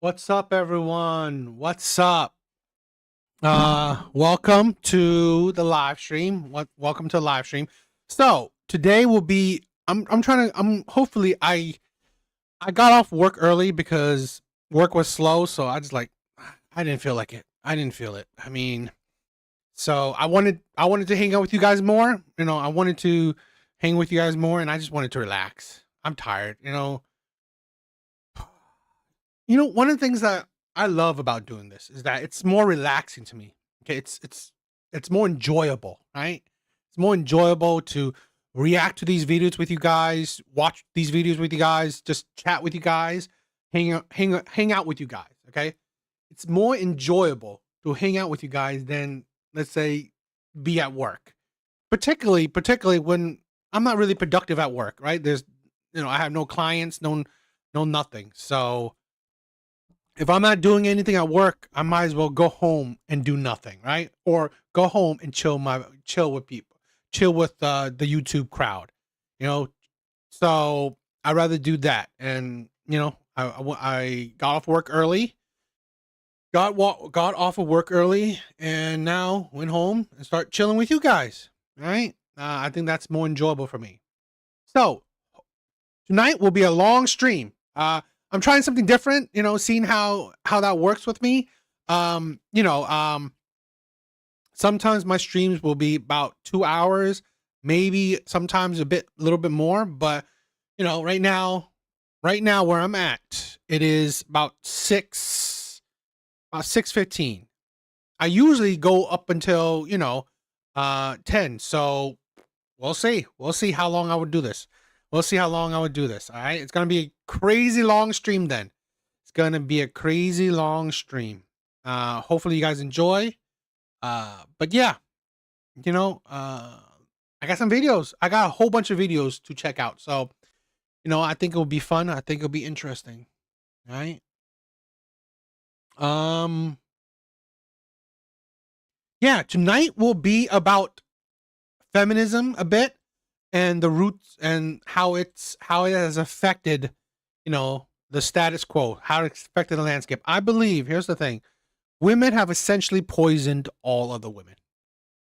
What's up, everyone? What's up? Welcome to the live stream. Welcome to the live stream. So today will be. I'm trying to. Hopefully I got off work early because work was slow. So I didn't feel like it. I didn't feel it. I mean, so I wanted to hang out with you guys more. I wanted to hang with you guys more, and I just wanted to relax. I'm tired. One of the things that I love about doing this is that it's more relaxing to me. Okay, it's more enjoyable, right? It's more enjoyable to react to these videos with you guys, watch these videos with you guys, just chat with you guys, hang out with you guys. Okay, it's more enjoyable to hang out with you guys than, let's say, be at work. Particularly when I'm not really productive at work, right? I have no clients, no nothing. So if I'm not doing anything at work, I might as well go home and do nothing, right? Or go home and chill with people, chill with the YouTube crowd, you know. So I'd rather do that. And I got off work early, got off of work early, and now went home and start chilling with you guys, right? I think that's more enjoyable for me. So tonight will be a long stream. I'm trying something different, seeing how that works with me. Um, you know, um, Sometimes my streams will be about 2 hours, maybe sometimes a little bit more. But right now where I'm at, it is about 6:15. I usually go up until 10. So we'll see how long I would do this. We'll see how long I would do this. All right. It's going to be a crazy long stream then. It's going to be a crazy long stream. Hopefully you guys enjoy. But yeah, I got some videos. I got a whole bunch of videos to check out. So, I think it'll be fun. I think it'll be interesting. All right. Um, yeah, tonight will be about feminism a bit and the roots and how it has affected, the status quo, how it's affected the landscape. I believe, here's the thing, women have essentially poisoned all other women.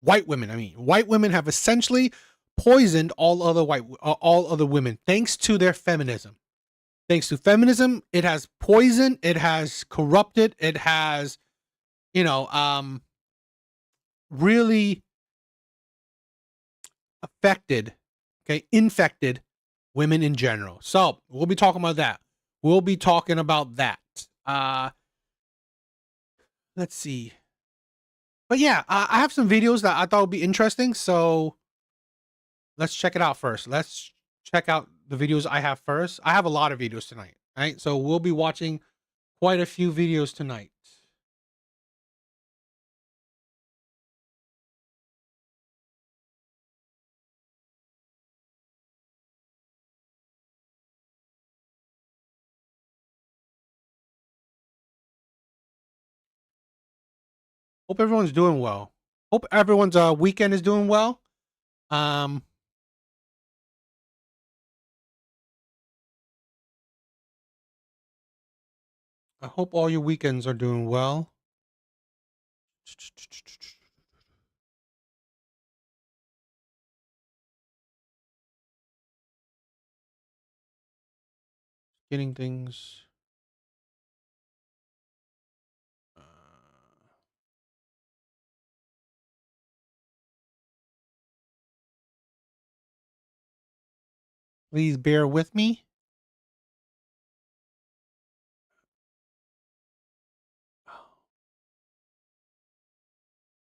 White women, white women have essentially poisoned all other women thanks to their feminism. Thanks to feminism, it has poisoned, it has corrupted, it has, you know, um, really affected, okay, infected women in general. So we'll be talking about that. We'll be talking about that. Uh, let's see. But yeah, I have some videos that I thought would be interesting. So let's check it out first. Let's check out the videos I have first. I have a lot of videos tonight, right? So we'll be watching quite a few videos tonight. Hope everyone's doing well. Hope everyone's weekend is doing well. Um, I hope all your weekends are doing well. Getting things. Uh, please bear with me.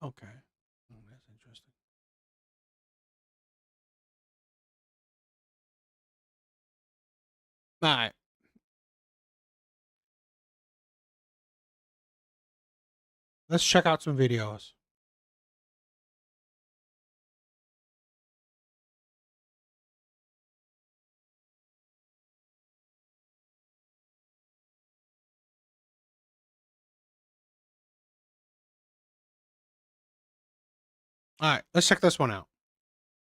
Okay. Oh, that's interesting. All right. Let's check out some videos. All right. Let's check this one out.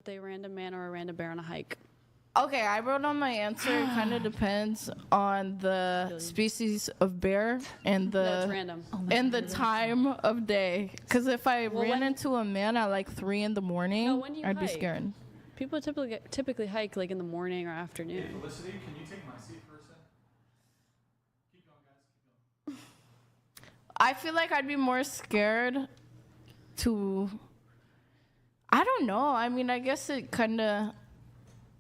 A random man or a random bear on a hike. Okay, I wrote on my answer. It kind of depends on the species of bear and No, it's the random. and the time of day. Because if I Well, ran when- into a man at like 3 in the morning, No, when do you I'd be hike? scared. People typically hike like in the morning or afternoon. Felicity, can you take my seat for a second? Keep going, guys. Keep going. I feel like I'd be more scared to. I don't know. I mean, I guess it kind of,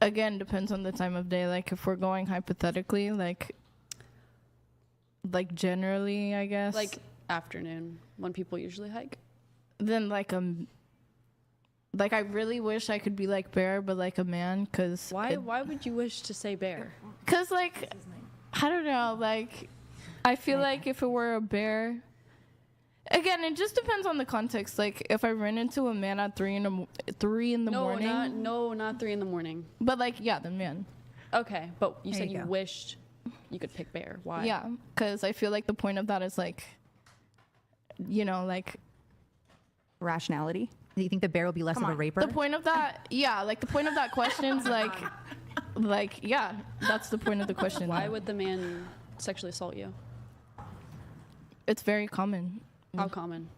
again, depends on the time of day. Like, if we're going hypothetically, like generally, I guess. Like afternoon when people usually hike. Then like I really wish I could be like bear, but like a man, cause Why would you wish to say bear? Cause like I don't know, like I feel like if it were a bear. Again, it just depends on the context. Like, if I ran into a man at 3 in the morning. Not 3 in the morning. But like, yeah, the man. Okay, but you There said you you go. wished you could pick bear. Why? Yeah, because I feel like the point of that is like, you know, like Rationality. Do you think the bear will be less of a raper? the point of that. Yeah, like the point of that question's like yeah, that's the point of the question. Why would the man sexually assault you? It's very common. How common?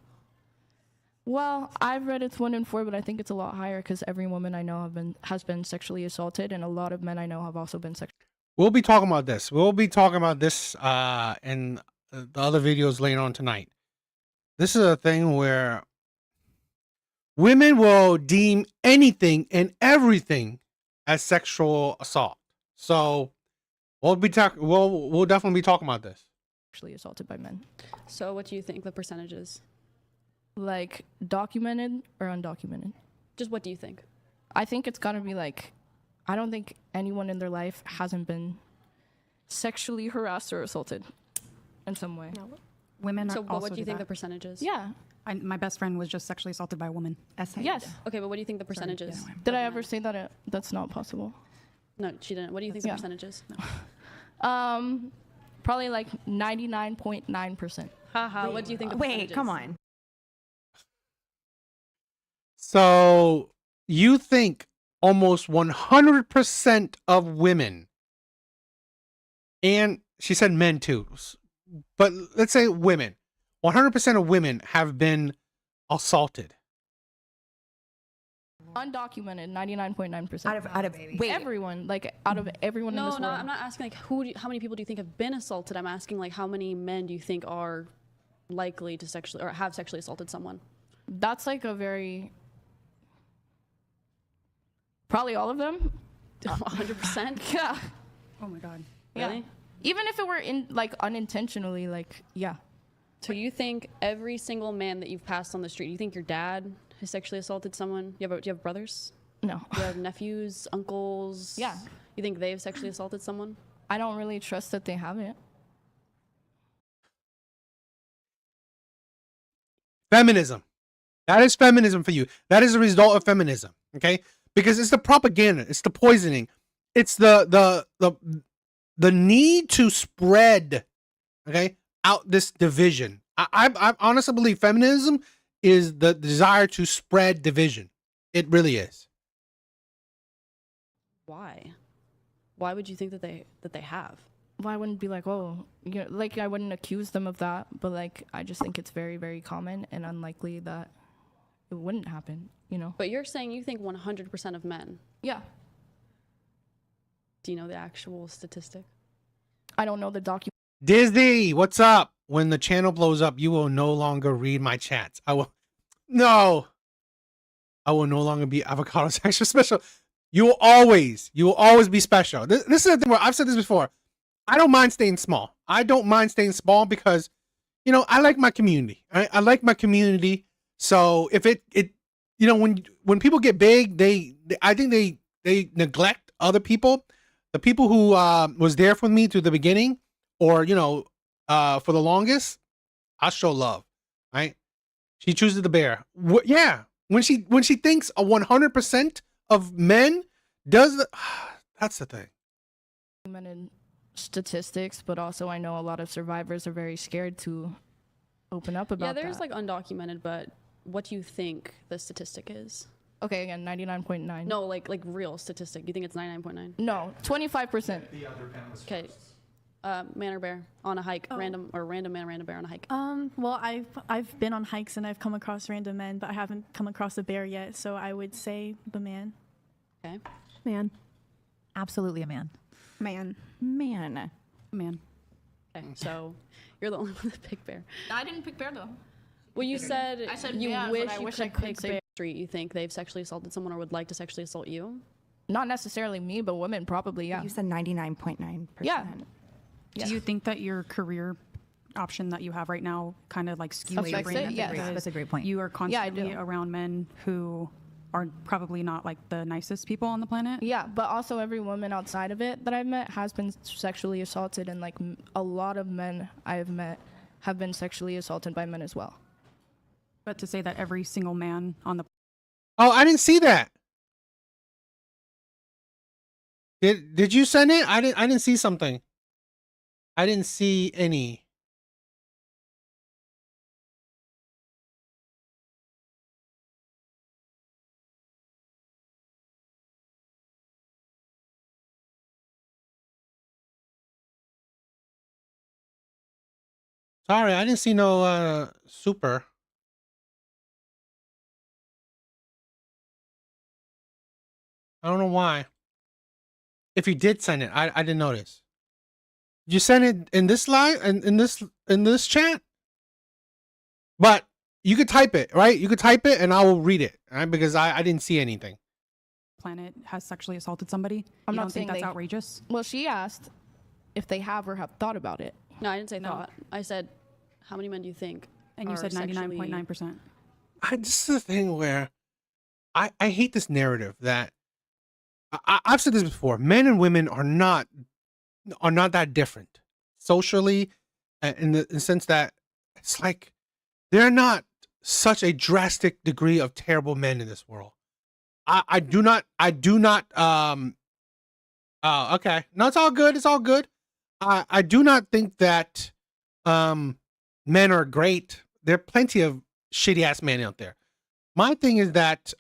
Well, I've read it's 1 in 4, but I think it's a lot higher because every woman I know has been sexually assaulted, and a lot of men I know have also been sexually. We'll be talking about this. We'll be talking about this in the other videos later on tonight. This is a thing where women will deem anything and everything as sexual assault. So we'll definitely be talking about this. Assaulted by men. So what do you think the percentage is? Like documented or undocumented? Just what do you think? I think it's gotta be like, I don't think anyone in their life hasn't been sexually harassed or assaulted in some way. No. Women are So also what do you think the that. percentage is? Yeah. My best friend was just sexually assaulted by a woman. Yes. Okay, but what do you think the percentage is? Did I ever say that that's not possible? No, she didn't. What do you think Yeah. the percentage is? Probably like 99.9%. Haha, what do you think the percentage Wait, is? come on. So you think almost 100% of women, and she said men too, but let's say women, 100% of women have been assaulted. Undocumented, 99.9%. Out of wait, everyone, like out of everyone in No, this no, world. I'm not asking like how many people do you think have been assaulted? I'm asking like how many men do you think are likely to sexually or have sexually assaulted someone? That's like a very, probably all of them. 100%? Yeah. oh my god. Really? Yeah. Even if it were in like unintentionally, like yeah. So you think every single man that you've passed on the street, you think your dad has sexually assaulted someone? Do you have brothers? No. Do you have nephews, uncles? Yeah. You think they've sexually assaulted someone? I don't really trust that they haven't. Feminism. That is feminism for you. That is a result of feminism. Okay? Because it's the propaganda, it's the poisoning, it's the need to spread, okay, out this division. I honestly believe feminism is the desire to spread division. It really is. Why? Why would you think that they have? Well, I wouldn't be like, oh, you know, like I wouldn't accuse them of that, but like I just think it's very, very common and unlikely that it wouldn't happen, you know? But you're saying you think 100% of men. Yeah. Do you know the actual statistic? I don't know the document. Disney, what's up? When the channel blows up, you will no longer read my chats. I will no longer be Avocado's extra special. You will always be special. This is the thing where I've said this before. I don't mind staying small. I don't mind staying small because, you know, I like my community. I like my community. So if it you know, when people get big, I think they neglect other people. The people who was there for me to the beginning, or you know, for the longest, I show love, right? She chooses the bear. Yeah, when she thinks a 100% of men does that's the thing. Documented statistics, but also I know a lot of survivors are very scared to open up about Yeah, there's that. like undocumented, but what do you think the statistic is? Okay, again, 99.9. No, like real statistic. You think it's 99.9? No, 25%. Okay. Man or bear on a hike, random man, random bear on a hike. Well, I've been on hikes and I've come across random men, but I haven't come across a bear yet. So I would say the man. Okay. Man. Absolutely a man. Man. Man. Man. Okay. So you're the only one that picked bear. I didn't pick bear though. Well, you said I said you man, but wish I you wish could I could pick say- bear. Street, you think they've sexually assaulted someone or would like to sexually assault you? Not necessarily me, but women probably, yeah. You said 99.9%. Yeah. Yeah. Do you think that your career option that you have right now kind of like skews your Affects brain? it? Yes. Because That's a great point. You are constantly do. around men who are probably not like the nicest people on the planet. Yeah, but also every woman outside of it that I've met has been sexually assaulted, and like a lot of men I've met have been sexually assaulted by men as well. But to say that every single man on the Oh, I didn't see that. Did you send it? I didn't see something. I didn't see any. Sorry, I didn't see no super. I don't know why. If you did send it, I didn't notice. You sent it in this live in this chat? But you could type it, right? You could type it and I will read it, right? Because I didn't see anything. planet has sexually assaulted somebody. I'm You not don't think saying that's they- outrageous? Well, she asked if they have or have thought about it. No, I didn't say No. thought. I said, how many men do you think? And you are said sexually- 99.9%. This is the thing where I hate this narrative that I've said this before. Men and women are not that different socially, in the sense that it's like they're not such a drastic degree of terrible men in this world. I do not okay. No, it's all good. It's all good. I do not think that men are great. There are plenty of shitty ass men out there. My thing is that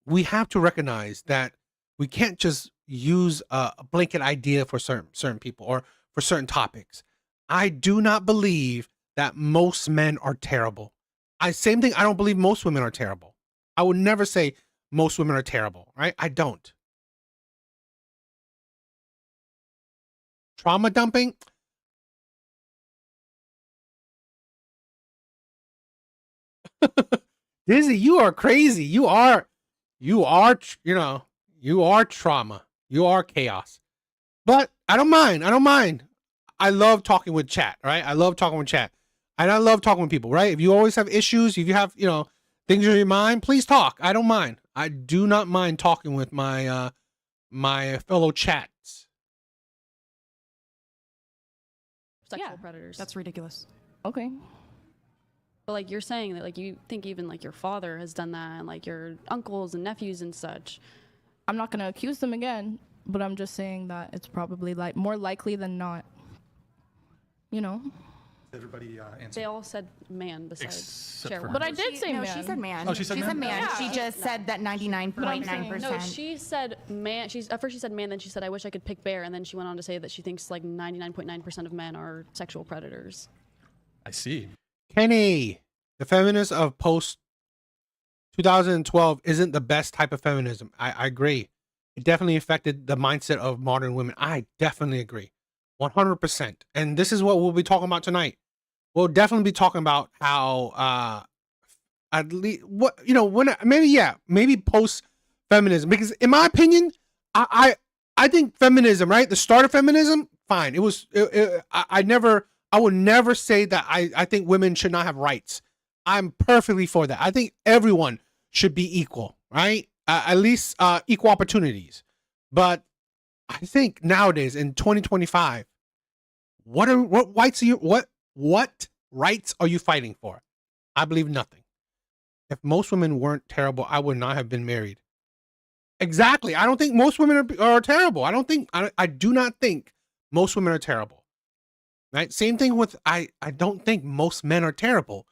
we have to recognize that we can't just use a blanket idea for certain people or for certain topics. I do not believe that most men are terrible. Same thing. I don't believe most women are terrible. I would never say most women are terrible, right? I don't. Trauma dumping. Dizzy, you are crazy. You are, you are trauma. You are chaos. But I don't mind. I don't mind. I love talking with chat, right? I love talking with chat. And I love talking with people, right? If you always have issues, if you have, things on your mind, please talk. I don't mind. I do not mind talking with my my fellow chats. Sexual Yeah. predators. That's ridiculous. Okay. But like you're saying that like you think even like your father has done that and like your uncles and nephews and such. I'm not going to accuse them again, but I'm just saying that it's probably like more likely than not. You know? Everybody answer. They all said man besides Except Chair for One. But I did say No, man. she said man. Oh, she said man? man. Yeah. She just said that 99.9%. No, she said man. At first she said man, then she said I wish I could pick bear, and then she went on to say that she thinks like 99.9% of men are sexual predators. I see. Kenny, the feminist of post 2012 isn't the best type of feminism. I agree. It definitely affected the mindset of modern women. I definitely agree. 100%. And this is what we'll be talking about tonight. We'll definitely be talking about how at least maybe post feminism, because in my opinion, I think feminism, right? The start of feminism, fine. It was I would never say that I think women should not have rights. I'm perfectly for that. I think everyone should be equal, right? At least equal opportunities. But I think nowadays in 2025, what rights are you fighting for? I believe nothing. If most women weren't terrible, I would not have been married. Exactly. I don't think most women are terrible. I do not think most women are terrible. Right? Same thing with I don't think most men are terrible.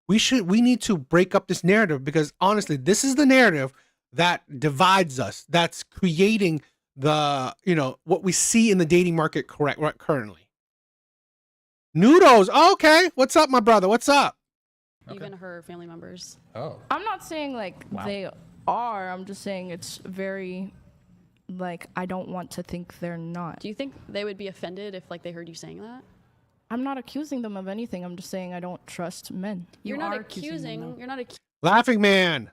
we need to break up this narrative, because honestly, this is the narrative that divides us. That's creating the, what we see in the dating market right, currently. Noodles. Okay. What's up, my brother? What's up? Even her family members. Oh. I'm not saying like they are. I'm just saying it's very, like, I don't want to think they're not. Do you think they would be offended if like they heard you saying that? I'm not accusing them of anything. I'm just saying I don't trust men. You're not are accusing them, though. You're not accusing. Laughing man.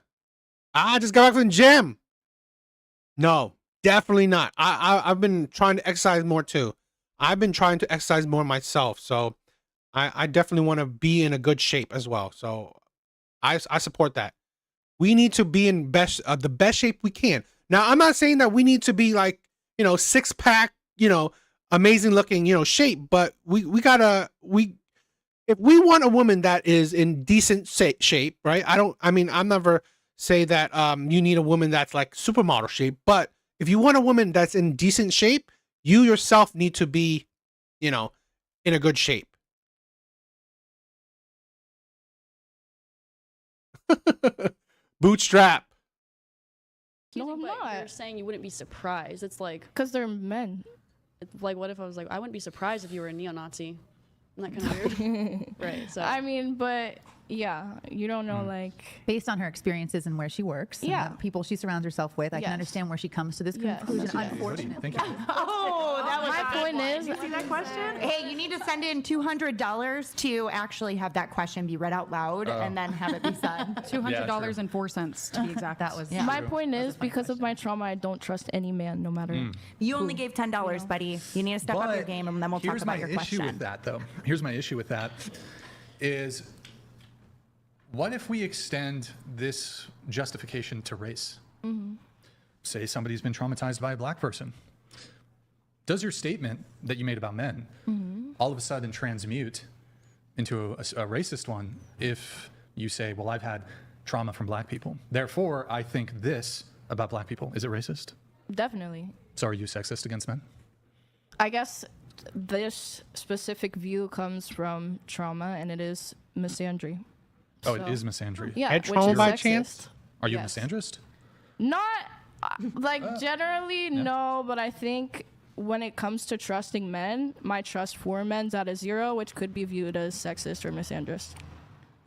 I just got back from the gym. No, definitely not. I've been trying to exercise more too. I've been trying to exercise more myself. So I definitely want to be in a good shape as well. So I support that. We need to be in the best shape we can. Now, I'm not saying that we need to be like, 6-pack, amazing looking, shape, but if we want a woman that is in decent shape, right? I'm never say that you need a woman that's like supermodel shape, but if you want a woman that's in decent shape, you yourself need to be, in a good shape. Bootstrap. No, I'm But not. You're saying you wouldn't be surprised. It's like, Because they're men. it's like, what if I was like, I wouldn't be surprised if you were a neo-Nazi. Isn't that kind of weird? Right. So I mean, but yeah, you don't know, like. Based on her experiences and where she works, and Yeah. the people she surrounds herself with, I can Yes. understand where she comes to this Yes. conclusion. Yes. Unfortunately. Thank you. Oh, that was My point is, See that question? Hey, you need to send in $200 to actually have that question be read out loud and then have it be said. $200.04 to be exact. That was my point is, because of my trauma, I don't trust any man, no matter. You only gave $10, buddy. You need to step up your But game, and then we'll talk about your Here's my issue question. with that, though. Here's my issue with that is, what if we extend this justification to race? Say somebody's been traumatized by a black person. Does your statement that you made about men all of a sudden transmute into a racist one if you say, well, I've had trauma from black people, therefore I think this about black people? Is it racist? Definitely. So are you sexist against men? I guess this specific view comes from trauma, and it is misandry. Oh, So- it is misandry. Yeah, Head which trauma is by sexist. chance? Are you Yes. a misandrist? Not like generally, no, but I think when it comes to trusting men, my trust for men's at a 0, which could be viewed as sexist or misandrist.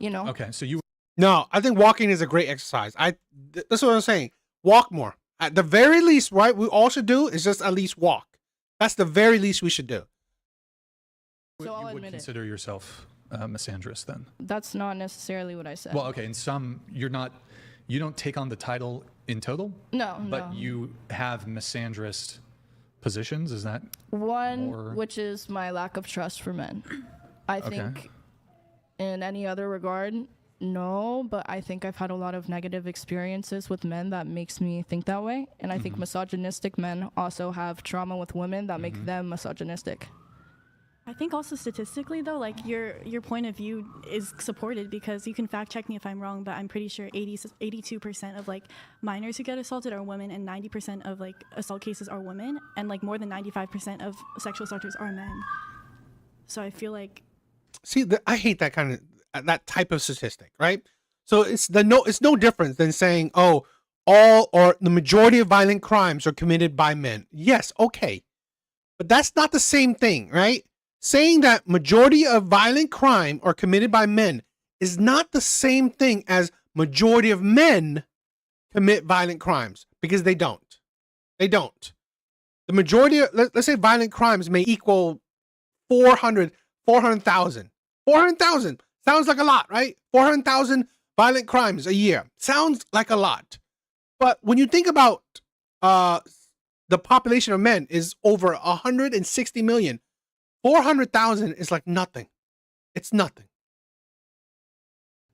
Okay, so you No, I think walking is a great exercise. That's what I'm saying. Walk more. At the very least, right? We all should do is just at least walk. That's the very least we should do. So I'll would admit it. consider yourself misandrist then? That's not necessarily what I said. Well, okay, in some, you don't take on the title in total, no, but no. you have misandrist positions, is that? One, or- which is my lack of trust for men. I Okay. think in any other regard, no, but I think I've had a lot of negative experiences with men that makes me think that way. And I think misogynistic men also have trauma with women that make them misogynistic. I think also statistically though, like your point of view is supported, because you can fact check me if I'm wrong, but I'm pretty sure 82% of like minors who get assaulted are women, and 90% of like assault cases are women, and like more than 95% of sexual assaulters are men. So I feel like See, I hate that type of statistic, right? So it's no different than saying, oh, all or the majority of violent crimes are committed by men. Yes, okay, but that's not the same thing, right? Saying that majority of violent crime are committed by men is not the same thing as majority of men commit violent crimes, because they don't. They don't. The majority of, let's say violent crimes may equal 400,000. 400,000 sounds like a lot, right? 400,000 violent crimes a year sounds like a lot. But when you think about the population of men is over 160 million, 400,000 is like nothing. It's nothing.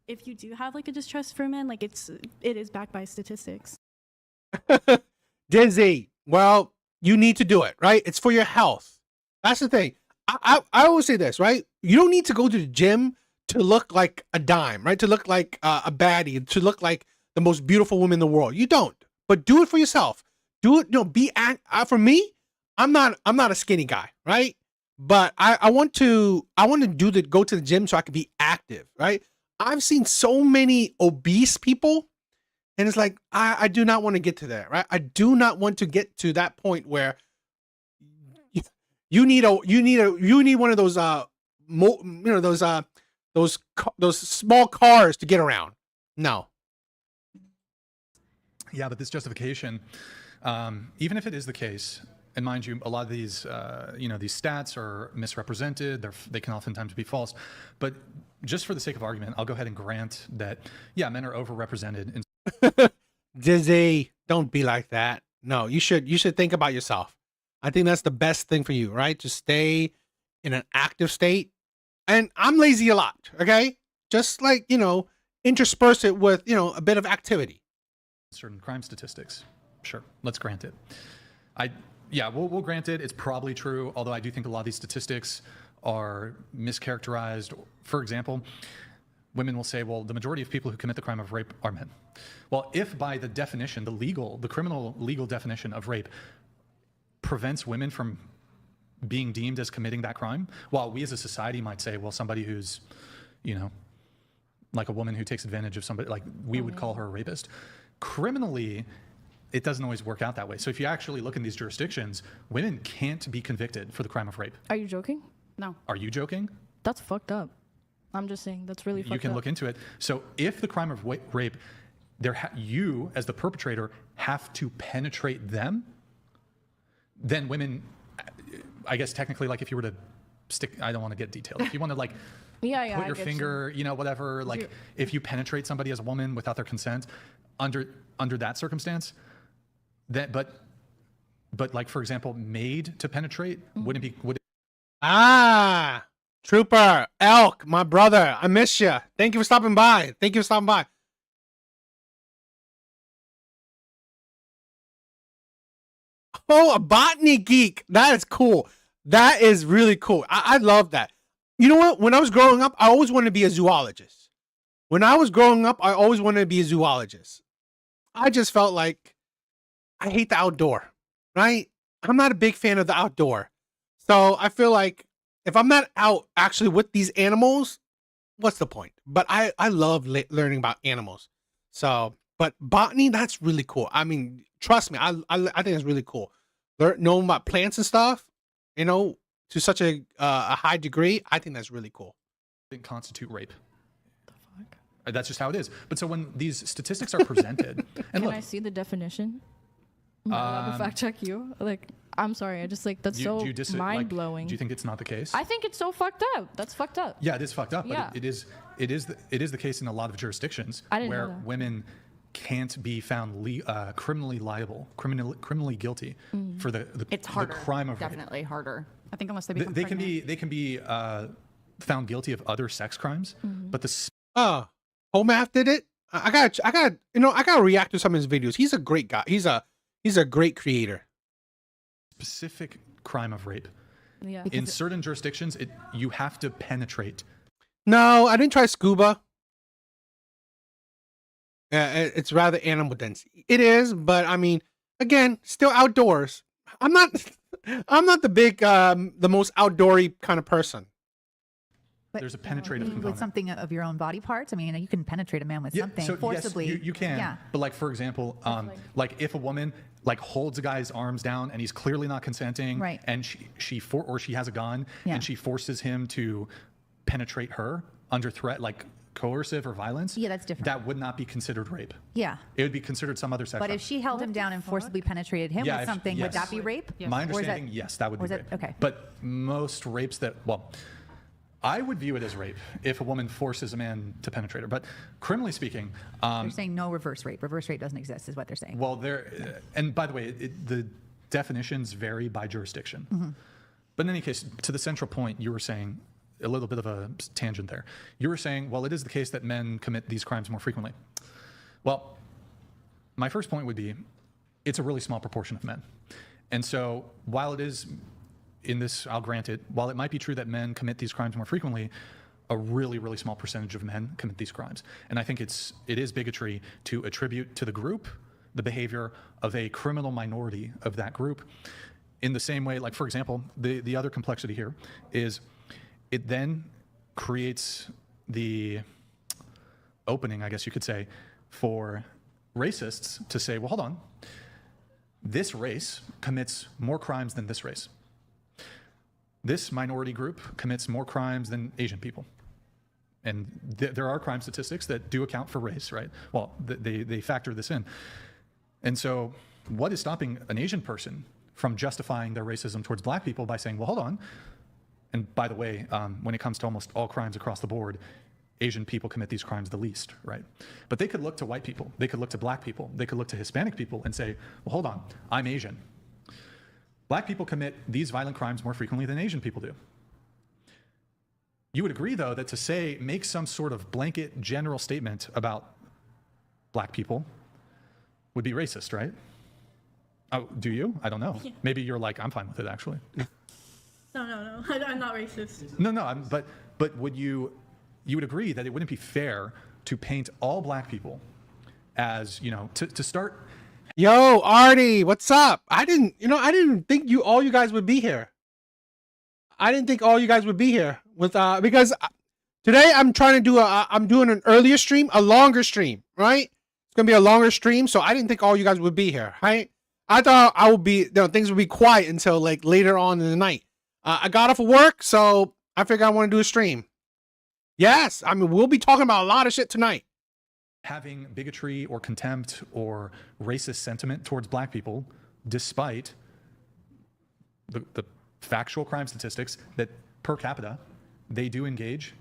if you do have like a distrust for men, like it is backed by statistics. Dizzy, well, you need to do it, right? It's for your health. That's the thing. I always say this, right? You don't need to go to the gym to look like a dime, right? To look like a baddie, to look like the most beautiful woman in the world. You don't. But do it for yourself. Do it. For me, I'm not a skinny guy, right? But I want to go to the gym so I can be active, right? I've seen so many obese people, and it's like I do not want to get to that, right? I do not want to get to that point where you need one of those those small cars to get around. No. Yeah, but this justification, even if it is the case, and mind you, a lot of these, these stats are misrepresented. They can oftentimes be false. But just for the sake of argument, I'll go ahead and grant that, yeah, men are overrepresented. Dizzy, don't be like that. No, you should think about yourself. I think that's the best thing for you, right? Just stay in an active state. And I'm lazy a lot, okay? Just like, intersperse it with, a bit of activity. Certain crime statistics. Sure, let's grant it. We'll grant it. It's probably true, although I do think a lot of these statistics are mischaracterized. For example, women will say, well, the majority of people who commit the crime of rape are men. Well, if by the definition, the criminal legal definition of rape prevents women from being deemed as committing that crime, while we as a society might say, well, somebody who's, like a woman who takes advantage of somebody, like we would call her a rapist. Criminally, it doesn't always work out that way. So if you actually look in these jurisdictions, women can't be convicted for the crime of rape. Are you joking? No. Are you joking? That's fucked up. I'm just saying that's really fucked up. You can look into it. So if the crime of rape, you as the perpetrator have to penetrate them, then women, I guess technically, like if you were to stick, I don't want to get detailed. If you want to like put your finger, whatever, like if you penetrate somebody as a woman without their consent, under that circumstance, but like for example, made to penetrate would it? Trooper Elk, my brother, I miss you. Thank you for stopping by. Oh, a botany geek. That is cool. That is really cool. I love that. You know what? When I was growing up, I always wanted to be a zoologist. I just felt like I hate the outdoor, right? I'm not a big fan of the outdoor. So I feel like if I'm not out actually with these animals, what's the point? But I love learning about animals. So, but botany, that's really cool. I mean, trust me, I think it's really cool. Knowing about plants and stuff, to such a high degree, I think that's really cool. Didn't constitute rape. That's just how it is. But so when these statistics are presented, and Can I see the definition? Am I allowed to fact check you? Like, I'm sorry. I just that's so mind blowing. Do you think it's not the case? I think it's so fucked up. That's fucked up. Yeah, it is fucked up. Yeah. But it is the case in a lot of jurisdictions where women can't be found criminally liable, criminally guilty for the crime of definitely rape. harder. I think unless they become they can be found guilty of other sex crimes, but the Homath did it. I gotta react to some of his videos. He's a great guy. He's a great creator. Specific crime of rape. Yeah. In certain jurisdictions, you have to penetrate. No, I didn't try scuba. It's rather animal dense. It is, but I mean, again, still outdoors. I'm not the big, the most outdoory kind of person. But there's a penetrative component. With something of your own body parts. I mean, you can penetrate a man with something forcibly. Yes, you can. Yeah. But like for example, like if a woman like holds a guy's arms down and he's clearly not consenting, right, and she has a gun and she forces him to penetrate her under threat, like coercive or violence. Yeah, that's different. That would not be considered rape. Yeah. It would be considered some other sex crime. But if she held him down and forcibly penetrated him with something, would that be rape? Yes. My understanding, yes, that would be rape. Okay. But most rapes I would view it as rape if a woman forces a man to penetrate her. But criminally speaking, they're saying no reverse rape. Reverse rape doesn't exist, is what they're saying. Well, and by the way, the definitions vary by jurisdiction. Mm-hmm. But in any case, to the central point, you were saying a little bit of a tangent there. You were saying, well, it is the case that men commit these crimes more frequently. Well, my first point would be, it's a really small proportion of men. And so while it is in this, I'll grant it, while it might be true that men commit these crimes more frequently, a really, really small percentage of men commit these crimes. And I think it is bigotry to attribute to the group the behavior of a criminal minority of that group. In the same way, like for example, the other complexity here is it then creates the opening, I guess you could say, for racists to say, well, hold on, this race commits more crimes than this race. This minority group commits more crimes than Asian people. And there are crime statistics that do account for race, right? Well, they factor this in. And so what is stopping an Asian person from justifying their racism towards black people by saying, well, hold on. And by the way, when it comes to almost all crimes across the board, Asian people commit these crimes the least, right? But they could look to white people, they could look to black people, they could look to Hispanic people and say, well, hold on, I'm Asian. Black people commit these violent crimes more frequently than Asian people do. You would agree, though, that to say, make some sort of blanket general statement about black people would be racist, right? Oh, do you? I don't know. Yeah. Maybe you're like, I'm fine with it, actually. No, I'm not racist. No, but would you would agree that it wouldn't be fair to paint all black people as, you know, to start. Yo, Artie, what's up? I didn't think all you guys would be here. I didn't think all you guys would be here with because today I'm trying to do I'm doing an earlier stream, a longer stream, right? It's gonna be a longer stream, so I didn't think all you guys would be here, right? I thought I would be, things would be quiet until like later on in the night. I got off of work, so I figured I want to do a stream. Yes, I mean, we'll be talking about a lot of shit tonight. Having bigotry or contempt or racist sentiment towards black people, despite the factual crime statistics that per capita, they do engage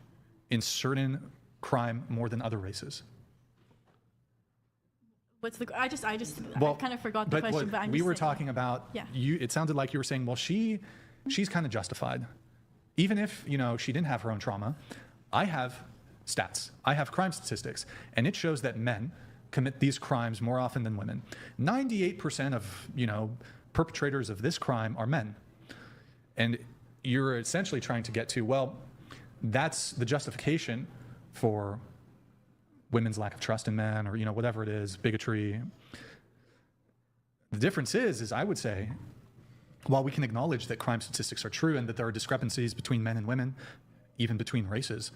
in certain crime more than other races. What's the? I Well, kind of forgot the question, but we were talking about. Yeah. It sounded like you were saying, well, she's kind of justified, even if she didn't have her own trauma. I have stats. I have crime statistics, and it shows that men commit these crimes more often than women. 98% of perpetrators of this crime are men, and you're essentially trying to get to, well, that's the justification for women's lack of trust in men, or whatever it is, bigotry. The difference is I would say, while we can acknowledge that crime statistics are true and that there are discrepancies between men and women, even between races,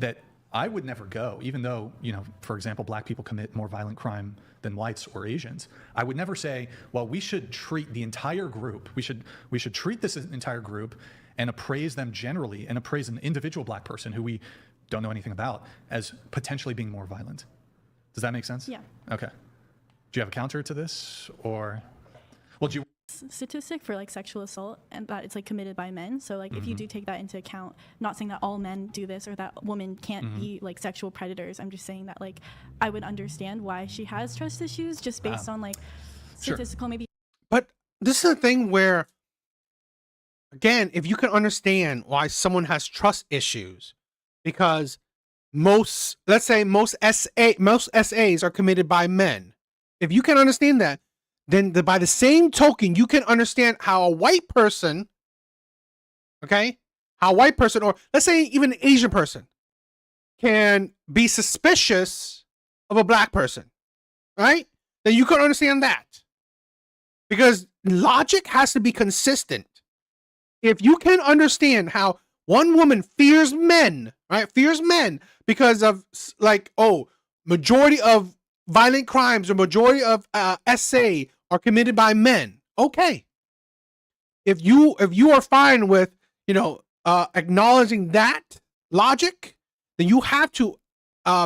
that I would never go, even though, for example, black people commit more violent crime than whites or Asians. I would never say, well, we should treat the entire group, we should treat this entire group and appraise them generally, and appraise an individual black person who we don't know anything about as potentially being more violent. Does that make sense? Yeah. Okay. Do you have a counter to this, or, well, do you? Statistic for like sexual assault, and that it's like committed by men. So like if you do take that into account, not saying that all men do this or that women can't be like sexual predators. I'm just saying that like I would understand why she has trust issues just based on like statistical maybe. But this is a thing where, again, if you can understand why someone has trust issues, because most SAs are committed by men. If you can understand that, then by the same token, you can understand how a white person, or let's say even an Asian person, can be suspicious of a black person, right? Then you can understand that. Because logic has to be consistent. If you can understand how one woman fears men, right? Fears men because of majority of violent crimes or majority of SA are committed by men. Okay. If you are fine with, acknowledging that logic, then you have to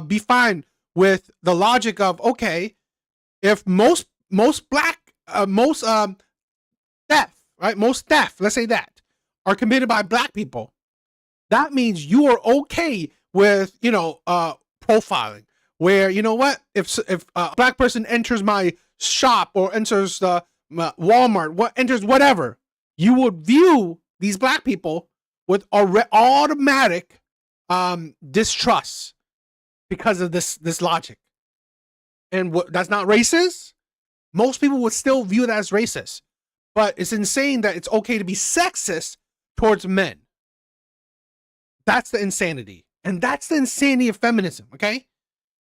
be fine with the logic of, okay, if most theft, let's say that, are committed by black people, that means you are okay with, profiling, where, if a black person enters my shop or enters the Walmart, enters whatever, you would view these black people with automatic distrust because of this logic. And that's not racist. Most people would still view that as racist, but it's insane that it's okay to be sexist towards men. That's the insanity, and that's the insanity of feminism. Okay,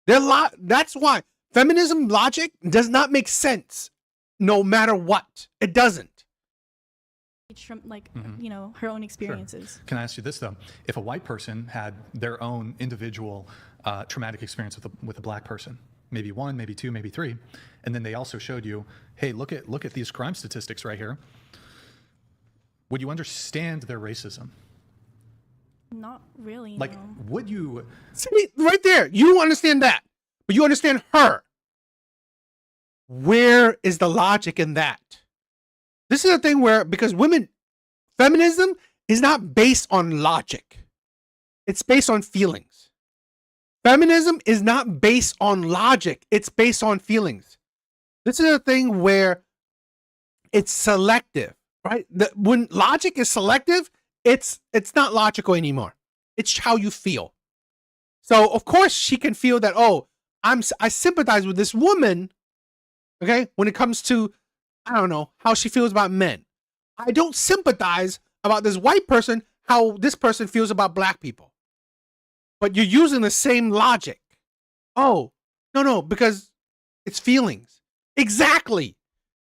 that's why feminism logic does not make sense, no matter what. It doesn't. from like you know, her own experiences. Can I ask you this though? If a white person had their own individual traumatic experience with a black person, maybe 1, maybe 2, maybe 3, and then they also showed you, hey, look at these crime statistics right here. Would you understand their racism? Not really. Like, no. would you? See, right there, you don't understand that, but you understand her. Where is the logic in that? This is a thing where, because feminism is not based on logic. It's based on feelings. Feminism is not based on logic. It's based on feelings. This is a thing where it's selective, right? When logic is selective, it's not logical anymore. It's how you feel. So of course she can feel that, oh, I sympathize with this woman, okay, when it comes to, I don't know, how she feels about men. I don't sympathize about this white person, how this person feels about black people. But you're using the same logic. Oh, no, because it's feelings. Exactly.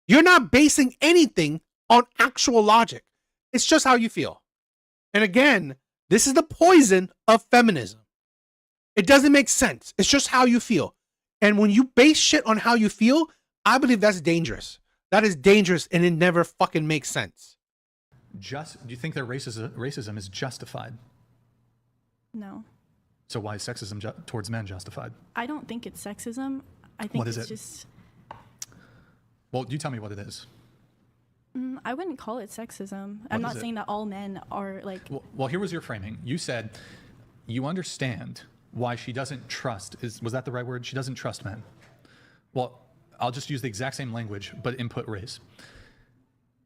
You're not basing anything on actual logic. It's just how you feel. And again, this is the poison of feminism. It doesn't make sense. It's just how you feel. And when you base shit on how you feel, I believe that's dangerous. That is dangerous, and it never fucking makes sense. Do you think their racism is justified? No. So why is sexism towards men justified? I don't think it's sexism. I think What is it's it? just. Well, you tell me what it is. I wouldn't call it sexism. I'm not saying that all men are like. Well, here was your framing. You said you understand why she doesn't trust. Was that the right word? She doesn't trust men. Well, I'll just use the exact same language, but input race.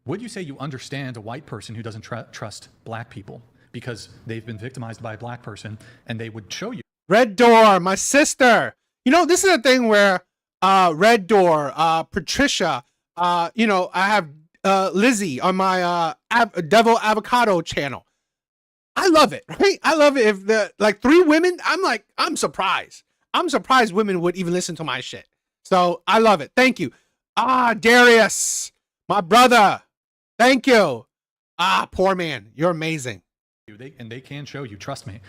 Would you say you understand a white person who doesn't trust black people because they've been victimized by a black person, and they would show you? Red Door, my sister. You know, this is a thing where Red Door, Patricia, I have Lizzie on my Devil Avocado channel. I love it, right? I love it. If the 3 women, I'm surprised. I'm surprised women would even listen to my shit. So I love it. Thank you. Darius, my brother. Thank you. Poor man. You're amazing. They can show you, trust me,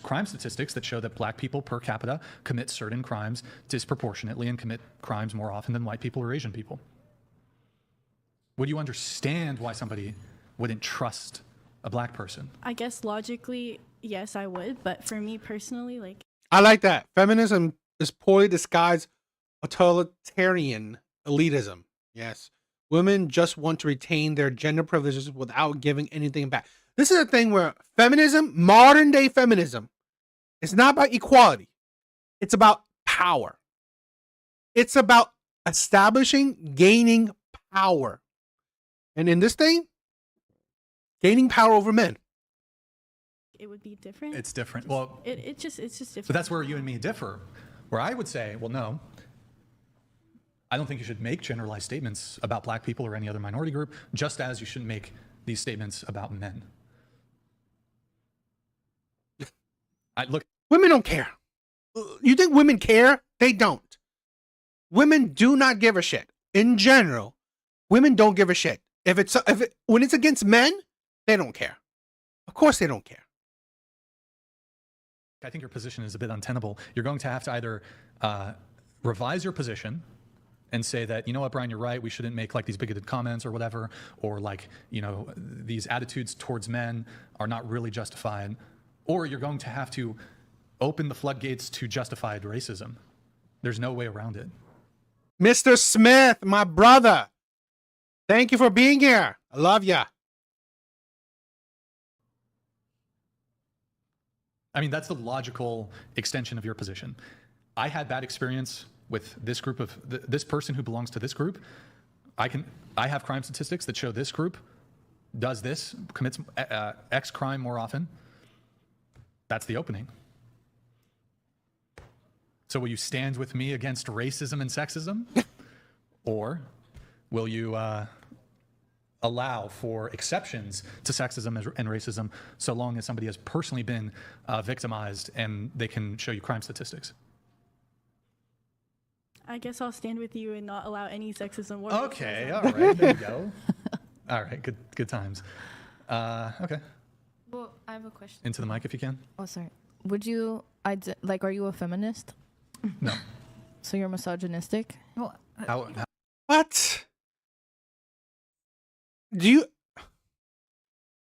crime statistics that show that black people per capita commit certain crimes disproportionately and commit crimes more often than white people or Asian people. Would you understand why somebody wouldn't trust a black person? I guess logically, yes, I would. But for me personally, like. I like that. Feminism is poorly disguised totalitarian elitism. Yes. Women just want to retain their gender privileges without giving anything back. This is a thing where feminism, modern day feminism, it's not about equality. It's about power. It's about establishing, gaining power. And in this thing, gaining power over men. It would be different. It's different. Well, it's just different. But that's where you and me differ. Where I would say, well, no, I don't think you should make generalized statements about black people or any other minority group, just as you shouldn't make these statements about men. Look, women don't care. You think women care? They don't. Women do not give a shit. In general, women don't give a shit. When it's against men, they don't care. Of course they don't care. I think your position is a bit untenable. You're going to have to either revise your position and say that, you know what, Brian, you're right, we shouldn't make these bigoted comments or whatever, or these attitudes towards men are not really justified, or you're going to have to open the floodgates to justified racism. There's no way around it. Mr. Smith, my brother, thank you for being here. I love ya. I mean, that's the logical extension of your position. I had bad experience with this group of this person who belongs to this group. I have crime statistics that show this group does this, commits X crime more often. That's the opening. So will you stand with me against racism and sexism? Or will you allow for exceptions to sexism and racism so long as somebody has personally been victimized and they can show you crime statistics? I guess I'll stand with you and not allow any sexism or Okay, racism. all right, there you go. All right, good times. Okay, Well, I have a question. into the mic if you can. Oh, sorry. Would you, like, are you a feminist? No. So you're misogynistic? Well, How What? Do you?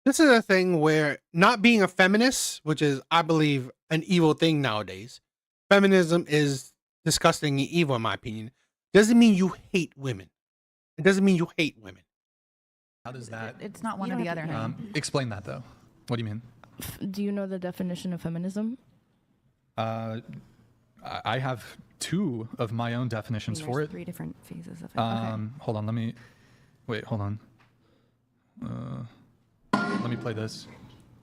This is a thing where not being a feminist, which is, I believe, an evil thing nowadays. Feminism is disgusting and evil, in my opinion. Doesn't mean you hate women. It doesn't mean you hate women. how does that it's not one You or don't the have other. to- honey. explain that though? What do you mean? Do you know the definition of feminism? I have two of my own definitions for There's it. 3 different phases of it. Hold on, hold on. Let me play this,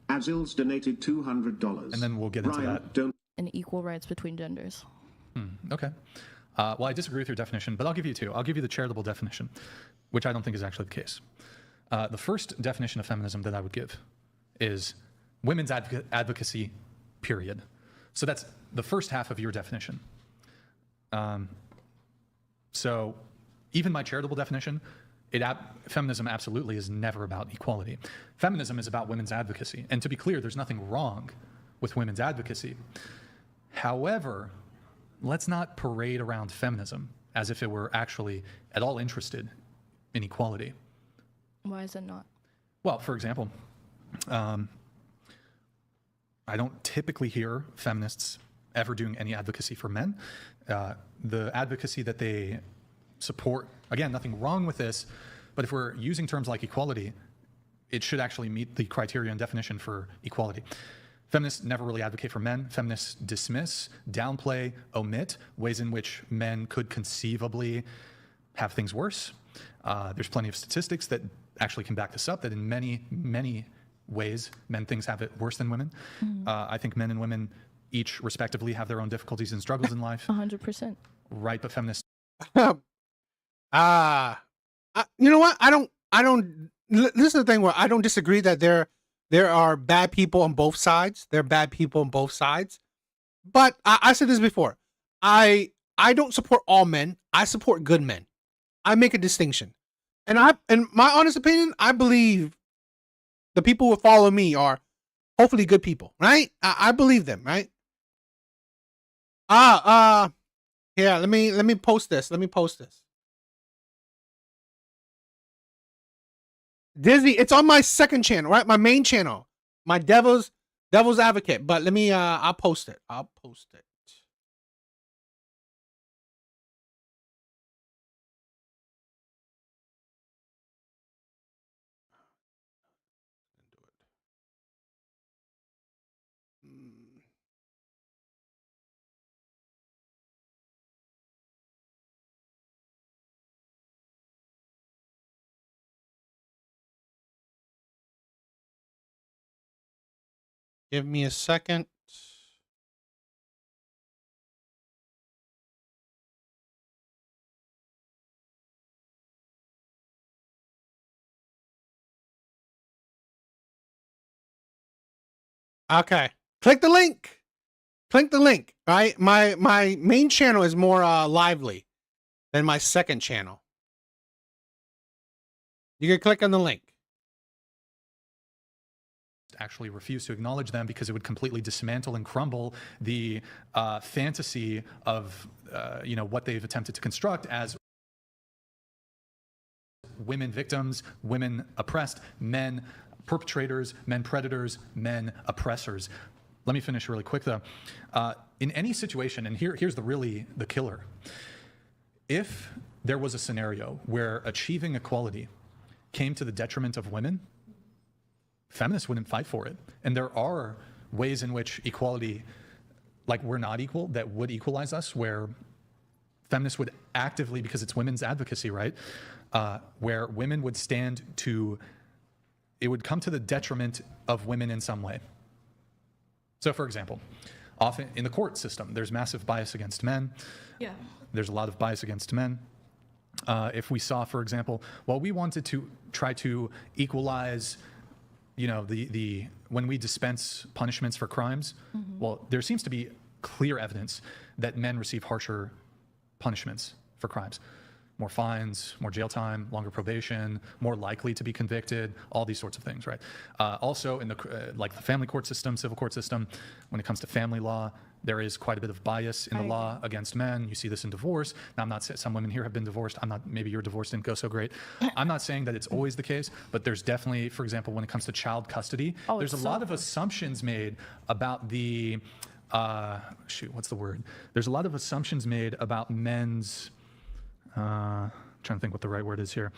Azil's donated $200. and then we'll get into Ryan, that. don't And equal rights between genders. Okay. Well, I disagree with your definition, but I'll give you two. I'll give you the charitable definition, which I don't think is actually the case. The first definition of feminism that I would give is women's advocacy, period. So that's the first half of your definition. So even my charitable definition, feminism absolutely is never about equality. Feminism is about women's advocacy. And to be clear, there's nothing wrong with women's advocacy. However, let's not parade around feminism as if it were actually at all interested in equality. Why is it not? Well, for example, I don't typically hear feminists ever doing any advocacy for men. The advocacy that they support, again, nothing wrong with this, but if we're using terms like equality, it should actually meet the criteria and definition for equality. Feminists never really advocate for men. Feminists dismiss, downplay, omit ways in which men could conceivably have things worse. There's plenty of statistics that actually can back this up, that in many, many ways, things have it worse than women. I think men and women each respectively have their own difficulties and struggles in life. 100%. Right, but feminists You know what? This is the thing where I don't disagree that there are bad people on both sides. There are bad people on both sides. But I said this before. I don't support all men. I support good men. I make a distinction. And in my honest opinion, I believe the people who follow me are hopefully good people, right? I believe them, right? Yeah, let me post this. Let me post this. Dizzy, it's on my second channel, right? My main channel, my devil's advocate. But let me, I'll post it. I'll post it. Give me a second. Okay. Click the link. Click the link. Right? My main channel is more lively than my second channel. You can click on the link. actually refuse to acknowledge them because it would completely dismantle and crumble the fantasy of what they've attempted to construct as women victims, women oppressed, men perpetrators, men predators, men oppressors. Let me finish really quick though. In any situation, and here's the killer. If there was a scenario where achieving equality came to the detriment of women, feminists wouldn't fight for it. And there are ways in which equality, like we're not equal, that would equalize us, where feminists would actively, because it's women's advocacy, right? Where women would stand to, it would come to the detriment of women in some way. So for example, often in the court system, there's massive bias against men. Yeah. There's a lot of bias against men. If we saw, for example, well, we wanted to try to equalize, when we dispense punishments for crimes, well, there seems to be clear evidence that men receive harsher punishments for crimes. more fines, more jail time, longer probation, more likely to be convicted, all these sorts of things, right? Also, in the like the family court system, civil court system, when it comes to family law, there is quite a bit of bias in the law against men. You see this in divorce. Now, I'm not saying some women here have been divorced. I'm not. Maybe your divorce didn't go so great. I'm not saying that it's always the case, but there's definitely, for example, when it comes to child custody, there's a lot of assumptions made about the what's the word? There's a lot of assumptions made about men's. Trying to think what the right word is here.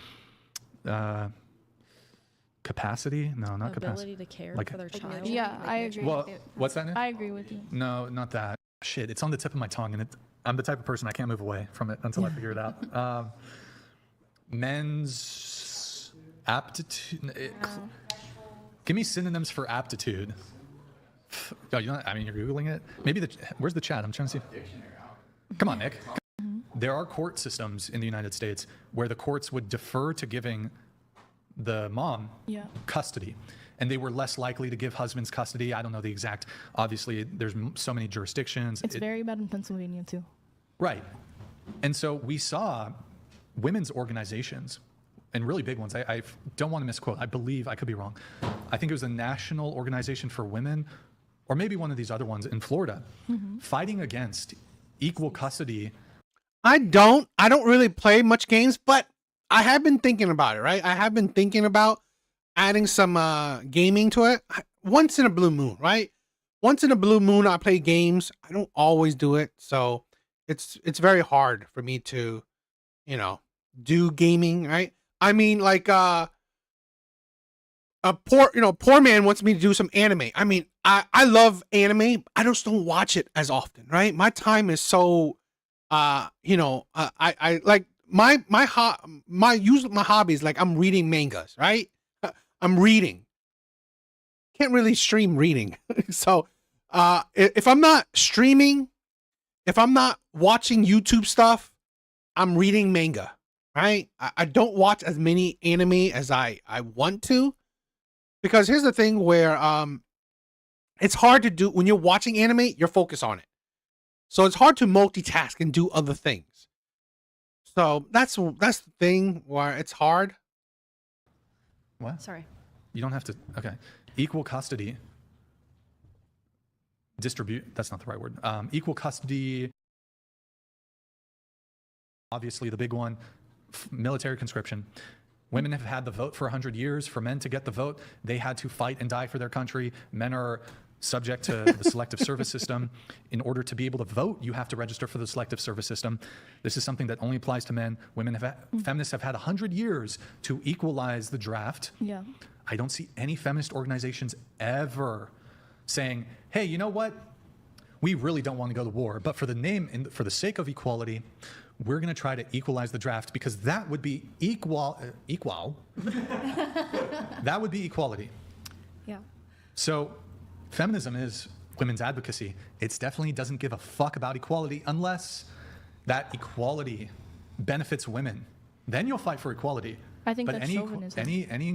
Capacity? No, not capacity. Ability to care Like- for their child. Yeah, I agree. Well, what's that? Nick? I agree with you. No, not that. Shit, it's on the tip of my tongue, and I'm the type of person I can't move away from it until I figure it out. Men's aptitude. Give me synonyms for aptitude. Oh, you know, I mean, you're Googling it? Maybe where's the chat? I'm trying to see. Come on, Nick. There are court systems in the United States where the courts would defer to giving the mom custody, and they were less likely to give husbands custody. I don't know the exact, obviously there's so many jurisdictions. It's very bad in Pennsylvania too. Right. And so we saw women's organizations, and really big ones. I don't want to misquote. I believe, I could be wrong. I think it was the National Organization for Women, or maybe one of these other ones in Florida, fighting against equal custody. I don't really play much games, but I have been thinking about it, right? I have been thinking about adding some gaming to it. Once in a blue moon, right? Once in a blue moon, I play games. I don't always do it. So it's very hard for me to, do gaming, right? I mean, like a poor man wants me to do some anime. I mean, I love anime. I just don't watch it as often, right? My time is so I like my hobbies, like I'm reading mangas, right? I'm reading. Can't really stream reading. So if I'm not streaming, if I'm not watching YouTube stuff, I'm reading manga, right? I don't watch as many anime as I want to, because here's the thing where it's hard to do when you're watching anime, you're focused on it. So it's hard to multitask and do other things. So that's the thing where it's hard. What? Sorry. You don't have to. Okay. Equal custody. That's not the right word. Equal custody. Obviously, the big one, military conscription. Women have had the vote for 100 years. For men to get the vote, they had to fight and die for their country. Men are subject to the selective service system. In order to be able to vote, you have to register for the selective service system. This is something that only applies to men. Feminists have had 100 years to equalize the draft. Yeah. I don't see any feminist organizations ever saying, hey, you know what? We really don't want to go to war, but for the sake of equality, we're going to try to equalize the draft, because that would be equal. That would be equality. Yeah. So feminism is women's advocacy. It definitely doesn't give a fuck about equality unless that equality benefits women. Then you'll fight for equality. I think but that's chauvinism. any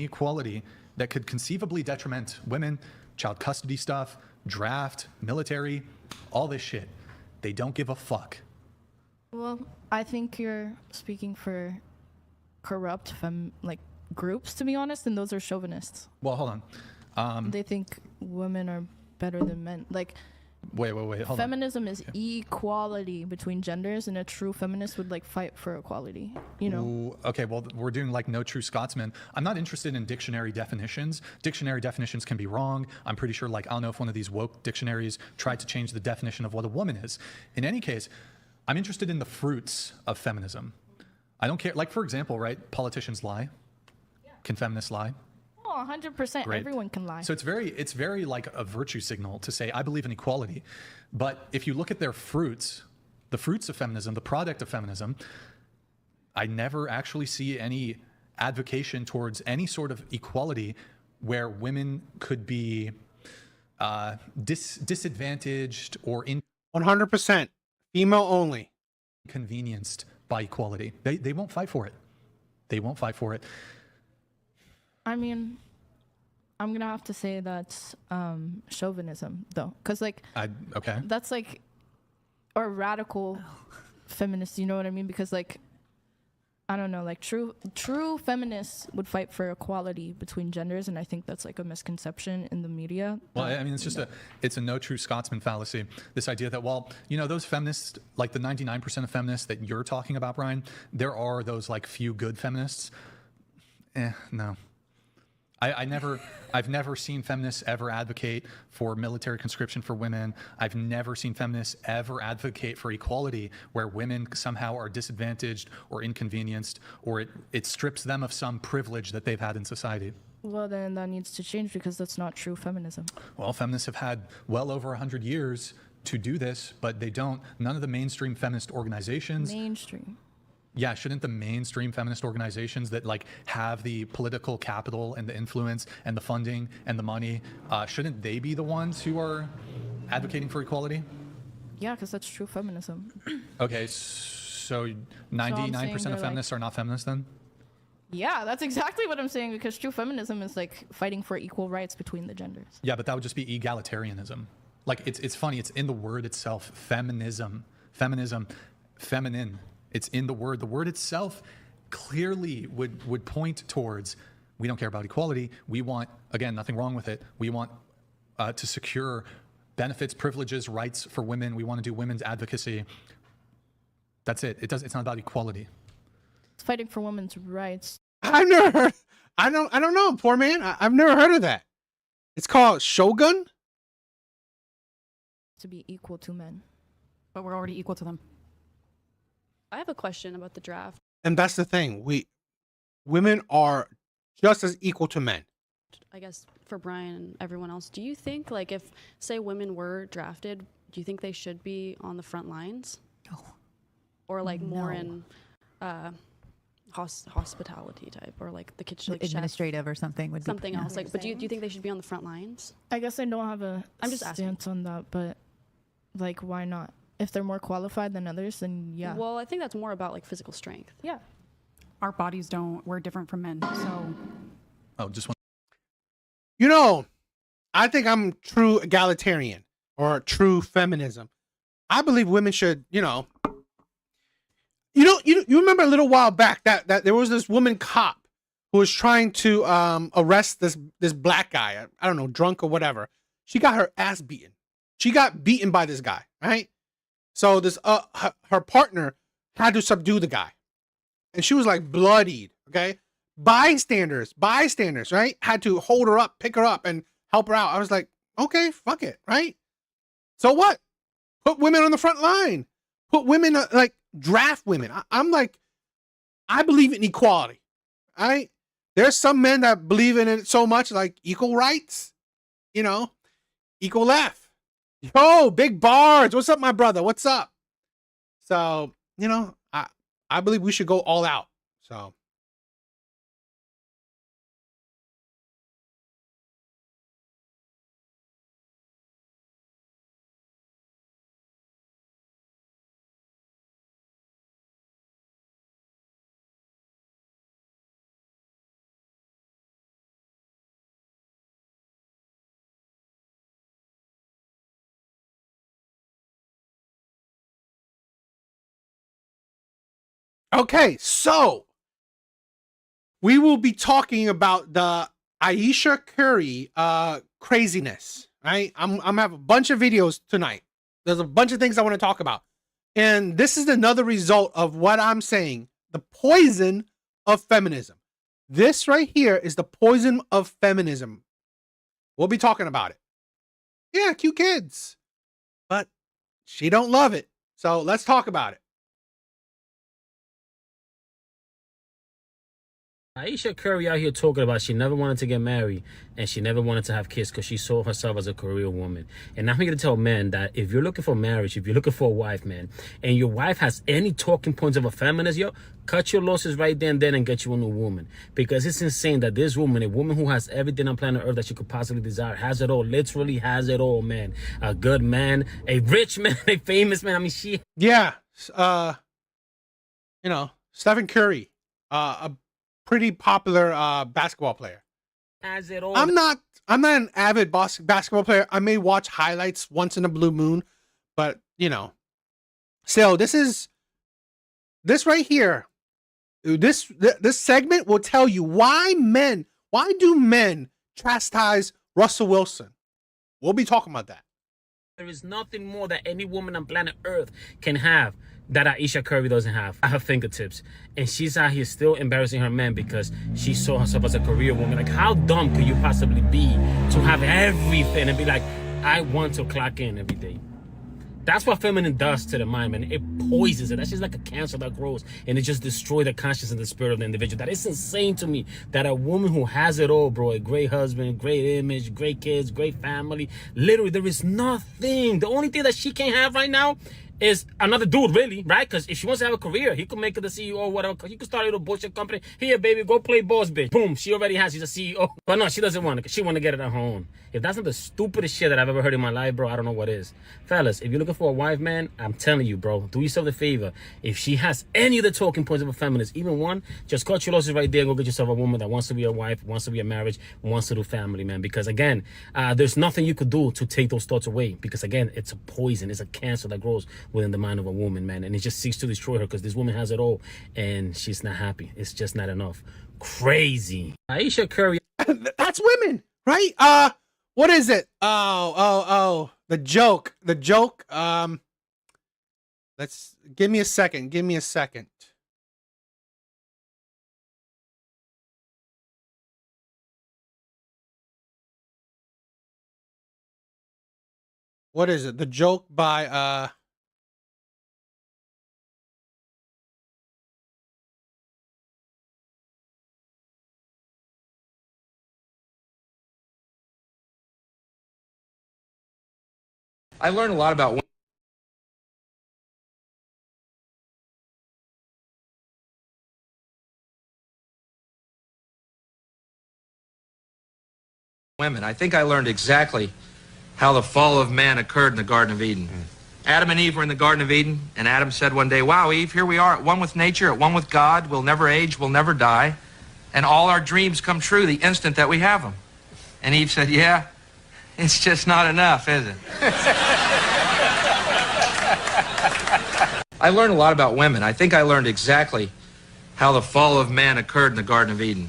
equality that could conceivably detriment women, child custody stuff, draft, military, all this shit, they don't give a fuck. Well, I think you're speaking for corrupt groups, to be honest, and those are chauvinists. Well, hold on. They think women are better than men. Like, wait, hold on. feminism is equality between genders, and a true feminist would fight for equality. Ooh, okay, well, we're doing no true Scotsman. I'm not interested in dictionary definitions. Dictionary definitions can be wrong. I'm pretty sure, I don't know if one of these woke dictionaries tried to change the definition of what a woman is. In any case, I'm interested in the fruits of feminism. I don't care. For example, right? Politicians lie. Yeah. Can feminists lie? Oh, 100%. Great. Everyone can lie. So it's very like a virtue signal to say, I believe in equality. But if you look at their fruits, the fruits of feminism, the product of feminism, I never actually see any advocation towards any sort of equality where women could be disadvantaged or 100%. Female only. Inconvenienced by equality. They won't fight for it. They won't fight for it. I mean, I'm going to have to say that's chauvinism, though. Because, okay. that's or radical feminist, you know what I mean? Because, I don't know, like true feminists would fight for equality between genders, and I think that's like a misconception in the media. Well, I mean, it's a no true Scotsman fallacy. This idea that, well, you know, those feminists, like the 99% of feminists that you're talking about, Brian, there are those like few good feminists. No. I've never seen feminists ever advocate for military conscription for women. I've never seen feminists ever advocate for equality where women somehow are disadvantaged or inconvenienced, or it strips them of some privilege that they've had in society. Well, then that needs to change because that's not true feminism. Well, feminists have had well over 100 years to do this, but they don't. None of the mainstream feminist organizations. Mainstream. Yeah, shouldn't the mainstream feminist organizations that like have the political capital and the influence and the funding and the money, shouldn't they be the ones who are advocating for equality? Yeah, because that's true feminism. Okay, so 99% of feminists are not feminists then? Yeah, that's exactly what I'm saying, because true feminism is like fighting for equal rights between the genders. Yeah, but that would just be egalitarianism. Like it's funny, it's in the word itself, feminism, feminine. It's in the word. The word itself clearly would point towards, we don't care about equality. We want, again, nothing wrong with it. We want to secure benefits, privileges, rights for women. We want to do women's advocacy. That's it. It's not about equality. It's fighting for women's rights. I've never heard. I don't know, poor man. I've never heard of that. It's called Shogun. To be equal to men. But we're already equal to them. I have a question about the draft. And that's the thing. Women are just as equal to men. I guess for Brian and everyone else, do you think, like, if, say, women were drafted, do you think they should be on the front lines? No. Or, like, more in hospitality type, or, like, the kitchen, like, administrative chef, or something would something be else. Like, but do you think they should be on the front lines? I guess I don't have a I'm just stance on that, but, like, why not? If they're more qualified than others, then yeah. Well, I think that's more about, like, physical strength. Yeah. Our bodies we're different from men. So. Oh, just one. You know, I think I'm true egalitarian or true feminism. I believe women should, you remember a little while back that there was this woman cop who was trying to arrest this black guy. I don't know, drunk or whatever. She got her ass beaten. She got beaten by this guy, right? So this her partner had to subdue the guy, and she was like bloodied. Okay, bystanders, right, had to hold her up, pick her up, and help her out. I was like, okay, fuck it, right? So what? Put women on the front line. Put women like draft women. I'm like, I believe in equality. Right? There's some men that believe in it so much, like equal rights, equal left. Yo, Big Bards, what's up, my brother? What's up? So, I believe we should go all out. So. Okay, so we will be talking about the Aisha Curry craziness, right? I'm gonna have a bunch of videos tonight. There's a bunch of things I want to talk about. And this is another result of what I'm saying, the poison of feminism. This right here is the poison of feminism. We'll be talking about it. Yeah, cute kids. But she don't love it. So let's talk about it. Aisha Curry out here talking about she never wanted to get married and she never wanted to have kids because she saw herself as a career woman. And I'm here to tell men that if you're looking for marriage, if you're looking for a wife, man, and your wife has any talking points of a feminist, cut your losses right there and then and get you a new woman. Because it's insane that this woman, a woman who has everything on planet Earth that she could possibly desire, has it all, literally has it all, man. A good man, a rich man, a famous man. I mean, she... Yeah. Stephen Curry, a pretty popular basketball player. Has it all. I'm not an avid basketball player. I may watch highlights once in a blue moon, but so this right here This segment will tell you why do men chastise Russell Wilson. We'll be talking about that. There is nothing more that any woman on planet Earth can have that Aisha Curry doesn't have at her fingertips. And she's out here still embarrassing her man because she saw herself as a career woman. Like, how dumb could you possibly be to have everything and be like, I want to clock in every day? That's what feminine does to the mind, man. It poisons it. That's just like a cancer that grows, and it just destroys the conscience and the spirit of the individual. That is insane to me, that a woman who has it all, bro, a great husband, great image, great kids, great family, literally there is nothing. The only thing that she can't have right now is another dude, really, right? Because if she wants to have a career, he could make her the CEO or whatever. He could start a little bullshit company. Here, baby, go play boss, bitch. Boom, she already has. She's a CEO. But no, she doesn't want it because she want to get it at her own. If that's not the stupidest shit that I've ever heard in my life, bro, I don't know what is. Fellas, if you're looking for a wife, man, I'm telling you, bro, do yourself a favor. If she has any of the talking points of a feminist, even one, just cut your losses right there and go get yourself a woman that wants to be a wife, wants to be a marriage, wants to do family, man. Because, again, there's nothing you could do to take those thoughts away. Because, again, it's a poison. It's a cancer that grows within the mind of a woman, man. And it just seeks to destroy her because this woman has it all. And she's not happy. It's just not enough. Crazy. Aisha Curry. That's women, right? What is it? Oh. The joke. Let's give me a second. What is it? The joke by I learned a lot about women. I think I learned exactly how the fall of man occurred in the Garden of Eden. Adam and Eve were in the Garden of Eden, and Adam said one day, wow, Eve, here we are at one with nature, at one with God. We'll never age, we'll never die, and all our dreams come true the instant that we have them. And Eve said, yeah, it's just not enough, is it? I learned a lot about women. I think I learned exactly how the fall of man occurred in the Garden of Eden.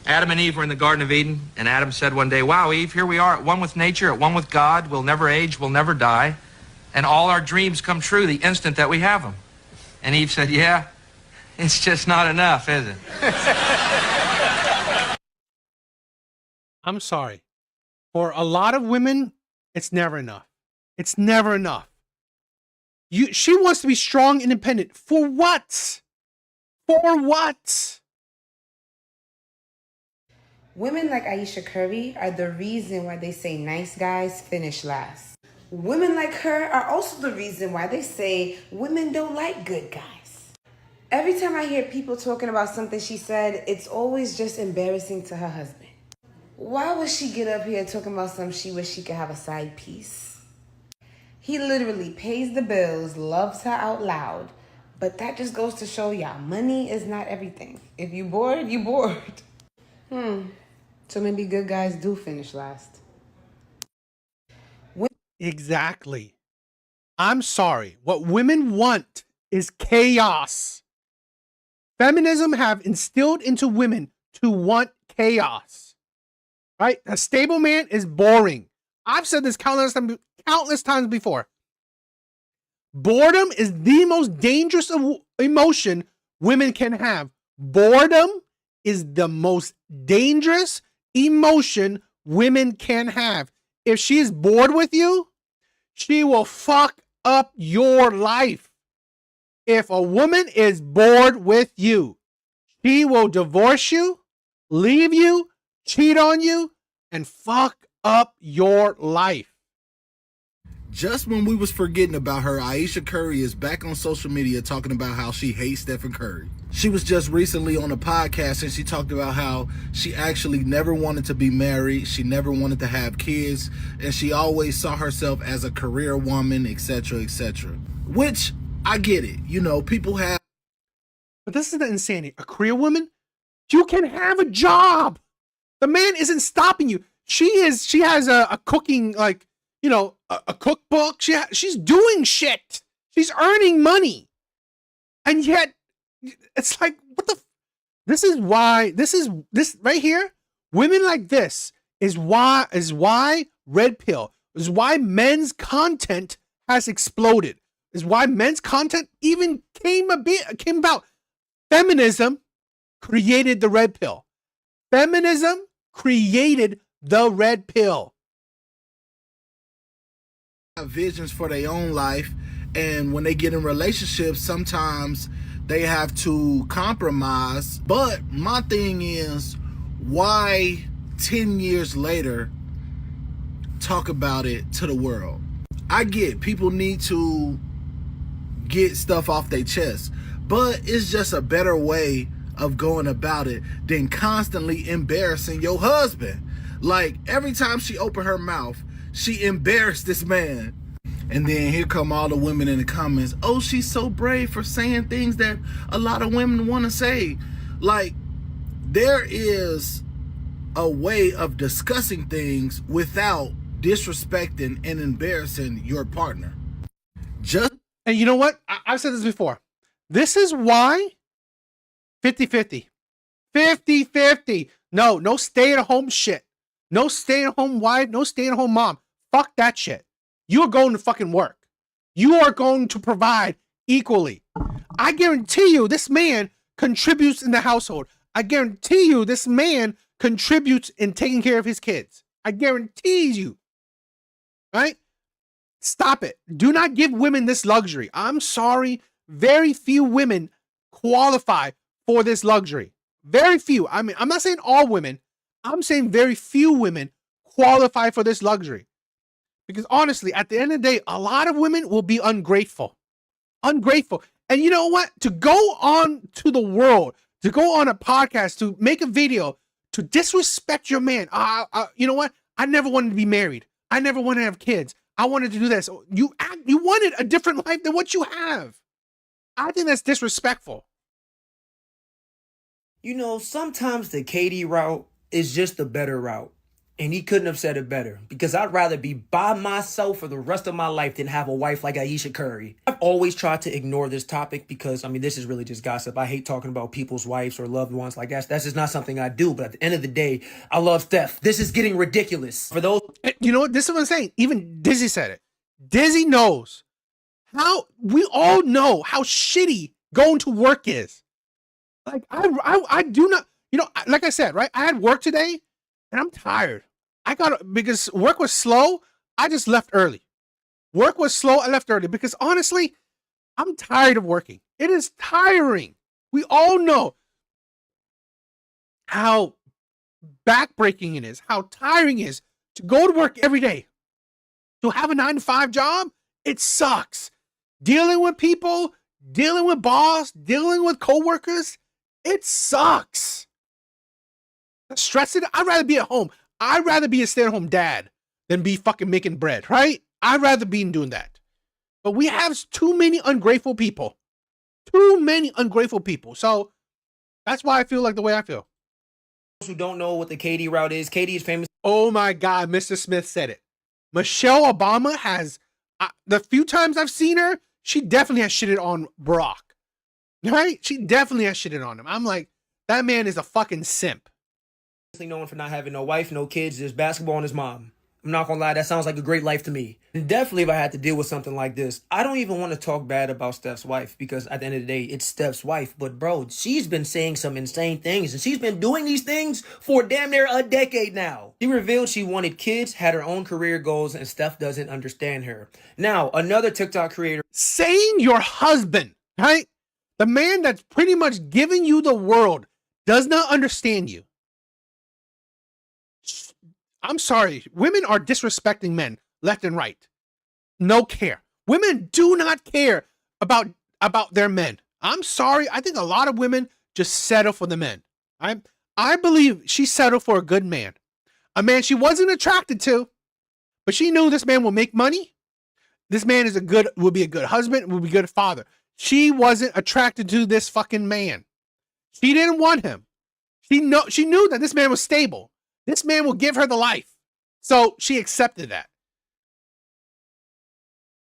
Adam and Eve were in the Garden of Eden, and Adam said one day, wow, Eve, here we are at one with nature, at one with God. We'll never age, we'll never die, and all our dreams come true the instant that we have them. And Eve said, yeah, it's just not enough, is it? I'm sorry. For a lot of women, it's never enough. It's never enough. She wants to be strong, independent. For what? For what? Women like Aisha Curry are the reason why they say nice guys finish last. Women like her are also the reason why they say women don't like good guys. Every time I hear people talking about something she said, it's always just embarrassing to her husband. Why would she get up here talking about something she wish she could have a side piece? He literally pays the bills, loves her out loud, but that just goes to show y'all, money is not everything. If you bored, you bored. So maybe good guys do finish last. Exactly. I'm sorry. What women want is chaos. Feminism have instilled into women to want chaos. Right? A stable man is boring. I've said this countless times before. Boredom is the most dangerous emotion women can have. Boredom is the most dangerous emotion women can have. If she is bored with you, she will fuck up your life. If a woman is bored with you, she will divorce you, leave you, cheat on you, and fuck up your life. Just when we was forgetting about her, Aisha Curry is back on social media talking about how she hates Stephen Curry. She was just recently on a podcast and she talked about how she actually never wanted to be married, she never wanted to have kids, and she always saw herself as a career woman, etc., etc. Which, I get it. You know, people have... But this is the insanity. A career woman? You can have a job. The man isn't stopping you. She has a cooking, like, you know, a cookbook. She's doing shit. She's earning money. And yet, it's like, what the... This is why this right here. Women like this is why Red Pill is why men's content has exploded. Is why men's content even came about. Feminism created the Red Pill. Feminism created the Red Pill. Have visions for their own life, and when they get in relationships, sometimes they have to compromise. But my thing is, why 10 years later talk about it to the world? I get people need to get stuff off their chest, but it's just a better way of going about it than constantly embarrassing your husband. Like, every time she opened her mouth, she embarrassed this man. And then here come all the women in the comments. Oh, she's so brave for saying things that a lot of women want to say. Like, there is a way of discussing things without disrespecting and embarrassing your partner. And you know what? I've said this before. This is why 50-50. 50-50. No stay-at-home shit. No stay-at-home wife, no stay-at-home mom. Fuck that shit. You are going to fucking work. You are going to provide equally. I guarantee you this man contributes in the household. I guarantee you this man contributes in taking care of his kids. I guarantee you. Right? Stop it. Do not give women this luxury. I'm sorry. Very few women qualify for this luxury. Very few. I mean, I'm not saying all women. I'm saying very few women qualify for this luxury. Because honestly, at the end of the day, a lot of women will be ungrateful. Ungrateful. And you know what? To go on to the world, to go on a podcast, to make a video, to disrespect your man. You know what? I never wanted to be married. I never wanted to have kids. I wanted to do this. You wanted a different life than what you have. I think that's disrespectful. You know, sometimes the Katie route is just the better route. And he couldn't have said it better, because I'd rather be by myself for the rest of my life than have a wife like Ayesha Curry. I've always tried to ignore this topic because, I mean, this is really just gossip. I hate talking about people's wives or loved ones like that. That's just not something I do. But at the end of the day, I love Steph. This is getting ridiculous. For those... You know what? This is what I'm saying. Even Dizzy said it. Dizzy knows how, we all know how shitty going to work is. Like, I do not, you know, like I said, right? I had work today and I'm tired. Because work was slow, I just left early. Work was slow, I left early because honestly, I'm tired of working. It is tiring. We all know how backbreaking it is, how tiring it is to go to work every day. To have a 9-to-5 job, it sucks. Dealing with people, dealing with boss, dealing with coworkers, it sucks. Stress it. I'd rather be at home. I'd rather be a stay-at-home dad than be fucking making bread, right? I'd rather be doing that. But we have too many ungrateful people. Too many ungrateful people. So that's why I feel like the way I feel. Those who don't know what the Katie route is, Katie is famous. Oh my God, Mr. Smith said it. Michelle Obama has, the few times I've seen her, she definitely has shitted on Barack. Right? She definitely has shitted on him. I'm like, that man is a fucking simp. Known for not having no wife, no kids, just basketball and his mom. I'm not gonna lie, that sounds like a great life to me. And definitely if I had to deal with something like this, I don't even want to talk bad about Steph's wife, because at the end of the day, it's Steph's wife. But bro, she's been saying some insane things, and she's been doing these things for damn near a decade now. She revealed she wanted kids, had her own career goals, and Steph doesn't understand her. Now, another TikTok creator saying your husband, right? The man that's pretty much giving you the world does not understand you. I'm sorry. Women are disrespecting men left and right. No care. Women do not care about their men. I'm sorry. I think a lot of women just settle for the men. I believe she settled for a good man. A man she wasn't attracted to, but she knew this man will make money. This man will be a good husband, will be a good father. She wasn't attracted to this fucking man. She didn't want him. She knew that this man was stable. This man will give her the life. So she accepted that.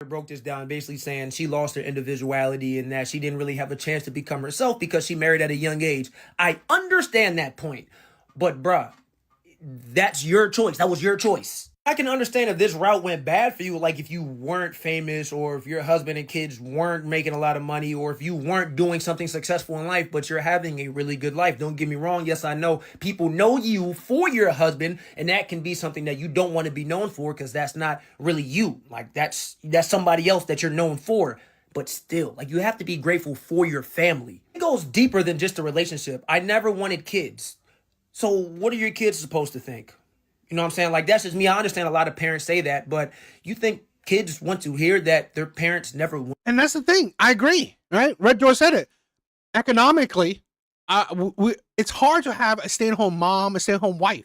broke this down, basically saying she lost her individuality and that she didn't really have a chance to become herself because she married at a young age. I understand that point, but bruh, that's your choice. That was your choice. I can understand if this route went bad for you, like if you weren't famous or if your husband and kids weren't making a lot of money or if you weren't doing something successful in life, but you're having a really good life. Don't get me wrong. Yes, I know people know you for your husband, and that can be something that you don't want to be known for because that's not really you. Like that's somebody else that you're known for. But still, like you have to be grateful for your family. It goes deeper than just a relationship. I never wanted kids. So what are your kids supposed to think? You know what I'm saying? Like, that's just me. I understand a lot of parents say that, but you think kids want to hear that their parents never won? And that's the thing. I agree, right? Red Door said it. Economically, it's hard to have a stay-at-home mom, a stay-at-home wife.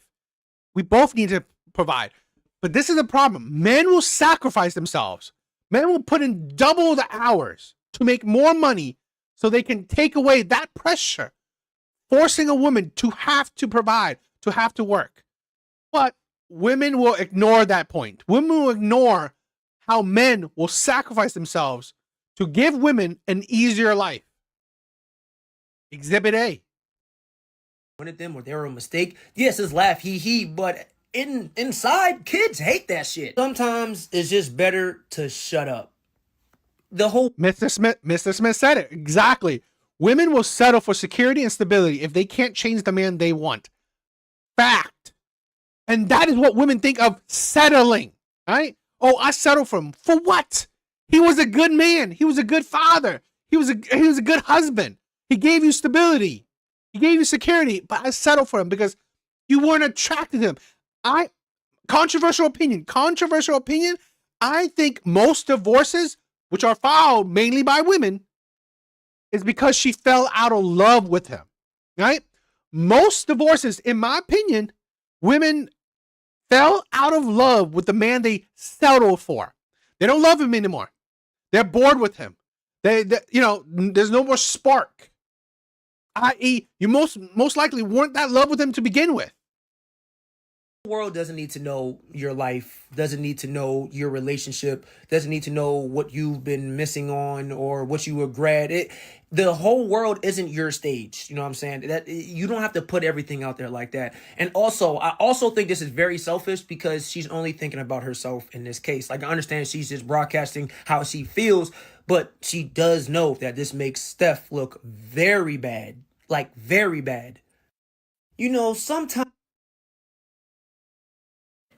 We both need to provide. But this is the problem. Men will sacrifice themselves. Men will put in double the hours to make more money so they can take away that pressure, forcing a woman to have to provide, to have to work. But women will ignore that point. Women will ignore how men will sacrifice themselves to give women an easier life. Exhibit A. Wanted them or they were a mistake. Yes, it's laugh, he, but inside, kids hate that shit. Sometimes it's just better to shut up. The whole Mr. Smith said it exactly. Women will settle for security and stability if they can't change the man they want. Fact. And that is what women think of settling, right? Oh, I settled for him. For what? He was a good man. He was a good father. He was a good husband. He gave you stability. He gave you security. But I settled for him because you weren't attracted to him. Controversial opinion. I think most divorces, which are filed mainly by women, is because she fell out of love with him, right? Most divorces, in my opinion, women fell out of love with the man they settled for. They don't love him anymore. They're bored with him. They there's no more spark. I.e., you most likely weren't that love with him to begin with. The world doesn't need to know your life, doesn't need to know your relationship, doesn't need to know what you've been missing on or what you regret. The whole world isn't your stage. You know what I'm saying? That you don't have to put everything out there like that. And also, I also think this is very selfish because she's only thinking about herself in this case. Like, I understand she's just broadcasting how she feels, but she does know that this makes Steph look very bad. Like, very bad. You know, sometimes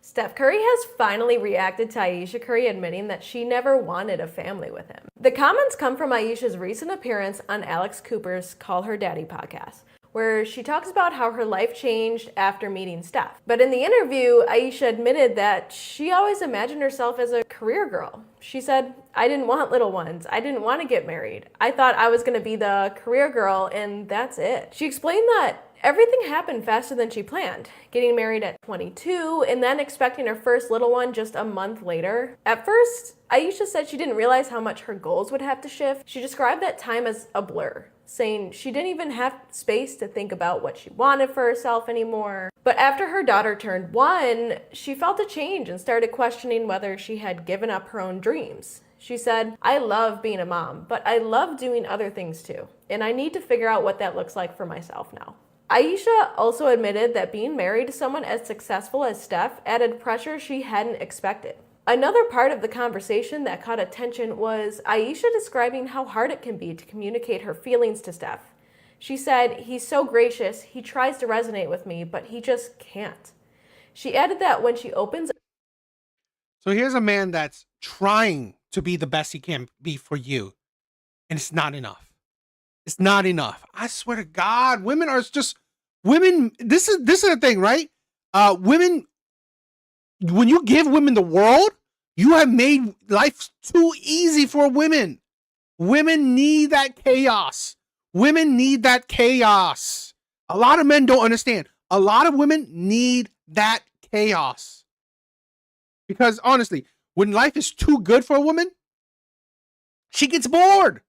Steph Curry has finally reacted to Ayesha Curry admitting that she never wanted a family with him. The comments come from Ayesha's recent appearance on Alex Cooper's Call Her Daddy podcast, where she talks about how her life changed after meeting Steph. But in the interview, Ayesha admitted that she always imagined herself as a career girl. She said, "I didn't want little ones. I didn't want to get married. I thought I was going to be the career girl and that's it." She explained that everything happened faster than she planned, getting married at 22 and then expecting her first little one just a month later. At first, Ayesha said she didn't realize how much her goals would have to shift. She described that time as a blur, saying she didn't even have space to think about what she wanted for herself anymore. But after her daughter turned 1, she felt a change and started questioning whether she had given up her own dreams. She said, "I love being a mom, but I love doing other things too, and I need to figure out what that looks like for myself now." Ayesha also admitted that being married to someone as successful as Steph added pressure she hadn't expected. Another part of the conversation that caught attention was Ayesha describing how hard it can be to communicate her feelings to Steph. She said, "He's so gracious, he tries to resonate with me, but he just can't." She added that when she opens... So here's a man that's trying to be the best he can be for you, and it's not enough. It's not enough. I swear to God, women are just women. This is the thing, right? Women, when you give women the world, you have made life too easy for women. Women need that chaos. Women need that chaos. A lot of men don't understand. A lot of women need that chaos. Because honestly, when life is too good for a woman, she gets bored.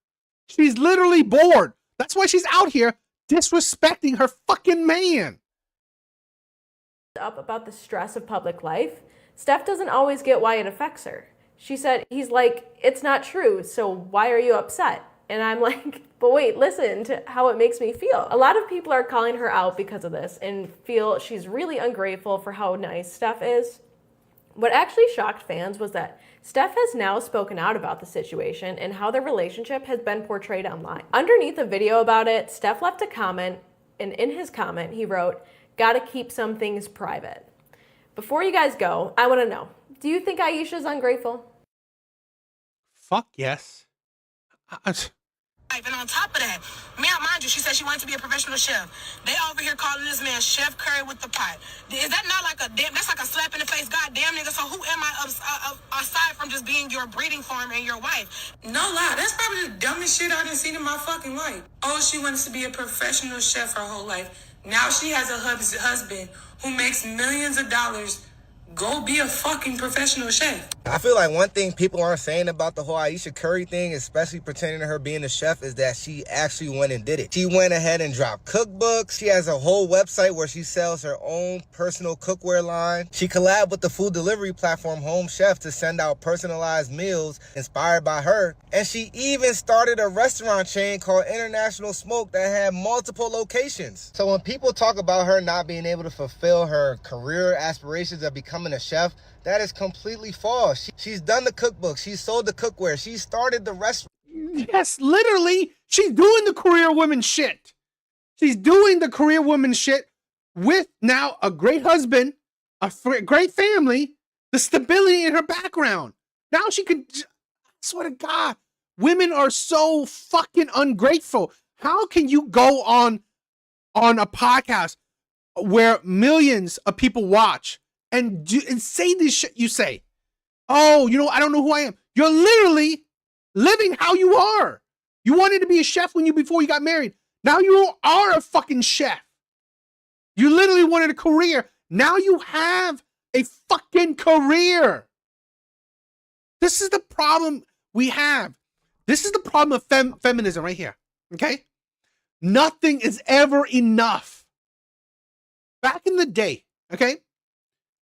She's literally bored. That's why she's out here disrespecting her fucking man. Up about the stress of public life, Steph doesn't always get why it affects her. She said, he's like, it's not true, so why are you upset? And I'm like, but wait, listen to how it makes me feel. A lot of people are calling her out because of this and feel she's really ungrateful for how nice Steph is. What actually shocked fans was that Steph has now spoken out about the situation and how their relationship has been portrayed online. Underneath a video about it, Steph left a comment, and in his comment, he wrote, "Gotta keep some things private." Before you guys go, I want to know, do you think Aisha's ungrateful? Fuck yes. And on top of that, mind you, she said she wanted to be a professional chef. They over here calling this man Chef Curry with the pot. Is that not like that's like a slap in the face? God damn, nigga. So who am I aside from just being your breeding farm and your wife? No lie, that's probably the dumbest shit I done seen in my fucking life. Oh, she wants to be a professional chef her whole life. Now she has a husband who makes millions of dollars. Go be a fucking professional chef. I feel like one thing people aren't saying about the whole Aisha Curry thing, especially pertaining to her being a chef, is that she actually went and did it. She went ahead and dropped cookbooks. She has a whole website where she sells her own personal cookware line. She collabed with the food delivery platform Home Chef to send out personalized meals inspired by her. And she even started a restaurant chain called International Smoke that had multiple locations. So when people talk about her not being able to fulfill her career aspirations of becoming a chef, that is completely false. She's done the cookbook. She's sold the cookware. She started the restaurant. Yes, literally, she's doing the career woman shit. She's doing the career woman shit with now a great husband, a great family, the stability in her background. Now she could, I swear to God, women are so fucking ungrateful. How can you go on a podcast where millions of people watch and say this shit you say? Oh, you know, I don't know who I am. You're literally living how you are. You wanted to be a chef before you got married. Now you are a fucking chef. You literally wanted a career. Now you have a fucking career. This is the problem we have. This is the problem of feminism right here. Okay? Nothing is ever enough. Back in the day, okay?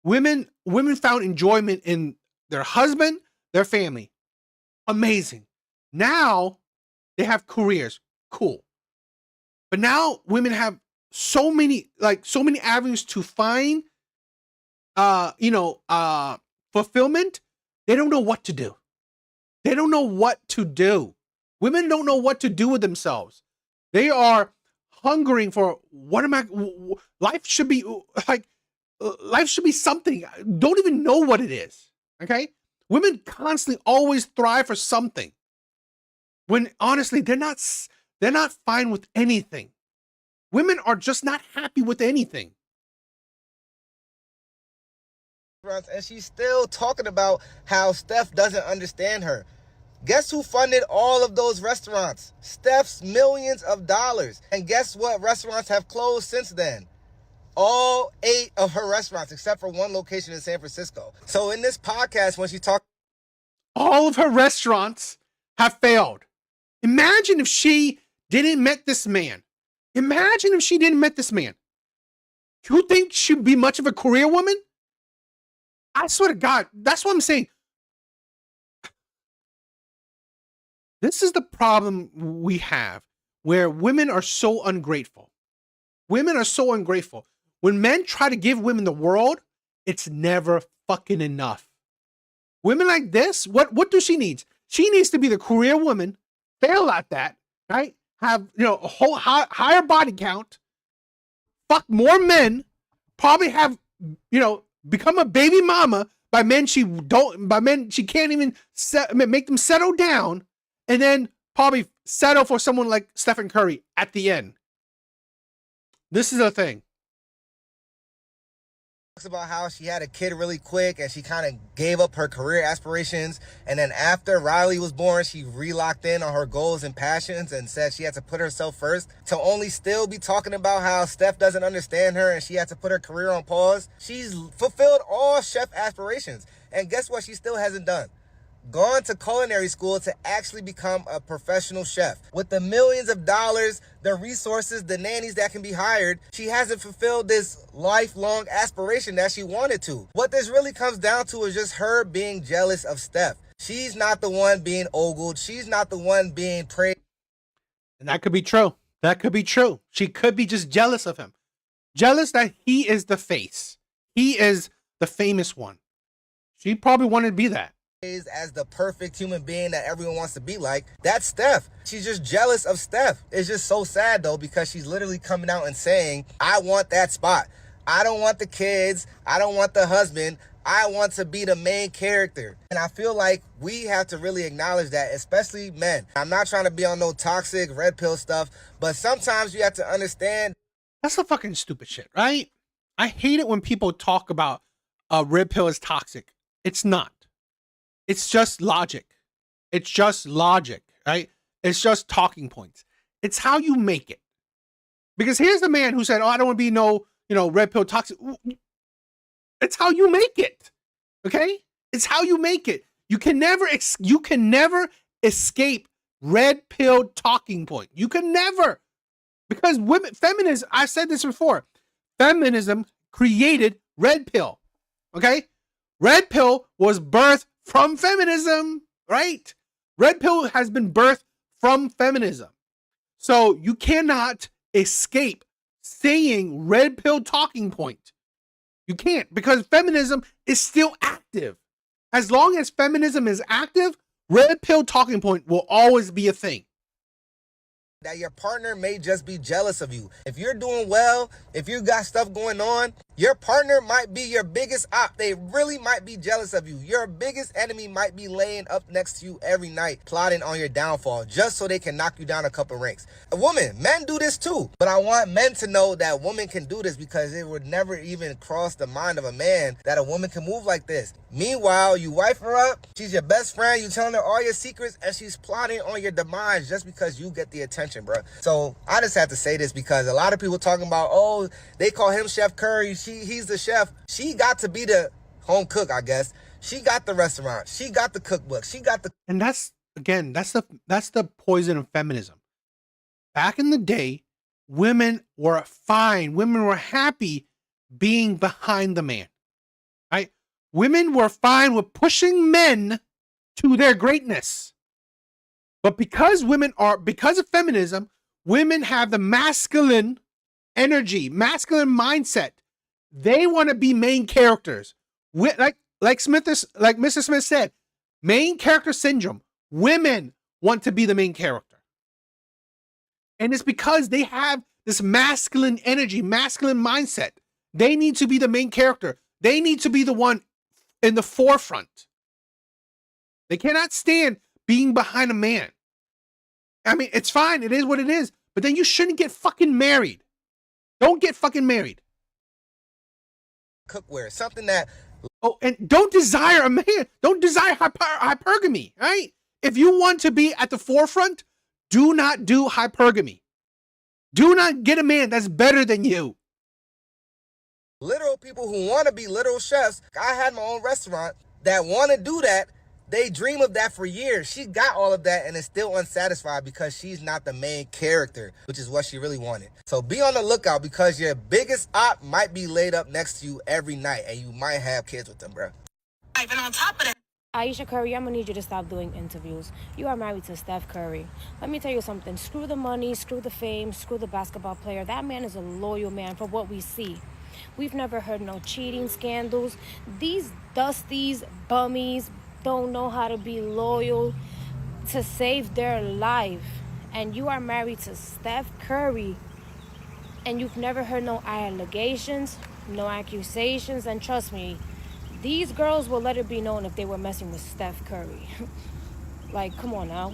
Women found enjoyment in their husband, their family. Amazing. Now they have careers. Cool. But now women have so many avenues to find fulfillment. They don't know what to do. They don't know what to do. Women don't know what to do with themselves. They are hungering for life should be like. Life should be something. Don't even know what it is. Okay? Women constantly always thrive for something. When honestly, they're not fine with anything. Women are just not happy with anything. And she's still talking about how Steph doesn't understand her. Guess who funded all of those restaurants? Steph's millions of dollars. And guess what restaurants have closed since then? All 8 of her restaurants, except for one location in San Francisco. So in this podcast, when she talked, all of her restaurants have failed. Imagine if she didn't met this man. Imagine if she didn't met this man. You think she'd be much of a career woman? I swear to God, that's what I'm saying. This is the problem we have, where women are so ungrateful. Women are so ungrateful. When men try to give women the world, it's never fucking enough. Women like this, what do she need? She needs to be the career woman, fail at that, right? Have, a whole higher body count, fuck more men, probably have, become a baby mama by men she can't even make them settle down, and then probably settle for someone like Stephen Curry at the end. This is the thing. talks about how she had a kid really quick and she kind of gave up her career aspirations. And then after Riley was born, she re-locked in on her goals and passions and said she had to put herself first, to only still be talking about how Steph doesn't understand her and she had to put her career on pause. She's fulfilled all chef aspirations. And guess what she still hasn't done? gone to culinary school to actually become a professional chef. With the millions of dollars, the resources, the nannies that can be hired, she hasn't fulfilled this lifelong aspiration that she wanted to. What this really comes down to is just her being jealous of Steph. She's not the one being ogled. She's not the one being praised. And that could be true. That could be true. She could be just jealous of him. Jealous that he is the face. He is the famous one. She probably wanted to be that. As the perfect human being that everyone wants to be like. That's Steph. She's just jealous of Steph. It's just so sad though, because she's literally coming out and saying, I want that spot. I don't want the kids. I don't want the husband. I want to be the main character. And I feel like we have to really acknowledge that, especially men. I'm not trying to be on no toxic red pill stuff, but sometimes you have to understand. That's the fucking stupid shit, right? I hate it when people talk about red pill is toxic. It's not. It's just logic. It's just logic, right? It's just talking points. It's how you make it. Because here's the man who said, oh, I don't want to be no, red pill toxic. It's how you make it. Okay? It's how you make it. You can never escape red pill talking point. You can never. Because feminism, I said this before, feminism created red pill. Okay? Red pill was birthed from feminism, right? Red pill has been birthed from feminism. So you cannot escape saying red pill talking point. You can't, because feminism is still active. As long as feminism is active, red pill talking point will always be a thing. That your partner may just be jealous of you. If you're doing well, if you got stuff going on, your partner might be your biggest op. They really might be jealous of you. Your biggest enemy might be laying up next to you every night, plotting on your downfall, just so they can knock you down a couple ranks. A woman, men do this too. But I want men to know that women can do this, because it would never even cross the mind of a man that a woman can move like this. Meanwhile, you wife her up, she's your best friend, you telling her all your secrets, and she's plotting on your demise just because you get the attention, bro. So I just have to say this, because a lot of people talking about, oh, they call him Chef Curry, he's the chef. She got to be the home cook, I guess. She got the restaurant. She got the cookbook. She got the... And that's the poison of feminism. Back in the day, women were fine. Women were happy being behind the man. Right? Women were fine with pushing men to their greatness. But because of feminism, women have the masculine energy, masculine mindset. They want to be main characters. Like Mr. Smith said, main character syndrome. Women want to be the main character. And it's because they have this masculine energy, masculine mindset. They need to be the main character. They need to be the one in the forefront. They cannot stand being behind a man. I mean, it's fine. It is what it is. But then you shouldn't get fucking married. Don't get fucking married. Cookware, something that... Oh, and don't desire a man. Don't desire hypergamy, right? If you want to be at the forefront, do not do hypergamy. Do not get a man that's better than you. Literal people who want to be literal chefs. I had my own restaurant that want to do that. They dream of that for years. She got all of that and is still unsatisfied because she's not the main character, which is what she really wanted. So be on the lookout, because your biggest op might be laid up next to you every night, and you might have kids with them, bro. And on top of that, Ayesha Curry, I'm gonna need you to stop doing interviews. You are married to Steph Curry. Let me tell you something. Screw the money, screw the fame, screw the basketball player. That man is a loyal man for what we see. We've never heard no cheating scandals. These dusties, bummies, don't know how to be loyal to save their life. And you are married to Steph Curry, and you've never heard no allegations, no accusations. And trust me, these girls will let it be known if they were messing with Steph Curry. Like, come on now.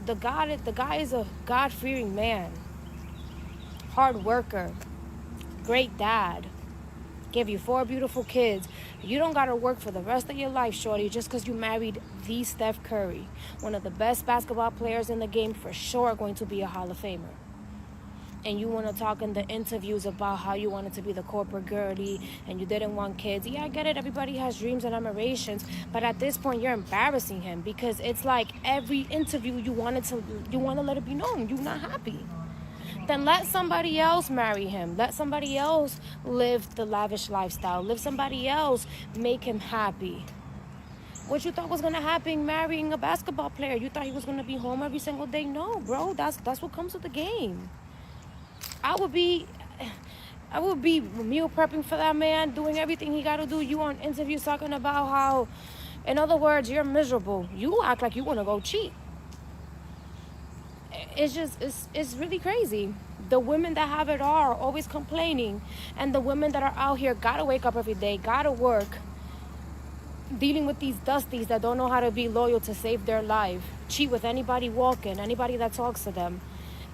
The guy is a God-fearing man, hard worker, great dad, gave you 4 beautiful kids. You don't gotta work for the rest of your life, shorty, just because you married the Steph Curry, one of the best basketball players in the game, for sure going to be a Hall of Famer. and you want to talk in the interviews about how you wanted to be the corporate girly and you didn't want kids. Yeah, I get it. Everybody has dreams and aspirations, but at this point, you're embarrassing him because it's like every interview you want to let it be known you're not happy. Then let somebody else marry him. Let somebody else live the lavish lifestyle. Let somebody else make him happy. What you thought was gonna happen marrying a basketball player? You thought he was gonna be home every single day? No, bro. That's what comes with the game. I would be meal prepping for that man, doing everything he gotta do. You on interviews talking about how, in other words, you're miserable. You act like you wanna go cheat. It's really crazy. The women that have it all are always complaining, and the women that are out here gotta wake up every day, gotta work, dealing with these dusties that don't know how to be loyal to save their life, cheat with anybody walking, anybody that talks to them,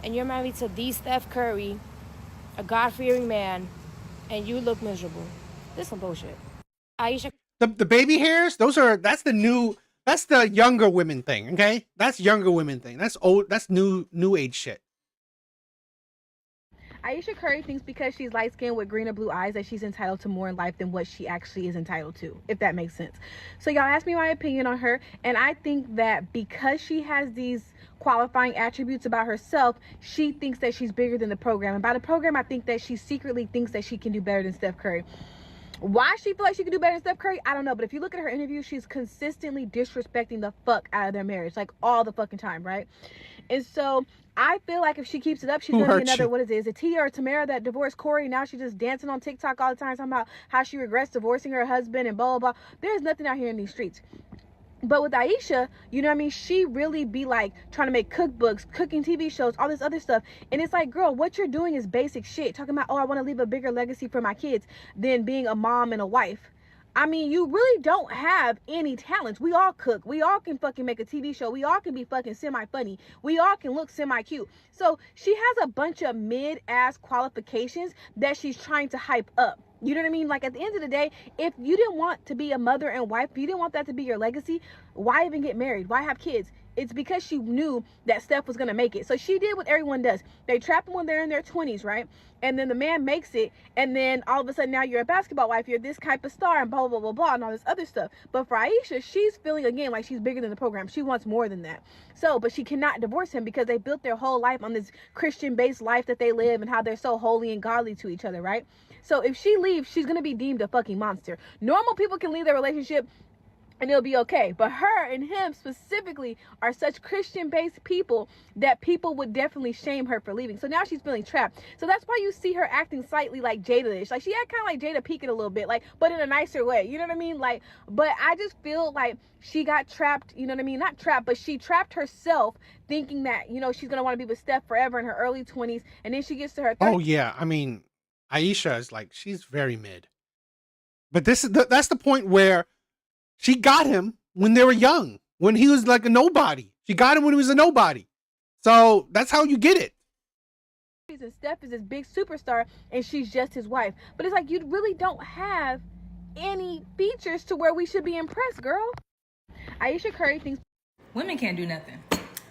and you're married to the Steph Curry, a God-fearing man, and you look miserable. This is some bullshit. Aisha, The baby hairs, that's the younger women thing, okay? That's younger women thing. That's old, that's new age shit. Aisha Curry thinks because she's light-skinned with green or blue eyes that she's entitled to more in life than what she actually is entitled to, if that makes sense. So y'all asked me my opinion on her, and I think that because she has these qualifying attributes about herself, she thinks that she's bigger than the program. And by the program, I think that she secretly thinks that she can do better than Steph Curry. Why she feel like she can do better than Steph Curry, I don't know. But if you look at her interview, she's consistently disrespecting the fuck out of their marriage, like all the fucking time, right? And so I feel like if she keeps it up, she's gonna be another, what is it? Is it Tia or Tamara that divorced Corey? Now she's just dancing on TikTok all the time, talking about how she regrets divorcing her husband and blah, blah, blah. There's nothing out here in these streets. But with Aisha, you know what I mean? She really be like trying to make cookbooks, cooking TV shows, all this other stuff. And it's like, girl, what you're doing is basic shit. Talking about, oh, I want to leave a bigger legacy for my kids than being a mom and a wife. I mean, you really don't have any talents. We all cook. We all can fucking make a TV show. We all can be fucking semi-funny. We all can look semi-cute. So she has a bunch of mid-ass qualifications that she's trying to hype up. You know what I mean? Like, at the end of the day, if you didn't want to be a mother and wife, if you didn't want that to be your legacy, why even get married? Why have kids? It's because she knew that Steph was going to make it. So she did what everyone does. They trap them when they're in their 20s, right? And then the man makes it. And then all of a sudden now you're a basketball wife. You're this type of star and blah, blah, blah, blah, and all this other stuff. But for Aisha, she's feeling, again, like she's bigger than the program. She wants more than that. So, but she cannot divorce him because they built their whole life on this Christian-based life that they live and how they're so holy and godly to each other, right? So if she leaves, she's going to be deemed a fucking monster. Normal people can leave their relationship and it'll be okay. But her and him specifically are such Christian-based people that people would definitely shame her for leaving. So now she's feeling trapped. So that's why you see her acting slightly like Jada-ish. Like, she had kind of like Jada Pinkett a little bit, like, but in a nicer way. You know what I mean? Like, but I just feel like she got trapped, you know what I mean? Not trapped, but she trapped herself thinking that, you know, she's going to want to be with Steph forever in her early 20s. And then she gets to her 30s. Oh, yeah. I mean, Aisha is like, she's very mid. But that's the point where she got him when they were young, when he was like a nobody. She got him when he was a nobody. So that's how you get it. And Steph is this big superstar and she's just his wife. But it's like, you really don't have any features to where we should be impressed, girl. Aisha Curry thinks women can't do nothing.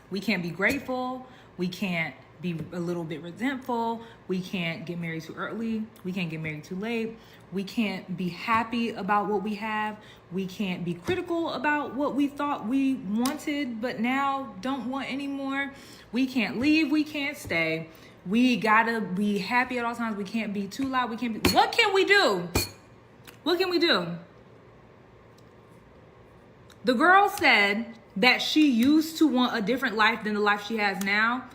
We can't be grateful. We can't be a little bit resentful. We can't get married too early. We can't get married too late. We can't be happy about what we have. We can't be critical about what we thought we wanted but now don't want anymore. We can't leave. We can't stay. We gotta be happy at all times. We can't be too loud. We can't be... What can we do? What can we do? The girl said that she used to want a different life than the life she has now.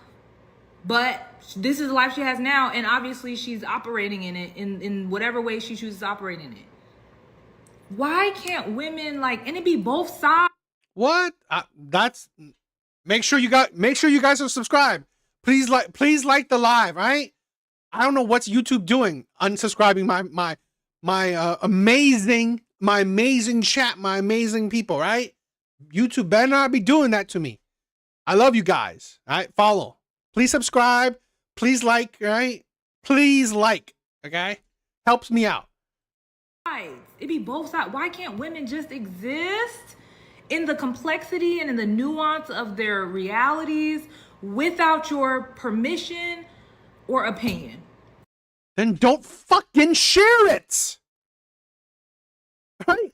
But this is the life she has now, and obviously she's operating in it in whatever way she chooses to operate in it. Why can't women, like, and it be both sides? What? That's make sure you guys are subscribed. Please like the live, right? I don't know what's YouTube doing, unsubscribing my amazing chat, my amazing people, right? YouTube better not be doing that to me. I love you guys. All right, follow. Please subscribe. Please like, right? Please like, okay? Helps me out. It be both sides. Why can't women just exist in the complexity and in the nuance of their realities without your permission? or opinion, then don't fucking share it. Right?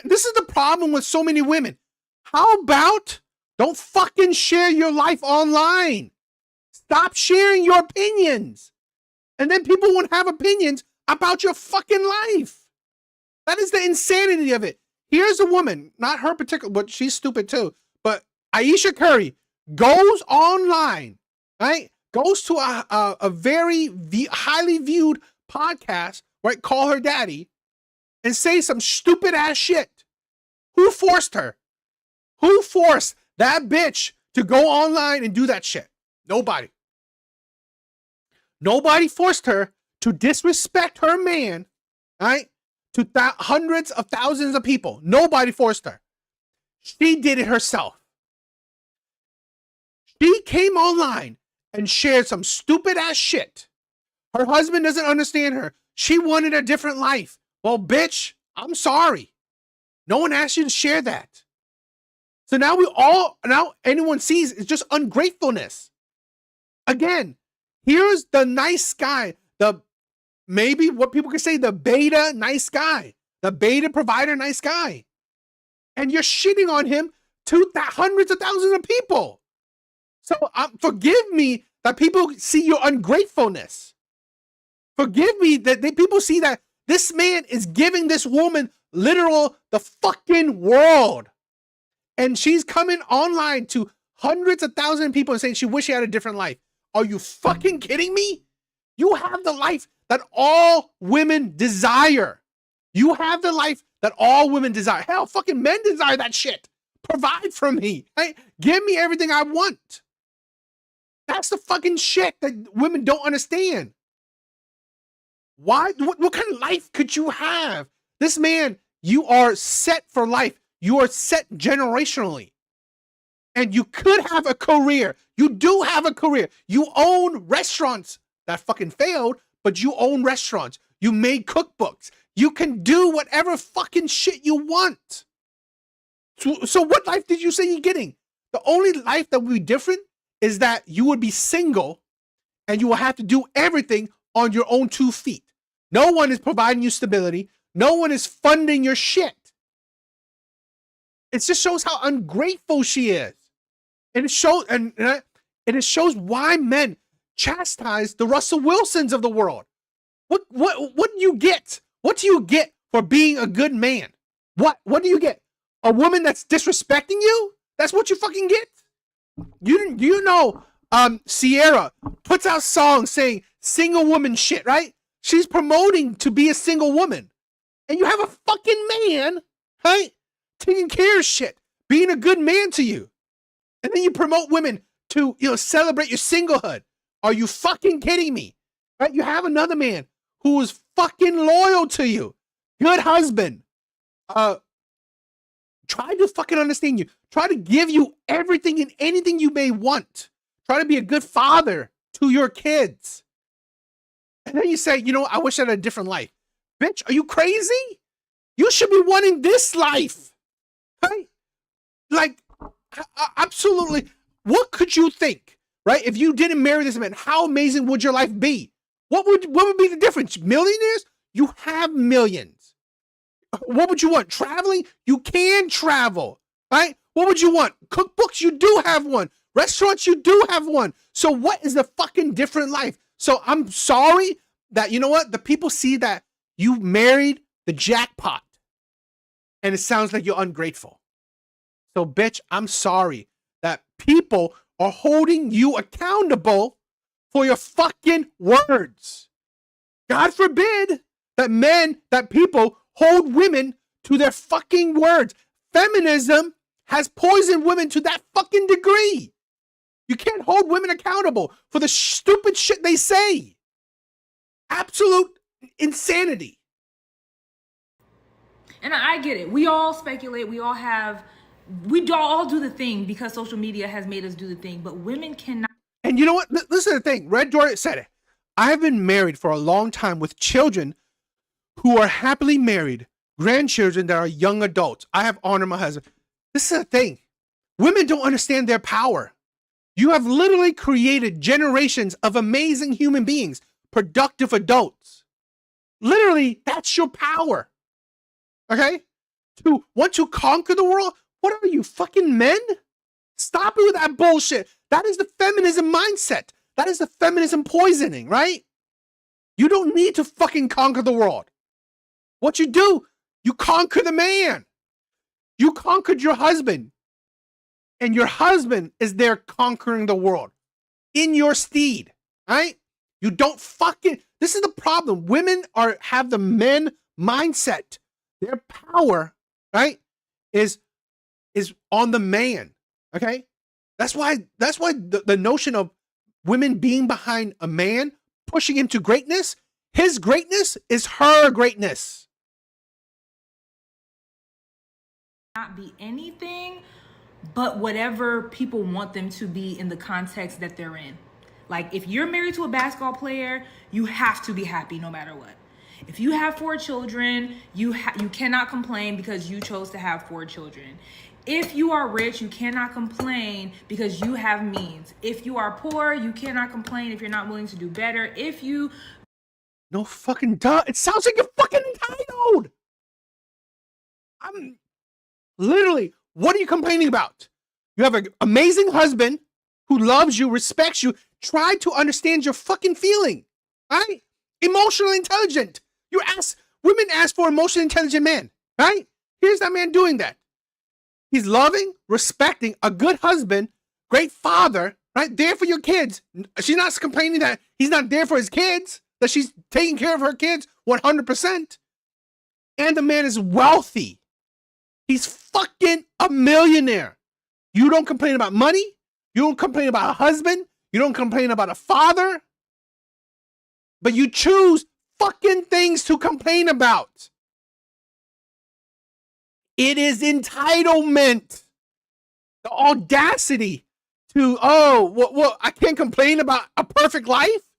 This is the problem with so many women. How about don't fucking share your life online? Stop sharing your opinions. And then people won't have opinions about your fucking life. That is the insanity of it. Here's a woman, not her particular, but she's stupid too. But Ayesha Curry goes online, right? Goes to a very highly viewed podcast, right? Call Her Daddy, and say some stupid ass shit. Who forced her? Who forced that bitch to go online and do that shit? Nobody. Nobody forced her to disrespect her man, right? To hundreds of thousands of people. Nobody forced her. She did it herself. She came online and shared some stupid ass shit. Her husband doesn't understand her. She wanted a different life. Well, bitch, I'm sorry. No one asked you to share that. So now anyone sees is just ungratefulness. Again, here's the nice guy, maybe what people could say, the beta nice guy, the beta provider nice guy. And you're shitting on him to hundreds of thousands of people. So forgive me that people see your ungratefulness. Forgive me that people see that this man is giving this woman the fucking world. And she's coming online to hundreds of thousands of people and saying she wish she had a different life. Are you fucking kidding me? You have the life that all women desire. You have the life that all women desire. Hell, fucking men desire that shit. Provide for me. Right? Give me everything I want. That's the fucking shit that women don't understand. Why? What kind of life could you have? This man, you are set for life. You are set generationally. And you could have a career. You do have a career. You own restaurants that fucking failed, but you own restaurants. You made cookbooks. You can do whatever fucking shit you want. So what life did you say you're getting? The only life that would be different is that you would be single and you will have to do everything on your own 2 feet. No one is providing you stability. No one is funding your shit. It just shows how ungrateful she is. And it shows, and it shows why men chastise the Russell Wilsons of the world. What do you get? What do you get for being a good man? What do you get? A woman that's disrespecting you? That's what you fucking get? You know, Sierra puts out songs saying single woman shit, right? She's promoting to be a single woman. And you have a fucking man, right? Taking care of shit, being a good man to you. And then you promote women to, celebrate your singlehood. Are you fucking kidding me? Right? You have another man who is fucking loyal to you. Good husband. Try to fucking understand you. Try to give you everything and anything you may want. Try to be a good father to your kids. And then you say, I wish I had a different life. Bitch, are you crazy? You should be wanting this life. Right? Like, absolutely. What could you think, right? If you didn't marry this man, how amazing would your life be? What would be the difference? Millionaires? You have millions. What would you want? Traveling? You can travel, right? What would you want? Cookbooks? You do have one. Restaurants? You do have one. So what is the fucking different life? So I'm sorry that, the people see that you married the jackpot and it sounds like you're ungrateful. So bitch, I'm sorry that people are holding you accountable for your fucking words. God forbid that people hold women to their fucking words. Feminism has poisoned women to that fucking degree. You can't hold women accountable for the stupid shit they say. Absolute insanity. And I get it. We all speculate. We all do the thing because social media has made us do the thing. But women cannot. And you know what? Listen to the thing. Red Door said it. I have been married for a long time with children who are happily married, grandchildren that are young adults. I have honored my husband. This is the thing. Women don't understand their power. You have literally created generations of amazing human beings, productive adults. Literally, that's your power. Okay? To want to conquer the world? What are you, fucking men? Stop it with that bullshit. That is the feminism mindset. That is the feminism poisoning, right? You don't need to fucking conquer the world. What you do, you conquer the man. You conquered your husband. And your husband is there conquering the world in your steed, right? You don't fucking, this is the problem. Women have the men mindset. Their power, right, is on the man, okay? That's why the notion of women being behind a man, pushing him to greatness, his greatness is her greatness. Not be anything but whatever people want them to be in the context that they're in. Like, if you're married to a basketball player, you have to be happy no matter what. If you have 4 children, you cannot complain because you chose to have 4 children. If you are rich, you cannot complain because you have means. If you are poor, you cannot complain if you're not willing to do better. If you... No fucking duh. It sounds like you're fucking entitled. I'm literally, what are you complaining about? You have an amazing husband who loves you, respects you, try to understand your fucking feeling, right? Emotionally intelligent. Women ask for emotionally intelligent men, right? Here's that man doing that. He's loving, respecting, a good husband, great father, right? There for your kids. She's not complaining that he's not there for his kids, that she's taking care of her kids 100%. And the man is wealthy. He's fucking a millionaire. You don't complain about money. You don't complain about a husband. You don't complain about a father. But you choose fucking things to complain about. It is entitlement. The audacity to, I can't complain about a perfect life.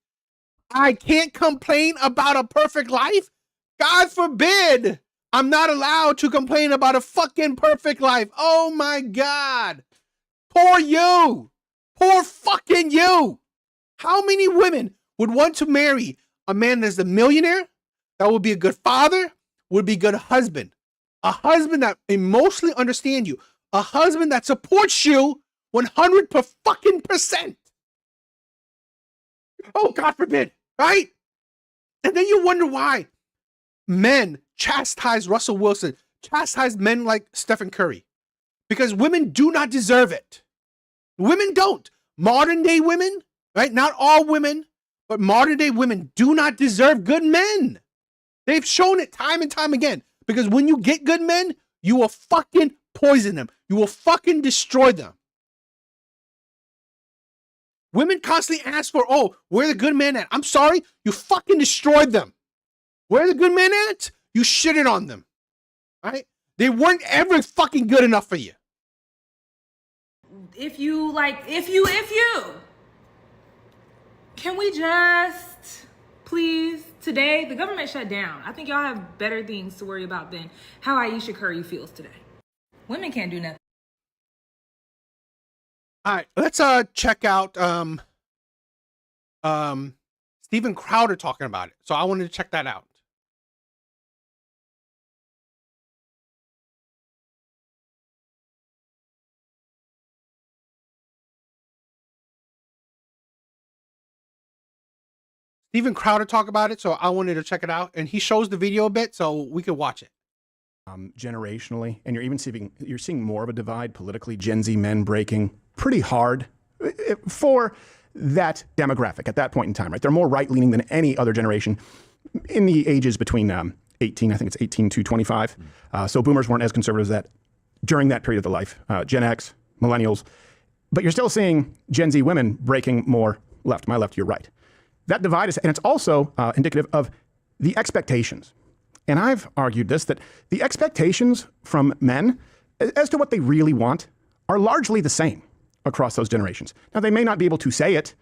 I can't complain about a perfect life. God forbid. I'm not allowed to complain about a fucking perfect life. Oh my God. Poor you. Poor fucking you. How many women would want to marry a man that's a millionaire, that would be a good father, would be a good husband, a husband that emotionally understands you, a husband that supports you 100%. Oh, God forbid, right? And then you wonder why men chastise Russell Wilson, chastise men like Stephen Curry, because women do not deserve it. Women don't. Modern day women, right? Not all women, but modern day women do not deserve good men. They've shown it time and time again. Because when you get good men, you will fucking poison them. You will fucking destroy them. Women constantly ask for, where the good men at? I'm sorry, you fucking destroyed them. Where the good men at? You shitted on them. Right? They weren't ever fucking good enough for you. If you, can we just, please, today, the government shut down. I think y'all have better things to worry about than how Ayesha Curry feels today. Women can't do nothing. All right, let's check out Steven Crowder talking about it. So I wanted to check that out. Steven Crowder talk about it, so I wanted to check it out. And he shows the video a bit, so we could watch it. Generationally, and you're seeing more of a divide politically. Gen Z men breaking pretty hard for that demographic at that point in time, right? They're more right-leaning than any other generation in the ages between 18, I think it's 18 to 25. So boomers weren't as conservative as that during that period of their life. Gen X, millennials, but you're still seeing Gen Z women breaking more left, my left, your right. That divide is, and it's also indicative of the expectations. And I've argued this, that the expectations from men as to what they really want are largely the same across those generations. Now, they may not be able to say it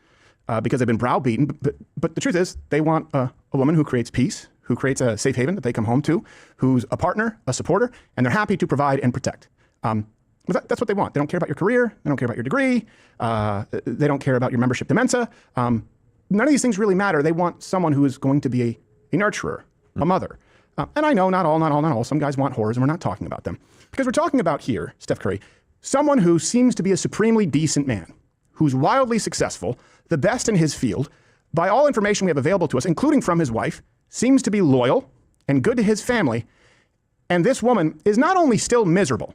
because they've been browbeaten, but the truth is they want a woman who creates peace, who creates a safe haven that they come home to, who's a partner, a supporter, and they're happy to provide and protect. That's what they want. They don't care about your career. They don't care about your degree. They don't care about your membership to Mensa. None of these things really matter. They want someone who is going to be a nurturer, a mother. And I know not all. Some guys want whores, and we're not talking about them. Because we're talking about here, Steph Curry, someone who seems to be a supremely decent man, who's wildly successful, the best in his field, by all information we have available to us, including from his wife, seems to be loyal and good to his family. And this woman is not only still miserable,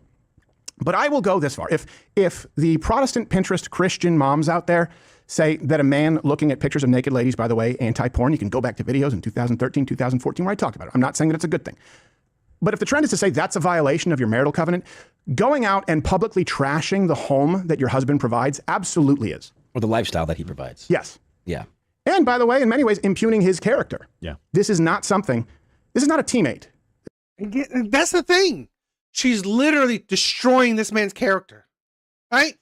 but I will go this far. If the Protestant Pinterest Christian moms out there say that a man looking at pictures of naked ladies, by the way, anti-porn, you can go back to videos in 2013, 2014 where I talked about it. I'm not saying that it's a good thing. But if the trend is to say that's a violation of your marital covenant, going out and publicly trashing the home that your husband provides absolutely is. Or the lifestyle that he provides. Yes. Yeah. And by the way, in many ways, impugning his character. Yeah. This is not a teammate. That's the thing. She's literally destroying this man's character, right?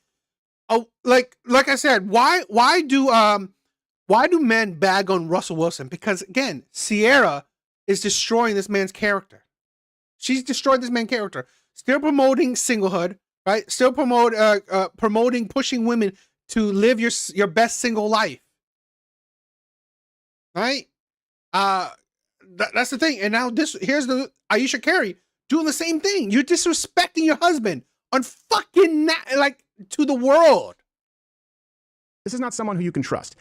Oh, like I said, why do men bag on Russell Wilson? Because again, Sierra is destroying this man's character. She's destroyed this man's character. Still promoting singlehood, right? Still promoting pushing women to live your best single life, right? That's the thing. And now here's the Ayesha Curry doing the same thing. You're disrespecting your husband on fucking to the world. This is not someone who you can trust.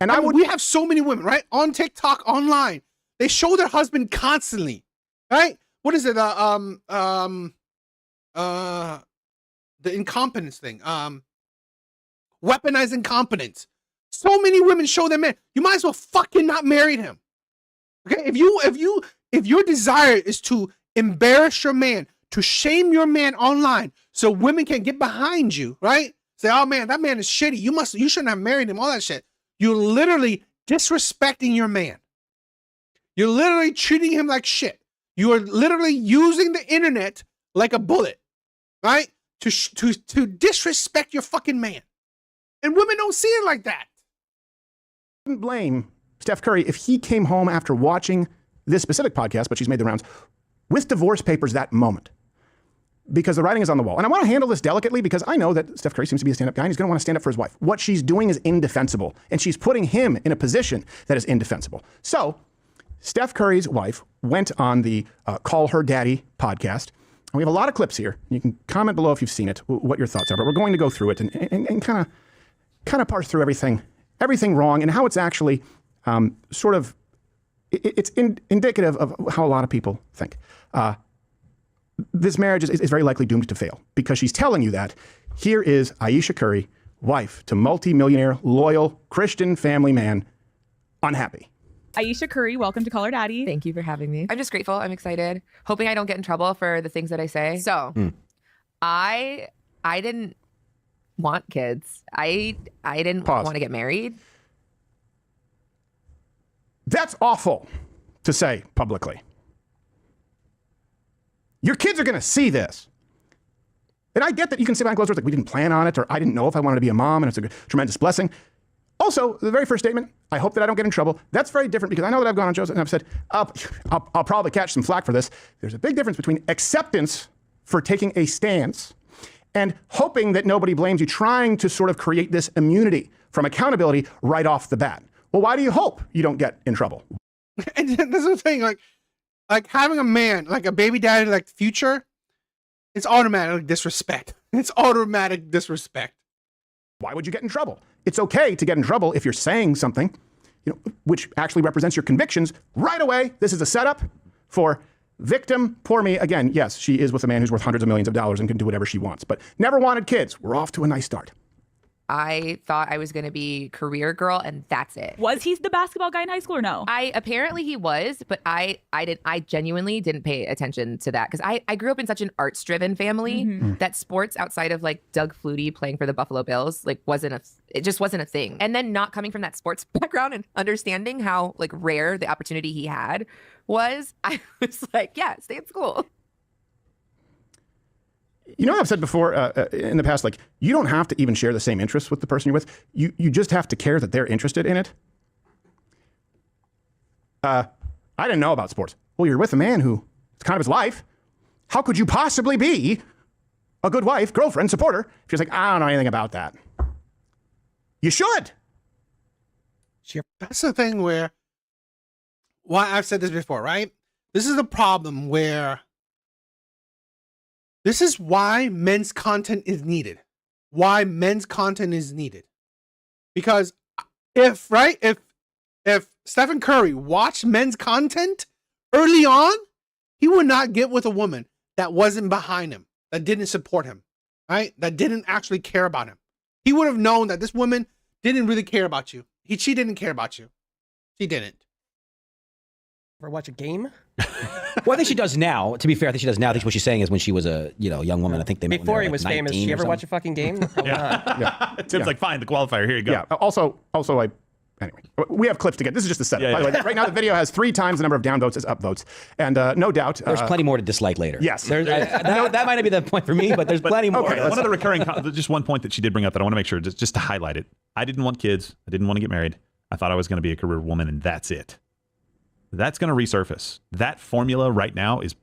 And we have so many women, right? On TikTok, online. They show their husband constantly, right? What is it? The incompetence thing. Weaponized incompetence. So many women show their men. You might as well fucking not marry him. Okay? If your desire is to embarrass your man, to shame your man online so women can get behind you, right? Say, oh man, that man is shitty. You shouldn't have married him, all that shit. You're literally disrespecting your man. You're literally treating him like shit. You are literally using the internet like a bullet, right? To disrespect your fucking man. And women don't see it like that. I wouldn't blame Steph Curry if he came home after watching this specific podcast, but she's made the rounds, with divorce papers that moment. Because the writing is on the wall. And I want to handle this delicately because I know that Steph Curry seems to be a stand-up guy and he's going to want to stand up for his wife. What she's doing is indefensible, and she's putting him in a position that is indefensible. So Steph Curry's wife went on the Call Her Daddy podcast. And we have a lot of clips here. You can comment below if you've seen it, what your thoughts are. But we're going to go through it and kind of parse through everything wrong and how it's actually it's indicative of how a lot of people think. This marriage is very likely doomed to fail because she's telling you that. Here is Ayesha Curry, wife to multi-millionaire, loyal, Christian family man, unhappy. Ayesha Curry, welcome to Call Her Daddy. Thank you for having me. I'm just grateful. I'm excited. Hoping I don't get in trouble for the things that I say. So, I didn't want kids. I didn't want to get married. That's awful to say publicly. Your kids are going to see this. And I get that you can say behind closed doors, like, we didn't plan on it, or I didn't know if I wanted to be a mom, and it's a tremendous blessing. Also, the very first statement, I hope that I don't get in trouble. That's very different because I know that I've gone on shows and I've said, I'll probably catch some flack for this. There's a big difference between acceptance for taking a stance and hoping that nobody blames you, trying to sort of create this immunity from accountability right off the bat. Well, why do you hope you don't get in trouble? And this is the thing, like having a man, like a baby daddy, like Future, it's automatic disrespect. It's automatic disrespect. Why would you get in trouble? It's okay to get in trouble if you're saying something, which actually represents your convictions right away. This is a setup for victim, poor me. Again, yes, she is with a man who's worth hundreds of millions of dollars and can do whatever she wants, but never wanted kids. We're off to a nice start. I thought I was going to be career girl, and that's it. Was he the basketball guy in high school or no? Apparently he was, but I genuinely didn't pay attention to that because I grew up in such an arts-driven family that sports outside of like Doug Flutie playing for the Buffalo Bills it just wasn't a thing. And then not coming from that sports background and understanding how like rare the opportunity he had was, I was like, yeah, stay in school. You know what I've said before in the past, like, you don't have to even share the same interests with the person you're with. You just have to care that they're interested in it. I didn't know about sports. Well, you're with a man who, it's kind of his life. How could you possibly be a good wife, girlfriend, supporter. If she's like, I don't know anything about that. You should. That's the thing why I've said this before, right? This is the problem where this is why men's content is needed. Why men's content is needed. Because if Stephen Curry watched men's content early on, he would not get with a woman that wasn't behind him, that didn't support him, right? That didn't actually care about him. He would have known that this woman didn't really care about you. She didn't care about you. She didn't. Ever watch a game? Well, I think she does now. To be fair, I think she does now. I think what she's saying is when she was a young woman. I think they met when Before they he were, like, was famous. 19 Did you or ever something. watch a fucking game? Probably not. Tim's like, fine, the qualifier. Here you go. Yeah. Also, anyway, we have clips to get. This is just a setup. By the way, right now the video has 3 times the number of downvotes as upvotes, and no doubt there's plenty more to dislike later. Yes, that might not be the point for me, but there's plenty more. Okay, one of the recurring, just one point that she did bring up that I want to make sure, just to highlight it. I didn't want kids. I didn't want to get married. I thought I was going to be a career woman, and that's it. That's going to resurface. That formula right now is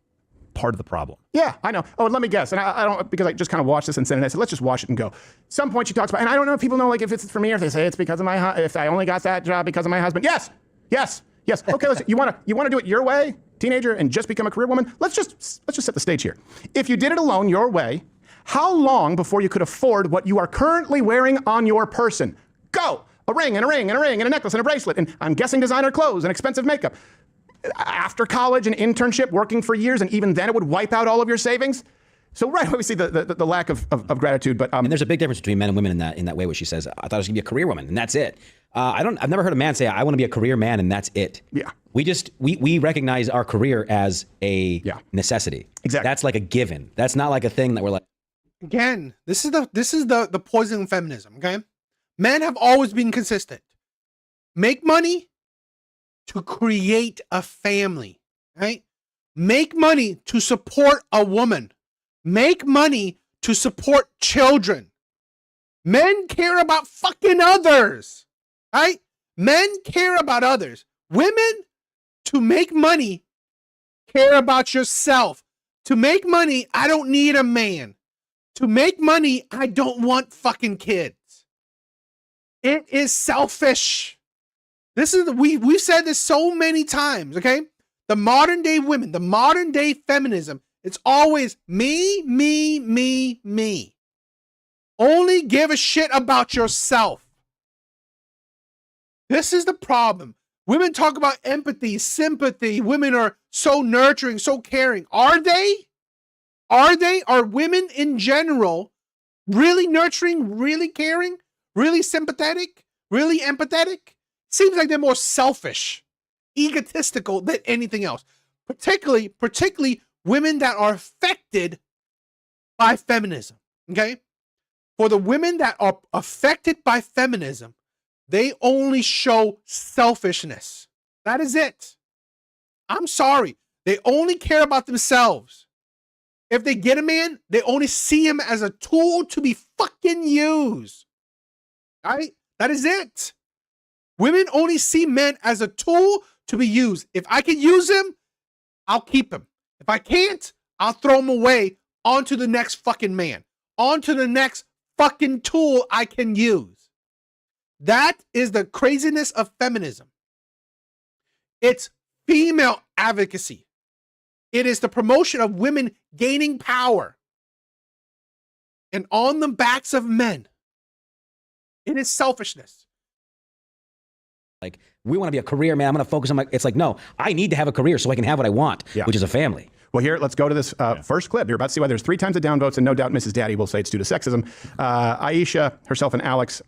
part of the problem. Yeah, I know. Oh, let me guess. And I don't, because I just kind of watched this and said, let's just watch it and go. Some point she talks about, and I don't know if people know, like, if it's for me or if they say it's because of if I only got that job because of my husband. Yes. Okay, listen, you want to do it your way, teenager, and just become a career woman? Let's just set the stage here. If you did it alone your way, how long before you could afford what you are currently wearing on your person? Go. A ring and a ring and a ring and a necklace and a bracelet, and I'm guessing designer clothes and expensive makeup. After college and internship, working for years, and even then it would wipe out all of your savings. So right away we see the lack of gratitude. But and there's a big difference between men and women in that way, where she says, "I thought I was gonna be a career woman, and that's it." I've never heard a man say, "I want to be a career man, and that's it." Yeah. We recognize our career as a necessity. Exactly. That's like a given. That's not like a thing that we're like. Again, this is the poison of feminism. Okay, men have always been consistent. Make money to create a family, right? Make money to support a woman. Make money to support children. Men care about fucking others, right? Men care about others. Women, to make money, care about yourself. To make money, I don't need a man. To make money, I don't want fucking kids. It is selfish. We've said this so many times, okay? The modern day women, the modern day feminism, it's always me, me, me, me. Only give a shit about yourself. This is the problem. Women talk about empathy, sympathy. Women are so nurturing, so caring. Are they? Are women in general really nurturing, really caring, really sympathetic, really empathetic? Seems like they're more selfish, egotistical than anything else. Particularly women that are affected by feminism, okay? For the women that are affected by feminism, they only show selfishness. That is it. I'm sorry. They only care about themselves. If they get a man, they only see him as a tool to be fucking used. Right? That is it. Women only see men as a tool to be used. If I can use him, I'll keep him. If I can't, I'll throw him away onto the next fucking man, onto the next fucking tool I can use. That is the craziness of feminism. It's female advocacy. It is the promotion of women gaining power. And on the backs of men. It is selfishness. Like, we want to be a career man. I'm going to focus on it's like, no, I need to have a career so I can have what I want, which is a family. Well, here, let's go to this first clip. You're about to see why there's 3 times the downvotes, and no doubt Mrs. Daddy will say it's due to sexism. Aisha, herself, and Alex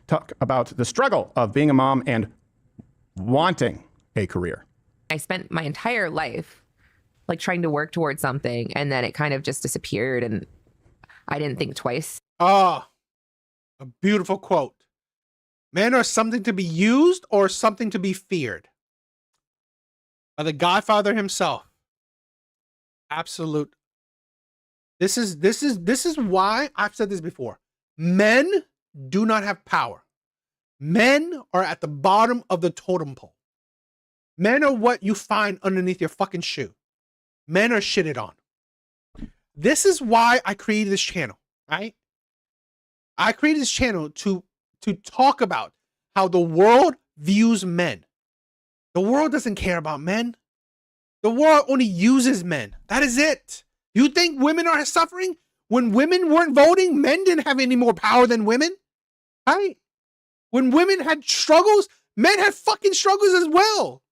talk about the struggle of being a mom and wanting a career. I spent my entire life like trying to work towards something, and then it kind of just disappeared, and I didn't think twice. Ah, a beautiful quote. Men are something to be used or something to be feared. By the Godfather himself. Absolute. This is why I've said this before. Men do not have power. Men are at the bottom of the totem pole. Men are what you find underneath your fucking shoe. Men are shitted on. This is why I created this channel, right? I created this channel to talk about how the world views men. The world doesn't care about men. The world only uses men. That is it. You think women are suffering? When women weren't voting, men didn't have any more power than women, right? When women had struggles, men had fucking struggles as well.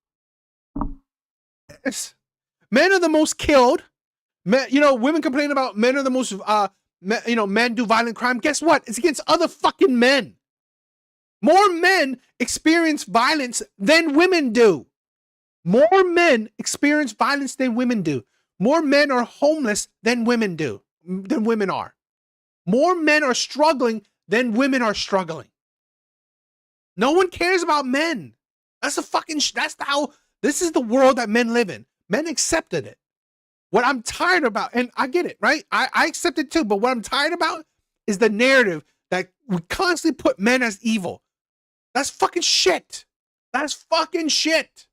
Men are the most killed. Men, women complain about men are the most, men do violent crime. Guess what? It's against other fucking men. More men experience violence than women do. More men experience violence than women do. More men are homeless than women are. More men are struggling than women are struggling. No one cares about men. This is the world that men live in. Men accepted it. What I'm tired about, and I get it, right? I accept it too, but what I'm tired about is the narrative that we constantly put men as evil. That's fucking shit. That's fucking shit.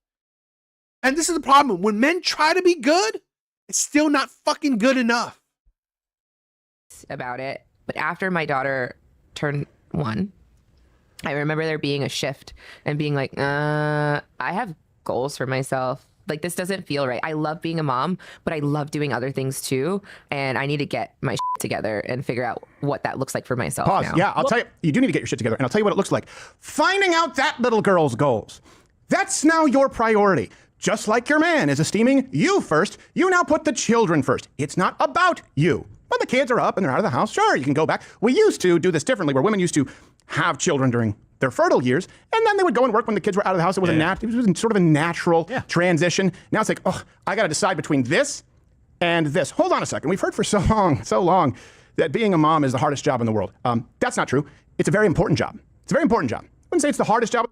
And this is the problem. When men try to be good, it's still not fucking good enough. About it. But after my daughter turned 1, I remember there being a shift and being like, I have goals for myself. Like, this doesn't feel right. I love being a mom, but I love doing other things too. And I need to get my shit together and figure out what that looks like for myself. Pause. Now. Yeah, I'll tell you, you do need to get your shit together. And I'll tell you what it looks like. Finding out that little girl's goals. That's now your priority. Just like your man is esteeming you first, you now put the children first. It's not about you. When the kids are up and they're out of the house, sure, you can go back. We used to do this differently, where women used to have children during their fertile years, and then they would go and work when the kids were out of the house. It was it was sort of a natural transition. Now it's like, oh, I got to decide between this and this. Hold on a second. We've heard for so long that being a mom is the hardest job in the world. That's not true. It's a very important job. It's a very important job. I wouldn't say it's the hardest job.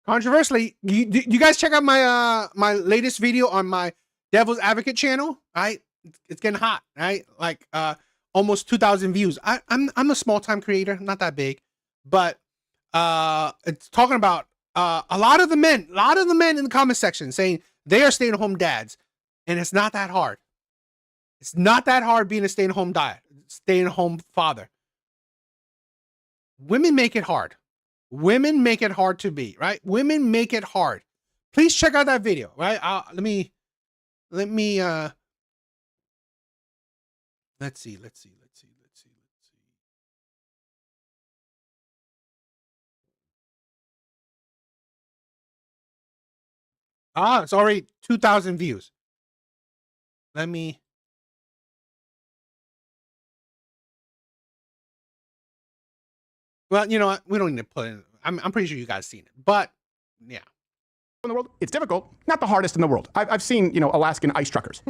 Controversially, you guys check out my my latest video on my Devil's Advocate channel, right? It's getting hot, right? Like almost 2,000 views. I'm a small time creator, not that big, but it's talking about a lot of the men in the comment section saying they are stay-at-home dads, and it's not that hard. It's not that hard being a stay-at-home dad, stay-at-home father. Women make it hard. Women make it hard to be, right? Women make it hard. Please check out that video, right? Let me let's see. It's already 2,000 views. Let me. Well, you know what? We don't need to put in. I'm pretty sure you guys seen it, but yeah. In the world, it's difficult. Not the hardest in the world. I've seen, Alaskan ice truckers.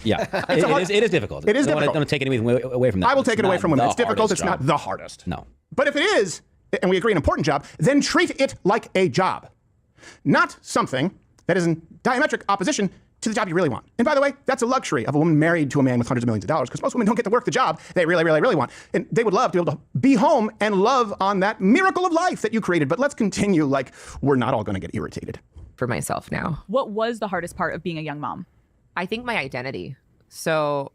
Yeah, it is difficult. It is difficult. I don't take anything away from that. I will take it away from women. It's difficult. It's not the hardest. No. But if it is, and we agree an important job, then treat it like a job, not something that is in diametric opposition to the job you really want. And by the way, that's a luxury of a woman married to a man with hundreds of millions of dollars, because most women don't get to work the job they really, really, really want. And they would love to be able to be home and love on that miracle of life that you created. But let's continue like we're not all going to get irritated. For myself now. What was the hardest part of being a young mom? I think my identity. So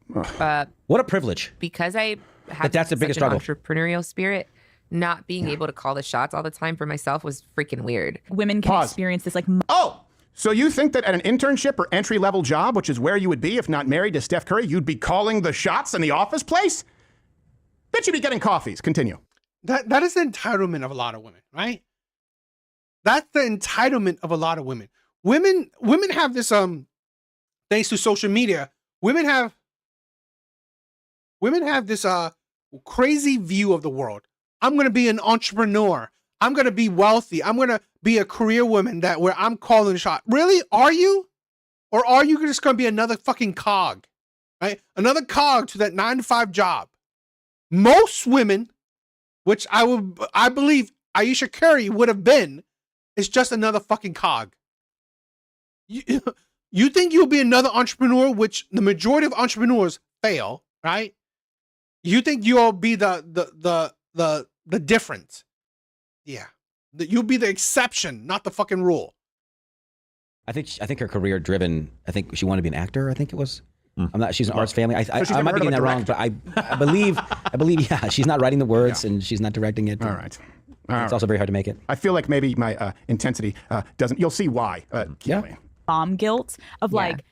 what a privilege. Because I had that's the biggest such an struggle. entrepreneurial spirit, not being able to call the shots all the time for myself was freaking weird. Women can experience this like... So you think that at an internship or entry-level job, which is where you would be if not married to Steph Curry, you'd be calling the shots in the office place? Bet you'd be getting coffees. Continue. That is the entitlement of a lot of women, right? That's the entitlement of a lot of women. Women have this thanks to social media, women have this crazy view of the world. I'm going to be an entrepreneur. I'm going to be wealthy. I'm going to be a career woman where I'm calling the shot. Really? Are you? Or are you just going to be another fucking cog, right? Another cog to that 9-to-5 job. Most women, which I believe Ayesha Curry would have been, is just another fucking cog. You think you'll be another entrepreneur, which the majority of entrepreneurs fail, right? You think you'll be the difference. Yeah. You'll be the exception, not the fucking rule. I think her career driven. I think she wanted to be an actor. I think it was. I'm not. She's an arts family. she's I never might be heard of getting a that wrong, but I believe. Yeah, she's not writing the words and she's not directing it. All right. It's also very hard to make it. I feel like maybe my intensity doesn't. You'll see why. Mom guilt of like,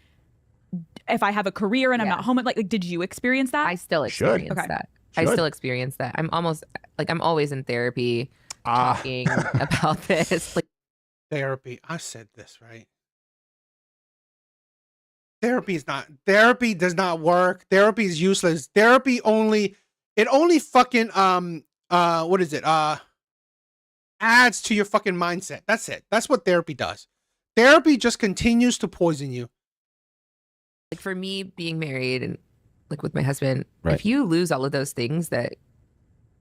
if I have a career and I'm not home, like, did you experience that? I still experience that. I still experience that. I'm always in therapy talking about this. Like, therapy. I said this, right? Therapy does not work. Therapy is useless. Therapy only fucking what is it? Adds to your fucking mindset. That's it. That's what therapy does. Therapy just continues to poison you. like for me being married and like with my husband, if you lose all of those things that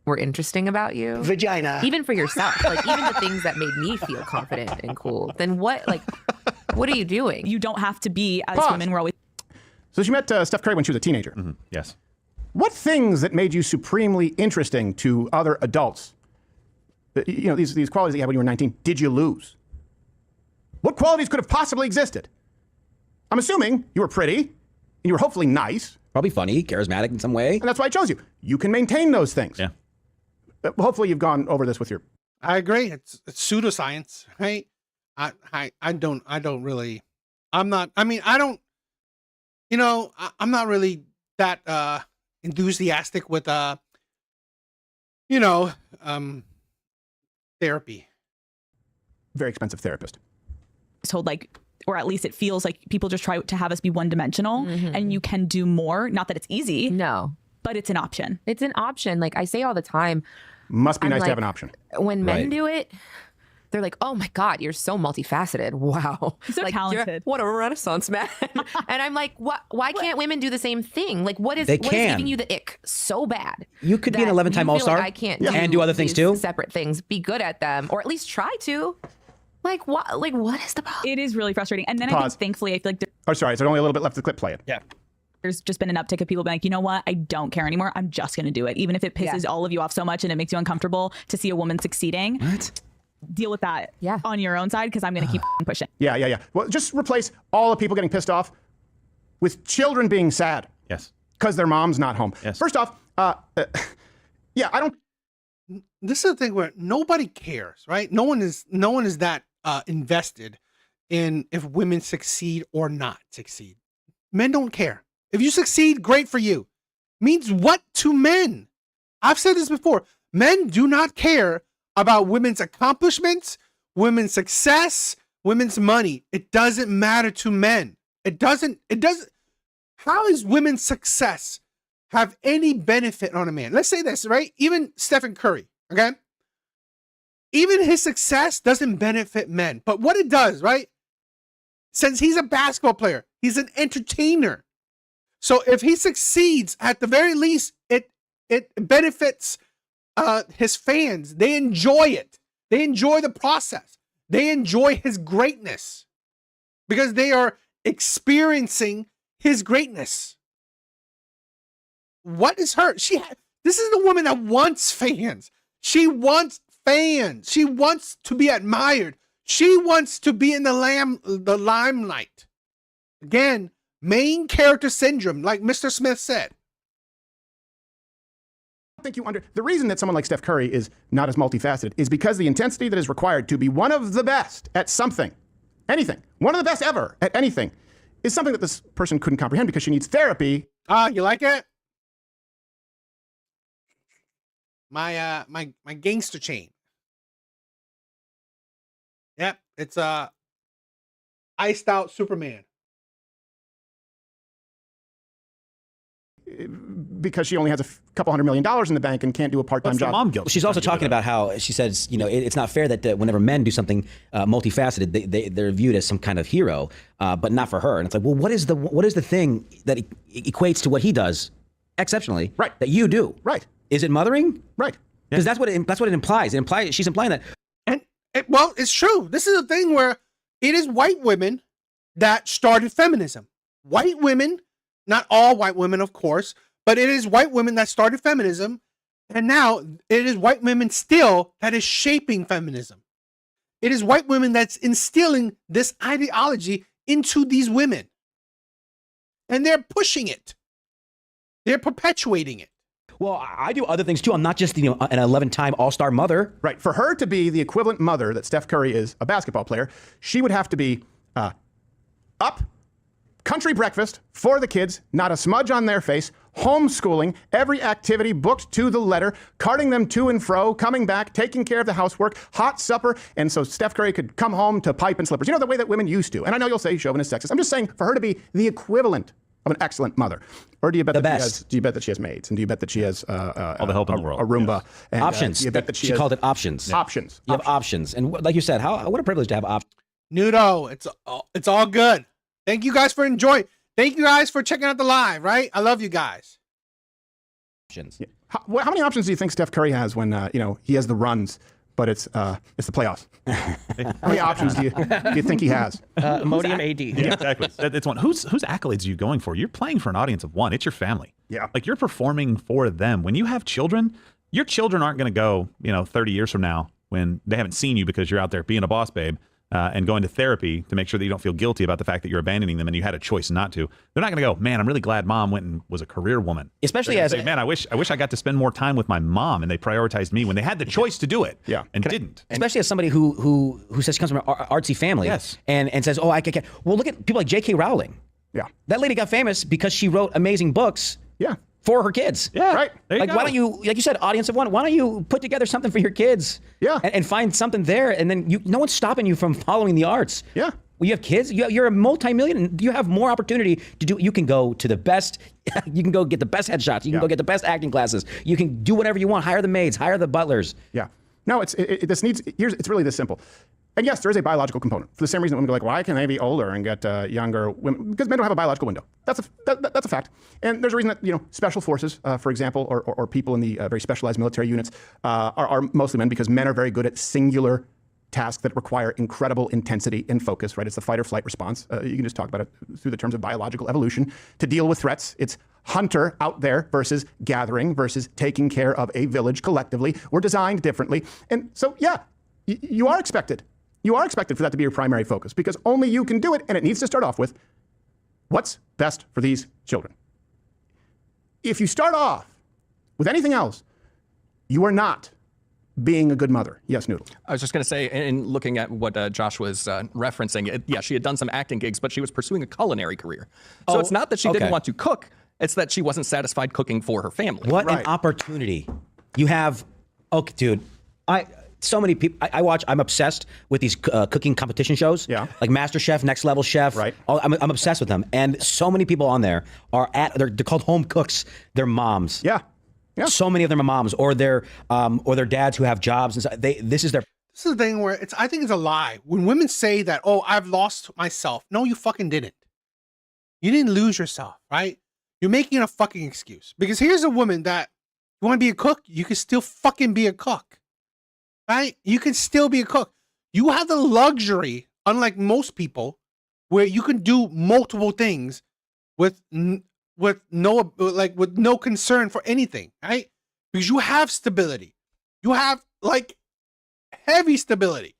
were interesting about you, vagina, even for yourself, like even the things that made me feel confident and cool, then what are you doing? You don't have to be, as women, we're always. So she met Steph Curry when she was a teenager. Mm-hmm. Yes. What things that made you supremely interesting to other adults, you know, these qualities that you had when you were 19, did you lose? What qualities could have possibly existed? I'm assuming you were pretty, and you were hopefully nice. Probably funny, charismatic in some way. And that's why I chose you. You can maintain those things. Yeah. Hopefully you've gone over this with your... I agree. It's pseudoscience, right? I'm not really that enthusiastic with therapy. Very expensive therapist. Told or at least it feels like people just try to have us be one-dimensional, and you can do more. Not that it's easy. No. But it's an option. It's an option. Like I say all the time. Must be nice to have an option. When men do it, they're like, oh my God, you're so multifaceted. Wow. So talented. What a renaissance man. And I'm like, what? Why can't women do the same thing? Like what is They what is can. giving you the ick so bad? You could be an 11-time All-Star. I can't and do other things these too. Separate things. Be good at them. Or at least try to. Like what? Like what is the problem? It is really frustrating. And then I think, thankfully, I feel like Oh, sorry. Is there only a little bit left of the clip? Play it. Yeah. There's just been an uptick of people being like, you know what? I don't care anymore. I'm just going to do it. Even if it pisses all of you off so much and it makes you uncomfortable to see a woman succeeding. What? Deal with that on your own side, because I'm going to keep pushing. Yeah. Well, just replace all the people getting pissed off with children being sad. Yes. Because their mom's not home. Yes. First off, I don't... This is the thing where nobody cares, right? No one is that invested in if women succeed or not succeed. Men don't care. If you succeed, great for you. Means what to men? I've said this before. Men do not care about women's accomplishments, women's success, women's money. It doesn't matter to men. It doesn't. How is women's success have any benefit on a man? Let's say this, right? Even Stephen Curry, okay? Even his success doesn't benefit men. But what it does, right? Since he's a basketball player, he's an entertainer. So if he succeeds, at the very least, it benefits his fans. They enjoy it. They enjoy the process. They enjoy his greatness because they are experiencing his greatness. What is her? This is the woman that wants fans. She wants fans. She wants to be admired. She wants to be in the limelight. Again, main character syndrome, like Mr. Smith said. I think the reason that someone like Steph Curry is not as multifaceted is because the intensity that is required to be one of the best at something, anything, one of the best ever at anything, is something that this person couldn't comprehend because she needs therapy. You like it? My gangster chain. Yep, it's iced out Superman. Because she only has a couple $100 million in the bank and can't do a part-time job. Mom guilt. She's also talking about how she says, you know, it's not fair that whenever men do something multifaceted, they're viewed as some kind of hero, but not for her. And it's like, well, what is the thing that equates to what he does exceptionally? Right. That you do. Right. Is it mothering? Right. Because that's what it implies. She's implying that. Well, it's true. This is a thing where it is white women that started feminism. White women, not all white women, of course, but it is white women that started feminism. And now it is white women still that is shaping feminism. It is white women that's instilling this ideology into these women. and they're pushing it. They're perpetuating it. Well, I do other things too. I'm not just an 11-time All-Star mother. Right. For her to be the equivalent mother that Steph Curry is, a basketball player, she would have to be up, country breakfast for the kids, not a smudge on their face, homeschooling, every activity booked to the letter, carting them to and fro, coming back, taking care of the housework, hot supper, and so Steph Curry could come home to pipe and slippers. You know, the way that women used to. And I know you'll say chauvinist, sexist. I'm just saying for her to be the equivalent of an excellent mother. Or do you bet that she has maids? And do you bet that she has all the help in the world? A Roomba. Yes. And, Options. do you bet that she called it options. Options. You have options. And like you said, what a privilege to have options. Nudo, it's all good. Thank you guys for enjoying. Thank you guys for checking out the live, right? I love you guys. Options. Yeah. How many options do you think Steph Curry has when he has the runs, but it's the playoffs? How many options do you think he has? Modium AD. Yeah, exactly. It's one. Whose accolades are you going for? You're playing for an audience of one. It's your family. Yeah. Like you're performing for them. When you have children, your children aren't going to go, 30 years from now when they haven't seen you because you're out there being a boss babe. And going to therapy to make sure that you don't feel guilty about the fact that you're abandoning them and you had a choice not to. They're not going to go, man, I'm really glad mom went and was a career woman. Especially as man, I wish I got to spend more time with my mom and they prioritized me when they had the choice to do it. Yeah. And didn't. Especially as somebody who says she comes from an artsy family. Yes. And says, I can't. Well, look at people like J.K. Rowling. Yeah. That lady got famous because she wrote amazing books. Yeah. For her kids. Yeah. Right. There you go. Why don't you, like you said, audience of one, why don't you put together something for your kids? Yeah. And find something there, and then no one's stopping you from following the arts. Yeah. Well, you have kids, you're a multi-million, you have more opportunity to do, you can go to the best, you can go get the best headshots, you can go get the best acting classes, you can do whatever you want, hire the maids, hire the butlers. Yeah. No, it's really this simple. And yes, there is a biological component. For the same reason women go like, why can they be older and get younger women? Because men don't have a biological window. That's a fact. And there's a reason that special forces, for example, or people in the very specialized military units are mostly men, because men are very good at singular tasks that require incredible intensity and focus. Right? It's the fight or flight response. You can just talk about it through the terms of biological evolution. To deal with threats, it's hunter out there versus gathering versus taking care of a village collectively. We're designed differently, and so yeah, you are expected. You are expected for that to be your primary focus, because only you can do it, and it needs to start off with what's best for these children. If you start off with anything else, you are not being a good mother. Yes, Noodle. I was just going to say, in looking at what Josh was referencing, she had done some acting gigs, but she was pursuing a culinary career. So it's not that she didn't want to cook, it's that she wasn't satisfied cooking for her family. What an opportunity. You have, dude, so many people I watch. I'm obsessed with these cooking competition shows. Yeah, like MasterChef, Next Level Chef. Right. I'm obsessed with them, and so many people on there are they're called home cooks. They're moms. Yeah. Yeah. So many of them are moms, or their dads who have jobs, and so this is the thing where I think it's a lie when women say that, oh, I've lost myself. No, you fucking didn't. You didn't lose yourself, right? You're making a fucking excuse, because here's a woman that you want to be a cook. You can still fucking be a cook. Right? You can still be a cook. You have the luxury, unlike most people, where you can do multiple things with no concern for anything, right? Because you have stability. You have heavy stability.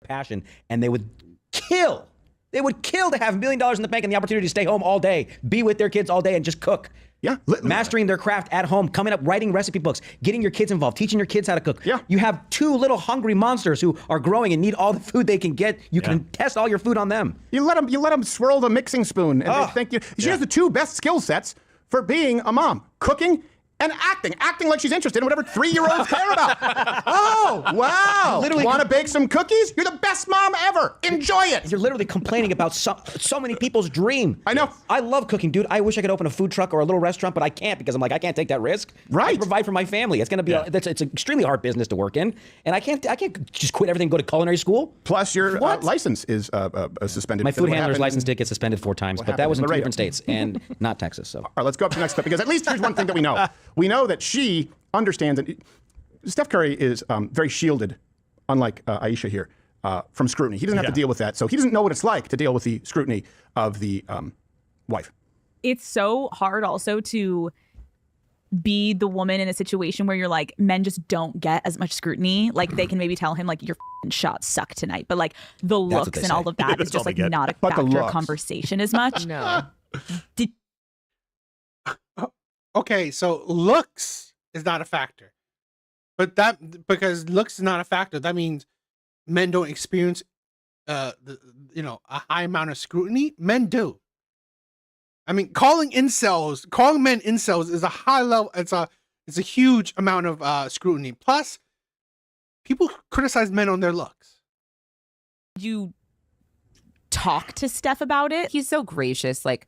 Passion, and they would kill. They would kill to have $1 million in the bank and the opportunity to stay home all day, be with their kids all day, and just cook. Yeah. Mastering their craft at home, coming up, writing recipe books, getting your kids involved, teaching your kids how to cook. Yeah. You have two little hungry monsters who are growing and need all the food they can get. You can test all your food on them. You let them swirl the mixing spoon, and they think she has the two best skill sets for being a mom: cooking and acting like she's interested in whatever 3-year-olds care about. Oh, wow. Literally, want to bake some cookies? You're the best mom ever. Enjoy it. You're literally complaining about so many people's dream. I know. I love cooking, dude. I wish I could open a food truck or a little restaurant, but I can't, because I'm like, I can't take that risk. Right. I provide for my family. It's going to be it's an extremely hard business to work in, and I can't just quit everything and go to culinary school. Plus, your license is suspended. My food handler's license did get suspended 4 times, but that was in 2 different states and not Texas. So. All right, let's go up to the next clip, because at least here's one thing that we know. We know that she understands that Steph Curry is very shielded, unlike Aisha here, from scrutiny. He doesn't have to deal with that, so he doesn't know what it's like to deal with the scrutiny of the wife. It's so hard also to be the woman in a situation where you're like, men just don't get as much scrutiny. Like they can maybe tell him like your shots suck tonight, but like the looks and all of that is just like not a factor of conversation as much. No. Okay, so looks is not a factor, but because looks is not a factor, that means men don't experience a high amount of scrutiny. Men do. I mean, calling men incels is a high level. It's a huge amount of scrutiny. Plus, people criticize men on their looks. You talk to Steph about it. He's so gracious. Like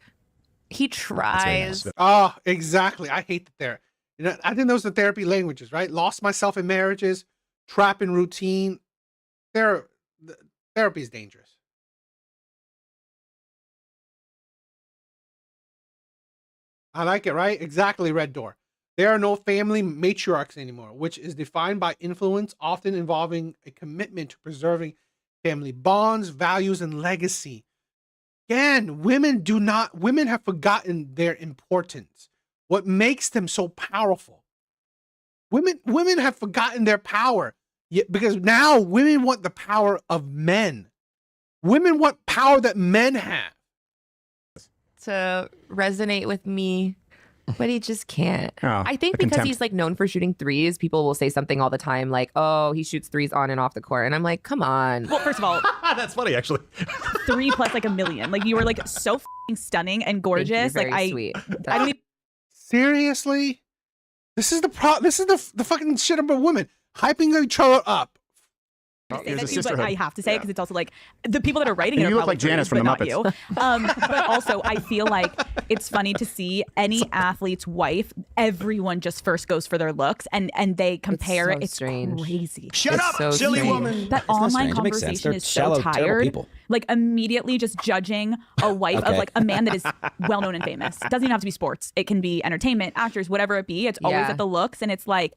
he tries. Oh, exactly. I hate that I think those are therapy languages, right? Lost myself in marriages, trap in routine. Therapy is dangerous. I like it, right? Exactly, Red Door. There are no family matriarchs anymore, which is defined by influence, often involving a commitment to preserving family bonds, values, and legacy. Again, women have forgotten their importance. What makes them so powerful? Women have forgotten their power, because now women want the power of men. Women want power that men have. To resonate with me, but he just can't. Oh, I think because he's like known for shooting threes, people will say something all the time like, oh, he shoots threes on and off the court. And I'm like, come on. Well, first of all, that's funny, actually. 3 plus like a million. Like you were like so f***ing stunning and gorgeous. Thank you, like sweet. I don't even. Seriously? This is the fucking shit about women. Hyping each other up. Say that too, but I have to say it because it's also like the people that are writing it. You are look like probably Janice from but the not Muppets. you. But also, I feel like it's funny to see any athlete's wife. Everyone just first goes for their looks, and they compare it. It's strange. Crazy. Shut up, silly woman. That It's not online strange. It makes sense. conversation They're is so shallow, terrible tired. people. Like immediately just judging a wife of like a man that is well known and famous. It doesn't even have to be sports. It can be entertainment, actors, whatever it be. It's always Yeah. at the looks, and it's like,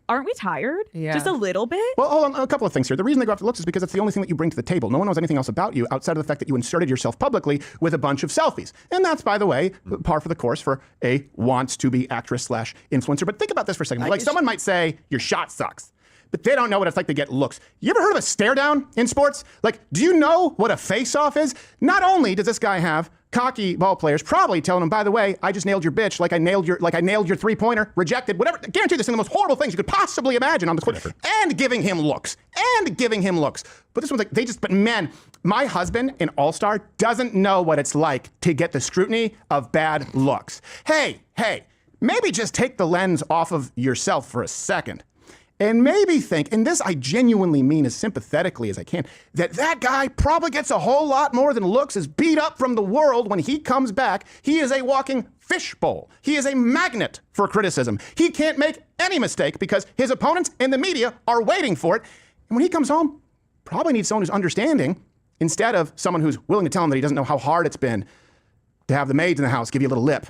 aren't we tired? Yeah. Just a little bit? Well, hold on, a couple of things here. The reason they go after looks is because it's the only thing that you bring to the table. No one knows anything else about you outside of the fact that you inserted yourself publicly with a bunch of selfies. And that's, by the way, par for the course for a wants to be actress / influencer. But think about this for a second. Like someone might say, your shot sucks, but they don't know what it's like to get looks. You ever heard of a stare down in sports? Like, do you know what a face-off is? Not only does this guy have cocky ball players probably telling him, by the way, I just nailed your bitch, like I nailed your three-pointer, rejected, whatever. I guarantee this is the most horrible things you could possibly imagine on the court. And giving him looks. But this one's like, but man, my husband in All-Star doesn't know what it's like to get the scrutiny of bad looks. Hey, maybe just take the lens off of yourself for a second. And maybe think, and this I genuinely mean as sympathetically as I can, that guy probably gets a whole lot more than looks, is beat up from the world when he comes back. He is a walking fishbowl. He is a magnet for criticism. He can't make any mistake because his opponents and the media are waiting for it. And when he comes home, probably needs someone who's understanding instead of someone who's willing to tell him that he doesn't know how hard it's been to have the maids in the house give you a little lip.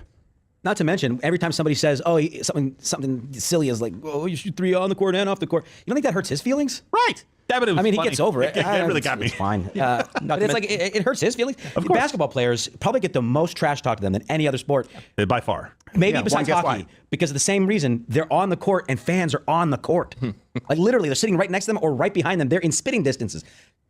Not to mention, every time somebody says, "Oh, something silly," is like, "Oh, you shoot three on the court and off the court." You don't think that hurts his feelings? Right. Yeah, but it was I mean, funny. he gets over it. It really got me. It's fine. But it's like it hurts his feelings. Of course. Basketball players probably get the most trash talk to them than any other sport. By far. Maybe Yeah, besides guess hockey, why? because of the same reason. They're on the court and fans are on the court. Like literally, they're sitting right next to them or right behind them. They're in spitting distances.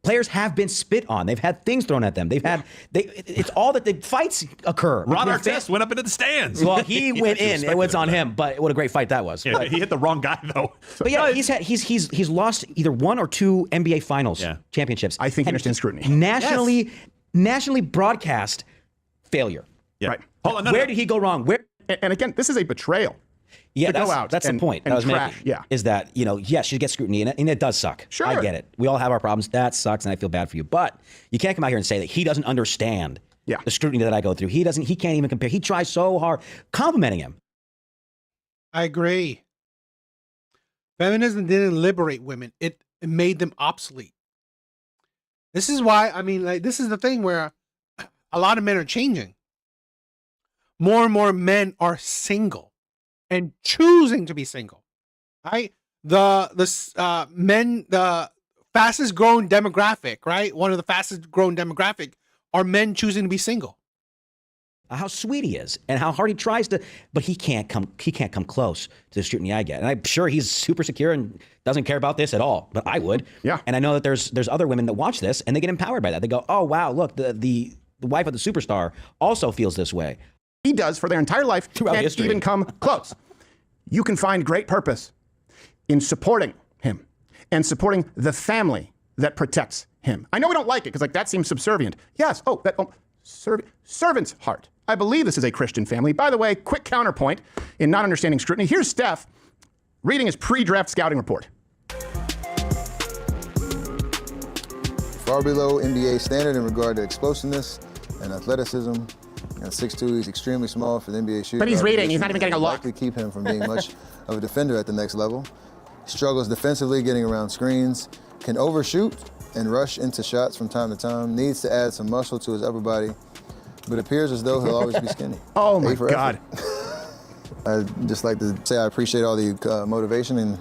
Players have been spit on. They've had things thrown at them. It's all that the fights occur. Ron Artest went up into the stands. Well, he went in. It was on him, but what a great fight that was. Yeah, he hit the wrong guy though. But yeah, he's lost either 1 or 2 NBA Finals championships. I think he understands scrutiny. Nationally broadcast failure. Yeah. Right. Hold on, Where did he go wrong? And again, this is a betrayal. Yeah, to go out that's and, the point and that I was trash. making. Yeah. Is that, yes, you get scrutiny, and it does suck. Sure. I get it. We all have our problems. That sucks, and I feel bad for you. But you can't come out here and say that he doesn't understand the scrutiny that I go through. He can't even compare. He tries so hard. Complimenting him. I agree. Feminism didn't liberate women. It made them obsolete. This is why, this is the thing where a lot of men are changing. More and more men are single and choosing to be single. Right? The fastest growing demographic, right? One of the fastest growing demographic are men choosing to be single. how sweet he is and how hard he tries to, but he can't come close to the scrutiny I get. And I'm sure he's super secure and doesn't care about this at all, but I would. Yeah. And I know that there's other women that watch this and they get empowered by that. They go, oh wow, look, the wife of the superstar also feels this way. He does for their entire life, throughout can't history. even come close. You can find great purpose in supporting him and supporting the family that protects him. I know we don't like it because like that seems subservient. Yes. Oh, that servant's heart. I believe this is a Christian family. By the way, quick counterpoint in not understanding scrutiny. Here's Steph reading his pre-draft scouting report. Far below NBA standard in regard to explosiveness and athleticism. And 6'2", he's extremely small for the NBA shooting. But he's reading. He's not even getting a look. Likely keep him from being much of a defender at the next level. Struggles defensively, getting around screens. Can overshoot and rush into shots from time to time. Needs to add some muscle to his upper body, but appears as though he'll always be skinny. Oh my God. I'd just like to say I appreciate all the motivation and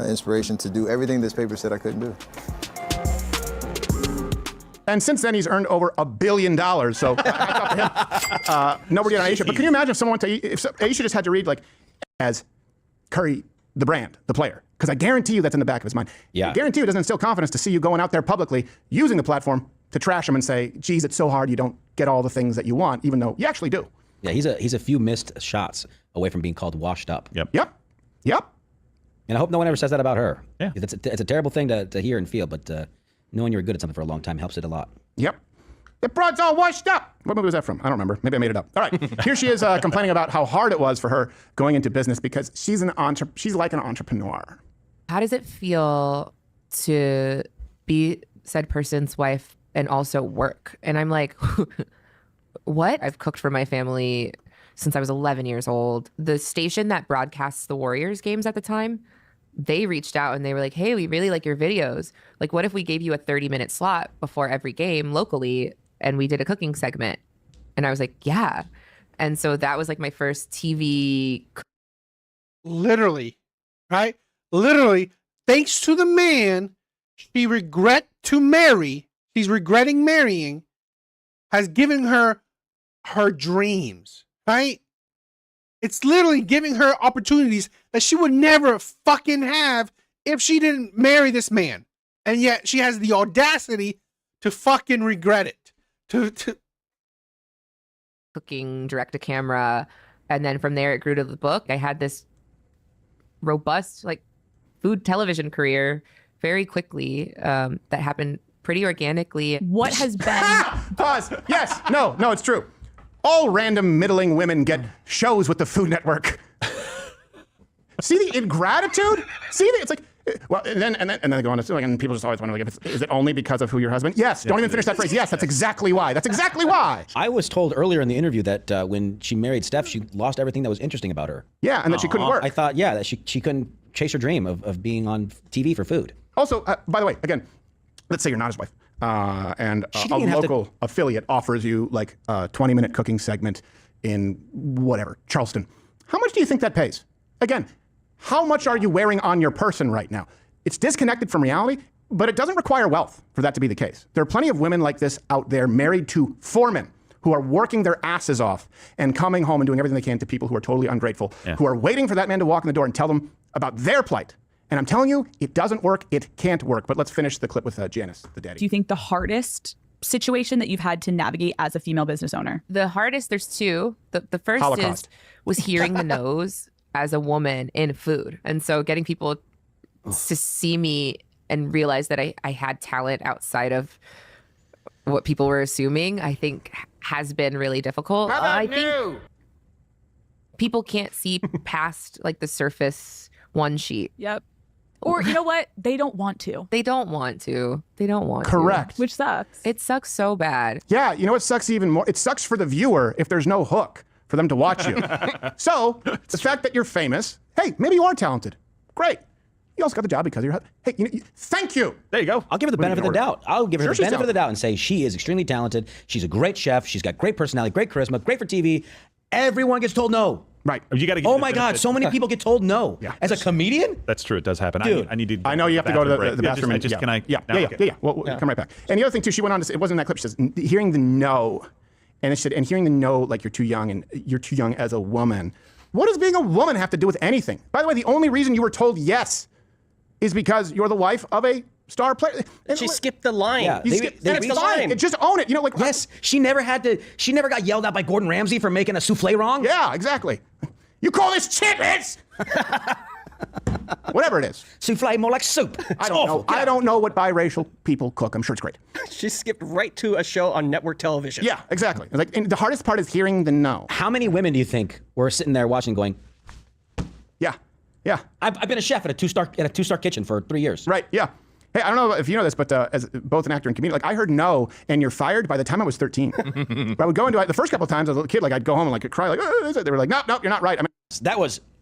inspiration to do everything this paper said I couldn't do. And since then, he's earned over $1 billion. So hats off to him. Nobody on Aisha. But can you imagine if someone if Aisha just had to read like as Curry, the brand, the player? Because I guarantee you that's in the back of his mind. Yeah. I guarantee you it doesn't instill confidence to see you going out there publicly using the platform to trash him and say, geez, it's so hard you don't get all the things that you want, even though you actually do. Yeah, he's a few missed shots away from being called washed up. Yep. And I hope no one ever says that about her. Yeah. It's a terrible thing to hear and feel, but knowing you're good at something for a long time helps it a lot. Yep. The broad's all washed up. What movie was that from? I don't remember. Maybe I made it up. All right. Here she is complaining about how hard it was for her going into business because she's like an entrepreneur. How does it feel to be said person's wife and also work? And I'm like, what? I've cooked for my family since I was 11 years old. The station that broadcasts the Warriors games at the time, they reached out and they were like, hey, we really like your videos. Like, what if we gave you a 30-minute slot before every game locally and we did a cooking segment? And I was like, yeah. And so that was like my first TV. Literally, right? Literally, thanks to the man she's regretting marrying, has given her her dreams, right? It's literally giving her opportunities that she would never fucking have if she didn't marry this man. And yet she has the audacity to fucking regret it. To Cooking, direct to camera. And then from there, it grew to the book. I had this robust, like, food television career very quickly that happened pretty organically. What has been... Pause. Yes. No, it's true. All random middling women get shows with the Food Network. See the ingratitude? It's like, well, and then they go on to like, and people just always wonder, like, is it only because of who your husband? Yes. Don't even finish that phrase. Yes, that's exactly why. I was told earlier in the interview that when she married Steph, she lost everything that was interesting about her. Yeah, and that she couldn't work. I thought, that she couldn't chase her dream of being on TV for food. Also, by the way, again, let's say you're not his wife. And a local affiliate offers you like a 20-minute cooking segment in whatever, Charleston. How much do you think that pays? Again, how much are you wearing on your person right now? It's disconnected from reality, but it doesn't require wealth for that to be the case. There are plenty of women like this out there married to foremen who are working their asses off and coming home and doing everything they can to people who are totally ungrateful, who are waiting for that man to walk in the door and tell them about their plight. And I'm telling you, it doesn't work. It can't work. But let's finish the clip with Janice, the daddy. Do you think the hardest situation that you've had to navigate as a female business owner? The hardest, there's two. The first Holocaust. was hearing the no's as a woman in food. And so getting people to see me and realize that I had talent outside of what people were assuming, I think has been really difficult. I think people can't see past like the surface one sheet. Yep. Or you know what? They don't want to. They don't want to. Correct. Which sucks. It sucks so bad. Yeah, you know what sucks even more? It sucks for the viewer if there's no hook for them to watch you. So the fact that you're famous, hey, maybe you are talented. Great. You also got the job because you're, hey, thank you. There you go. I'll give her the benefit of the doubt. I'll give her the benefit talented. of the doubt and say she is extremely talented. She's a great chef. She's got great personality, great charisma, great for TV. Everyone gets told no. Right. You got to. Oh my God! So many people get told no. Yeah. As a comedian. That's true. It does happen. Dude. I need to. I know you have to go to the bathroom. Can I? Yeah. We'll come right back. And the other thing too, she went on to say, it wasn't in that clip. She says, hearing the no And hearing the no, like you're too young and you're too young as a woman. What does being a woman have to do with anything? By the way, the only reason you were told yes is because you're the wife of a star player. She skipped the line. Yeah, it's fine. Just own it. Yes, she never got yelled at by Gordon Ramsay for making a souffle wrong. Yeah, exactly. You call this chitlins? Whatever it is. Souffle more like soup. I don't know. I don't know what biracial people cook. I'm sure it's great. She skipped right to a show on network television. Yeah, exactly. And the hardest part is hearing the no. How many women do you think were sitting there watching going, yeah. I've been a chef at a two-star kitchen for 3 years. Right, yeah. Hey, I don't know if you know this, but as both an actor and comedian, like I heard no and you're fired by the time I was 13. But I would go into it the first couple of times as a little kid, like I'd go home and like cry, like, they were like, nope, you're not right. I mean,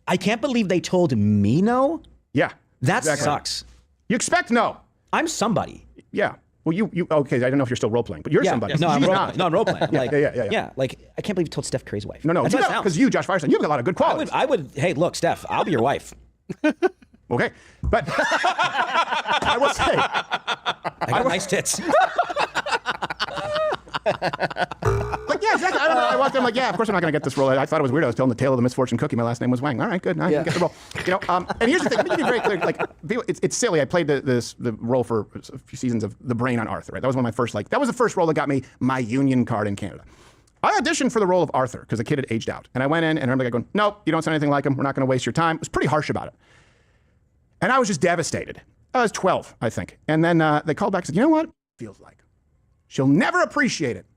I can't believe they told me no. Yeah. That sucks. You expect no. I'm somebody. Yeah. Well, you okay, I don't know if you're still role-playing, but you're somebody. No, I'm role-playing. No, I'm role-playing. Yeah. Like, I can't believe you told Steph Curry's wife. No, because you, Josh Firestone, you've got a lot of good qualities. Hey, look, Steph, I'll be your wife. Okay, but I will say, I got nice tits. Like, yeah, exactly. I don't know. I walked in like, yeah, of course I'm not going to get this role. I thought it was weird. I was telling the tale of the misfortune cookie. My last name was Wang. All right, good. Now you can get the role. And here's the thing. Let me be very clear. Like, it's silly. I played the role for a few seasons of The Brain on Arthur. Right? That was one of my first. That was the first role that got me my union card in Canada. I auditioned for the role of Arthur because the kid had aged out, and I went in and I remember the guy going, "Nope, you don't sound anything like him. We're not going to waste your time." It was pretty harsh about it, and I was just devastated. I was 12, I think, and then they called back and said, "You know what? Feels like she'll never appreciate it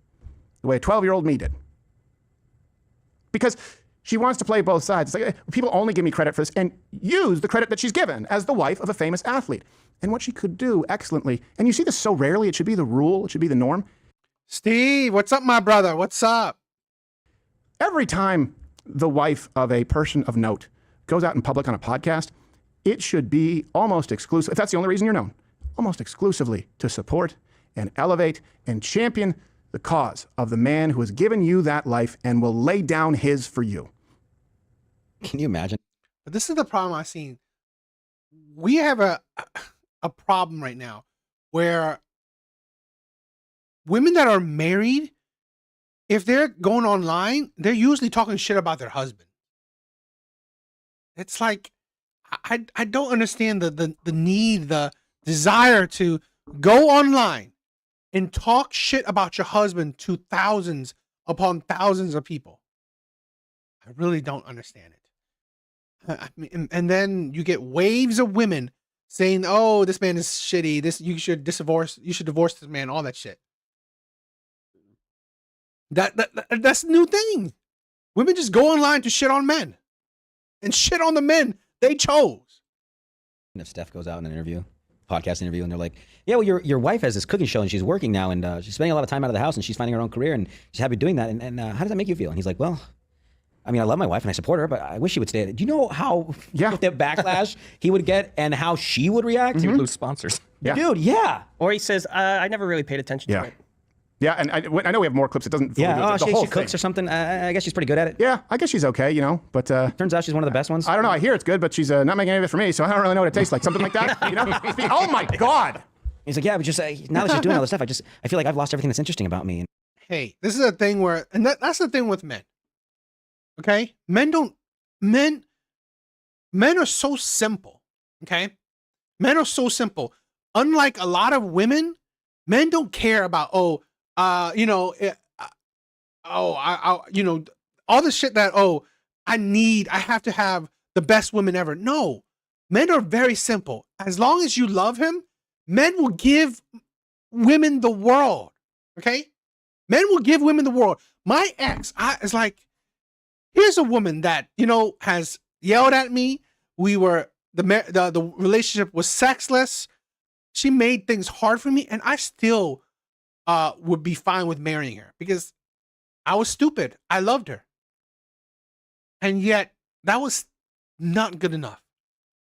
the way a 12-year-old me did. Because she wants to play both sides. It's like, people only give me credit for this and use the credit that she's given as the wife of a famous athlete. And what she could do excellently, and you see this so rarely, it should be the rule, it should be the norm. Steve, what's up, my brother? What's up? Every time the wife of a person of note goes out in public on a podcast, it should be almost exclusive, if that's the only reason you're known, almost exclusively to support and elevate and champion the cause of the man who has given you that life and will lay down his for you. Can you imagine? But this is the problem I've seen. We have a problem right now where women that are married, if they're going online, they're usually talking shit about their husband. It's like, I don't understand the need, the desire to go online and talk shit about your husband to thousands upon thousands of people. I really don't understand it. I mean, and then you get waves of women saying, "Oh, this man is shitty. You should divorce this man." All that shit. That's a new thing. Women just go online to shit on men and shit on the men they chose. And if Steph goes out in an interview, podcast interview, and they're like, "Yeah, well, your wife has this cooking show and she's working now and she's spending a lot of time out of the house and she's finding her own career and she's happy doing that. And how does that make you feel?" And he's like, "Well, I mean, I love my wife and I support her, but I wish she would stay." Do you know how the backlash he would get and how she would react? He would lose sponsors. Yeah. Dude, yeah. Or he says, "I never really paid attention to it." Yeah, and I know we have more clips. It doesn't. Yeah, the whole she cooks thing. or something. I guess she's pretty good at it. Yeah, I guess she's okay, but turns out she's one of the best ones. I don't know. I hear it's good, but she's not making any of it for me, so I don't really know what it tastes like. Something like that, Oh my God! He's like, "Yeah, but just now that she's doing all this stuff, I feel like I've lost everything that's interesting about me." Hey, this is a thing where, and that's the thing with men. Okay, men are so simple. Okay, men are so simple. Unlike a lot of women, men don't care about all the shit that I have to have the best woman ever. No, men are very simple. As long as you love him, men will give women the world. Okay, men will give women the world. My ex, is like, here's a woman that has yelled at me. We were the relationship was sexless. She made things hard for me, and I still would be fine with marrying her because I was stupid. I loved her. And yet, that was not good enough.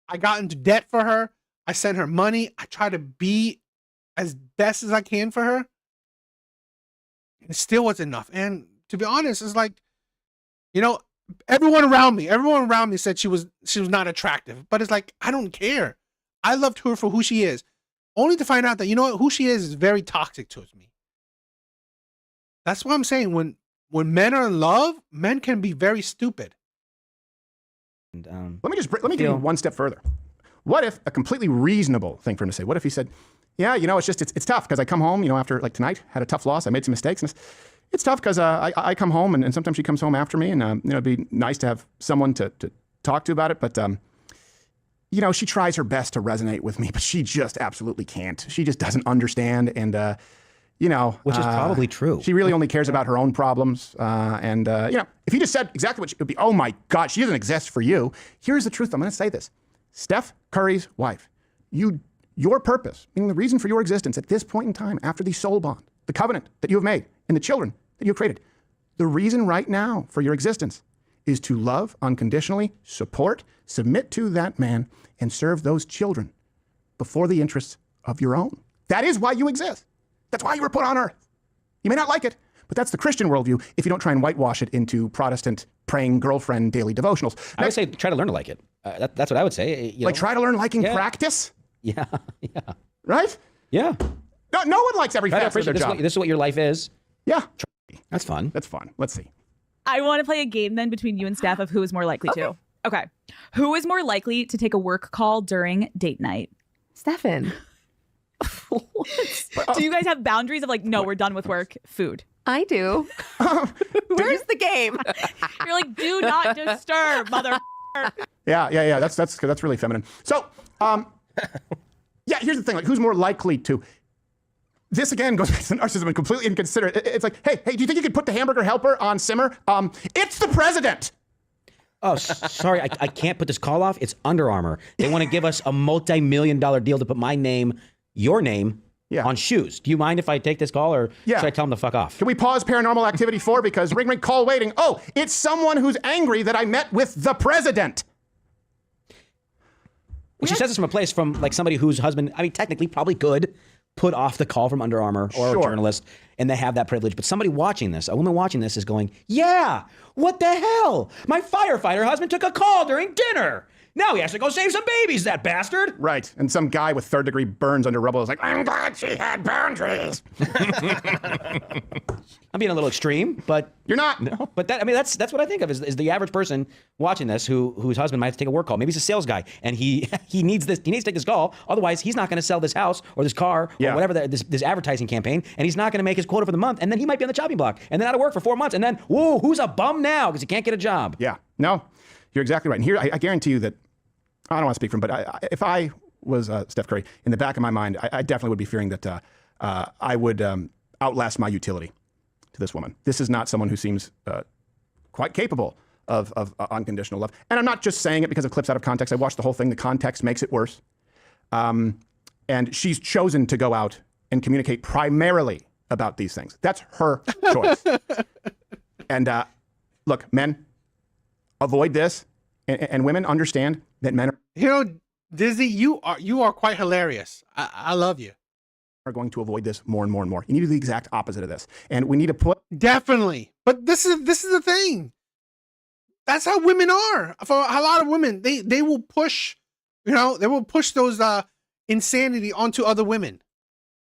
I got into debt for her. I sent her money. I tried to be as best as I can for her. And it still wasn't enough. And to be honest, it's like, everyone around me said she was not attractive. But it's like, I don't care. I loved her for who she is. Only to find out that, who she is very toxic towards me. That's what I'm saying. When when men are in love, men can be very stupid. And, let me give you one step further. What if a completely reasonable thing for him to say? What if he said, yeah, it's tough because I come home, after like tonight, had a tough loss, I made some mistakes, and it's tough because I come home and sometimes she comes home after me, and it'd be nice to have someone to talk to about it, but she tries her best to resonate with me, but she just absolutely can't. She just doesn't understand, and which is probably true. She really only cares about her own problems, and if he just said exactly what she would be, oh my God, she doesn't exist for you. Here's the truth. I'm going to say this. Steph Curry's wife, your purpose, meaning the reason for your existence at this point in time, after the soul bond, the covenant that you have made, and the children that you have created, the reason right now for your existence is to love unconditionally, support, submit to that man, and serve those children before the interests of your own. That is why you exist. That's why you were put on earth. You may not like it, but that's the Christian worldview if you don't try and whitewash it into Protestant praying girlfriend daily devotionals. I would say try to learn to like it. That's what I would say. Try to learn liking practice? Yeah. Right? Yeah. No one likes every facet of their job. This is what your life is. Yeah. That's fun. That's fun. Let's see. I want to play a game then between you and Steph of who is more likely to. Okay. Who is more likely to take a work call during date night? Stefan. Do you guys have boundaries of no, we're done with work, food? I do. Where's the game? You're like, do not disturb, mother. Yeah. That's really feminine. So, here's the thing. Who's more likely to? This again goes back to narcissism and completely inconsiderate. It's like, hey, do you think you could put the hamburger helper on simmer? It's the president. Oh, sorry, I can't put this call off. It's Under Armour. They want to give us a multi-million-dollar deal to put my name, your name, on shoes. Do you mind if I take this call, or should I tell them to fuck off? Can we pause Paranormal Activity 4 because ring call waiting? Oh, it's someone who's angry that I met with the president. Well, she says this from a place from somebody whose husband, technically probably could put off the call from Under Armour or a journalist, and they have that privilege. But somebody watching this, a woman watching this, is going, yeah, what the hell? My firefighter husband took a call during dinner. Now he has to go save some babies, that bastard. Right. And some guy with third-degree burns under rubble is like, I'm glad she had boundaries. I'm being a little extreme, but you're not. No. But that's what I think of is the average person watching this whose husband might have to take a work call. Maybe he's a sales guy and he needs to take this call. Otherwise, he's not going to sell this house or this car or whatever this advertising campaign, and he's not going to make his quota for the month. And then he might be on the chopping block and then out of work for 4 months. And then, whoa, who's a bum now because he can't get a job? Yeah. No, you're exactly right. And here, I guarantee you that, I don't want to speak for him, but if I was Steph Curry, in the back of my mind, I definitely would be fearing that I would outlast my utility to this woman. This is not someone who seems quite capable of unconditional love. And I'm not just saying it because of clips out of context. I watched the whole thing. The context makes it worse. And she's chosen to go out and communicate primarily about these things. That's her choice. And look, men, avoid this. And women understand that men are... Dizzy, you are quite hilarious. I love you. Are going to avoid this more and more and more. You need to do the exact opposite of this. And we need to put... Definitely. But this is the thing. That's how women are. For a lot of women, they will push, they will push those insanity onto other women.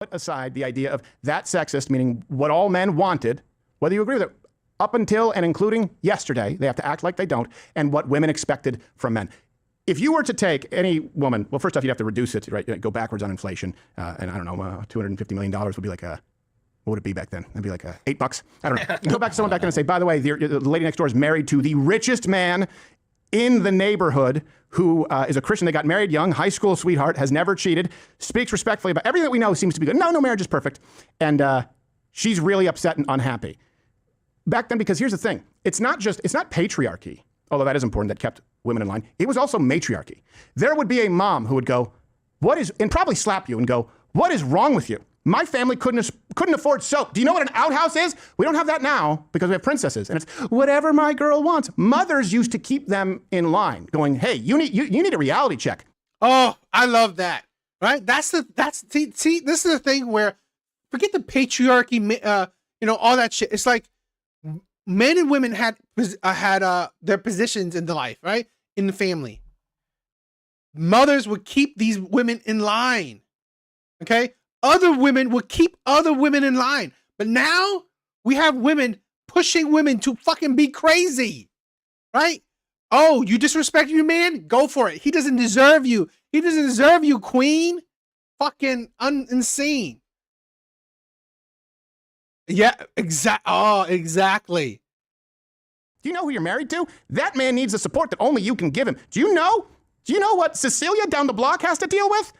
Put aside the idea of that sexist, meaning what all men wanted, whether you agree with it, up until and including yesterday, they have to act like they don't, and what women expected from men. If you were to take any woman, well, first off, you'd have to reduce it, right? Go backwards on inflation. And I don't know, $250 million would be like what would it be back then? It'd be like $8. I don't know. Go back to someone back then and say, by the way, the lady next door is married to the richest man in the neighborhood who is a Christian. They got married young, high school sweetheart, has never cheated, speaks respectfully about everything that we know seems to be good. No marriage is perfect. And she's really upset and unhappy. Back then, because here's the thing, it's not patriarchy, although that is important, that kept women in line. It was also matriarchy. There would be a mom who would go, and probably slap you and go, what is wrong with you? My family couldn't afford soap. Do you know what an outhouse is? We don't have that now because we have princesses. And it's whatever my girl wants. Mothers used to keep them in line going, hey, you need a reality check. Oh, I love that. Right? See, this is the thing where forget the patriarchy, all that shit. It's like men and women had their positions in the life, right? In the family. Mothers would keep these women in line. Okay? Other women would keep other women in line. But now we have women pushing women to fucking be crazy, right? Oh, you disrespect your man? Go for it. He doesn't deserve you. He doesn't deserve you, queen. Fucking insane. Yeah, exactly. Do you know who you're married to? That man needs the support that only you can give him. Do you know what Cecilia down the block has to deal with?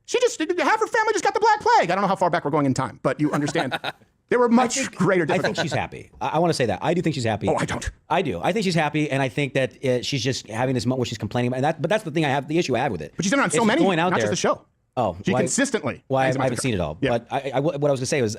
Half her family just got the Black Plague. I don't know how far back we're going in time, but you understand. There were much greater differences. I think she's happy. I want to say that. I do think she's happy. Oh, I don't. I do. I think she's happy, and I think that she's just having this moment where she's complaining about that. But that's the thing the issue I have with it. But she's done it on so many, going out not there, just the show. Oh, she consistently. Well, I haven't seen it all. Yeah. But what I was going to say was,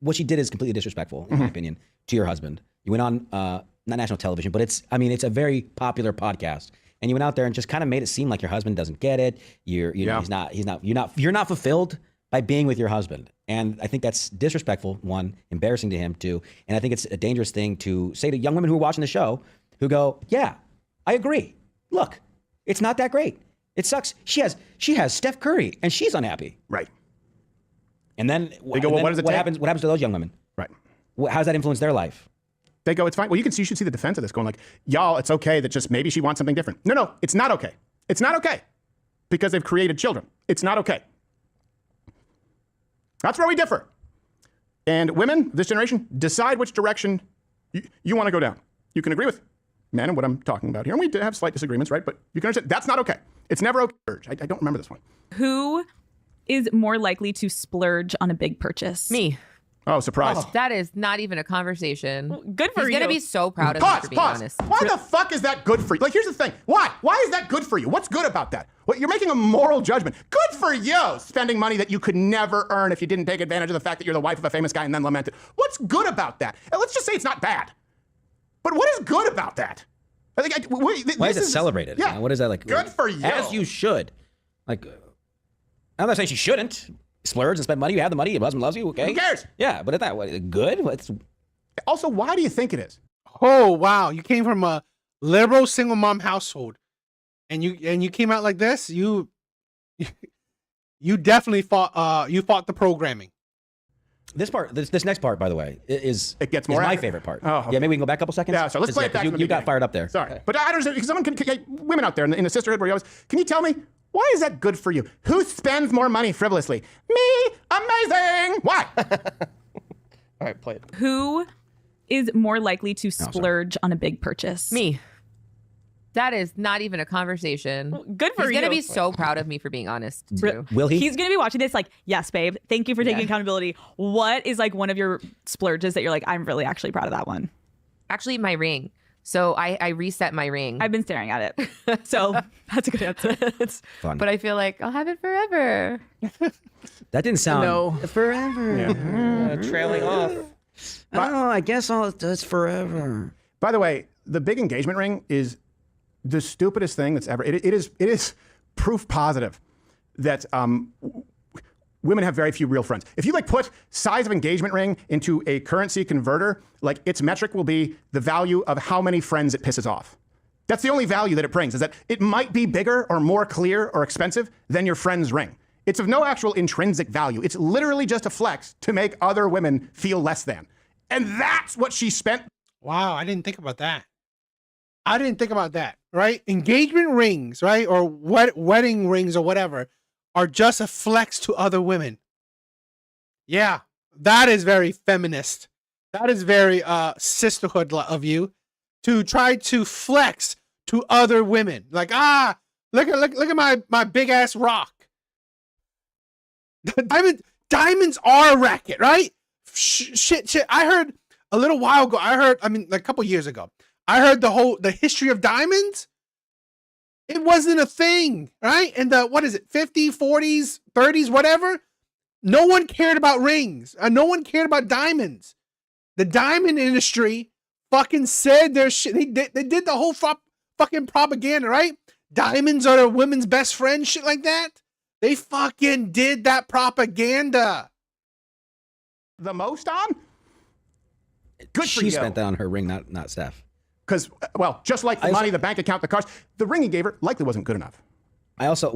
what she did is completely disrespectful, in my opinion, to your husband. You went on not national television, but it's a very popular podcast, and you went out there and just kind of made it seem like your husband doesn't get it. You're not fulfilled by being with your husband. And I think that's disrespectful, one, embarrassing to him, two, and I think it's a dangerous thing to say to young women who are watching the show who go, yeah, I agree. Look, it's not that great. It sucks. She has Steph Curry, and she's unhappy. Right. And then they go, well, what does it take? What happens to those young women? Right. How does that influence their life? They go, it's fine. Well, you should see the defense of this going like, y'all, it's okay that just maybe she wants something different. No, it's not okay. It's not okay because they've created children. It's not okay. That's where we differ. And women, this generation, decide which direction you want to go down. You can agree with men and what I'm talking about here. And we have slight disagreements, right? But you can understand that's not okay. It's never okay. I don't remember this one. Who is more likely to splurge on a big purchase? Me. Oh, surprise. Oh, that is not even a conversation. Well, good for you. He's going to be so proud of me for being honest. Why the fuck is that good for you? Like, here's the thing. Why? Why is that good for you? What's good about that? Well, you're making a moral judgment. Good for you, spending money that you could never earn if you didn't take advantage of the fact that you're the wife of a famous guy and then lament it. What's good about that? And let's just say it's not bad. But what is good about that? Why is it celebrated? Yeah. What is that like? Good for you. As you should. Like, I'm not saying she shouldn't splurge and spend money. You have the money. Your husband loves you. Okay. Who cares? Yeah, but good? Also, why do you think it is? Oh wow, you came from a liberal single mom household, and you came out like this. You definitely fought. You fought the programming. This next part, by the way, it gets more my favorite part. Oh, okay. Yeah, maybe we can go back a couple seconds. Yeah, so let's play it back. You got fired up there. Sorry, but I don't understand because someone women out there in the sisterhood where you always, can you tell me why is that good for you? Who spends more money frivolously? Me, amazing. Why? All right, play it. Who is more likely to splurge on a big purchase? Me. That is not even a conversation. Well, good for you. He's going to be so proud of me for being honest, too. Will he? He's going to be watching this like, yes, babe. Thank you for taking accountability. What is like one of your splurges that you're like, I'm really actually proud of that one? Actually, my ring. So I reset my ring. I've been staring at it. So that's a good answer. It's fun. But I feel like I'll have it forever. That didn't sound... No. Forever. Yeah. Trailing off. Oh, I guess it's forever. By the way, the big engagement ring is the stupidest thing that's ever. It is proof positive that women have very few real friends. If you put size of engagement ring into a currency converter, its metric will be the value of how many friends it pisses off. That's the only value that it brings, is that it might be bigger or more clear or expensive than your friend's ring. It's of no actual intrinsic value. It's literally just a flex to make other women feel less than. And that's what she spent. Wow, I didn't think about that. Right? Engagement rings, right? Or wedding rings or whatever are just a flex to other women. Yeah, that is very feminist. That is very sisterhood of you to try to flex to other women. Like, look at my big ass rock. Diamonds are a racket, right? Shit. I heard a little while ago. A couple years ago. I heard the history of diamonds. It wasn't a thing, right? In the, 50s, 40s, 30s, whatever. No one cared about rings. No one cared about diamonds. The diamond industry fucking said their shit. They did the whole fucking propaganda, right? Diamonds are the women's best friend, shit like that. They fucking did that propaganda. The most on? Good for you. She spent that on her ring, not Steph. Because, just like the money, the bank account, the cars, the ring he gave her likely wasn't good enough. I also,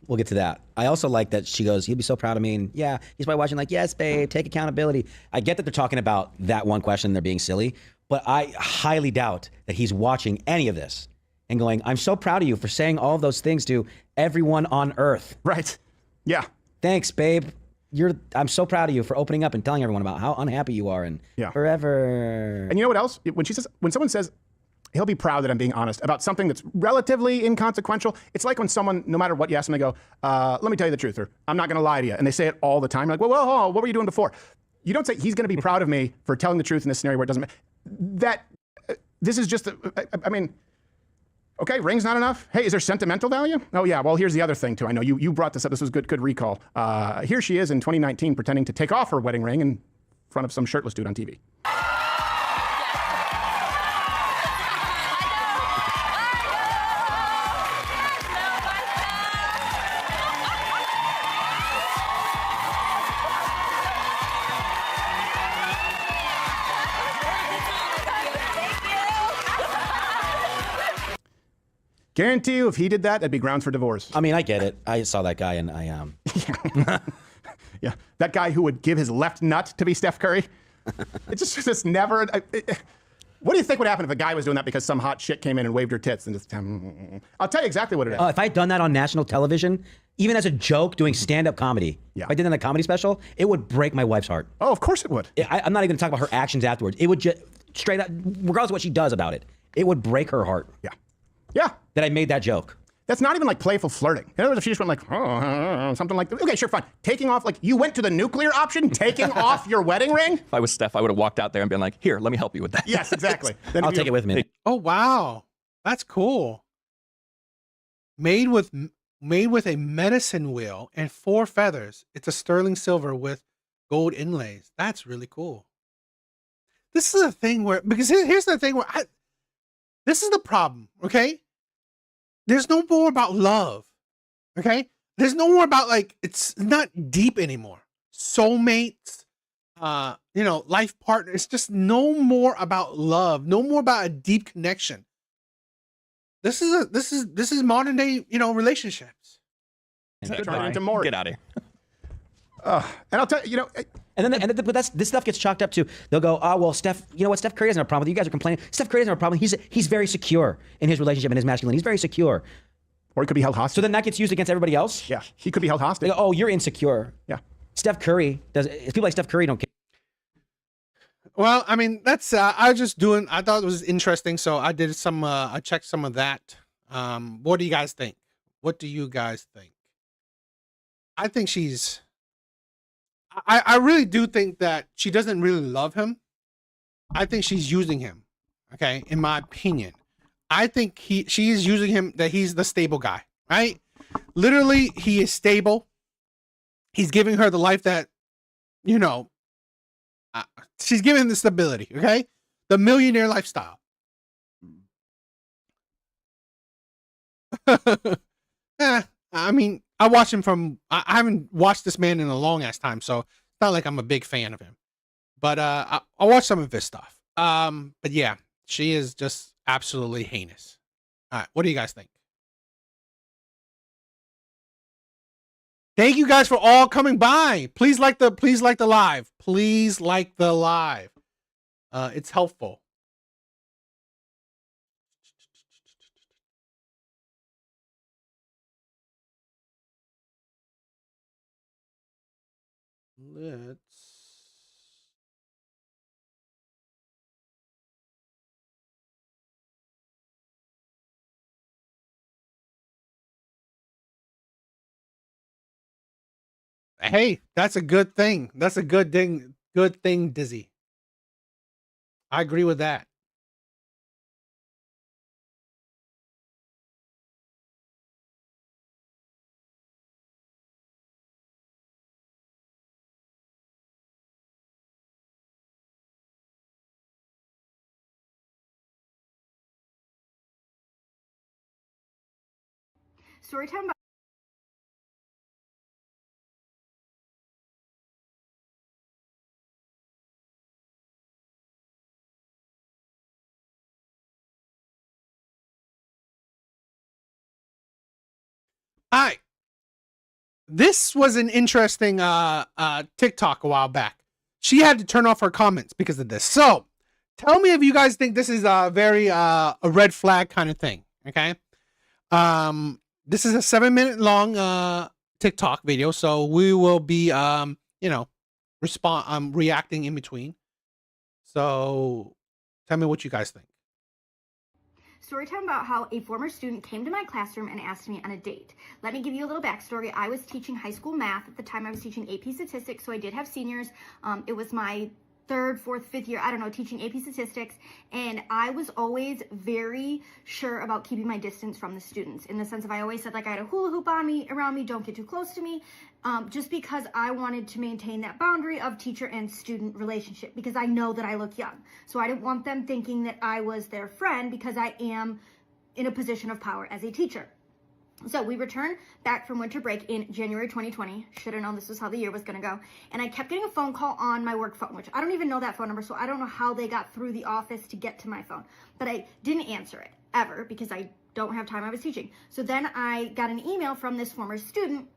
We'll get to that. I also like that she goes, he'll be so proud of me. And yeah, he's probably watching like, yes, babe, take accountability. I get that they're talking about that one question, they're being silly, but I highly doubt that he's watching any of this and going, I'm so proud of you for saying all of those things to everyone on earth. Right. Yeah. Thanks, babe. I'm so proud of you for opening up and telling everyone about how unhappy you are and forever. And you know what else? When someone says, he'll be proud that I'm being honest about something that's relatively inconsequential. It's like when someone, no matter what you ask them, they go, let me tell you the truth, or I'm not going to lie to you. And they say it all the time. You're like, well, what were you doing before? You don't say he's going to be proud of me for telling the truth in this scenario where it doesn't matter. This is just, I mean, okay, ring's not enough. Hey, is there sentimental value? Oh yeah, well here's the other thing too. I know you brought this up. This was good recall. Here she is in 2019 pretending to take off her wedding ring in front of some shirtless dude on TV. Guarantee you, if he did that, that'd be grounds for divorce. I mean, I get it. I saw that guy, and I yeah, that guy who would give his left nut to be Steph Curry. It's just never. What do you think would happen if a guy was doing that because some hot shit came in and waved her tits and just? I'll tell you exactly what it is. If I had done that on national television, even as a joke, doing stand-up comedy, if I did that in a comedy special, it would break my wife's heart. Oh, of course it would. I'm not even going to talk about her actions afterwards. It would just straight up, regardless of what she does about it, it would break her heart. Yeah. Yeah. That I made that joke. That's not even like playful flirting. In other words, if she just went like, something like, okay, sure, fine. Taking off, like, you went to the nuclear option, taking off your wedding ring? If I was Steph, I would have walked out there and been like, here, let me help you with that. Yes, exactly. I'll take it with me. Oh, wow. That's cool. Made with a medicine wheel and 4 feathers. It's a sterling silver with gold inlays. That's really cool. This is a thing where, because here's the thing where this is the problem, okay? There's no more about love, okay? There's no more about, like, it's not deep anymore. Soulmates, life partners. It's just no more about love. No more about a deep connection. This is modern day, relationships. Turn into more. Get out of here. And I'll tell you, but this stuff gets chalked up to. They'll go, oh well, Steph. You know what? Steph Curry doesn't have a problem with you guys are complaining. Steph Curry doesn't have a problem. He's very secure in his relationship and his masculinity. He's very secure. Or he could be held hostage. So then that gets used against everybody else. Yeah, he could be held hostage. They go, oh, you're insecure. Yeah. Steph Curry does. People like Steph Curry don't care. Well, I mean, that's I thought it was interesting, so I did I checked some of that. What do you guys think? What do you guys think? I think I really do think that she doesn't really love him. I think she's using him. Okay, in my opinion. I think she is using him, that he's the stable guy, right? Literally, he is stable. He's giving her the life that, she's giving the stability, okay? The millionaire lifestyle. I mean, I watch him I haven't watched this man in a long ass time, so it's not like I'm a big fan of him. But I watch some of his stuff. But yeah, she is just absolutely heinous. All right, what do you guys think? Thank you guys for all coming by. Please like the live. Please like the live. It's helpful. Hey, that's a good thing. That's a good thing. Good thing, Dizzy. I agree with that. Story time. Hi. this was an interesting TikTok a while back. She had to turn off her comments because of this. So tell me if you guys think this is a very a red flag kind of thing. Okay. This is a 7-minute long TikTok video, so we will be reacting in between. So tell me what you guys think. Story time about how a former student came to my classroom and asked me on a date. Let me give you a little backstory. I was teaching high school math. At the time, I was teaching AP Statistics, so I did have seniors. It was my third, fourth, fifth year, I don't know, teaching AP Statistics, and I was always very sure about keeping my distance from the students, in the sense of I always said, like, I had a hula hoop on me, around me, don't get too close to me, just because I wanted to maintain that boundary of teacher and student relationship, because I know that I look young. So I didn't want them thinking that I was their friend, because I am in a position of power as a teacher. So we returned back from winter break in January 2020. Should have known this was how the year was going to go. And I kept getting a phone call on my work phone, which I don't even know that phone number, so I don't know how they got through the office to get to my phone. But I didn't answer it, ever, because I don't have time, I was teaching. So then I got an email from this former student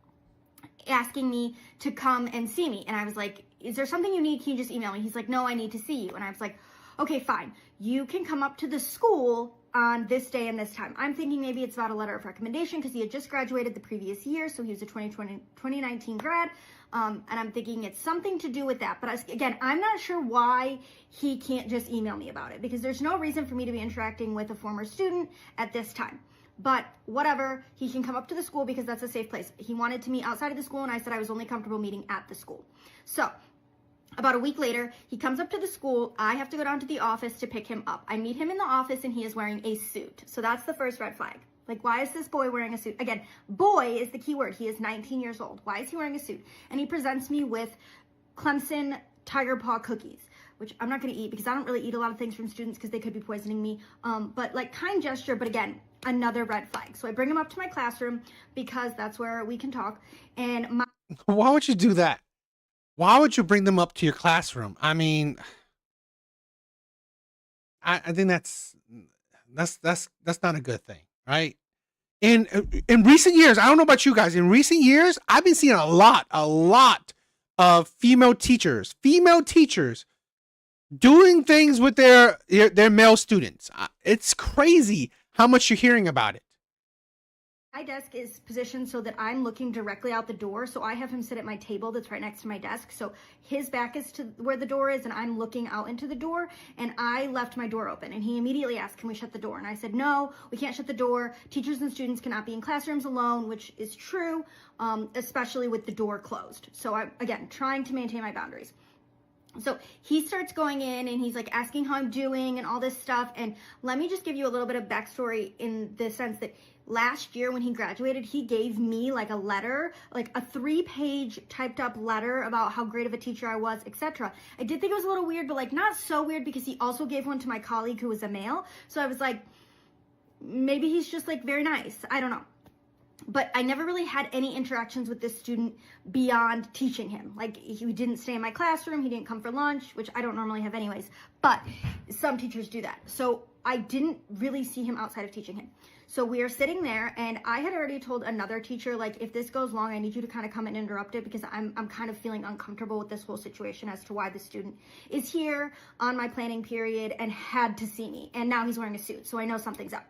asking me to come and see me. And I was like, is there something you need? Can you just email me? He's like, no, I need to see you. And I was like, okay, fine. You can come up to the school on this day and this time. I'm thinking maybe it's about a letter of recommendation, because he had just graduated the previous year, so he was a 2019 grad, and I'm thinking it's something to do with that. But again, I'm not sure why he can't just email me about it, because there's no reason for me to be interacting with a former student at this time. But whatever, he can come up to the school because that's a safe place. He wanted to meet outside of the school, and I said I was only comfortable meeting at the school. So about a week later, he comes up to the school. I have to go down to the office to pick him up. I meet him in the office, and he is wearing a suit. So that's the first red flag. Like, why is this boy wearing a suit? Again, boy is the key word. He is 19 years old. Why is he wearing a suit? And he presents me with Clemson Tiger Paw cookies, which I'm not going to eat because I don't really eat a lot of things from students because they could be poisoning me. But like, kind gesture, but again, another red flag. So I bring him up to my classroom because that's where we can talk. And why would you do that? Why would you bring them up to your classroom? I mean, I think that's not a good thing, right? In recent years, I don't know about you guys. In recent years, I've been seeing a lot of female teachers doing things with their male students. It's crazy how much you're hearing about it. my desk is positioned so that I'm looking directly out the door. So I have him sit at my table that's right next to my desk. So his back is to where the door is and I'm looking out into the door, and I left my door open, and he immediately asked, can we shut the door? And I said, no, we can't shut the door. Teachers and students cannot be in classrooms alone, which is true, especially with the door closed. So I'm, again, trying to maintain my boundaries. So he starts going in and he's like asking how I'm doing and all this stuff. And let me just give you a little bit of backstory in the sense that last year when he graduated, he gave me like a letter, like a 3-page typed up letter about how great of a teacher I was, etc. I did think it was a little weird, but like not so weird because he also gave one to my colleague who was a male. So I was like, maybe he's just like very nice. I don't know. But I never really had any interactions with this student beyond teaching him. Like, he didn't stay in my classroom, he didn't come for lunch, which I don't normally have anyways, but some teachers do that. So I didn't really see him outside of teaching him. So we are sitting there, and I had already told another teacher, like, if this goes long, I need you to kind of come and interrupt it because I'm kind of feeling uncomfortable with this whole situation as to why the student is here on my planning period and had to see me. And now he's wearing a suit, so I know something's up.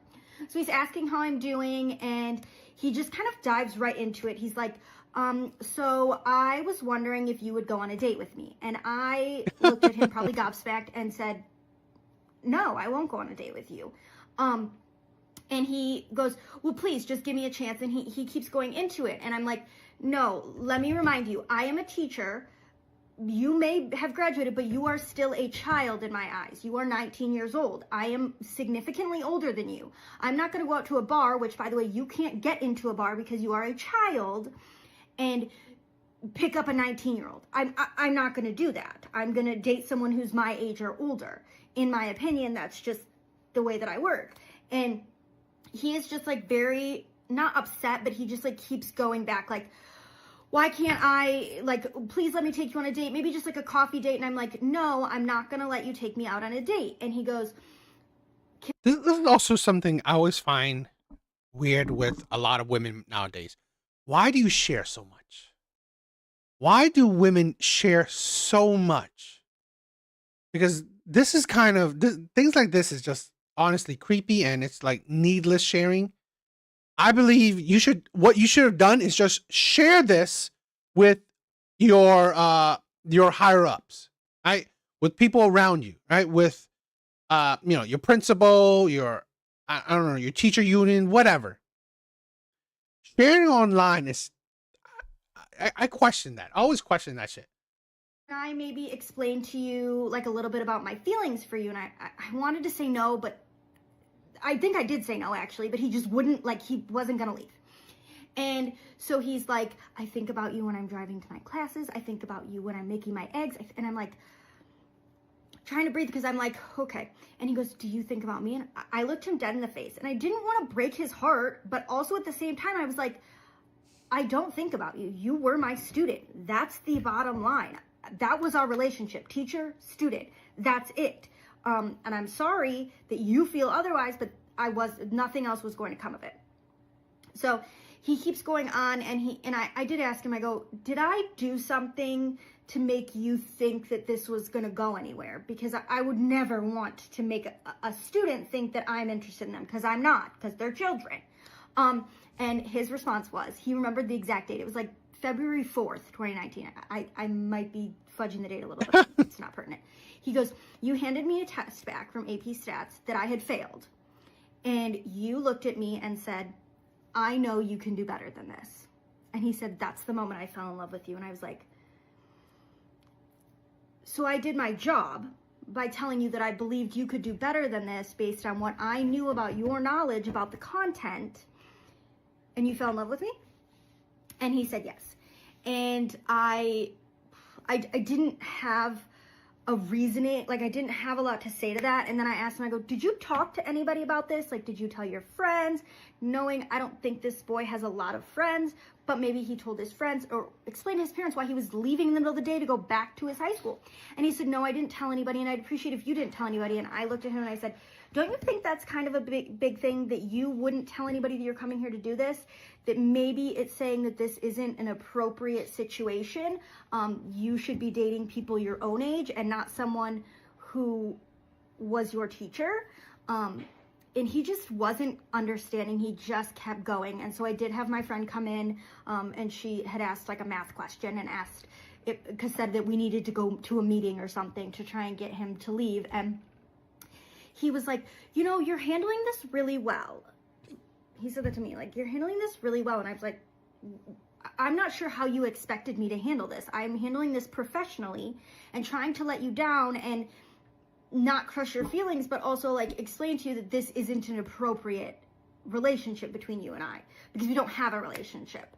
So he's asking how I'm doing, and he just kind of dives right into it. He's like, so I was wondering if you would go on a date with me. And I looked at him probably gobsmacked and said, no, I won't go on a date with you. And he goes, well, please just give me a chance. And he keeps going into it. And I'm like, no, let me remind you, I am a teacher. You may have graduated, but you are still a child in my eyes. You are 19 years old. I am significantly older than you. I'm not going to go out to a bar, which, by the way, you can't get into a bar because you are a child, and pick up a 19-year-old. I'm not going to do that. I'm going to date someone who's my age or older. In my opinion, that's just the way that I work. And he is just like very, not upset, but he just like keeps going back like, why can't I, like, please let me take you on a date, maybe just like a coffee date. And I'm like, no, I'm not going to let you take me out on a date. And he goes, this is also something I always find weird with a lot of women nowadays. why do you share so much? Why do women share so much? Because this is kind of, things like this is just honestly creepy, and it's like needless sharing. I believe what you should have done is just share this with your higher ups, right? With people around you, right? With your principal, I don't know, your teacher union, whatever. Sharing online is, I question that. I always question that shit. I maybe explained to you like a little bit about my feelings for you, and I wanted to say no, but I think I did say no actually, but he just wouldn't, like, he wasn't gonna leave. And so he's like, I think about you when I'm driving to my classes. I think about you when I'm making my eggs. And I'm like, trying to breathe because I'm like, okay. And he goes, do you think about me? And I looked him dead in the face, and I didn't want to break his heart, but also at the same time, I was like, I don't think about you. You were my student. That's the bottom line. That was our relationship, teacher, student. That's it. And I'm sorry that you feel otherwise, but nothing else was going to come of it. So he keeps going on, and I did ask him, I go, did I do something to make you think that this was going to go anywhere? Because I would never want to make a student think that I'm interested in them, because I'm not, because they're children. And his response was, he remembered the exact date. It was like February 4th, 2019. I might be fudging the date a little bit. It's not pertinent. He goes, you handed me a test back from AP Stats that I had failed. And you looked at me and said, I know you can do better than this. And he said, that's the moment I fell in love with you. And I was like, so I did my job by telling you that I believed you could do better than this based on what I knew about your knowledge about the content, and you fell in love with me? And he said yes. And I didn't have a reasoning, like I didn't have a lot to say to that. And then I asked him, I go, did you talk to anybody about this? Like, did you tell your friends? Knowing I don't think this boy has a lot of friends, but maybe he told his friends or explained to his parents why he was leaving in the middle of the day to go back to his high school. And he said, no, I didn't tell anybody, and I'd appreciate if you didn't tell anybody. And I looked at him and I said, don't you think that's kind of a big thing, that you wouldn't tell anybody that you're coming here to do this? That maybe it's saying that this isn't an appropriate situation. You should be dating people your own age and not someone who was your teacher. And he just wasn't understanding. He just kept going. And so I did have my friend come in, and she had asked like a math question and said that we needed to go to a meeting or something to try and get him to leave. And he was like, you're handling this really well. He said that to me, like, you're handling this really well. And I was like, I'm not sure how you expected me to handle this. I'm handling this professionally and trying to let you down and not crush your feelings, but also like explain to you that this isn't an appropriate relationship between you and I, because we don't have a relationship.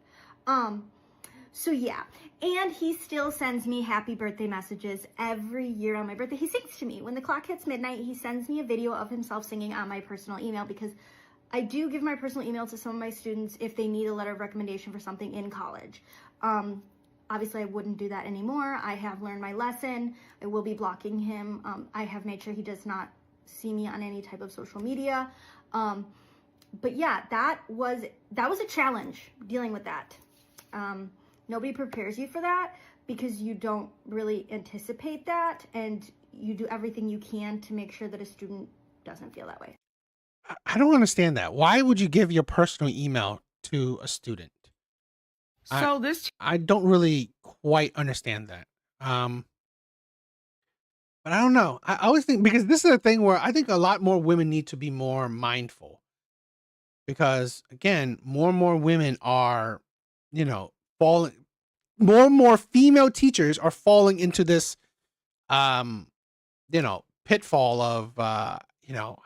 So yeah, and he still sends me happy birthday messages every year on my birthday. He sings to me. When the clock hits midnight, he sends me a video of himself singing on my personal email, because I do give my personal email to some of my students if they need a letter of recommendation for something in college. Obviously, I wouldn't do that anymore. I have learned my lesson. I will be blocking him. I have made sure he does not see me on any type of social media. But yeah, that was a challenge, dealing with that. Nobody prepares you for that, because you don't really anticipate that, and you do everything you can to make sure that a student doesn't feel that way. I don't understand that. Why would you give your personal email to a student? So I don't really quite understand that. But I don't know. I always think, because this is a thing where I think a lot more women need to be more mindful, because again, more and more women are, falling, more and more female teachers are falling into this, pitfall of,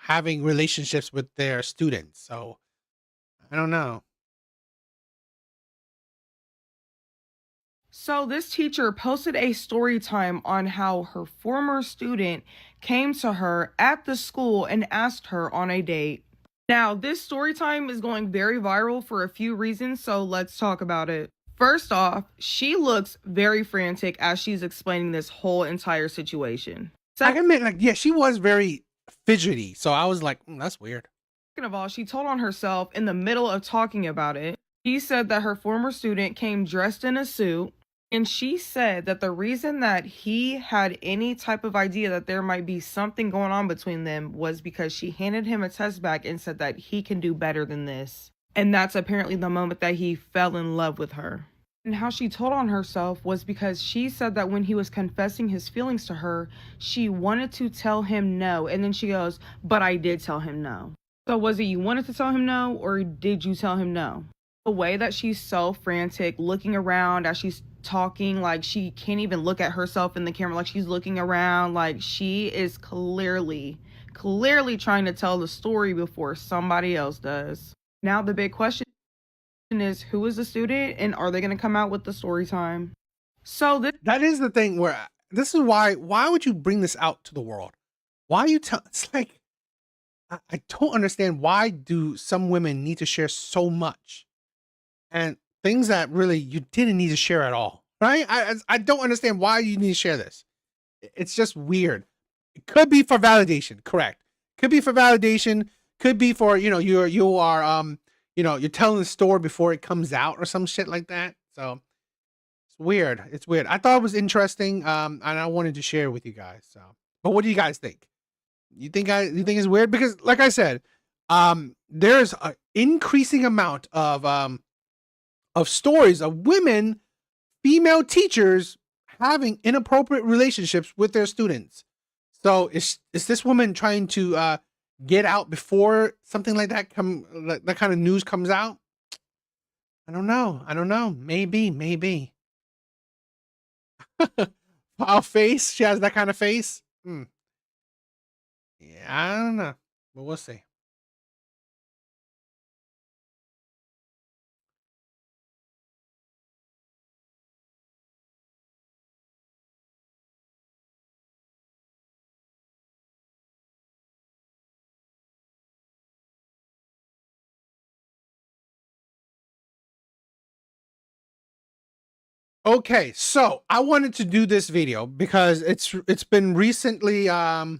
having relationships with their students. So I don't know. So this teacher posted a story time on how her former student came to her at the school and asked her on a date. Now, this story time is going very viral for a few reasons, so let's talk about it. First off, she looks very frantic as she's explaining this whole entire situation. I can admit, she was very fidgety, so I was like, that's weird. Second of all, she told on herself in the middle of talking about it. She said that her former student came dressed in a suit, and she said that the reason that he had any type of idea that there might be something going on between them was because she handed him a test back and said that he can do better than this. And that's apparently the moment that he fell in love with her. And how she told on herself was because she said that when he was confessing his feelings to her, she wanted to tell him no. And then she goes, but I did tell him no. So was it you wanted to tell him no, or did you tell him no? The way that she's so frantic, looking around as she's talking, like she can't even look at herself in the camera, like she's looking around, like she is clearly trying to tell the story before somebody else does. Now the big question is, who is the student, and are they going to come out with the story time? So that is the thing where this is why would you bring this out to the world? Why you tell? It's like I don't understand, why do some women need to share so much and things that really you didn't need to share at all, right? I don't understand why you need to share this. It's just weird. It could be for validation, correct? Could be for validation. Could be for, you are you're telling the story before it comes out or some shit like that. So it's weird. It's weird. I thought it was interesting, and I wanted to share it with you guys. So, but what do you guys think? You think it's weird? Because, like I said, there's an increasing amount of stories of women, female teachers having inappropriate relationships with their students. So is this woman trying to get out before something like that that kind of news comes out? I don't know. Maybe. Foul face. She has that kind of face. Yeah, I don't know, but we'll see. Okay, so I wanted to do this video because it's been recently I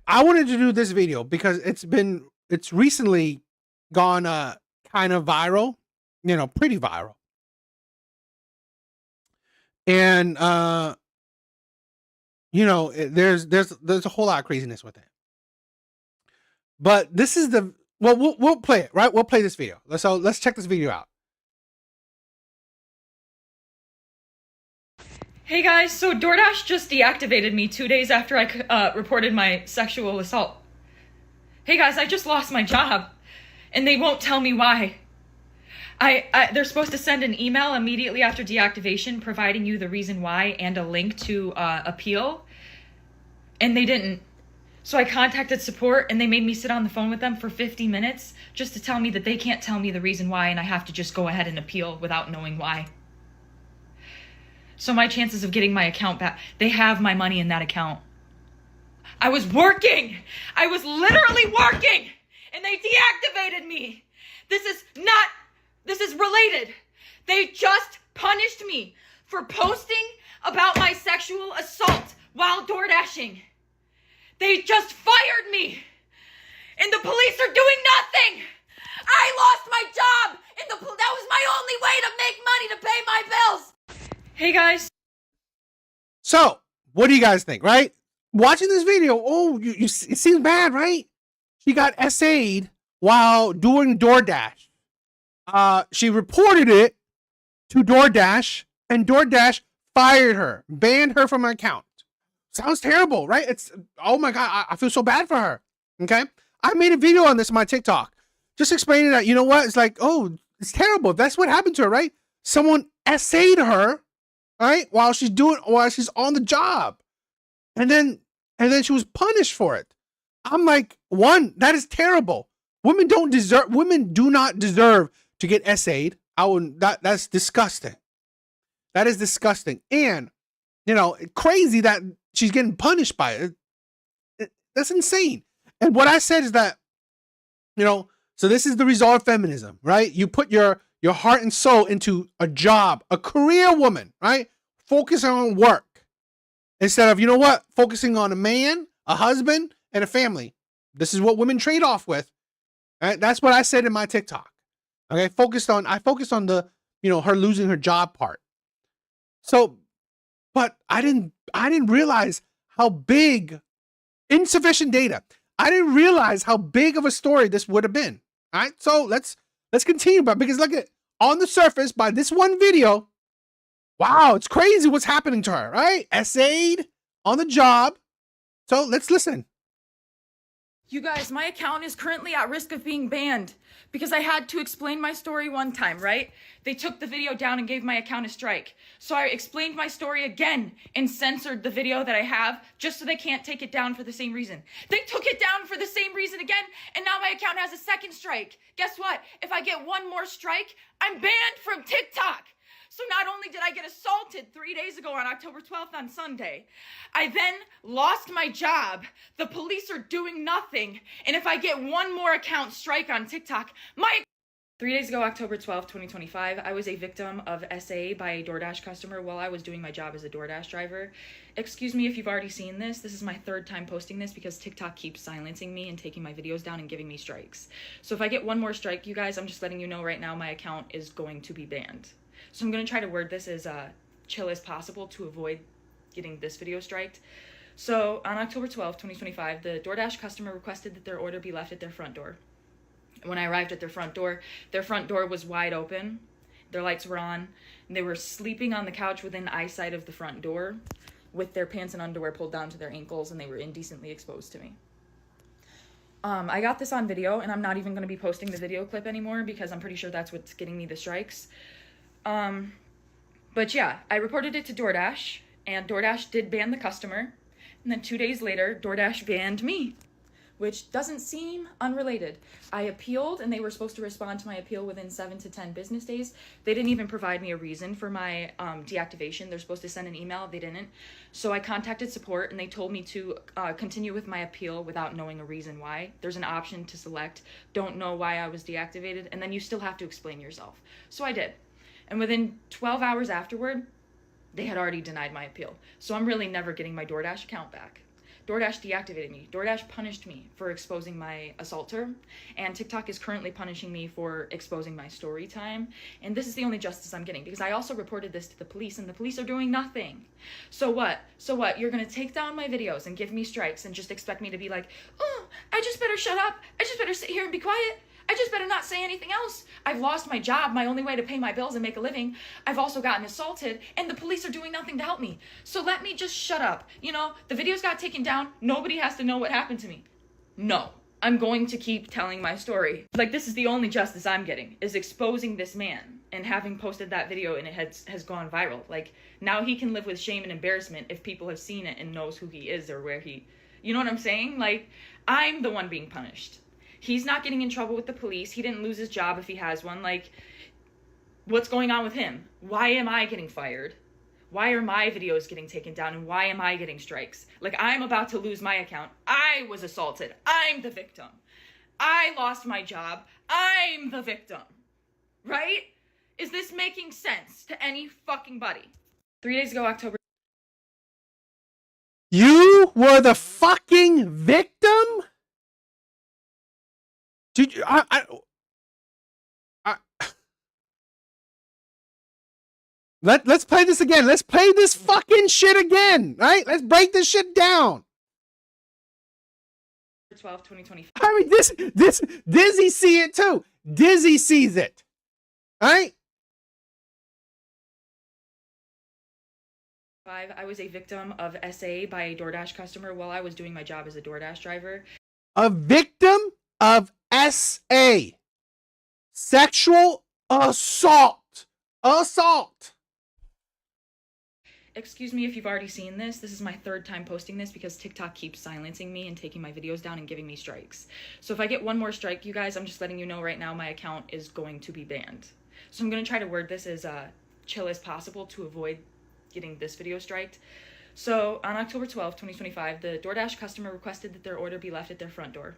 wanted to do this video because it's recently gone kind of viral, pretty viral. And there's a whole lot of craziness with it. But this is we'll play it, right? We'll play this video. Let's check this video out. Hey guys, so DoorDash just deactivated me 2 days after I reported my sexual assault. Hey guys, I just lost my job, and they won't tell me why. They're supposed to send an email immediately after deactivation providing you the reason why and a link to appeal, and they didn't. So I contacted support, and they made me sit on the phone with them for 50 minutes just to tell me that they can't tell me the reason why, and I have to just go ahead and appeal without knowing why. So my chances of getting my account back, they have my money in that account. I was working! I was literally working! And they deactivated me! This is related. They just punished me for posting about my sexual assault while door dashing. They just fired me, and the police are doing nothing. I lost my job, and that was my only way to make money to pay my bills. Hey guys. So, what do you guys think, right? Watching this video, it seems bad, right? She got essayed while doing DoorDash. She reported it to DoorDash, and DoorDash fired her, banned her from her account. Sounds terrible, right? Oh my God, I feel so bad for her. Okay. I made a video on this on my TikTok, just explaining that, you know what? It's like, it's terrible. That's what happened to her, right? Someone essayed her, right? While she's on the job. And then she was punished for it. I'm like, that is terrible. Women do not deserve to get essayed. That's disgusting. That is disgusting. And, crazy that she's getting punished by it. That's insane. And what I said is that, so this is the result of feminism, right? You put your heart and soul into a job, a career woman, right? Focusing on work instead of, focusing on a man, a husband, and a family. This is what women trade off with. Right? That's what I said in my TikTok. Okay, I focused on the, her losing her job part. So, but I didn't realize how big, insufficient data. I didn't realize how big of a story this would have been. All right, so let's continue, but because look at on the surface by this one video, wow, it's crazy what's happening to her, right? Essayed on the job. So let's listen. You guys, my account is currently at risk of being banned because I had to explain my story one time, right? They took the video down and gave my account a strike. So I explained my story again and censored the video that I have just so they can't take it down for the same reason. They took it down for the same reason again, and now my account has a second strike. Guess what? If I get one more strike, I'm banned from TikTok. So not only did I get assaulted 3 days ago on October 12th on Sunday, I then lost my job. The police are doing nothing. And if I get one more account strike on TikTok, 3 days ago, October 12th, 2025, I was a victim of SA by a DoorDash customer while I was doing my job as a DoorDash driver. Excuse me if you've already seen this. This is my third time posting this because TikTok keeps silencing me and taking my videos down and giving me strikes. So if I get one more strike, you guys, I'm just letting you know right now my account is going to be banned. So I'm going to try to word this as chill as possible to avoid getting this video striked. So on October 12th, 2025, the DoorDash customer requested that their order be left at their front door. When I arrived at their front door was wide open. Their lights were on. And they were sleeping on the couch within eyesight of the front door with their pants and underwear pulled down to their ankles, and they were indecently exposed to me. I got this on video, and I'm not even going to be posting the video clip anymore because I'm pretty sure that's what's getting me the strikes. But yeah, I reported it to DoorDash, and DoorDash did ban the customer. And then 2 days later, DoorDash banned me, which doesn't seem unrelated. I appealed, and they were supposed to respond to my appeal within 7 to 10 business days. They didn't even provide me a reason for my deactivation. They're supposed to send an email. They didn't. So I contacted support, and they told me to continue with my appeal without knowing a reason why. There's an option to select, don't know why I was deactivated, and then you still have to explain yourself. So I did. And within 12 hours afterward, they had already denied my appeal. So I'm really never getting my DoorDash account back. DoorDash deactivated me. DoorDash punished me for exposing my assaulter, and TikTok is currently punishing me for exposing my story time. And this is the only justice I'm getting because I also reported this to the police, and the police are doing nothing. So what? You're gonna take down my videos and give me strikes and just expect me to be like, oh, I just better shut up. I just better sit here and be quiet. I just better not say anything else. I've lost my job, my only way to pay my bills and make a living. I've also gotten assaulted, and the police are doing nothing to help me. So let me just shut up. The videos got taken down. Nobody has to know what happened to me. No, I'm going to keep telling my story. This is the only justice I'm getting, is exposing this man and having posted that video, and it has gone viral. Now he can live with shame and embarrassment if people have seen it and knows who he is or where he, you know what I'm saying? I'm the one being punished. He's not getting in trouble with the police. He didn't lose his job if he has one. What's going on with him? Why am I getting fired? Why are my videos getting taken down? And why am I getting strikes? I'm about to lose my account. I was assaulted. I'm the victim. I lost my job. I'm the victim. Right? Is this making sense to any fucking body? 3 days ago, October. You were the fucking victim? Did you, let's play this again. Let's play this fucking shit again, right? Let's break this shit down. 12, 2025. I mean, this Dizzy see it too. Dizzy sees it, right? I was a victim of SA by a DoorDash customer while I was doing my job as a DoorDash driver. A victim of SA. Sexual assault. Excuse me if you've already seen this. This is my third time posting this because TikTok keeps silencing me and taking my videos down and giving me strikes. So if I get one more strike, you guys, I'm just letting you know right now my account is going to be banned. So I'm going to try to word this as chill as possible to avoid getting this video striked. So on October 12th, 2025, the DoorDash customer requested that their order be left at their front door.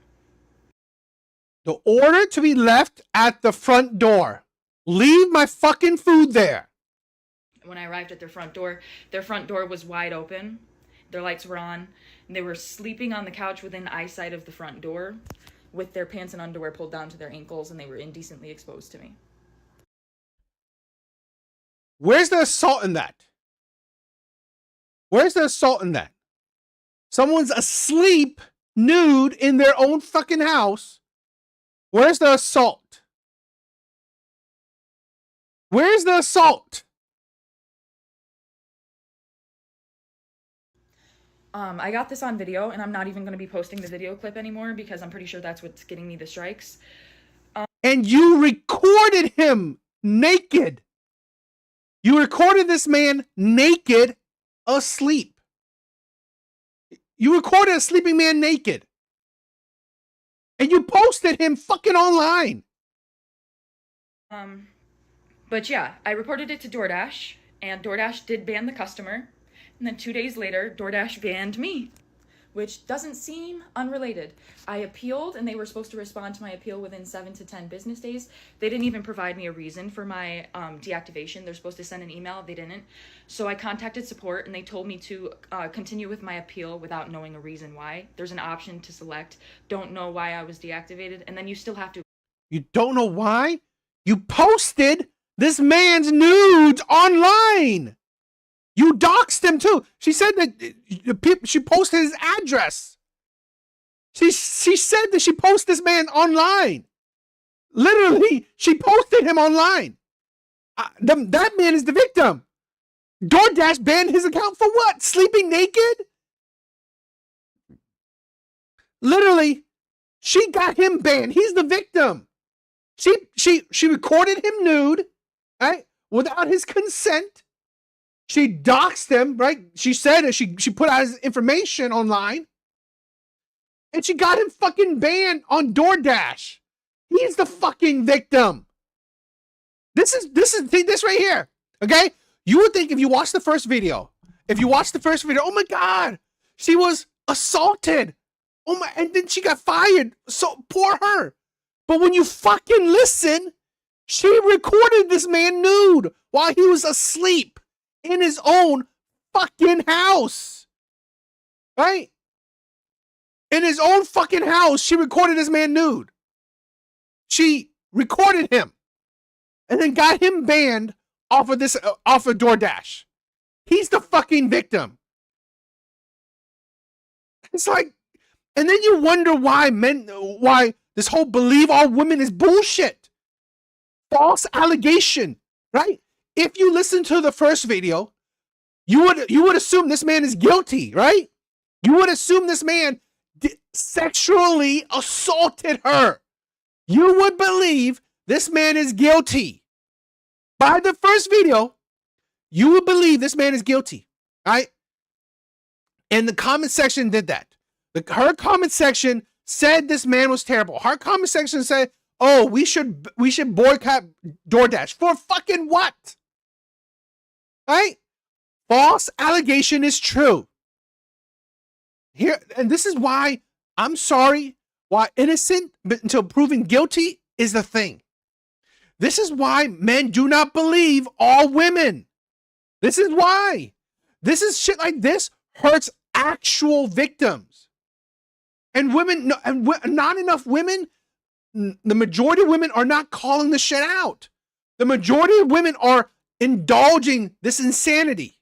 The order to be left at the front door. Leave my fucking food there. When I arrived at their front door was wide open. Their lights were on, and they were sleeping on the couch within eyesight of the front door with their pants and underwear pulled down to their ankles, and they were indecently exposed to me. Where's the assault in that? Where's the assault in that? Someone's asleep, nude, in their own fucking house. Where's the assault? Where's the assault? I got this on video, and I'm not even going to be posting the video clip anymore because I'm pretty sure that's what's getting me the strikes. And you recorded him naked. You recorded this man naked, asleep. You recorded a sleeping man naked. And you posted him fucking online. But yeah, I reported it to DoorDash, and DoorDash did ban the customer. And then 2 days later, DoorDash banned me, which doesn't seem unrelated. I appealed, and they were supposed to respond to my appeal within 7 to 10 business days. They didn't even provide me a reason for my deactivation. They're supposed to send an email. They didn't. So I contacted support, and they told me to continue with my appeal without knowing a reason why. There's an option to select, don't know why I was deactivated, and then you still have to. You don't know why? You posted this man's nudes online. You doxed him too. She said that she posted his address. She said that she posted this man online. Literally, she posted him online. That man is the victim. DoorDash banned his account for what? Sleeping naked? Literally, she got him banned. He's the victim. She recorded him nude, right? Without his consent. She doxed him, right? She said that she put out his information online. And she got him fucking banned on DoorDash. He's the fucking victim. This right here. Okay? You would think if you watch the first video, oh my God, she was assaulted. Oh my, and then she got fired. So poor her. But when you fucking listen, she recorded this man nude while he was asleep in his own fucking house. Right? In his own fucking house, she recorded this man nude. She recorded him and then got him banned off of DoorDash. He's the fucking victim. It's like, and then you wonder why this whole believe all women is bullshit. False allegation, right? If you listen to the first video, you would assume this man is guilty, right? You would assume this man sexually assaulted her. You would believe this man is guilty. By the first video, you would believe this man is guilty, right? And the comment section did that. Her comment section said this man was terrible. Her comment section said, "Oh, we should boycott DoorDash." For fucking what? Right? False allegation is true. Here, and this is why I'm sorry, why innocent but until proven guilty is the thing. This is why men do not believe all women. This is why. This is shit like this hurts actual victims. And women, and not enough women, the majority of women are not calling the shit out. The majority of women are indulging this insanity.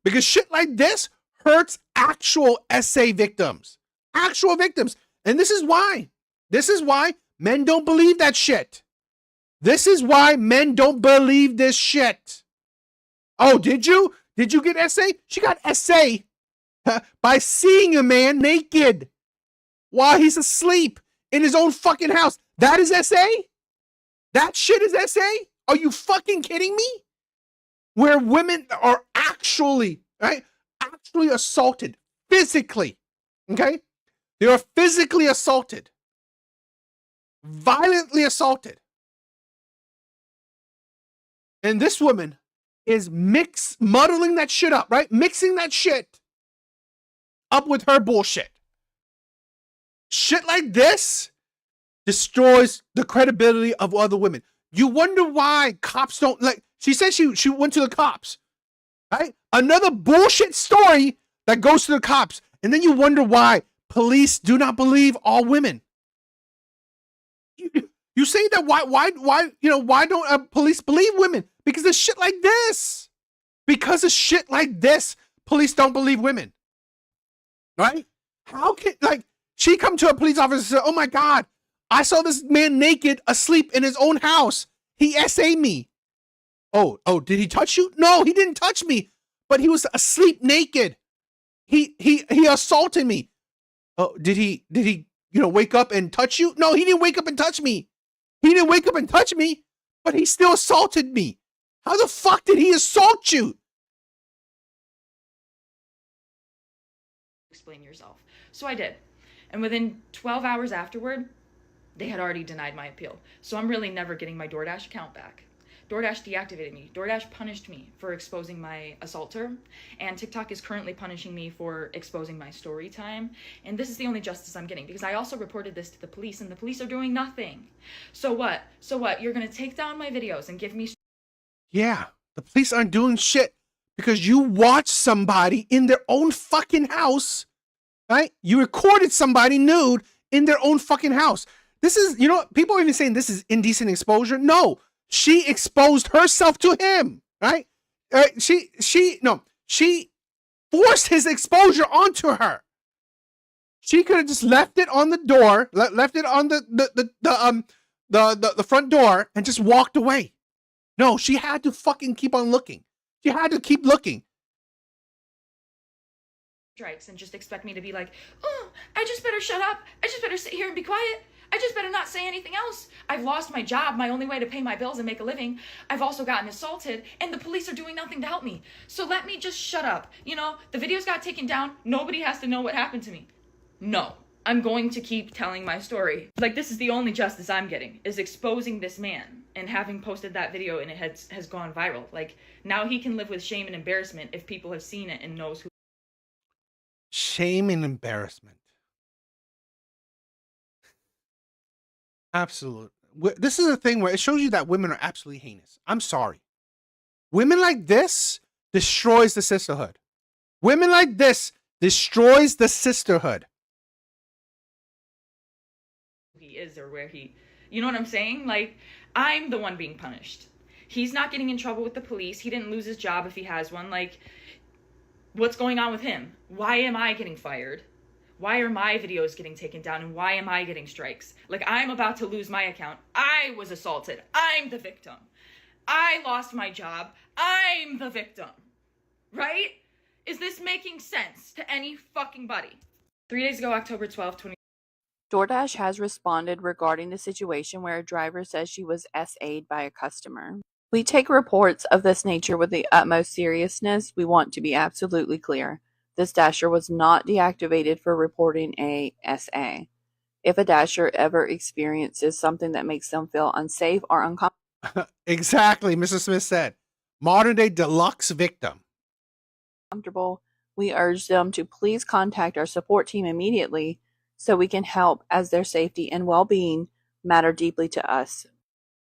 Because shit like this hurts actual SA victims. Actual victims. And this is why. This is why men don't believe that shit. This is why men don't believe this shit. Oh, did you? Did you get SA? She got SA by seeing a man naked while he's asleep in his own fucking house. That is SA? That shit is SA? Are you fucking kidding me? Where women are actually, right? Actually assaulted physically. Okay? They are physically assaulted. Violently assaulted. And this woman is muddling that shit up, right? Mixing that shit up with her bullshit. Shit like this destroys the credibility of other women. You wonder why cops don't like. She said she went to the cops, right? Another bullshit story that goes to the cops. And then you wonder why police do not believe all women. You say that why don't police believe women? Because of shit like this. Because of shit like this, police don't believe women. Right? How can, like, she come to a police officer and say, oh my God, I saw this man naked asleep in his own house. He SA'd me. Oh, did he touch you? No, he didn't touch me, but he was asleep naked. He assaulted me. Oh, did he wake up and touch you? No, he didn't wake up and touch me. He didn't wake up and touch me, but he still assaulted me. How the fuck did he assault you? Explain yourself. So I did. And within 12 hours afterward, they had already denied my appeal. So I'm really never getting my DoorDash account back. DoorDash deactivated me. DoorDash punished me for exposing my assaulter, and TikTok is currently punishing me for exposing my story time. And this is the only justice I'm getting, because I also reported this to the police, and the police are doing nothing. So what? You're gonna take down my videos and give me... Yeah, the police aren't doing shit because you watched somebody in their own fucking house, right? You recorded somebody nude in their own fucking house. This is, people are even saying this is indecent exposure. No. She exposed herself to him, right? She forced his exposure onto her. She could have just left it on the door, left it on the front door, and just walked away. No, she had to fucking keep on looking. She had to keep looking. Strikes and just expect me to be like, oh, I just better shut up. I just better sit here and be quiet. I just better not say anything else. I've lost my job, my only way to pay my bills and make a living. I've also gotten assaulted, and the police are doing nothing to help me. So let me just shut up. The videos got taken down. Nobody has to know what happened to me. No, I'm going to keep telling my story. Like, this is the only justice I'm getting, is exposing this man and having posted that video and it has gone viral. Like, now he can live with shame and embarrassment if people have seen it and knows who. Shame and embarrassment. Absolutely. This is a thing where it shows you that women are absolutely heinous. I'm sorry. Women like this destroys the sisterhood. Women like this destroys the sisterhood. He is, or where he, you know what I'm saying? Like, I'm the one being punished. He's not getting in trouble with the police. He didn't lose his job if he has one. Like, what's going on with him? Why am I getting fired? Why are my videos getting taken down, and why am I getting strikes? Like, I'm about to lose my account. I was assaulted. I'm the victim. I lost my job. I'm the victim. Right? Is this making sense to any fucking body? 3 days ago, October 12th, 20... DoorDash has responded regarding the situation where a driver says she was SA'd by a customer. We take reports of this nature with the utmost seriousness. We want to be absolutely clear. This dasher was not deactivated for reporting a SA. If a dasher ever experiences something that makes them feel unsafe or uncomfortable, exactly, Mrs. Smith said, modern day deluxe victim. We urge them to please contact our support team immediately so we can help, as their safety and well-being matter deeply to us.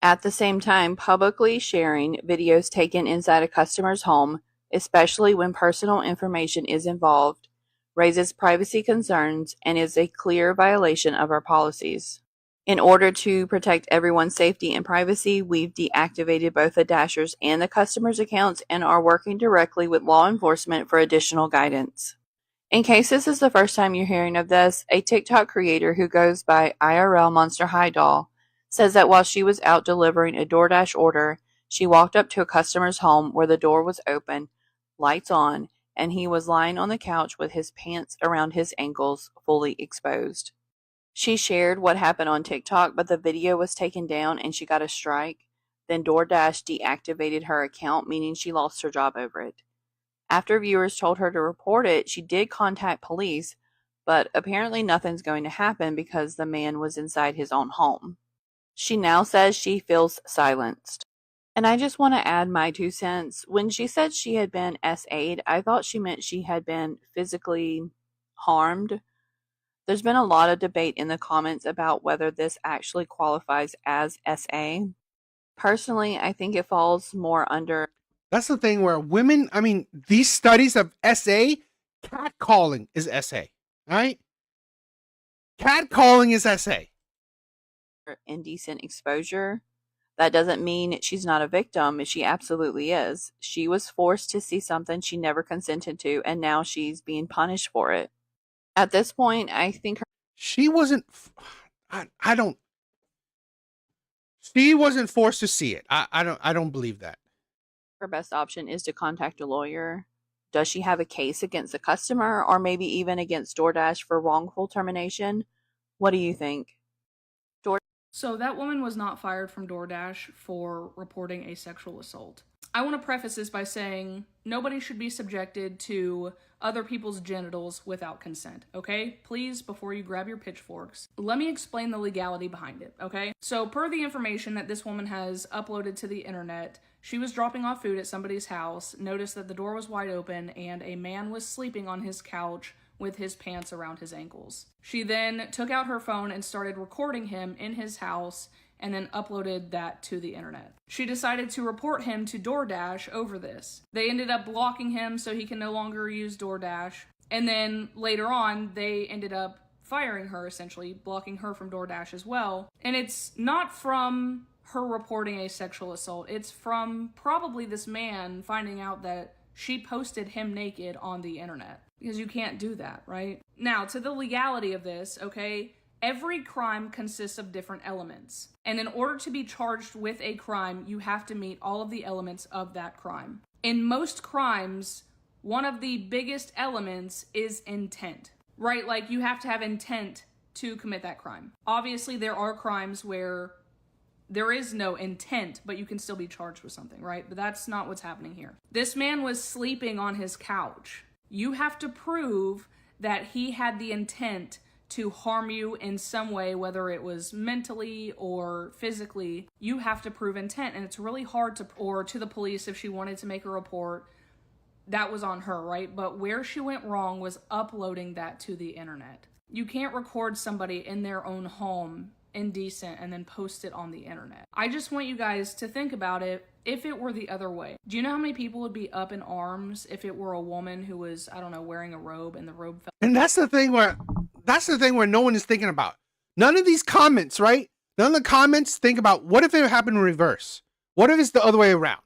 At the same time, publicly sharing videos taken inside a customer's home, especially when personal information is involved, raises privacy concerns and is a clear violation of our policies. In order to protect everyone's safety and privacy, we've deactivated both the dashers and the customers' accounts and are working directly with law enforcement for additional guidance. In case this is the first time you're hearing of this, a TikTok creator who goes by IRL Monster High Doll says that while she was out delivering a DoorDash order, she walked up to a customer's home where the door was open, lights on, and he was lying on the couch with his pants around his ankles, fully exposed. She shared what happened on TikTok, but the video was taken down and she got a strike. Then DoorDash deactivated her account, meaning she lost her job over it. After viewers told her to report it, she did contact police, but apparently nothing's going to happen because the man was inside his own home. She now says she feels silenced. And I just want to add my 2 cents. When she said she had been SA'd, I thought she meant she had been physically harmed. There's been a lot of debate in the comments about whether this actually qualifies as SA. Personally, I think it falls more under That's the thing where women, I mean, these studies of SA, catcalling is SA, right? Catcalling is SA. Indecent exposure. That doesn't mean she's not a victim. She absolutely is. She was forced to see something she never consented to, and now she's being punished for it. At this point, I think she wasn't. I don't. She wasn't forced to see it. I don't believe that. her best option is to contact a lawyer. Does she have a case against the customer, or maybe even against DoorDash for wrongful termination? What do you think? So that woman was not fired from DoorDash for reporting a sexual assault. I want to preface this by saying nobody should be subjected to other people's genitals without consent, okay? Please, before you grab your pitchforks, let me explain the legality behind it, okay? So per the information that this woman has uploaded to the internet, she was dropping off food at somebody's house, noticed that the door was wide open, and a man was sleeping on his couch with his pants around his ankles. She then took out her phone and started recording him in his house and then uploaded that to the internet. She decided to report him to DoorDash over this. They ended up blocking him so he can no longer use DoorDash. And then later on, they ended up firing her, essentially, blocking her from DoorDash as well. And it's not from her reporting a sexual assault. It's from probably this man finding out that she posted him naked on the internet. Because you can't do that, right? Now, to the legality of this, okay? Every crime consists of different elements. And in order to be charged with a crime, you have to meet all of the elements of that crime. In most crimes, one of the biggest elements is intent, right? Like, you have to have intent to commit that crime. Obviously, there are crimes where there is no intent, but you can still be charged with something, right? But that's not what's happening here. This man was sleeping on his couch. You have to prove that he had the intent to harm you in some way, whether it was mentally or physically. You have to prove intent, and it's really hard to, or to the police if she wanted to make a report, that was on her, right? But where she went wrong was uploading that to the internet. You can't record somebody in their own home indecent and then post it on the internet. I just want you guys to think about it if it were the other way. Do you know how many people would be up in arms if it were a woman who was, I don't know, wearing a robe and the robe fell? And that's the thing where no one is thinking about. None of these comments, right? None of the comments think about what if it happened in reverse? What if it's the other way around?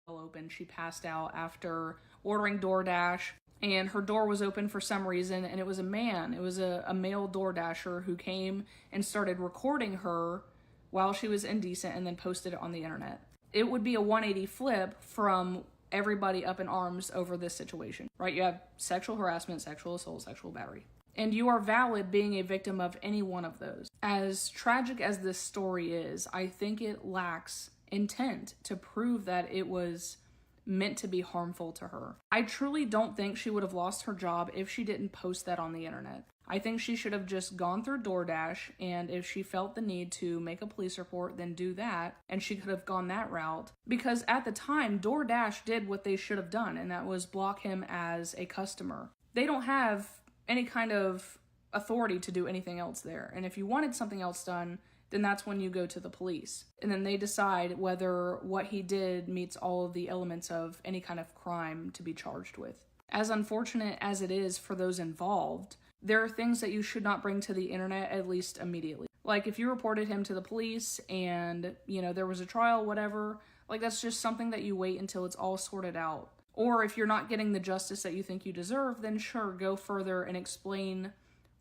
Open. She passed out after ordering DoorDash, and her door was open for some reason, and it was a man. It was a male DoorDasher who came and started recording her while she was indecent and then posted it on the internet. It would be a 180 flip from everybody up in arms over this situation, right? You have sexual harassment, sexual assault, sexual battery. And you are valid being a victim of any one of those. As tragic as this story is, I think it lacks intent to prove that it was meant to be harmful to her. I truly don't think she would have lost her job if she didn't post that on the internet. I think she should have just gone through DoorDash, and if she felt the need to make a police report, then do that, and she could have gone that route. Because at the time, DoorDash did what they should have done, and that was block him as a customer. They don't have any kind of authority to do anything else there, and if you wanted something else done, then that's when you go to the police. And then they decide whether what he did meets all of the elements of any kind of crime to be charged with. As unfortunate as it is for those involved, there are things that you should not bring to the internet, at least immediately. Like if you reported him to the police and, there was a trial, whatever, like that's just something that you wait until it's all sorted out. Or if you're not getting the justice that you think you deserve, then sure, go further and explain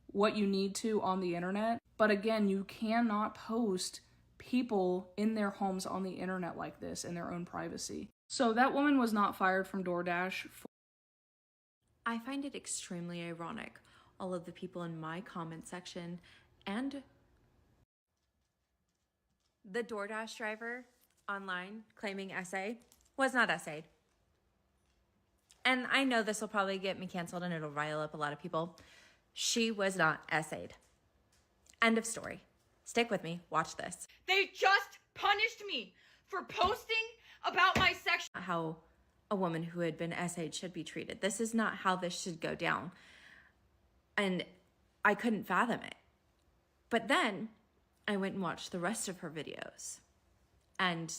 what you need to on the internet. But again, you cannot post people in their homes on the internet like this in their own privacy. So that woman was not fired from DoorDash. I find it extremely ironic, all of the people in my comment section and the DoorDash driver online claiming essay was not essayed. And I know this will probably get me canceled and it'll rile up a lot of people. She was not essayed. End of story. Stick with me. Watch this. They just punished me for posting about my sexual... How a woman who had been essayed should be treated. This is not how this should go down. And I couldn't fathom it. But then I went and watched the rest of her videos. And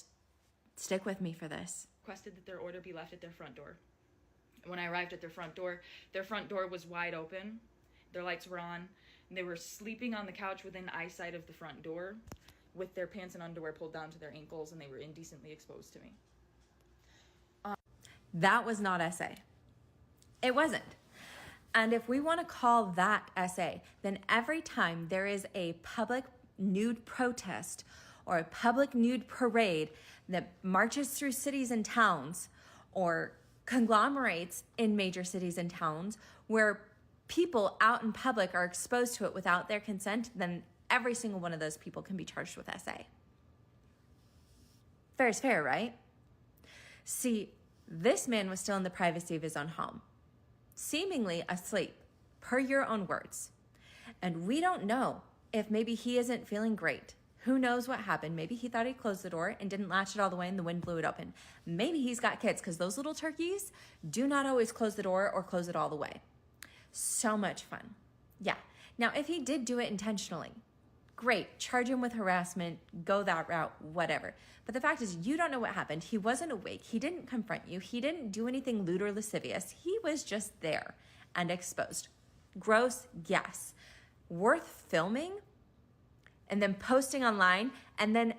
Stick with me for this. Requested that their order be left at their front door. When I arrived at their front door was wide open. Their lights were on. And they were sleeping on the couch within eyesight of the front door with their pants and underwear pulled down to their ankles, and they were indecently exposed to me. That was not SA. It wasn't. And if we want to call that SA, then every time there is a public nude protest or a public nude parade that marches through cities and towns or conglomerates in major cities and towns where people out in public are exposed to it without their consent, then every single one of those people can be charged with SA. Fair is fair, right? See, this man was still in the privacy of his own home, seemingly asleep, per your own words. And we don't know if maybe he isn't feeling great. Who knows what happened? Maybe he thought he closed the door and didn't latch it all the way and the wind blew it open. Maybe he's got kids, because those little turkeys do not always close the door or close it all the way. So much fun. Yeah. Now, if he did do it intentionally, great. Charge him with harassment, go that route, whatever. But the fact is, you don't know what happened. He wasn't awake. He didn't confront you. He didn't do anything lewd or lascivious. He was just there and exposed. Gross, yes. Worth filming and then posting online, and then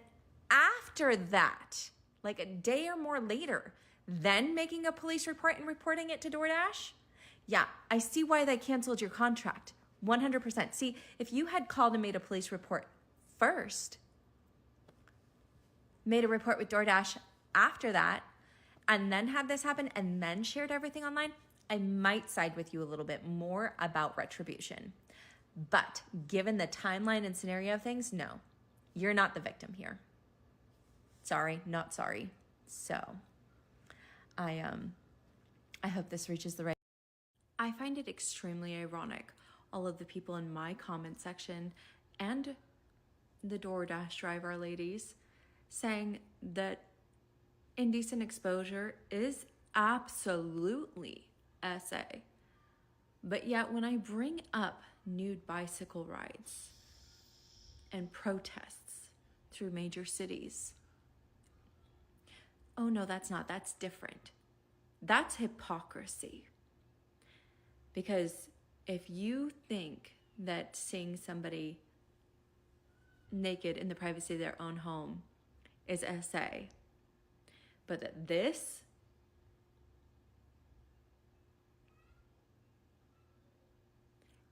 after that, like a day or more later, then making a police report and reporting it to DoorDash? Yeah, I see why they canceled your contract. 100%. See, if you had called and made a police report first, made a report with DoorDash after that, and then had this happen and then shared everything online, I might side with you a little bit more about retribution. But given the timeline and scenario of things, no, you're not the victim here. Sorry, not sorry. So I hope this reaches the right. I find it extremely ironic, all of the people in my comment section and the DoorDash driver ladies saying that indecent exposure is absolutely SA. But yet when I bring up nude bicycle rides and protests through major cities, oh no, that's different. That's hypocrisy. Because if you think that seeing somebody naked in the privacy of their own home is SA, but that this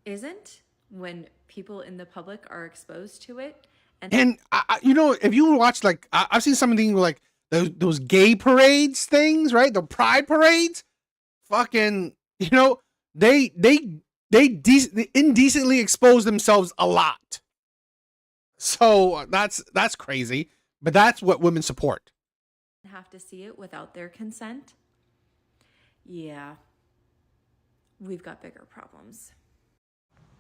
isn't, when people in the public are exposed to it. And you know, if you watch, like, I've seen some of these, like those gay parades things, right? The pride parades, fucking, you know, they indecently expose themselves a lot. So that's crazy, but that's what women support. Have to see it without their consent. Yeah, we've got bigger problems.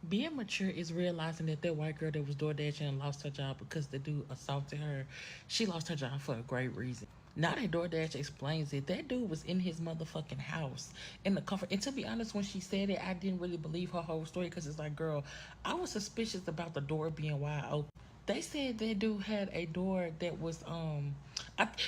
Being mature is realizing that white girl that was door dashing and lost her job because the dude assaulted her, she lost her job for a great reason. Now that DoorDash explains it, that dude was in his motherfucking house in the comfort. And to be honest, when she said it, I didn't really believe her whole story, because it's like, girl, I was suspicious about the door being wide open. They said that dude had a door that was,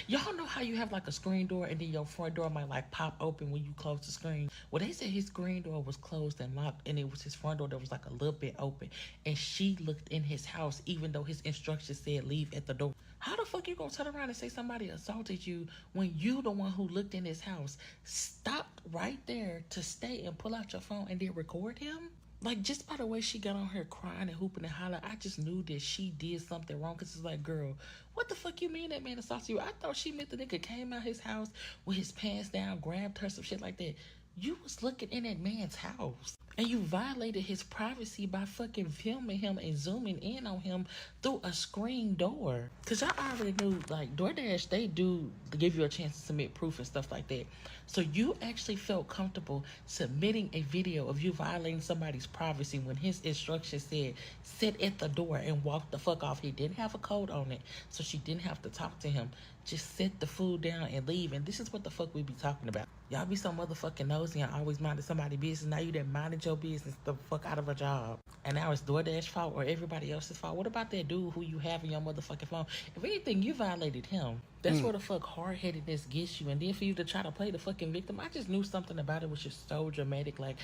y'all know how you have like a screen door and then your front door might like pop open when you close the screen? Well, they said his screen door was closed and locked, and it was his front door that was like a little bit open. And she looked in his house, even though his instructions said leave at the door. How the fuck you gonna turn around and say somebody assaulted you when you the one who looked in his house, stopped right there to stay and pull out your phone and then record him? Like, just by the way she got on her crying and hooping and hollering, I just knew that she did something wrong. Because it's like, girl, what the fuck you mean that man assaulted you? I thought she meant the nigga came out his house with his pants down, grabbed her, some shit like that. You was looking in that man's house. And you violated his privacy by fucking filming him and zooming in on him through a screen door. Because y'all already knew, like, DoorDash, they do give you a chance to submit proof and stuff like that. So you actually felt comfortable submitting a video of you violating somebody's privacy when his instructions said, sit at the door and walk the fuck off. He didn't have a code on it, so she didn't have to talk to him. Just set the food down and leave. And this is what the fuck we be talking about. Y'all be so motherfucking nosy and always minding somebody's business. Now you done minded your business the fuck out of a job. And now it's DoorDash's fault or everybody else's fault. What about that dude who you have in your motherfucking phone? If anything, you violated him. That's where the fuck hard-headedness gets you. And then for you to try to play the fucking victim, I just knew something about it was just so dramatic. Like,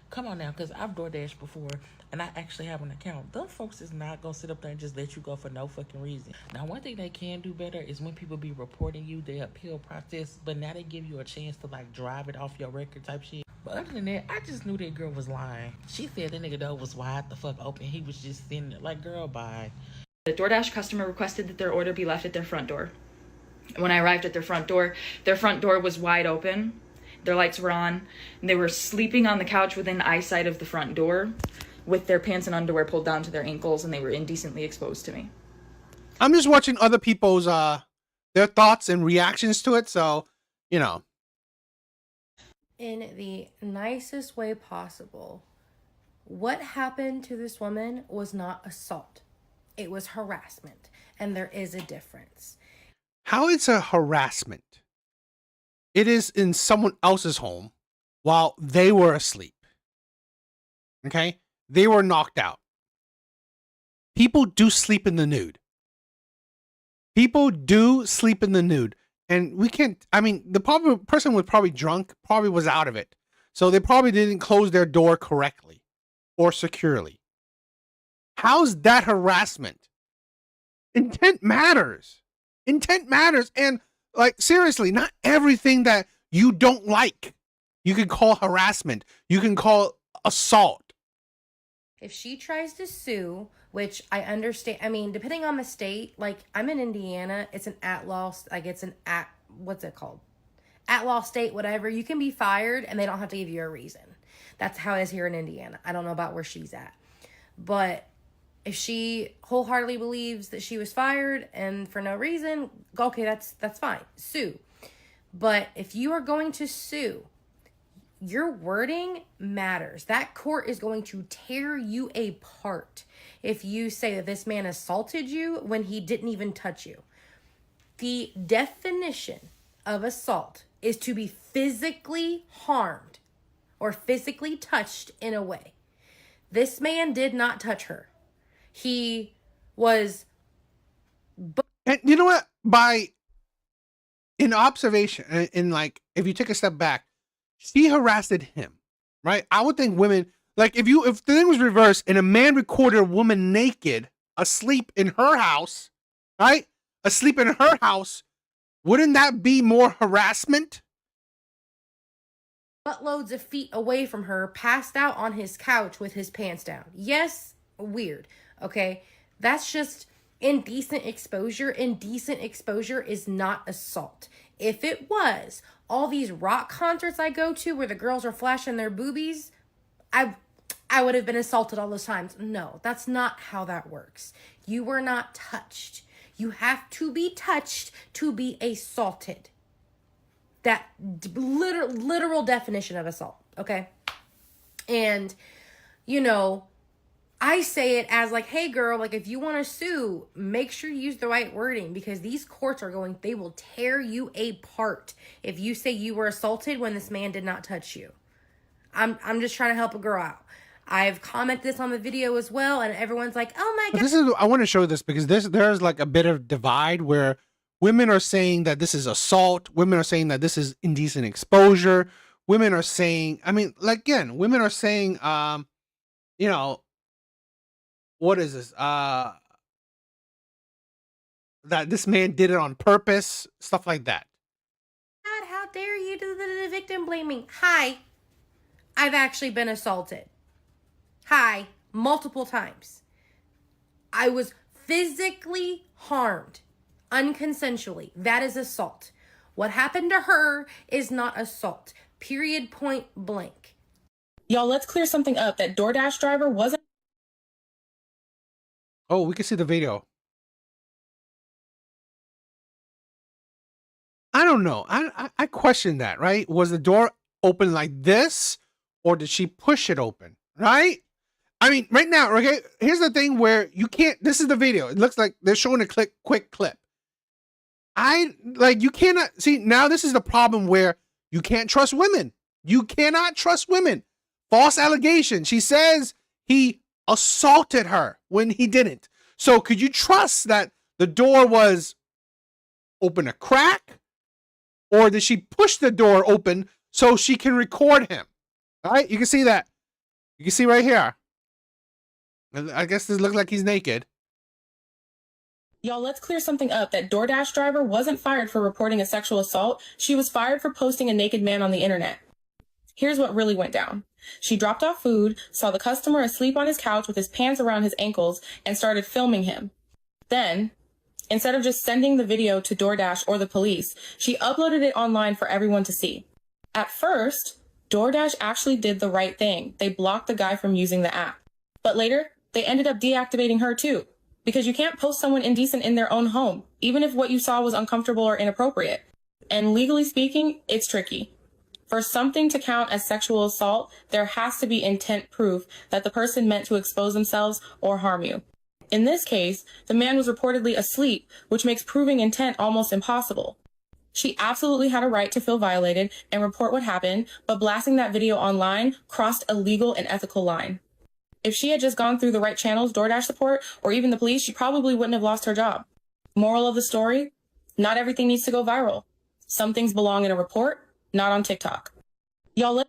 come on now, because I've DoorDashed before and I actually have an account. Them folks is not going to sit up there and just let you go for no fucking reason. Now, one thing they can do better is when people be reporting you, the appeal process, but now they give you a chance to like drive it off your record type shit. But other than that, I just knew that girl was lying. She said the nigga door was wide the fuck open. He was just sitting there like, girl, bye. The DoorDash customer requested that their order be left at their front door. When I arrived at their front door was wide open. Their lights were on. And they were sleeping on the couch within eyesight of the front door with their pants and underwear pulled down to their ankles, and they were indecently exposed to me. I'm just watching other people's their thoughts and reactions to it, so, you know. In the nicest way possible, what happened to this woman was not assault. It was harassment, and there is a difference. How is a harassment? It is in someone else's home while they were asleep. Okay? They were knocked out. People do sleep in the nude. People do sleep in the nude. And we can't, I mean, the person was probably drunk, probably was out of it. So they probably didn't close their door correctly or securely. How's that harassment? Intent matters. Intent matters. And like, seriously, not everything that you don't like, you can call harassment. You can call assault. If she tries to sue, which I understand, I mean, depending on the state, like I'm in Indiana, it's an at-law, like it's an what's it called? At-law state, whatever. You can be fired and they don't have to give you a reason. That's how it is here in Indiana. I don't know about where she's at. But if she wholeheartedly believes that she was fired and for no reason, okay, that's fine. Sue. But if you are going to sue, your wording matters. That court is going to tear you apart if you say that this man assaulted you when he didn't even touch you. The definition of assault is to be physically harmed or physically touched in a way. This man did not touch her. He was... And you know what? In observation, in like, if you take a step back, she harassed him, right? I would think women, like if the thing was reversed and a man recorded a woman naked, asleep in her house, right? Asleep in her house, wouldn't that be more harassment? Buttloads of feet away from her, passed out on his couch with his pants down. Yes, weird, okay? That's just indecent exposure. Indecent exposure is not assault. If it was, all these rock concerts I go to where the girls are flashing their boobies, I would have been assaulted all those times. No, that's not how that works. You were not touched. You have to be touched to be assaulted. That literal definition of assault, okay? And, you know, I say it as like, hey girl, like if you want to sue, make sure you use the right wording because these courts they will tear you apart if you say you were assaulted when this man did not touch you. I'm just trying to help a girl out. I've commented this on the video as well, and everyone's like, oh my God. I want to show this because there's like a bit of divide where women are saying that this is assault. Women are saying that this is indecent exposure. Women are saying, I mean, like, again, women are saying, you know, what is this? That this man did it on purpose, stuff like that. God, how dare you do the victim blaming? Hi, I've actually been assaulted. Hi, multiple times. I was physically harmed, unconsensually. That is assault. What happened to her is not assault. Period, point blank. Y'all, let's clear something up. That DoorDash driver wasn't... Oh, we can see the video. I don't know. I question that, right? Was the door open like this or did she push it open, right? I mean, right now, okay, here's the thing where you can't, this is the video. It looks like they're showing a quick clip. You cannot, see, now this is the problem where You can't trust women. You cannot trust women. False allegation. She says he assaulted her when he didn't. So could you trust that the door was open a crack? Or did she push the door open so she can record him? All right, you can see that. You can see right here. I guess this looks like he's naked. Y'all, let's clear something up. That DoorDash driver wasn't fired for reporting a sexual assault. She was fired for posting a naked man on the internet. Here's what really went down. She dropped off food, saw the customer asleep on his couch with his pants around his ankles, and started filming him. Then, instead of just sending the video to DoorDash or the police, she uploaded it online for everyone to see. At first, DoorDash actually did the right thing. They blocked the guy from using the app. But later, they ended up deactivating her too. Because you can't post someone indecent in their own home, even if what you saw was uncomfortable or inappropriate. And legally speaking, it's tricky. For something to count as sexual assault, there has to be intent proof that the person meant to expose themselves or harm you. In this case, the man was reportedly asleep, which makes proving intent almost impossible. She absolutely had a right to feel violated and report what happened, but blasting that video online crossed a legal and ethical line. If she had just gone through the right channels, DoorDash support, or even the police, she probably wouldn't have lost her job. Moral of the story, not everything needs to go viral. Some things belong in a report, not on TikTok. Y'all They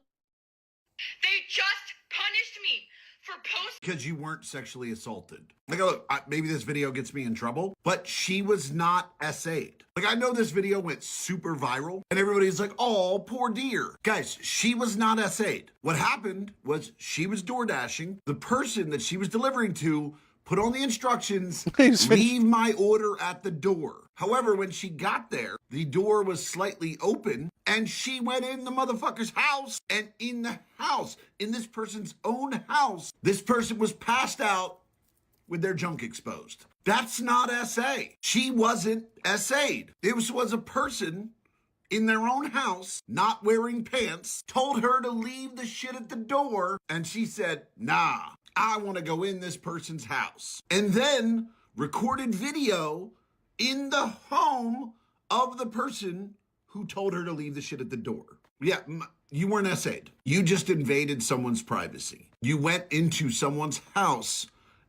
just punished me for posting because you weren't sexually assaulted. Like, look, maybe this video gets me in trouble, but she was not SA'd. Like, I know this video went super viral, and everybody's like, oh, poor dear. Guys, she was not SA'd. What happened was she was door dashing. The person that she was delivering to put on the instructions, leave my order at the door. However, when she got there, the door was slightly open, and she went in the motherfucker's house, and in the house, in this person's own house, this person was passed out with their junk exposed. That's not SA. She wasn't SA'd. It was a person in their own house, not wearing pants, told her to leave the shit at the door, and she said, nah, I want to go in this person's house. And then recorded video in the home of the person who told her to leave the shit at the door. Yeah, you weren't SA'd. You just invaded someone's privacy. You went into someone's house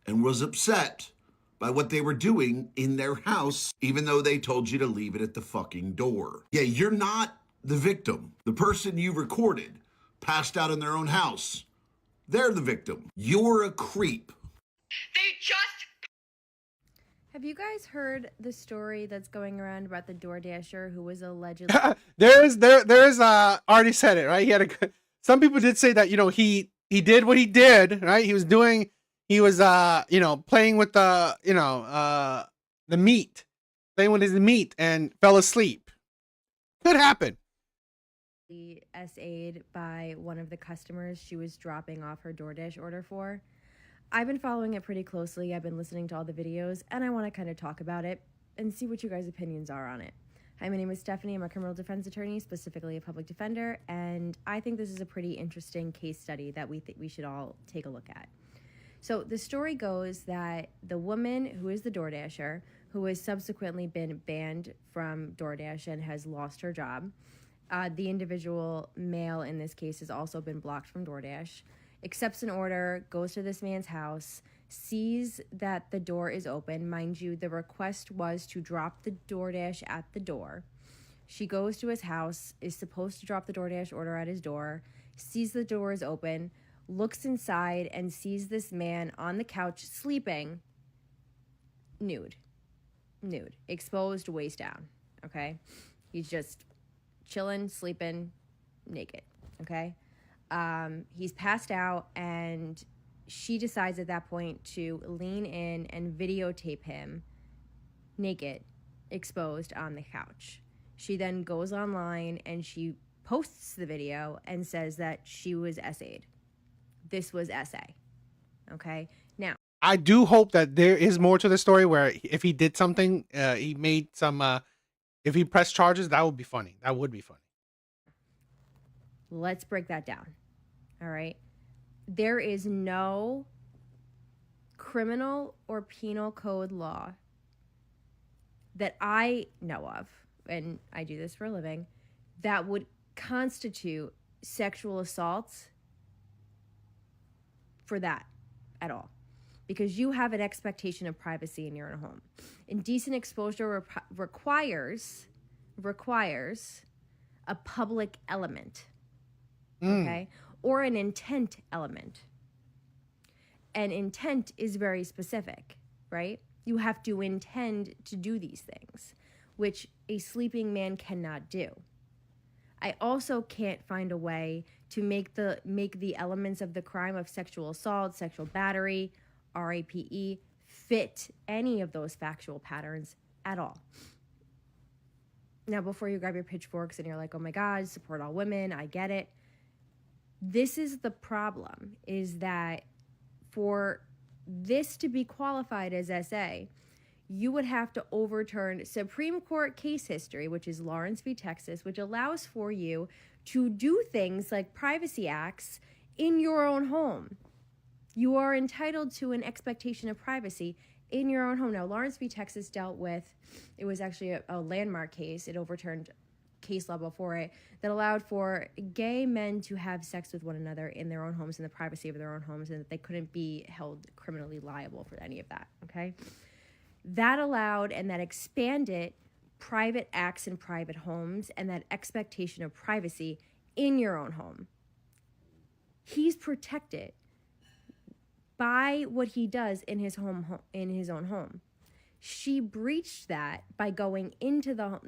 and was upset by what they were doing in their house, even though they told you to leave it at the fucking door. Yeah, you're not the victim. The person you recorded passed out in their own house. They're the victim. You're a creep. They just Have you guys heard the story that's going around about the DoorDasher who was allegedly There's already said it, right? He had some people did say that, he did what he did, right? He was playing with the meat, playing with his meat and fell asleep. Could happen. SA'd by one of the customers she was dropping off her DoorDash order for. I've been following it pretty closely. I've been listening to all the videos, and I want to kind of talk about it and see what you guys' opinions are on it. Hi, my name is Stephanie. I'm a criminal defense attorney, specifically a public defender, and I think this is a pretty interesting case study that we should all take a look at. So the story goes that the woman who is the DoorDasher, who has subsequently been banned from DoorDash and has lost her job, the individual male in this case has also been blocked from DoorDash, accepts an order, goes to this man's house, sees that the door is open. Mind you, the request was to drop the DoorDash at the door. She goes to his house, is supposed to drop the DoorDash order at his door, sees the door is open, looks inside and sees this man on the couch sleeping, nude, exposed waist down, okay? He's just chilling, sleeping, naked, okay? He's passed out, and she decides at that point to lean in and videotape him naked, exposed on the couch. She then goes online and she posts the video and says that she was SA'd. This was SA. Okay? Now, I do hope that there is more to the story where if he did something, he made some, if he pressed charges, that would be funny. That would be funny. Let's break that down. All right? There is no criminal or penal code law that I know of, and I do this for a living, that would constitute sexual assault for that at all, because you have an expectation of privacy in your own home. Indecent exposure requires a public element, okay, or an intent element. And intent is very specific, right? You have to intend to do these things, which a sleeping man cannot do. I also can't find a way to make the elements of the crime of sexual assault, sexual battery, RAPE, fit any of those factual patterns at all. Now, before you grab your pitchforks and you're like, oh my God, support all women, I get it. This is the problem, is that for this to be qualified as SA, you would have to overturn Supreme Court case history, which is Lawrence v. Texas, which allows for you to do things like privacy acts in your own home. You are entitled to an expectation of privacy in your own home. Now, Lawrence v. Texas dealt with, it was actually a landmark case. It overturned case law before it that allowed for gay men to have sex with one another in their own homes, in the privacy of their own homes, and that they couldn't be held criminally liable for any of that, okay? That allowed and that expanded private acts in private homes and that expectation of privacy in your own home. He's protected by what he does in his own home. She breached that by going into the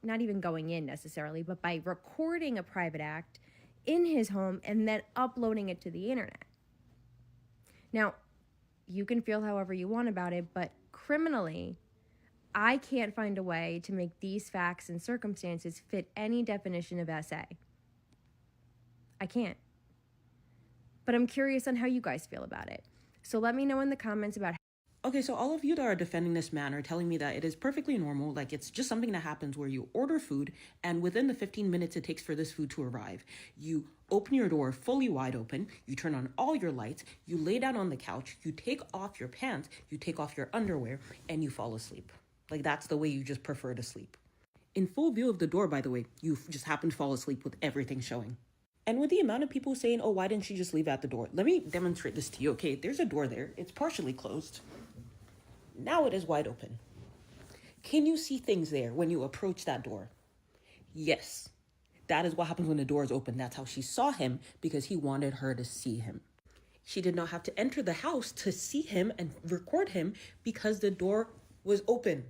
not even going in necessarily, but by recording a private act in his home and then uploading it to the internet. Now, you can feel however you want about it, but criminally, I can't find a way to make these facts and circumstances fit any definition of SA. I can't. But I'm curious on how you guys feel about it. So let me know in the comments about. Okay, so all of you that are defending this man are telling me that it is perfectly normal, like it's just something that happens where you order food and within the 15 minutes it takes for this food to arrive, you open your door fully wide open, you turn on all your lights, you lay down on the couch, you take off your pants, you take off your underwear, and you fall asleep. Like that's the way you just prefer to sleep. In full view of the door, by the way, you just happen to fall asleep with everything showing. And with the amount of people saying, oh, why didn't she just leave at the door? Let me demonstrate this to you. Okay, there's a door there. It's partially closed. Now it is wide open. Can you see things there when you approach that door? Yes. That is what happens when the door is open. That's how she saw him, because he wanted her to see him. She did not have to enter the house to see him and record him because the door was open.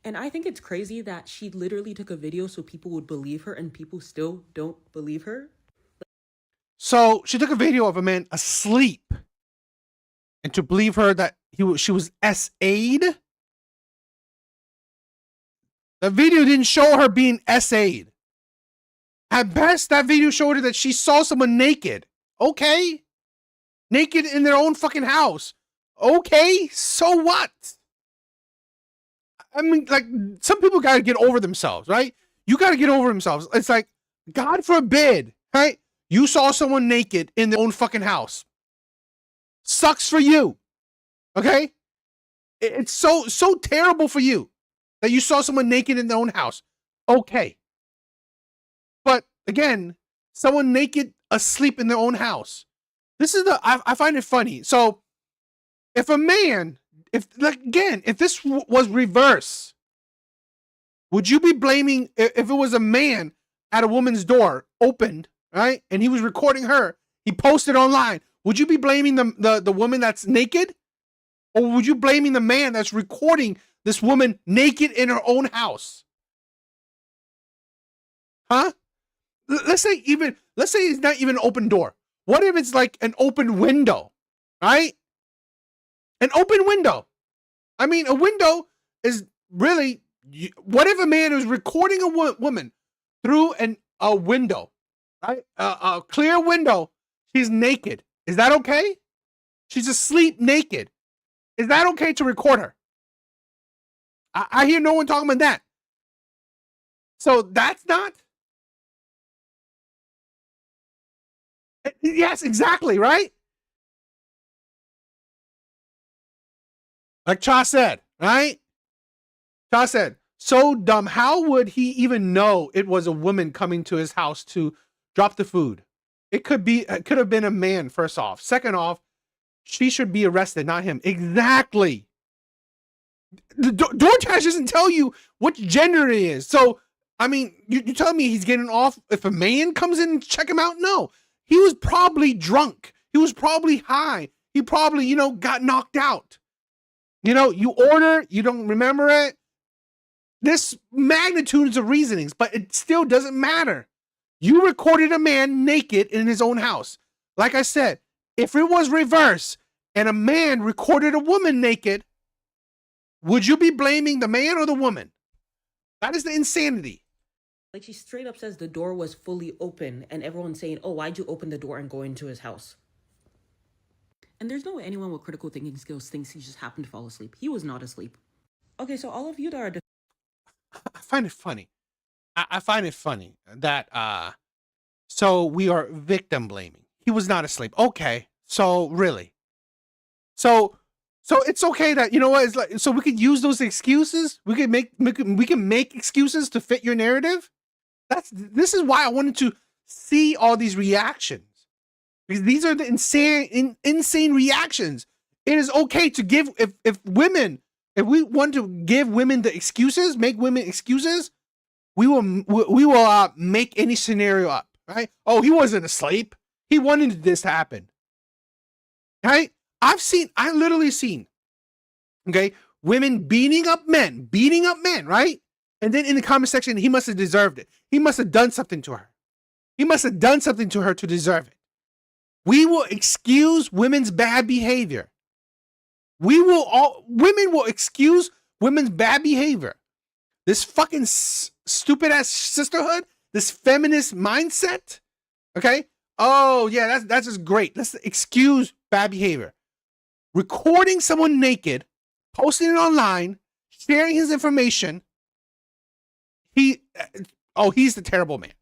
And I think it's crazy that she literally took a video so people would believe her and people still don't believe her. So she took a video of a man asleep, and to believe her that she was SA'd. The video didn't show her being SA'd. At best, that video showed her that she saw someone naked. Okay, naked in their own fucking house. Okay, so what? I mean, like, some people gotta get over themselves, right? You gotta get over themselves. It's like, God forbid, right? You saw someone naked in their own fucking house. Sucks for you. Okay? It's so terrible for you that you saw someone naked in their own house. Okay. But again, someone naked asleep in their own house. This is I find it funny. So if a man, if this was reverse, would you be blaming, if it was a man at a woman's door opened, right? And he was recording her, he posted online. Would you be blaming the woman that's naked? Or would you blaming the man that's recording this woman naked in her own house? Huh? Let's say it's not even an open door. What if it's like an open window, right? An open window. I mean, a window is really, what if a man is recording a woman through a window, right? A clear window. She's naked. Is that okay? She's asleep naked. Is that okay to record her? I hear no one talking about that. So that's not. Yes, exactly, right? Like Cha said, right? Cha said, So dumb. How would he even know it was a woman coming to his house to drop the food? It could have been a man, first off. Second off, she should be arrested, not him. Exactly. The DoorDash doesn't tell you what gender it is. So, I mean, you telling me he's getting off if a man comes in and check him out? No. He was probably drunk. He was probably high. He probably, got knocked out. You order, you don't remember it. This magnitudes of reasonings, but it still doesn't matter. You recorded a man naked in his own house. Like I said, if it was reverse and a man recorded a woman naked, would you be blaming the man or the woman? That is the insanity. Like, she straight up says the door was fully open, and everyone's saying, oh, why'd you open the door and go into his house? And there's no way anyone with critical thinking skills thinks he just happened to fall asleep. He was not asleep. Okay, so all of you that are... I find it funny. I find it funny that, so we are victim blaming. He was not asleep. Okay, so really? So it's okay that, it's like, so we could use those excuses. We can make excuses to fit your narrative. This is why I wanted to see all these reactions, because these are the insane reactions. It is okay to give, if we want to give women the excuses, make women excuses, we will make any scenario up, right? Oh, he wasn't asleep. He wanted this to happen, right? I literally seen, okay, women beating up men, right? And then in the comment section, he must have deserved it. He must have done something to her. He must have done something to her to deserve it. We will excuse women's bad behavior. Women will excuse women's bad behavior. This fucking stupid ass sisterhood, this feminist mindset, okay? Oh yeah, that's just great. Let's excuse bad behavior. Recording someone naked, posting it online, sharing his information. He's the terrible man.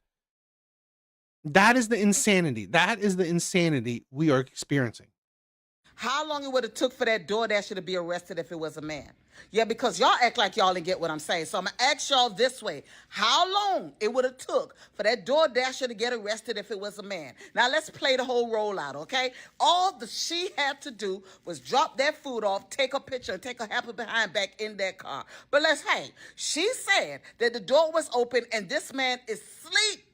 That is the insanity. That is the insanity we are experiencing. How long it would have took for that DoorDasher to be arrested if it was a man? Yeah, because y'all act like y'all didn't get what I'm saying. So I'm going to ask y'all this way. How long it would have took for that DoorDasher to get arrested if it was a man? Now, let's play the whole rollout, okay? All she had to do was drop that food off, take a picture, and take her happy behind back in that car. But she said that the door was open and this man is asleep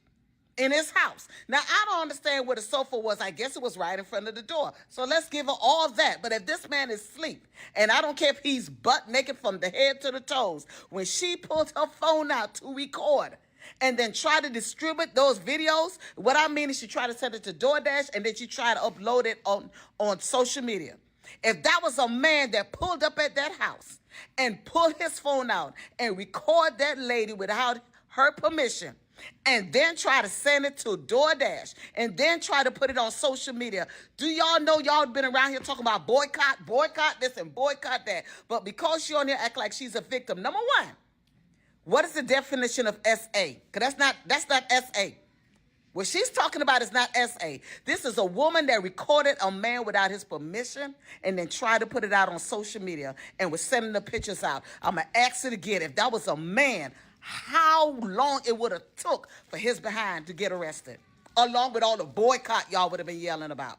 in his house. Now, I don't understand where the sofa was. I guess it was right in front of the door. So let's give her all that. But if this man is asleep, and I don't care if he's butt naked from the head to the toes, when she pulled her phone out to record and then try to distribute those videos, what I mean is she tried to send it to DoorDash and then she tried to upload it on social media. If that was a man that pulled up at that house and pulled his phone out and record that lady without her permission, and then try to send it to DoorDash, and then try to put it on social media. Do y'all know y'all been around here talking about boycott this and boycott that? But because she on here act like she's a victim, number one, what is the definition of SA? Because that's not SA. What she's talking about is not SA. This is a woman that recorded a man without his permission and then tried to put it out on social media and was sending the pictures out. I'm going to ask it again. If that was a man, how long it would have took for his behind to get arrested, along with all the boycott y'all would have been yelling about?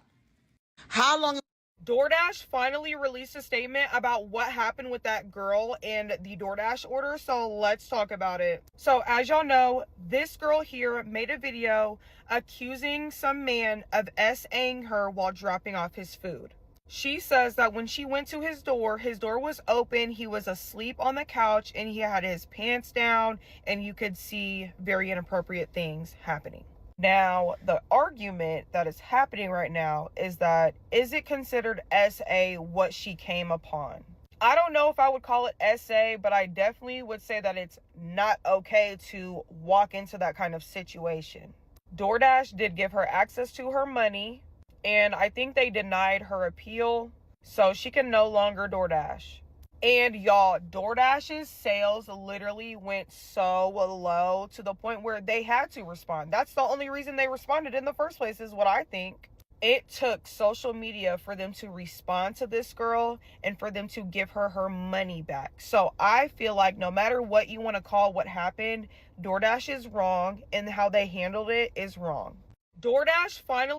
How long? DoorDash finally released a statement about what happened with that girl and the DoorDash order, so let's talk about it. So as y'all know, this girl here made a video accusing some man of SAing her while dropping off his food. She says that when she went to his door was open, he was asleep on the couch, and he had his pants down, and you could see very inappropriate things happening. Now, the argument that is happening right now is that, is it considered SA what she came upon? I don't know if I would call it SA, but I definitely would say that it's not okay to walk into that kind of situation. DoorDash did give her access to her money, and I think they denied her appeal, so she can no longer DoorDash. And y'all, DoorDash's sales literally went so low to the point where they had to respond. That's the only reason they responded in the first place, is what I think. it took social media for them to respond to this girl and for them to give her her money back. So I feel like no matter what you want to call what happened, DoorDash is wrong and how they handled it is wrong. DoorDash finally...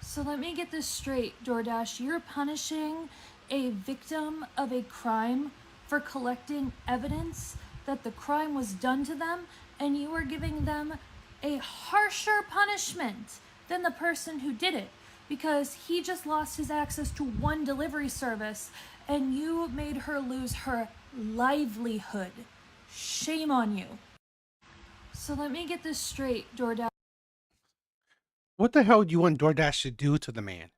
So let me get this straight, DoorDash. You're punishing a victim of a crime for collecting evidence that the crime was done to them, and you are giving them a harsher punishment than the person who did it, because he just lost his access to one delivery service and you made her lose her livelihood. Shame on you. So let me get this straight, DoorDash. What the hell do you want DoorDash to do to the man?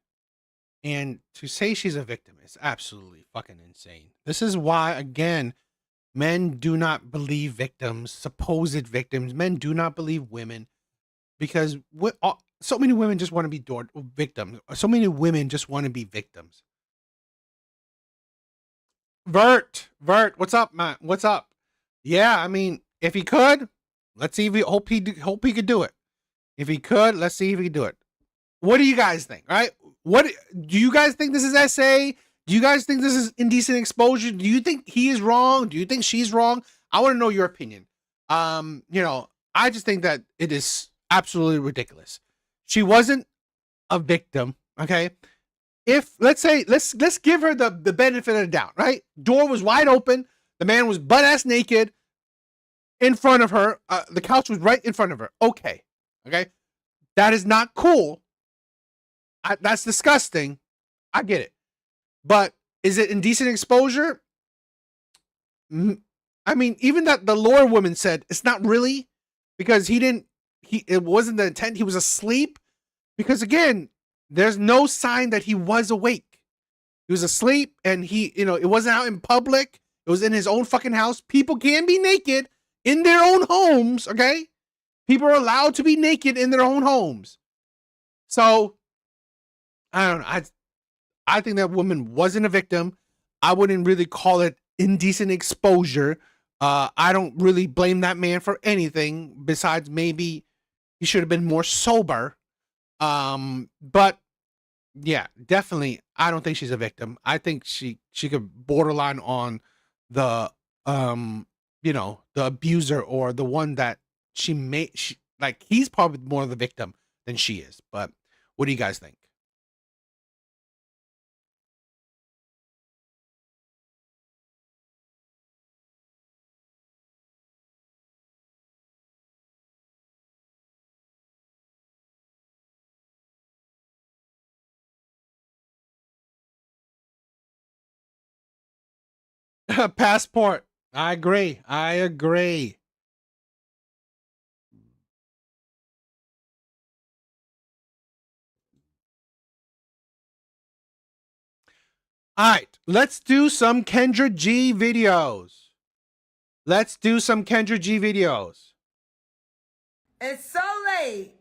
And to say she's a victim is absolutely fucking insane. This is why, again, men do not believe victims, supposed victims. Men do not believe women, because so many women just want to be victims. So many women just want to be victims. Vert, what's up, man? What's up? Yeah, I mean, if he could, let's see if he hope he could do it. If he could, let's see if he could do it. What do you guys think? Right? What do you guys think? This is SA? Do you guys think this is indecent exposure? Do you think he is wrong? Do you think she's wrong? I want to know your opinion. I just think that it is absolutely ridiculous. She wasn't a victim, okay? If let's give her the benefit of the doubt, right? Door was wide open. The man was butt ass naked in front of her. The couch was right in front of her. Okay. That is not cool. That's disgusting. I get it. But is it indecent exposure? I mean, even that the lawyer woman said it's not really, because it wasn't the intent. He was asleep, because again, there's no sign that he was awake. He was asleep, and it wasn't out in public. It was in his own fucking house. People can be naked in their own homes, okay? People are allowed to be naked in their own homes. So, I don't know. I think that woman wasn't a victim. I wouldn't really call it indecent exposure. I don't really blame that man for anything besides maybe he should have been more sober. But yeah, definitely, I don't think she's a victim. I think she could borderline on the the abuser, or the one that he's probably more the victim than she is. But what do you guys think? Passport. I agree. All right, let's do some Kendra G videos. It's so late.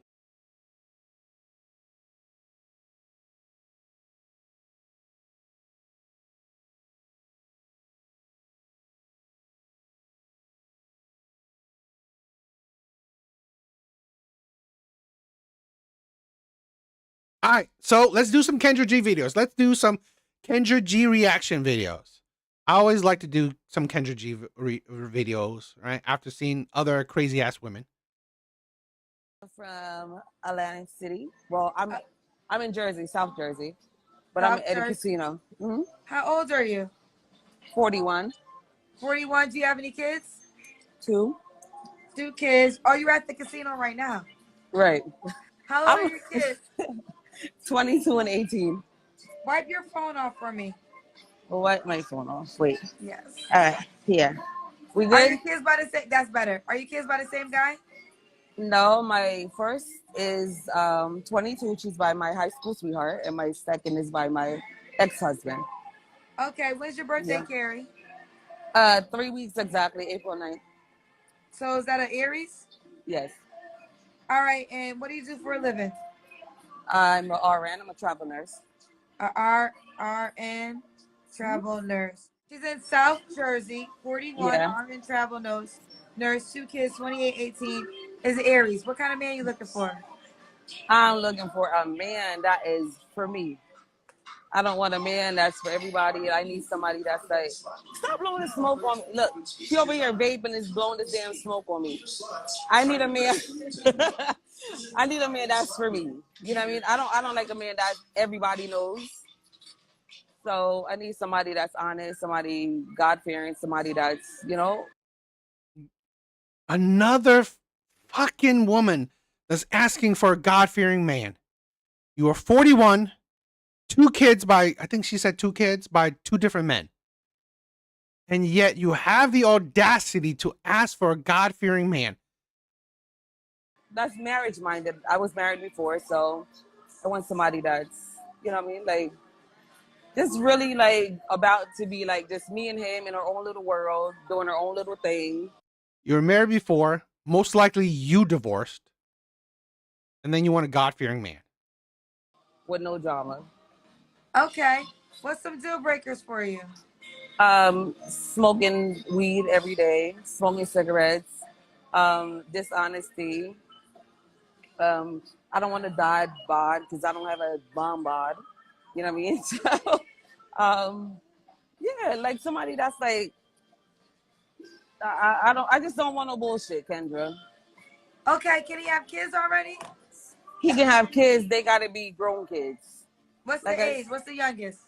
All right, so let's do some Kendra G videos. Let's do some Kendra G reaction videos. I always like to do some Kendra G videos, right? After seeing other crazy ass women. From Atlantic City. Well, I'm in Jersey, South Jersey, but I'm at a casino. Mm-hmm. How old are you? 41. 41. Do you have any kids? 2. 2 kids. Oh, you're at the casino right now. Right. How old are your kids? 22 and 18. Wipe your phone off for me. Well, wipe my phone off. Wait. Yes. All right. Here. We good? Are your kids by the same? That's better. Are your kids by the same guy? No, my first is 22. She's by my high school sweetheart, and my second is by my ex-husband. Okay. When's your birthday, Carrie? 3 weeks exactly, April 9th. So is that an Aries? Yes. All right. And what do you do for a living? I'm an RN. I'm a travel nurse. A RN travel nurse. She's in South Jersey, 41, RN travel nurse, 2 kids, 28, 18, is Aries. What kind of man you looking for? I'm looking for a man that is for me. I don't want a man that's for everybody. I need somebody that's like, stop blowing the smoke on me. Look, she over here vaping is blowing this damn smoke on me. I need a man. I need a man that's for me. You know what I mean? I don't like a man that everybody knows. So I need somebody that's honest, somebody God fearing, somebody that's, you know. Another fucking woman that's asking for a God fearing man. You are 41, 2 kids by, I think she said 2 kids by 2 different men. And yet you have the audacity to ask for a God fearing man. That's marriage minded. I was married before, so I want somebody that's, you know what I mean, like just really like about to be like just me and him in our own little world, doing our own little thing. You were married before, most likely you divorced, and then you want a God fearing man. With no drama. Okay. What's some deal breakers for you? Smoking weed every day, smoking cigarettes, dishonesty. I don't want to die bod because I don't have a bomb bod. You know what I mean? So, yeah, like somebody that's like, I just don't want no bullshit, Kendra. Okay, can he have kids already? He can have kids. They gotta be grown kids. What's Like the age? What's the youngest?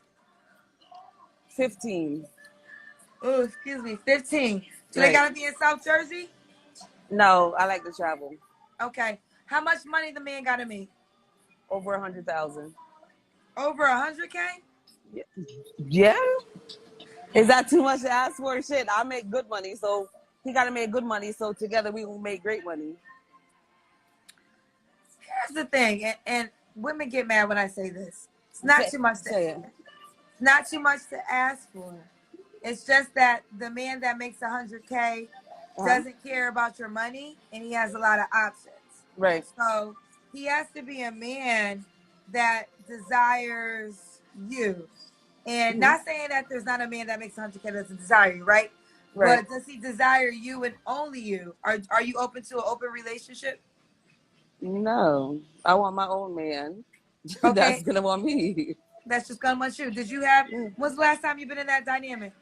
15. Oh, excuse me, 15. Do they Right. gotta be in South Jersey? No, I like to travel. Okay. How much money the man gotta make? Over 100,000. Over 100K? Yeah. Is that too much to ask for? Shit, I make good money, so he gotta make good money. So together we will make great money. Here's the thing, and women get mad when I say this. It's not too much to say it. Not too much to ask for. It's just that the man that makes 100K doesn't care about your money, and he has a lot of options. Right. So he has to be a man that desires you. And not saying that there's not a man that makes 100K that doesn't desire you, right? Right. But does he desire you and only you? Are you open to an open relationship? No, I want my own man. Okay. That's gonna want me. That's just gonna want you. Did you have? When's the last time you've been in that dynamic?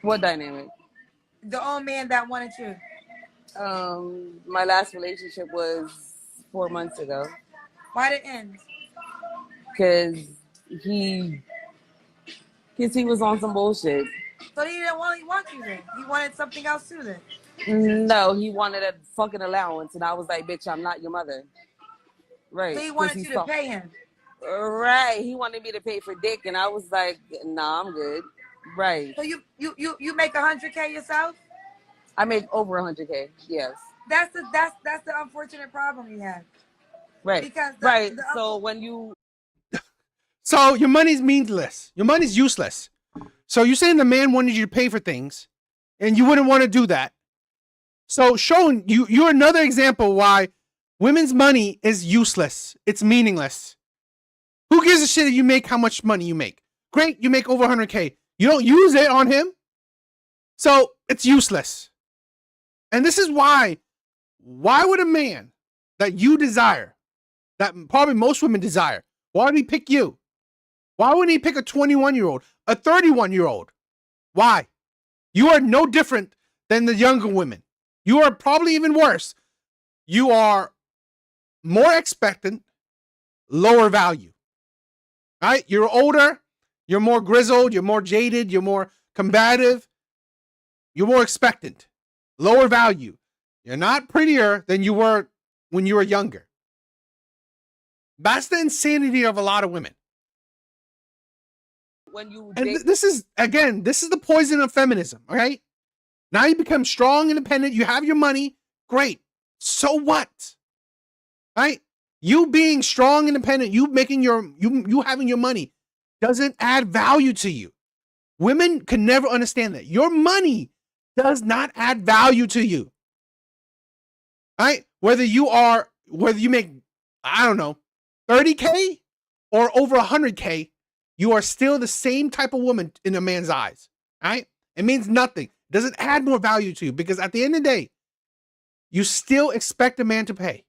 What dynamic? The old man that wanted you. My last relationship was 4 months ago. Why did it end? Because he was on some bullshit. So he didn't want you then. He wanted something else too then. No, he wanted a fucking allowance, and I was like, "Bitch, I'm not your mother." Right. So he wanted you to pay him. Right. He wanted me to pay for dick, and I was like, "Nah, I'm good." Right. So you make 100K yourself? I make over 100K. Yes. That's the unfortunate problem you have. Right. Because so when you So your money's meaningless. Your money's useless. So you're saying the man wanted you to pay for things, and you wouldn't want to do that. So showing you're another example why women's money is useless. It's meaningless. Who gives a shit if you make how much money you make? Great, you make over 100K. You don't use it on him. So it's useless. And this is why would a man that you desire, that probably most women desire, why would he pick you? Why wouldn't he pick a 21-year-old, a 31-year-old? Why? You are no different than the younger women. You are probably even worse. You are more expectant, lower value. Right? You're older, you're more grizzled, you're more jaded, you're more combative, you're more expectant, lower value. You're not prettier than you were when you were younger. That's the insanity of a lot of women. when you And this is the poison of feminism, okay? Now you become strong, independent, you have your money, great. So what? Right? You being strong, independent, you making you having your money doesn't add value to you. Women can never understand that. Your money does not add value to you. Right? Whether you make, I don't know, 30K or over 100K, you are still the same type of woman in a man's eyes. Right? It means nothing. It doesn't add more value to you because at the end of the day, you still expect a man to pay.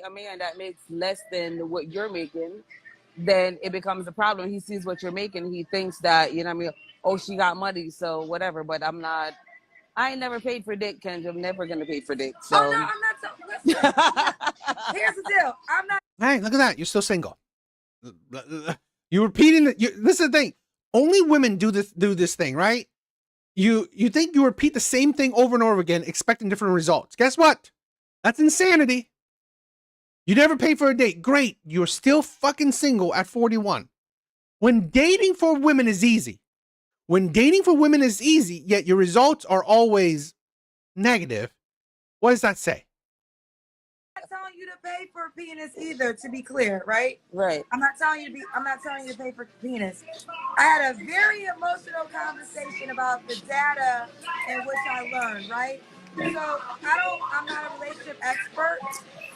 A man that makes less than what you're making, then it becomes a problem. He sees what you're making. He thinks that, you know what I mean? Oh, she got money, so whatever. But I ain't never paid for dick, Kendra. I'm never going to pay for dick. So. Oh, no, I'm not. Listen, here's the deal. I'm not. Hey, look at that. You're still single. You're repeating it. This is the thing. Only women do this thing, right? You think you repeat the same thing over and over again, expecting different results. Guess what? That's insanity. You never pay for a date. Great. You're still fucking single at 41. When dating for women is easy, yet your results are always negative, what does that say? I'm not telling you to pay for penis either, to be clear, right? Right. I'm not telling you to pay for penis. I had a very emotional conversation about the data in which I learned, right? So I'm not a relationship expert.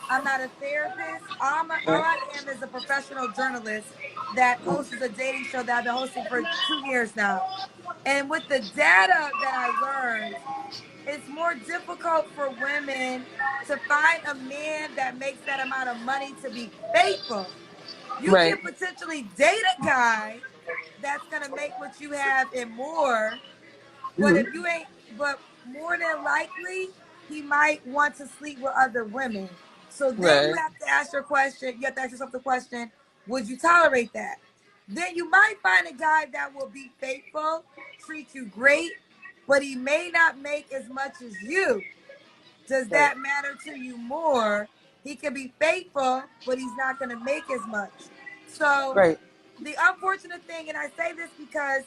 I'm not a therapist. All I am is a professional journalist that hosts a dating show that I've been hosting for 2 years now. And with the data that I learned, it's more difficult for women to find a man that makes that amount of money to be faithful. You Right. can potentially date a guy that's gonna make what you have and more, but if you ain't, but more than likely, he might want to sleep with other women. So then you Right. have to ask yourself the question, would you tolerate that? Then you might find a guy that will be faithful, treat you great, but he may not make as much as you. Does that matter to you more? He can be faithful, but he's not going to make as much. So Right. the unfortunate thing, and I say this because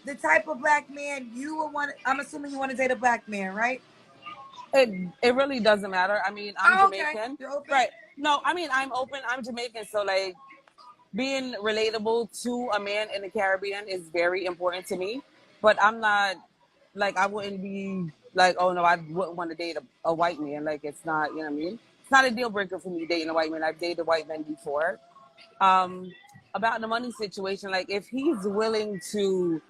the type of black man you will want, I'm assuming you want to date a black man, right? It really doesn't matter. I mean, I'm Jamaican. Okay. You're open? Right. No, I mean, I'm open. I'm Jamaican. So, like, being relatable to a man in the Caribbean is very important to me. But I'm not, like, I wouldn't be like, oh, no, I wouldn't want to date a white man. Like, it's not, you know what I mean? It's not a deal breaker for me dating a white man. I've dated white men before. About the money situation, like, if he's willing to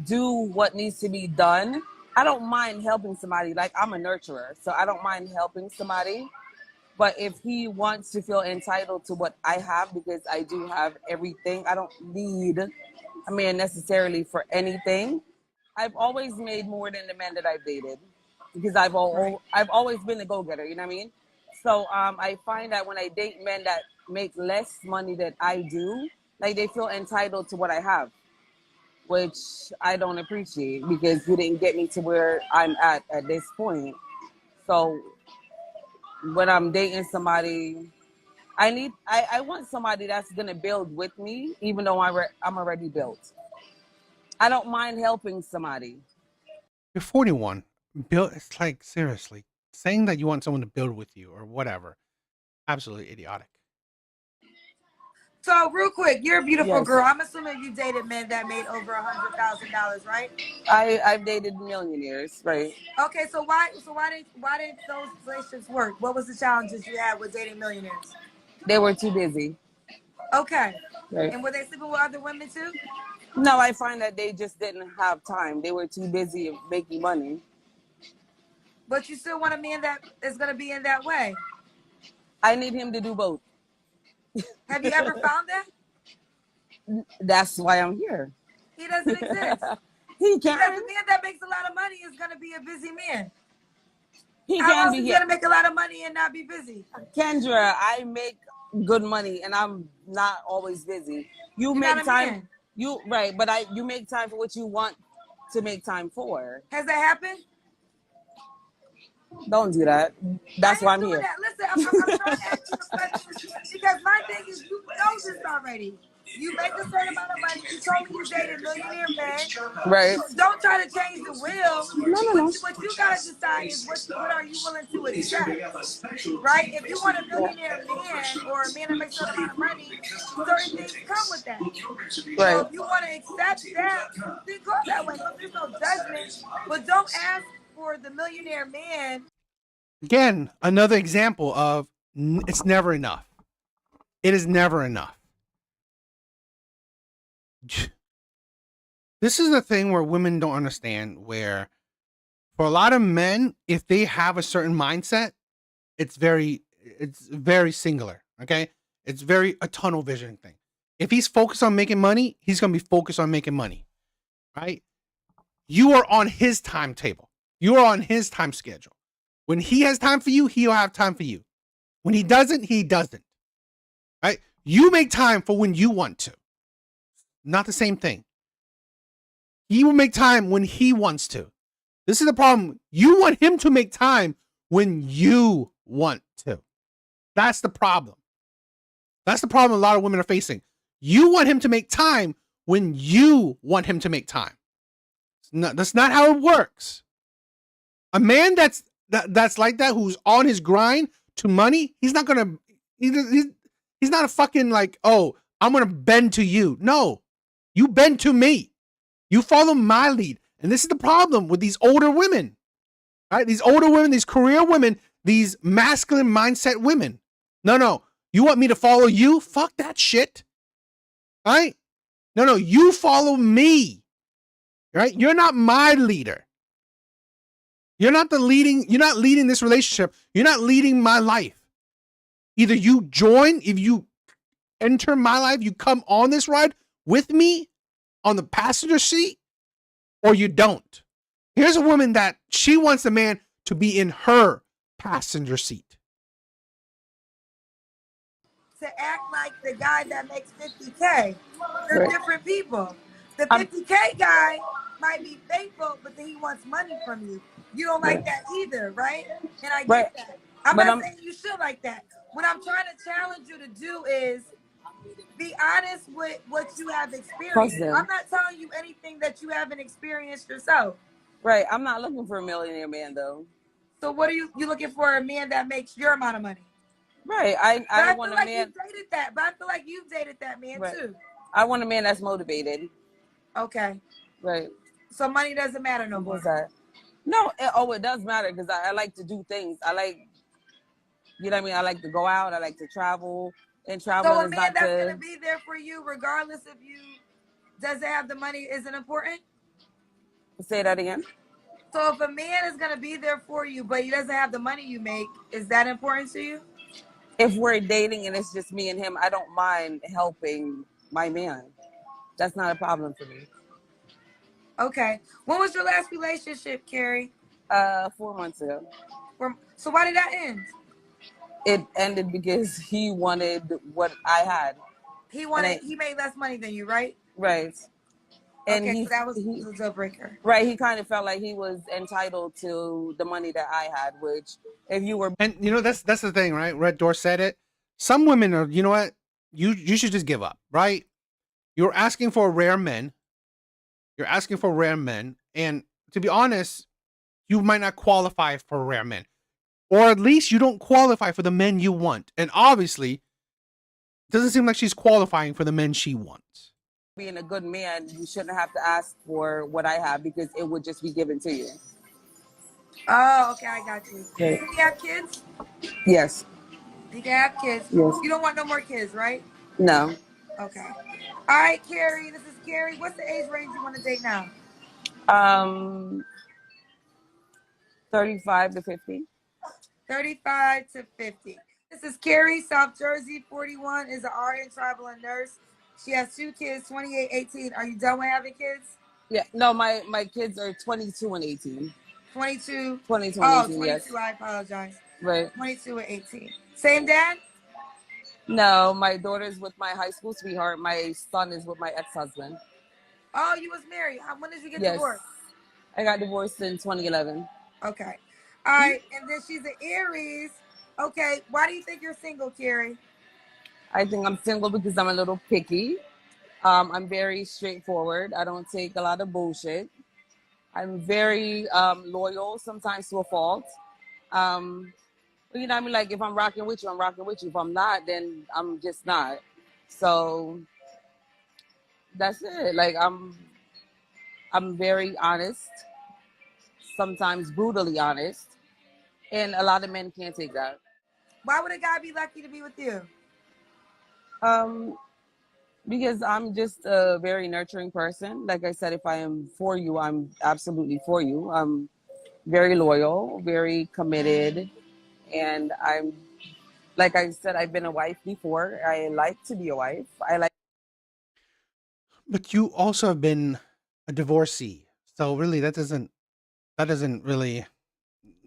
do what needs to be done, I don't mind helping somebody. Like, I'm a nurturer, so I don't mind helping somebody. But if he wants to feel entitled to what I have, because I do have everything, I don't need a man necessarily for anything. I've always made more than the men that I've dated, because I've always been a go-getter, you know what I mean? So I find that when I date men that make less money than I do, like, they feel entitled to what I have, which I don't appreciate, because you didn't get me to where I'm at this point. So when I'm dating somebody, I want somebody that's gonna build with me, even though I'm already built. I don't mind helping somebody. You're 41. It's like, seriously, saying that you want someone to build with you or whatever, absolutely idiotic. So real quick, you're a beautiful Yes. girl. I'm assuming you dated men that made over $100,000, right? I've dated millionaires, right? Okay, so why didn't those relationships work? What was the challenges you had with dating millionaires? They were too busy. Okay. Right. And were they sleeping with other women too? No, I find that they just didn't have time. They were too busy making money. But you still want a man that is going to be in that way. I need him to do both. Have you ever found that? That's why I'm here. He doesn't exist. He Because can. a man that makes a lot of money is going to be a busy man. He How can else be is he here. going to make a lot of money and not be busy? Kendra, I make good money and I'm not always busy. You You're make not a time. man. You right, but you make time for what you want to make time for. Has that happened? Don't do that. That's why I'm doing here. that. Listen, I'm trying to ask you a question because my thing is, you know this already. You make a certain amount of money. You told me you dated millionaire men. Right. Don't try to change the wheel. No. What you gotta decide is what are you willing to accept, right? If you want a millionaire man or a man that makes a certain amount of money, certain things come with that. Right. So if you want to accept that, then go that way. So there's no judgment, but don't ask for the millionaire man. Again, another example of it's never enough. It is never enough. This is the thing where women don't understand, where for a lot of men, if they have a certain mindset, it's very it's very singular. Okay, it's very a tunnel vision thing. If he's focused on making money, he's gonna be focused on making money, right? You are on his timetable. You are on his time schedule. When he has time for you, he'll have time for you. When he doesn't, he doesn't. Right? You make time for when you want to. Not the same thing. He will make time when he wants to. This is the problem. You want him to make time when you want to. That's the problem. That's the problem a lot of women are facing. You want him to make time when you want him to make time. That's not how it works. A man that's like that, who's on his grind to money, he's not gonna. He's not a fucking like, oh, I'm gonna bend to you. No, you bend to me. You follow my lead. And this is the problem with these older women, right? These older women, these career women, these masculine mindset women. No, you want me to follow you? Fuck that shit, right? No, you follow me, right? You're not my leader. You're not leading this relationship. You're not leading my life. Either you join, if you enter my life, you come on this ride with me on the passenger seat, or you don't. Here's a woman that she wants a man to be in her passenger seat. To act like the guy that makes 50K. They're Right. different people. The 50K guy might be faithful, but then he wants money from you. You don't like that either, right? And I get Right. that. I'm But not saying you should like that. What I'm trying to challenge you to do is be honest with what you have experienced. them. I'm not telling you anything that you haven't experienced yourself. Right. I'm not looking for a millionaire man though. So what are you looking for? A man that makes your amount of money? Right. But I I want feel a like man. you dated that. But I feel like you've dated that man Right. too. I want a man that's motivated. Okay. Right. So money doesn't matter no more. What's that? No. It does matter because I like to do things. I like, you know what I mean? I like to go out. I like to travel. And So traveling a is man not that's to. gonna be there for you, regardless if you doesn't have the money, isn't important. Say that again. So if a man is gonna be there for you, but he doesn't have the money you make, is that important to you? If we're dating and it's just me and him, I don't mind helping my man. That's not a problem for me. Okay. When was your last relationship, Carrie? 4 months ago. So why did that end? It ended because he wanted what I had. He made less money than you, right? Right. And okay, so that was a deal breaker. Right. He kind of felt like he was entitled to the money that I had, which if you were. And that's the thing, right? Red Door said it. Some women are, you know what? You should just give up, right? You're asking for rare men. You're asking for rare men. And to be honest, you might not qualify for rare men. Or at least you don't qualify for the men you want. And obviously, it doesn't seem like she's qualifying for the men she wants. Being a good man, you shouldn't have to ask for what I have because it would just be given to you. Oh, okay, I got you. Okay. Do you have kids? Yes. You can have kids. Yes. You don't want no more kids, right? No. Okay. All right, Carrie. This is Carrie. What's the age range you want to date now? 35 to 50. 35 to 50. This is Carrie, South Jersey, 41, is an RN traveling nurse. She has 2 kids, 28, 18. Are you done with having kids? Yeah. No, my kids are 22 and 18. 22? 22 and 18, 22, yes. I apologize. Right. 22 and 18. Same dad? No, my daughter's with my high school sweetheart. My son is with my ex-husband. Oh, you was married. When did you get Yes. divorced? I got divorced in 2011. Okay. All right. And then she's an Aries. Okay. Why do you think you're single, Carrie? I think I'm single because I'm a little picky. I'm very straightforward. I don't take a lot of bullshit. I'm very loyal, sometimes to a fault. But you know what I mean? Like, if I'm rocking with you, I'm rocking with you. If I'm not, then I'm just not. So that's it. Like, I'm very honest, sometimes brutally honest. And a lot of men can't take that. Why would a guy be lucky to be with you? Because I'm just a very nurturing person. Like I said, if I am for you, I'm absolutely for you. I'm very loyal, very committed, and I'm Like I said, I've been a wife before. I like to be a wife. I like. But you also have been a divorcee. So really that doesn't really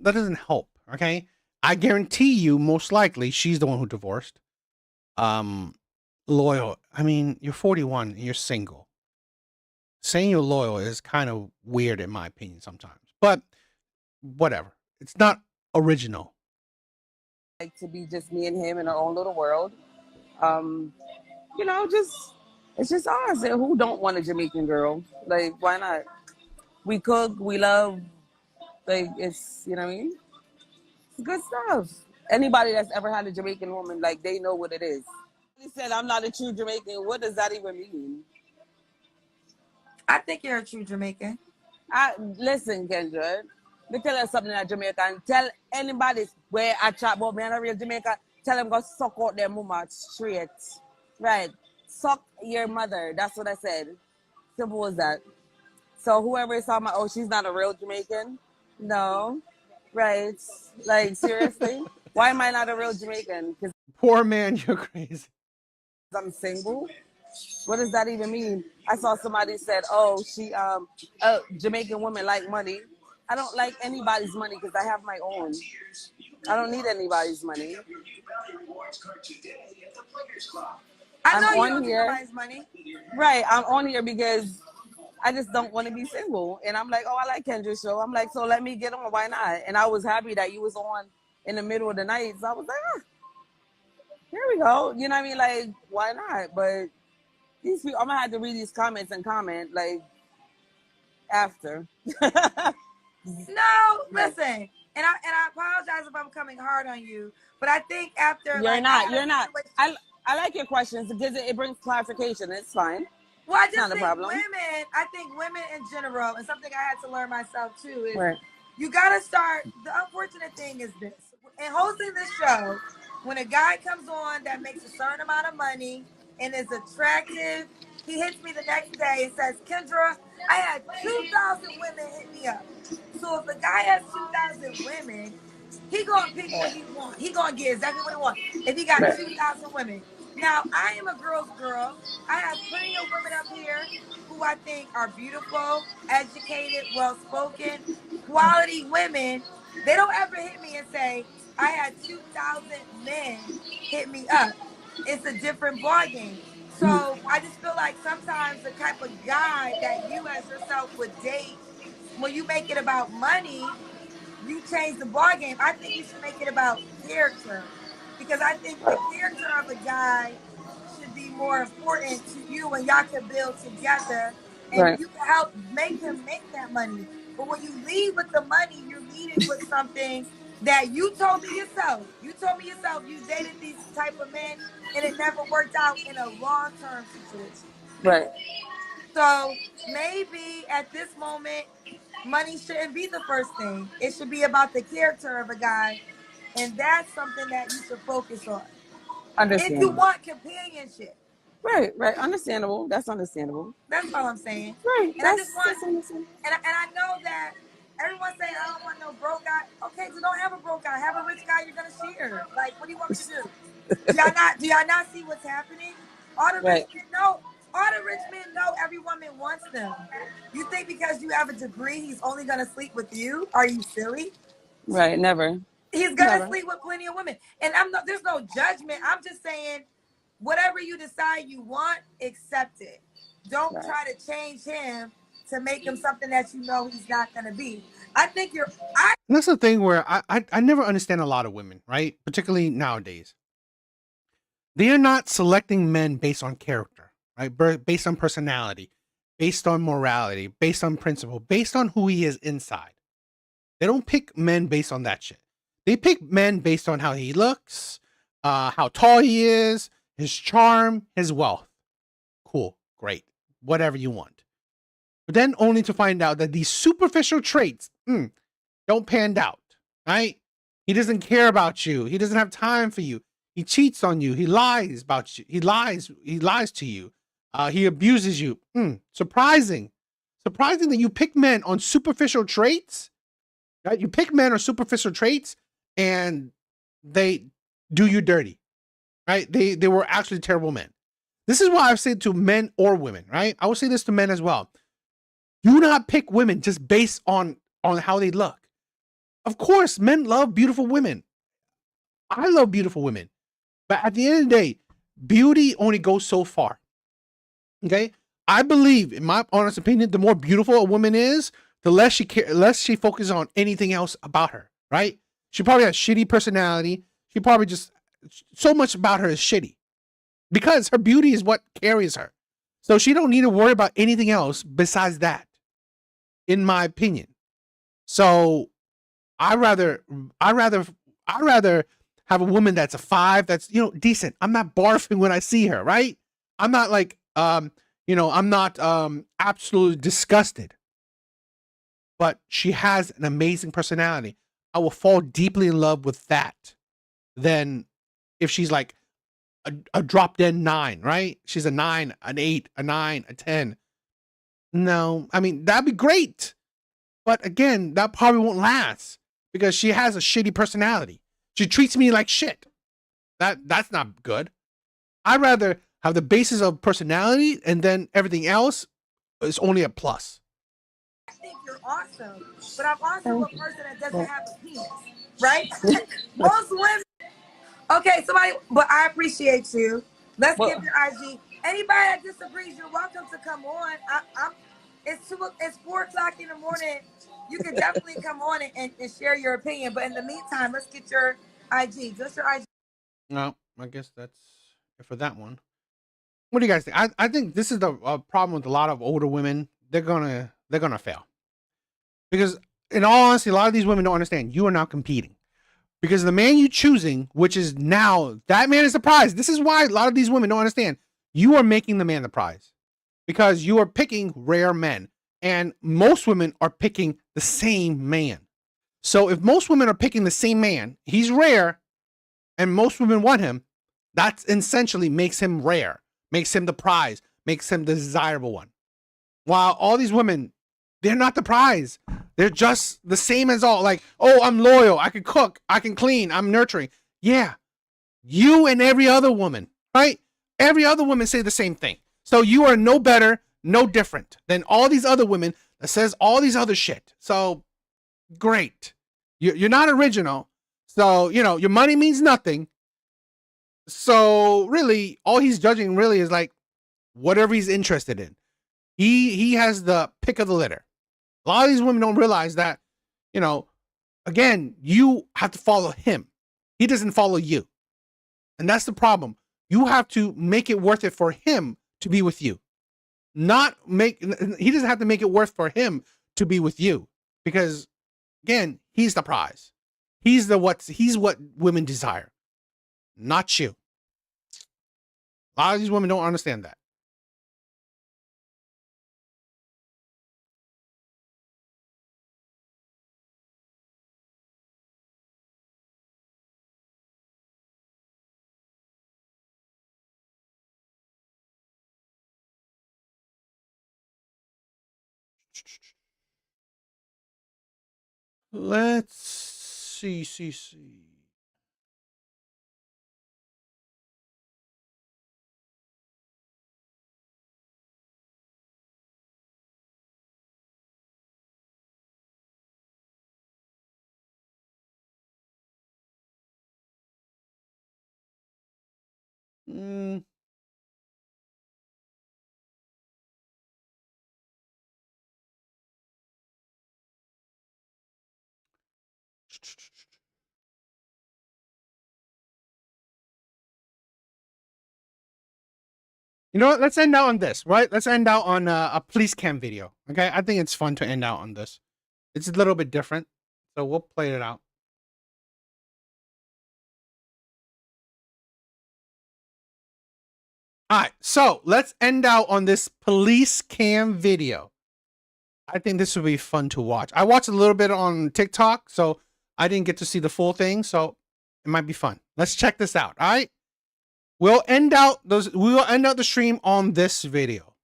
that doesn't help, okay? I guarantee you most likely she's the one who divorced. Um Loyal. I mean, you're 41 and you're single. Saying you're loyal is kind of weird in my opinion sometimes. But whatever. It's not original. Like to be just me and him in our own little world. Um, just it's just us. And who don't want a Jamaican girl? Like, why not? We cook, we love. Like, it's what I mean. It's good stuff. Anybody that's ever had a Jamaican woman, like, they know what it is. He said, "I'm not a true Jamaican." What does that even mean? I think you're a true Jamaican. Listen, Kendra. Me tell you something in Jamaican. Tell anybody where I chat about me and a real Jamaican, tell them go suck out their mama straight. Right. Suck your mother. That's what I said. Simple as that. So whoever is talking about, oh, she's not a real Jamaican. No. Right. Like, seriously? Why am I not a real Jamaican? Because Poor man, you're crazy. I'm single? What does that even mean? I saw somebody said, oh, Jamaican women like money. I don't like anybody's money because I have my own. I don't need anybody's money. I I'm know you on don't need here. nobody's money. Right, I'm on here because I just don't want to be single. And I'm like, oh, I like Kendra's show. I'm like, so let me get on. Why not? And I was happy that you was on in the middle of the night. So I was like, here we go. You know what I mean? Like, why not? But these people, I'm going to have to read these comments and comment, like, after. No, listen. And I apologize if I'm coming hard on you, but I think after You're not. I like your questions because it brings clarification. It's fine. Well, I It's just not a think problem. I think women in general, and something I had to learn myself too, is Right. you gotta start. The unfortunate thing is this: in hosting this show, when a guy comes on that makes a certain amount of money and is attractive, he hits me the next day and says, "Kendra, I had 2,000 women hit me up." So if a guy has 2,000 women, he gonna pick what he want. He gonna get exactly what he want. If he got 2,000 women. Now, I am a girl's girl. I have plenty of women up here who I think are beautiful, educated, well-spoken, quality women. They don't ever hit me and say, I had 2,000 men hit me up. It's a different ballgame. So I just feel like sometimes the type of guy that you as yourself would date, when you make it about money, you change the ball game. I think you should make it about character, because I think the character of a guy should be more important to you, and y'all can build together, and Right. you can help make him make that money. But when you lead with the money, you're leading with something that you told me yourself. You told me yourself you dated these type of men, and it never worked out in a long-term situation. Right. So maybe at this moment, money shouldn't be the first thing. It should be about the character of a guy. And that's something that you should focus on. If you Understandable. want companionship. Right. Understandable. That's understandable. That's all I'm saying. Right. And I just want, That's understandable. and I know that everyone's saying, I don't want no broke guy. Okay, so don't have a broke guy. Have a rich guy you're gonna share. Like, what do you want me to do? Do y'all not see what's happening? All the Right. rich men know. All the rich men know every woman wants them. You think because you have a degree, he's only gonna sleep with you? Are you silly? Right. Never. He's gonna Never. sleep with plenty of women. And there's no judgment. I'm just saying, whatever you decide you want, accept it. Don't Right. try to change him to make him something that you know he's not gonna be. I think And that's the thing where I never understand a lot of women, right? Particularly nowadays. They are not selecting men based on character, right? Based on personality, based on morality, based on principle, based on who he is inside. They don't pick men based on that shit. They pick men based on how he looks, how tall he is, his charm, his wealth. Cool, great, whatever you want. But then only to find out that these superficial traits don't pan out, right? He doesn't care about you. He doesn't have time for you. He cheats on you. He lies about you. He lies to you. He abuses you. Surprising that you pick men on superficial traits. Right? You pick men on superficial traits, and they do you dirty, right? They were actually terrible men. This is why I've said to men or women, right? I will say this to men as well. Do not pick women just based on how they look. Of course, men love beautiful women. I love beautiful women. But at the end of the day, beauty only goes so far. Okay? I believe, in my honest opinion, the more beautiful a woman is, the less she focuses on anything else about her, right? She probably has shitty personality. She probably just, so much about her is shitty. Because her beauty is what carries her. So she don't need to worry about anything else besides that, in my opinion. So I rather have a woman that's a 5, that's, decent. I'm not barfing when I see her, right? I'm not like, I'm not absolutely disgusted. But she has an amazing personality. I will fall deeply in love with that than if she's like a drop dead 9, right? She's a 9, an 8, a 9, a 10. No, I mean, that'd be great. But again, that probably won't last because she has a shitty personality. She treats me like shit. That's not good. I'd rather have the basis of personality and then everything else is only a plus. I think you're awesome, but I'm also a person that doesn't have a penis, right? Most women. Okay, but I appreciate you. Let's give your IG. Anybody that disagrees, you're welcome to come on. It's 4 o'clock in the morning. You can definitely come on and share your opinion. But in the meantime, let's get your IG. Just your IG. No, I guess that's it for that one. What do you guys think? I think this is the problem with a lot of older women. They're gonna fail. Because in all honesty, a lot of these women don't understand. You are now competing. Because the man you're choosing, which is now, that man is the prize. This is why a lot of these women don't understand. You are making the man the prize. Because you are picking rare men. And most women are picking the same man. So if most women are picking the same man, he's rare, and most women want him, that essentially makes him rare. Makes him the prize. Makes him the desirable one. While all these women, they're not the prize. They're just the same as all. Like, oh, I'm loyal. I can cook. I can clean. I'm nurturing. Yeah. You and every other woman, right? Every other woman say the same thing. So you are no better, no different than all these other women that says all these other shit. So great. You're not original. So, your money means nothing. So really, all he's judging really is like whatever he's interested in. He has the pick of the litter. A lot of these women don't realize that, again, you have to follow him. He doesn't follow you. And that's the problem. You have to make it worth it for him to be with you. He doesn't have to make it worth for him to be with you. Because, again, he's the prize. He's what women desire. Not you. A lot of these women don't understand that. Let's see. You know what? Let's end out on this, right? Let's end out on a police cam video. Okay, I think it's fun to end out on this. It's a little bit different, so we'll play it out. All right, so let's end out on this police cam video. I think this would be fun to watch. I watched a little bit on TikTok, so I didn't get to see the full thing, so it might be fun. Let's check this out. All right. We will end out the stream on this video.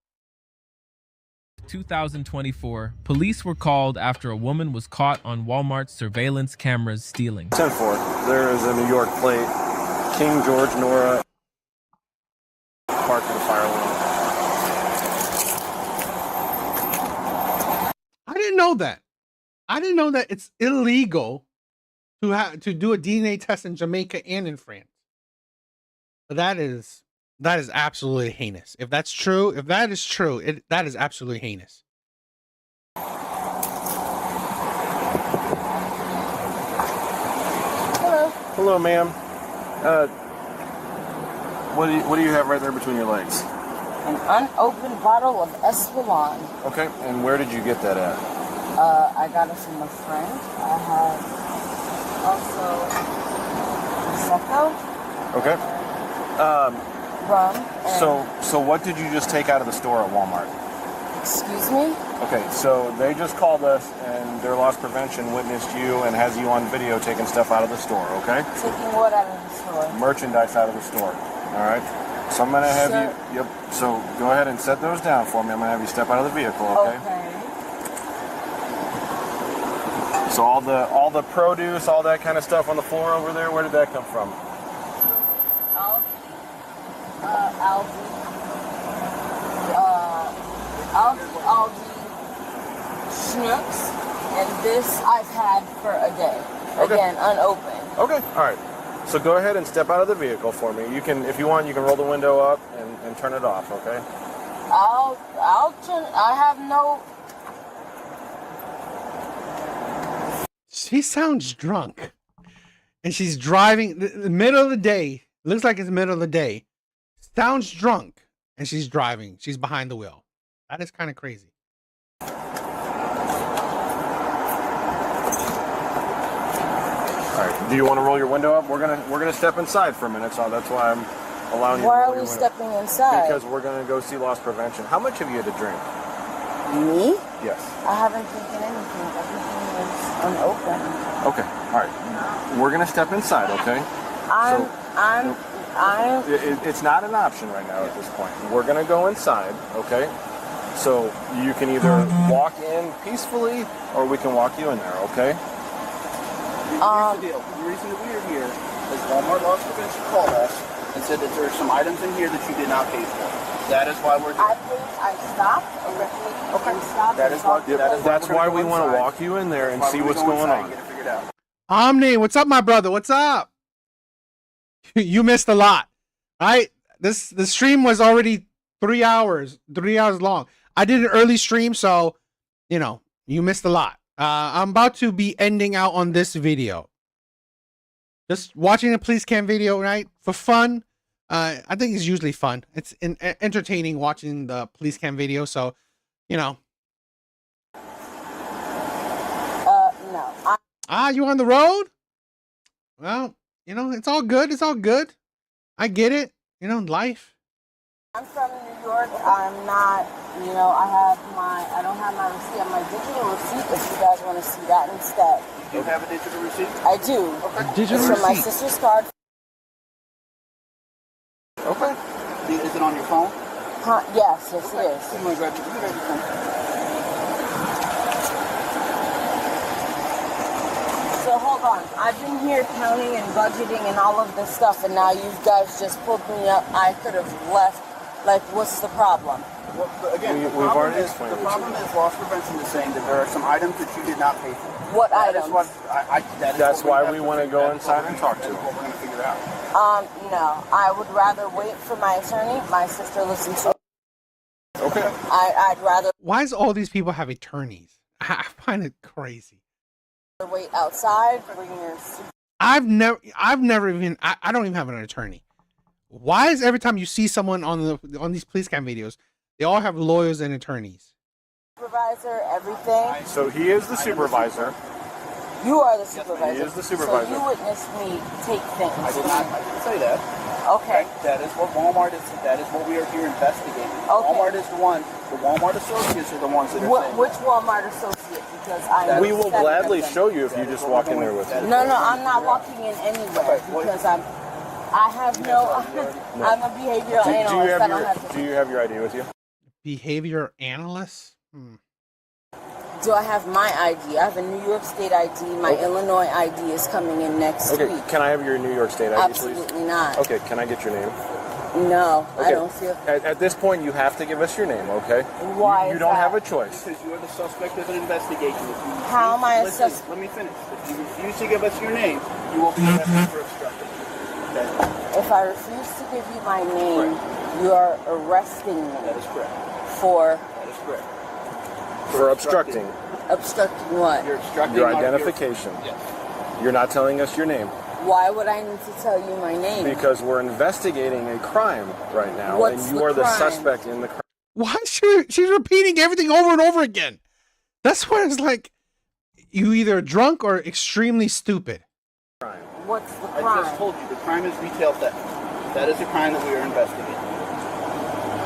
2024, police were called after a woman was caught on Walmart's surveillance cameras stealing. 10-4. There is a New York plate King George Nora parked in the fire lane. I didn't know that. I didn't know that it's illegal to do a DNA test in Jamaica and in France. But that is absolutely heinous. If that's true, if that is true, that is absolutely heinous. Hello. Hello, ma'am. What do you have right there between your legs? An unopened bottle of Espolon. Okay, and where did you get that at? I got it from a friend. I have also Prosecco. Okay. Rum. So what did you just take out of the store at Walmart? Excuse me? Okay, so they just called us and their loss prevention witnessed you and has you on video taking stuff out of the store, okay? Taking what out of the store? Merchandise out of the store, all right? So I'm going to have you, yep, so go ahead and set those down for me. I'm going to have you step out of the vehicle, okay? So all the produce, all that kind of stuff on the floor over there, where did that come from? Algae, Schnooks, and this I've had for a day. Okay. Again, unopened. Okay, all right. So go ahead and step out of the vehicle for me. You can, if you want, you can roll the window up and turn it off, okay? I'll turn, I have no... She sounds drunk. And she's driving the middle of the day. Looks like it's the middle of the day. Sounds drunk. And she's driving. She's behind the wheel. That is kind of crazy. All right. Do you want to roll your window up? We're gonna step inside for a minute, so that's why I'm allowing you. Why to roll are your we window. stepping inside? Because we're gonna go see loss prevention. How much have you had to drink? Me? Yes. I haven't taken anything. Everything is unopened. Okay. All right. We're gonna step inside, okay? It's not an option right now at this point. We're gonna go inside, okay? So you can either walk in peacefully, or we can walk you in there, okay? Here's the deal. The reason that we are here is Walmart Loss Prevention called us and said that there are some items in here that you did not pay for. That is why we're here. I stopped. Okay. That's why we want to walk you in there and see what's going on. Omni, what's up, my brother? What's up? You missed a lot, right? The stream was already 3 hours long. I did an early stream, so you missed a lot. I'm about to be ending out on this video. Just watching a police cam video, right? For fun. I think it's usually fun. It's entertaining watching the police cam video, so No. You on the road? Well, it's all good. It's all good. I get it. Life. I'm from New York. I'm not, I don't have my receipt. I have my digital receipt if you guys want to see that instead. You have a digital receipt? I do. Okay. Digital it's from my receipt. sister's card. Okay. Is it on your phone? Yes, it is. You want to grab your phone? So hold on. I've been here counting and budgeting and all of this stuff, and now you guys just pulled me up. I could have left. Like, what's the problem? Well, again, the problem is loss prevention is saying that there are some items that you did not pay for. What items? That's why we want to go inside and talk to you. That's what we're going to figure out. No. I would rather wait for my attorney. My sister listens to. Okay. I'd rather Why does all these people have attorneys? I find it crazy. wait outside. Bring your. I've never even. I don't even have an attorney. Why is every time you see someone on these police cam videos, they all have lawyers and attorneys? Supervisor, everything. So he is the supervisor. You are the supervisor. He is the supervisor. So you witnessed me take things. I didn't say that. Okay. That is what Walmart is. That is what we are here investigating. Okay. Walmart is the one. The Walmart associates are the ones that are saying. Which Walmart associate? Because We will gladly show you if you just walk in there with us. No, I'm not walking in anywhere because I have no. I'm a behavioral analyst. Do you have your ID with you? Behavior analyst? Do I have my ID? I have a New York State ID. My Illinois ID is coming in next Okay, week. can I have your New York State ID, please? Absolutely not. Okay, can I get your name? No, Okay. I don't feel. At this point, you have to give us your name, okay? Why You is don't that? have a choice. Because you are the suspect of an investigation. How am I a Listen, suspect? let me finish. If you refuse to give us your name, you will be arrested for obstructing. Okay? If I refuse to give you my name, you are arresting me. That is correct. For That is correct. For obstructing. obstructing what? You're obstructing Your our- identification. Yes. You're not telling us your name. Why would I need to tell you my name? Because we're investigating a crime right now, What's and you the are the crime? suspect in the crime. Why she's repeating everything over and over again? That's why it's like you either drunk or extremely stupid. What's the I crime? just told you, the crime is retail theft. That is the crime that we are investigating.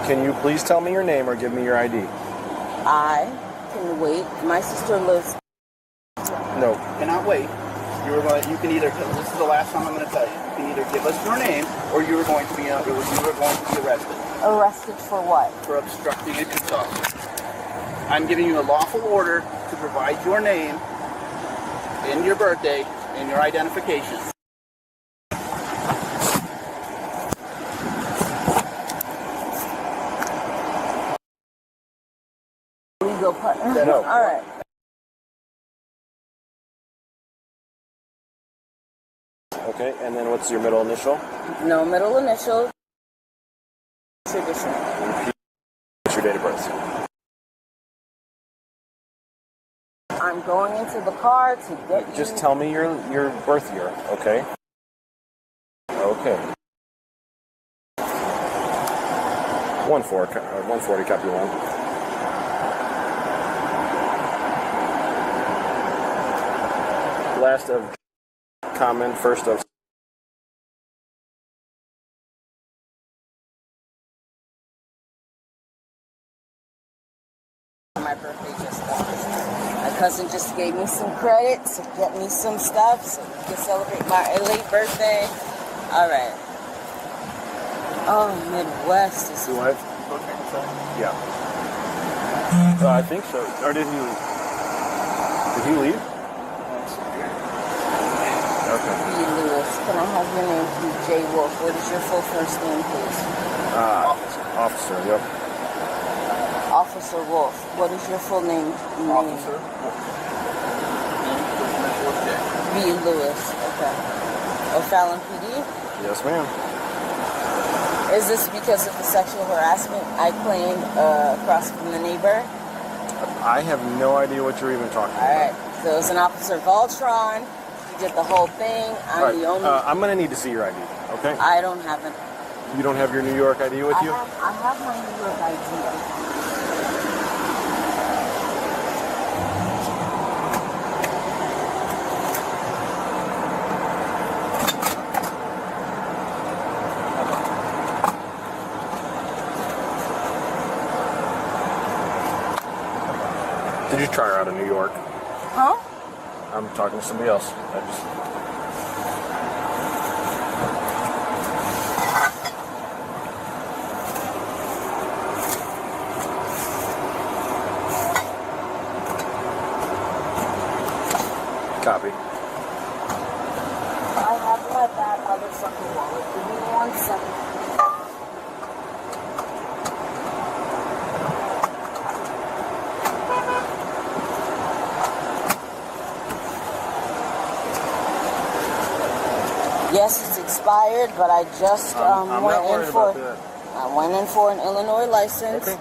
Can you please tell me your name or give me your ID? I can wait. My sister lives. No. You cannot wait. You can either, this is the last time I'm going to tell you, you can either give us your name or you are going to be arrested. Arrested for what? For obstructing a peace officer. I'm giving you a lawful order to provide your name and your birthday and your identification. Legal partner. No. All right. Okay, and then what's your middle initial? No middle initial. Traditional. What's your date of birth? I'm going into the car to get Just you. tell me your birth year, okay? Okay. 140, copy 1. Last of common, first of. My birthday just passed. My cousin just gave me some credit to get me some stuff so we can celebrate my late birthday. All right. Oh, Midwest is. What? Yeah. I think so. Or did he leave? Did he leave? Okay. B. Lewis. Can I have your name, please? J. Wolf. What is your full first name, please? Officer, yep. Officer Wolf. What is your full name? Officer. B. Lewis. Okay. O'Fallon PD? Yes, ma'am. Is this because of the sexual harassment I claimed across from the neighbor? I have no idea what you're even talking about. All right. So it was an Officer Voltron. He did the whole thing. I'm the only. I'm gonna need to see your ID, okay? I don't have it. You don't have your New York ID with you? I have my New York ID. Did you try her out of New York? Huh? I'm talking to somebody else. Copy. I have my bad other fucking wallet. Give me 1 second. Yes, it's expired, but I just I'm not went worried in for. about that. I went in for an Illinois license. Okay.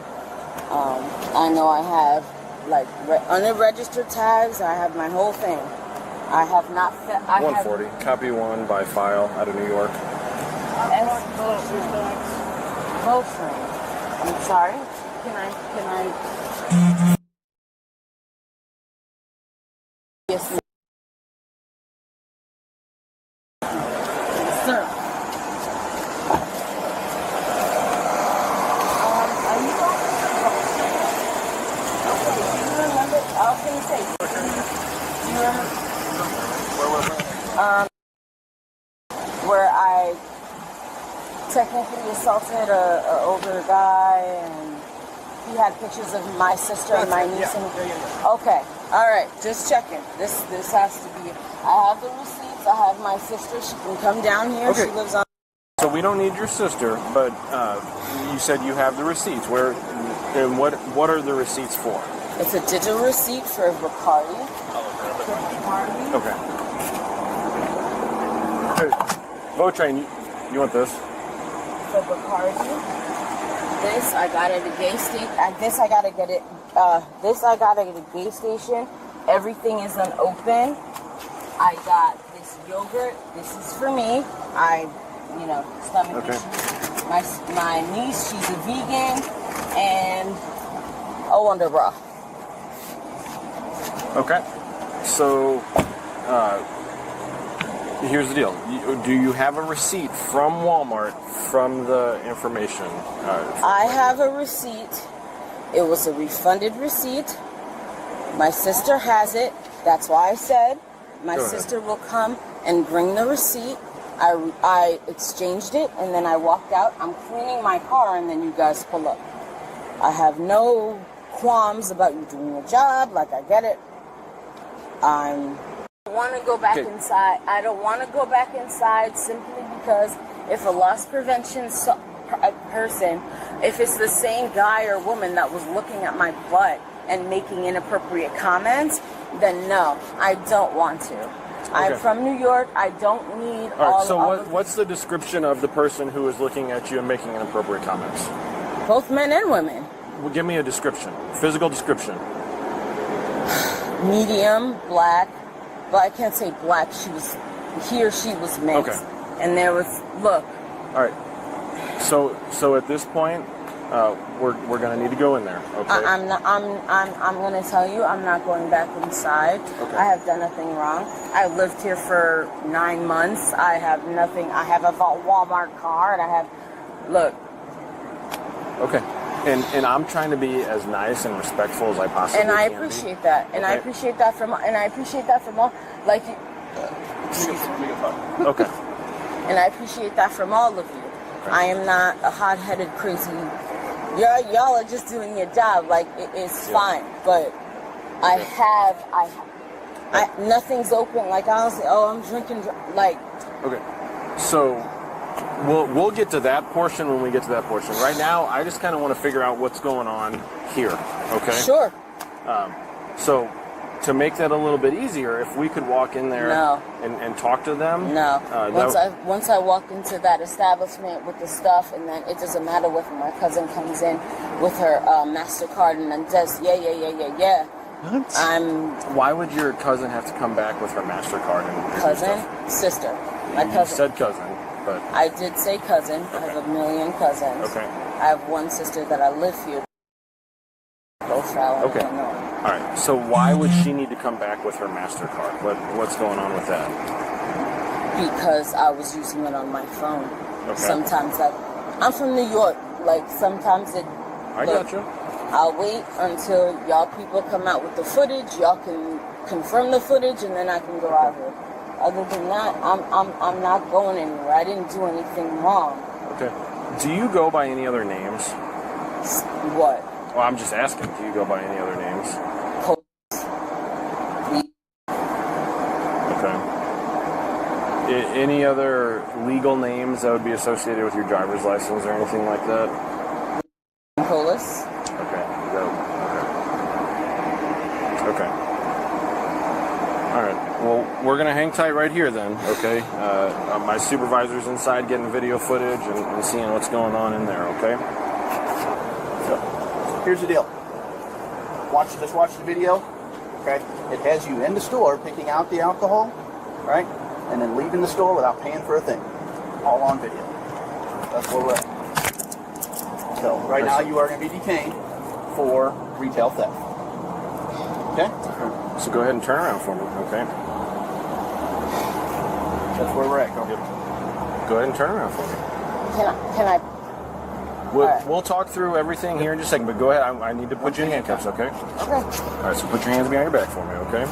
I know I have like unregistered tags. I have my whole thing. I have not. 140. Copy 1 by file out of New York. Voltron. I'm sorry. Can I? Yes, ma'am. Sir. Are you going? Do you remember? I was going to say. Do you remember? Where I technically assaulted a older guy and he you had pictures of my sister and my niece. Okay, all right, just checking. This has to be. I have the receipts. I have my sister. She can come down here. Okay. She lives on. So we don't need your sister, but you said you have the receipts. Where and what are the receipts for? It's a digital receipt for Bacardi. Okay. Hey, Votrain, you want this? For Bacardi. This I got at a gas station. This I gotta get it. This I got at a gas station. Everything is unopened. I got this yogurt. This is for me. Stomach issues. My niece, she's a vegan, and a Wonder Bra. Okay. So, here's the deal. Do you have a receipt from Walmart from the information? I have a receipt. It was a refunded receipt. My sister has it. That's why I said my sister will come and bring the receipt. I exchanged it, and then I walked out. I'm cleaning my car, and then you guys pull up. I have no qualms about you doing your job. Like, I get it. I don't want to go back inside. I don't want to go back inside simply because if a loss prevention person, if it's the same guy or woman that was looking at my butt and making inappropriate comments, then no, I don't want to. I'm from New York. I don't need all. So what's the description of the person who is looking at you and making inappropriate comments? Both men and women. Well, give me a description, physical description. Medium, black, but I can't say black. He or she was mixed. Okay. And there was, look. All right. So at this point, we're gonna need to go in there. Okay. I'm gonna tell you, I'm not going back inside. Okay. I have done nothing wrong. I lived here for 9 months. I have nothing. I have a Walmart card. I have, look. Okay. And I'm trying to be as nice and respectful as I possibly can. And I appreciate that. And I appreciate that from all. Like. Okay. And I appreciate that from all of you. Okay. I am not a hot-headed, crazy. Y'all are just doing your job. Like, it's fine. But nothing's open. Like, honestly, I'm drinking. Like. Okay. So we'll get to that portion when we get to that portion. Right now, I just kind of want to figure out what's going on here. Okay. Sure. So to make that a little bit easier, if we could walk in there and talk to them. No. Once I walk into that establishment with the stuff, and then it doesn't matter whether my cousin comes in with her MasterCard and then does yeah. What? Why would your cousin have to come back with her MasterCard and cousin, sister? My cousin. You said cousin, but I did say cousin. Okay. I have a million cousins. Okay. I have one sister that I live here. Both travel. Okay. All right. So why would she need to come back with her MasterCard? What's going on with that? Because I was using it on my phone. Okay. Sometimes I'm from New York. Like sometimes it. I got you. I'll wait until y'all people come out with the footage. Y'all can confirm the footage, and then I can go out here. Other than that, I'm not going anywhere. I didn't do anything wrong. Okay. Do you go by any other names? What? Well, I'm just asking. Do you go by any other names? Okay. Any other legal names that would be associated with your driver's license or anything like that? Polis. Okay. Okay. All right. Well, we're going to hang tight right here then, okay? My supervisor's inside getting video footage and seeing what's going on in there, okay? So, here's the deal. Watch the video, okay? It has you in the store picking out the alcohol, right? And then leaving the store without paying for a thing. All on video. That's where we're at. So, right now you are going to be detained for retail theft. Okay? So go ahead and turn around for me, okay? That's where we're at. Go ahead and turn around for me. Can I? We'll talk through everything here in just a second, but go ahead. I need to put you in handcuffs, okay? Okay. All right, so put your hands behind your back for me, okay?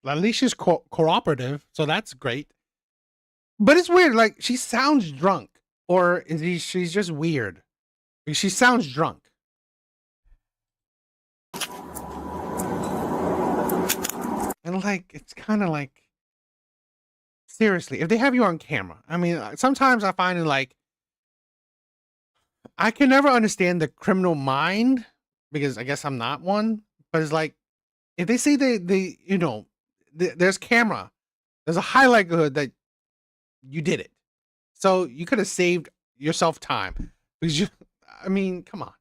At least she's cooperative, so that's great. But it's weird. Like, she sounds drunk, or she's just weird. Because she sounds drunk. And like, it's kind of like, seriously, if they have you on camera, I mean, sometimes I find it like, I can never understand the criminal mind because I guess I'm not one, but it's like, if they say there's camera, there's a high likelihood that you did it. So you could have saved yourself time because I mean, come on.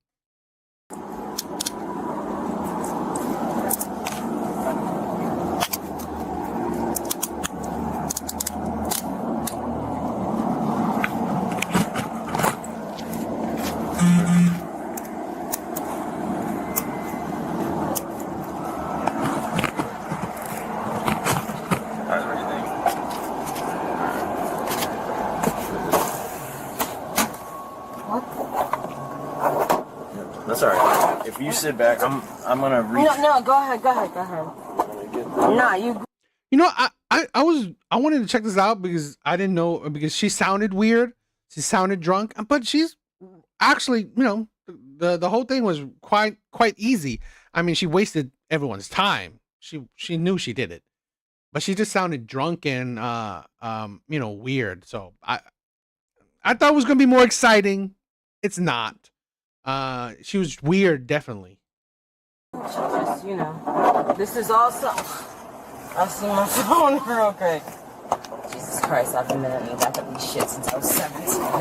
That's all right. If you sit back, I'm gonna reach. No, go ahead. Nah, you. You know, I wanted to check this out because I didn't know, because she sounded weird. She sounded drunk, but she's actually, the whole thing was quite easy. I mean, she wasted everyone's time. She knew she did it, but she just sounded drunk and weird. So I thought it was gonna be more exciting. It's not. She was weird, definitely. Just, this is also. I'll see my phone real quick. Jesus Christ, I've been in the back of these shit since I was 17. All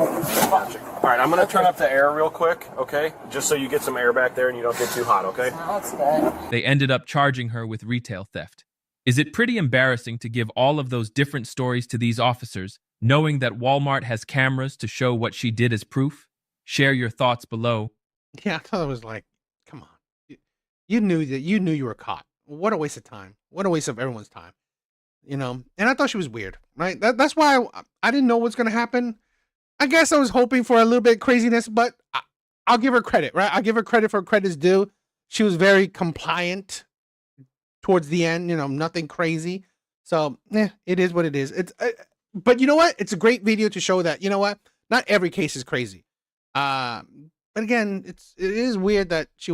right, I'm gonna turn up the air real quick, okay? Just so you get some air back there and you don't get too hot, okay? That's good. They ended up charging her with retail theft. Is it pretty embarrassing to give all of those different stories to these officers, knowing that Walmart has cameras to show what she did as proof? Share your thoughts below. Yeah, I thought it was like, come on. You knew you were caught. What a waste of time. What a waste of everyone's time. And I thought she was weird, right? That's why I didn't know what's going to happen. I guess I was hoping for a little bit of craziness, but I'll give her credit, right? I'll give her credit for credit's due. She was very compliant towards the end, nothing crazy. So, it is what it is. But you know what? It's a great video to show that, not every case is crazy. But again, it is weird that she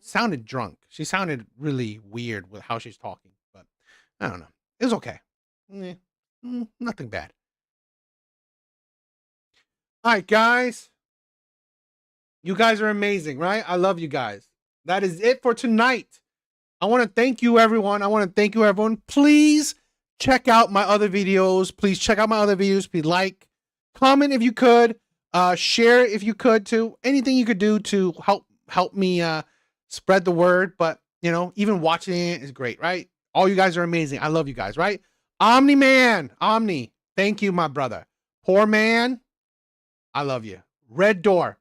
sounded drunk. She sounded really weird with how she's talking, but I don't know. It was okay. Nothing bad. All right, guys. You guys are amazing, right? I love you guys. That is it for tonight. I want to thank you, everyone. Please check out my other videos. Please like, comment if you could, share if you could too. Anything you could do to help me spread the word. But even watching it is great, right? All you guys are amazing. I love you guys, right? Omni, thank you, my brother. Poor man, I love you. Red Door,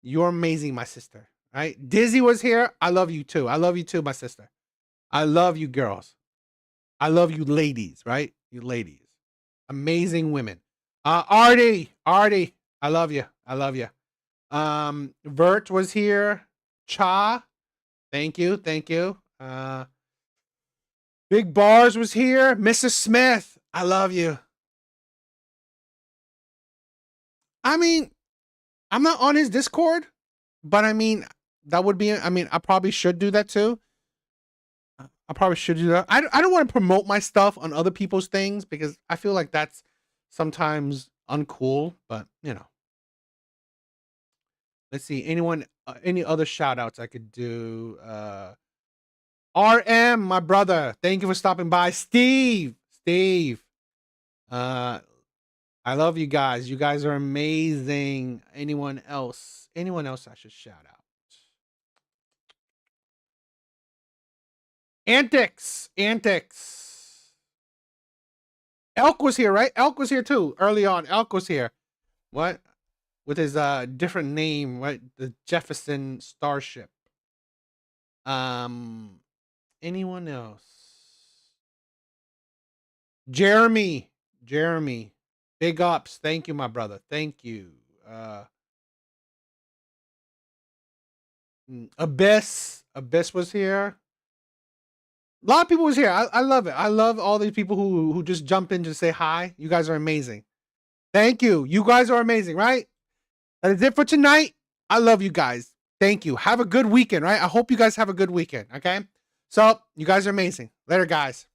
you're amazing, my sister. Right? Dizzy was here. I love you too. My sister. I love you, girls. I love you, ladies. Right? You ladies, amazing women. Artie, I love you. Vert was here. Cha, thank you. Big Bars was here. Mrs. Smith, I love you. I mean, I'm not on his Discord, but I mean, that would be, I probably should do that too. I don't want to promote my stuff on other people's things because I feel like that's sometimes uncool, but let's see. Any other shout outs I could do? RM, my brother, thank you for stopping by. Steve, I love you guys. You guys are amazing. Anyone else I should shout out? Antics. Elk was here, right? Elk was here too early on. Elk was here. What? With his different name, right? The Jefferson Starship. Anyone else? Jeremy. Big ups. Thank you, my brother. Thank you. Abyss was here. A lot of people was here. I love it. I love all these people who just jump in to say hi. You guys are amazing. Thank you. You guys are amazing, right? That is it for tonight. I love you guys. Thank you. Have a good weekend, right? I hope you guys have a good weekend. Okay. So you guys are amazing. Later, guys.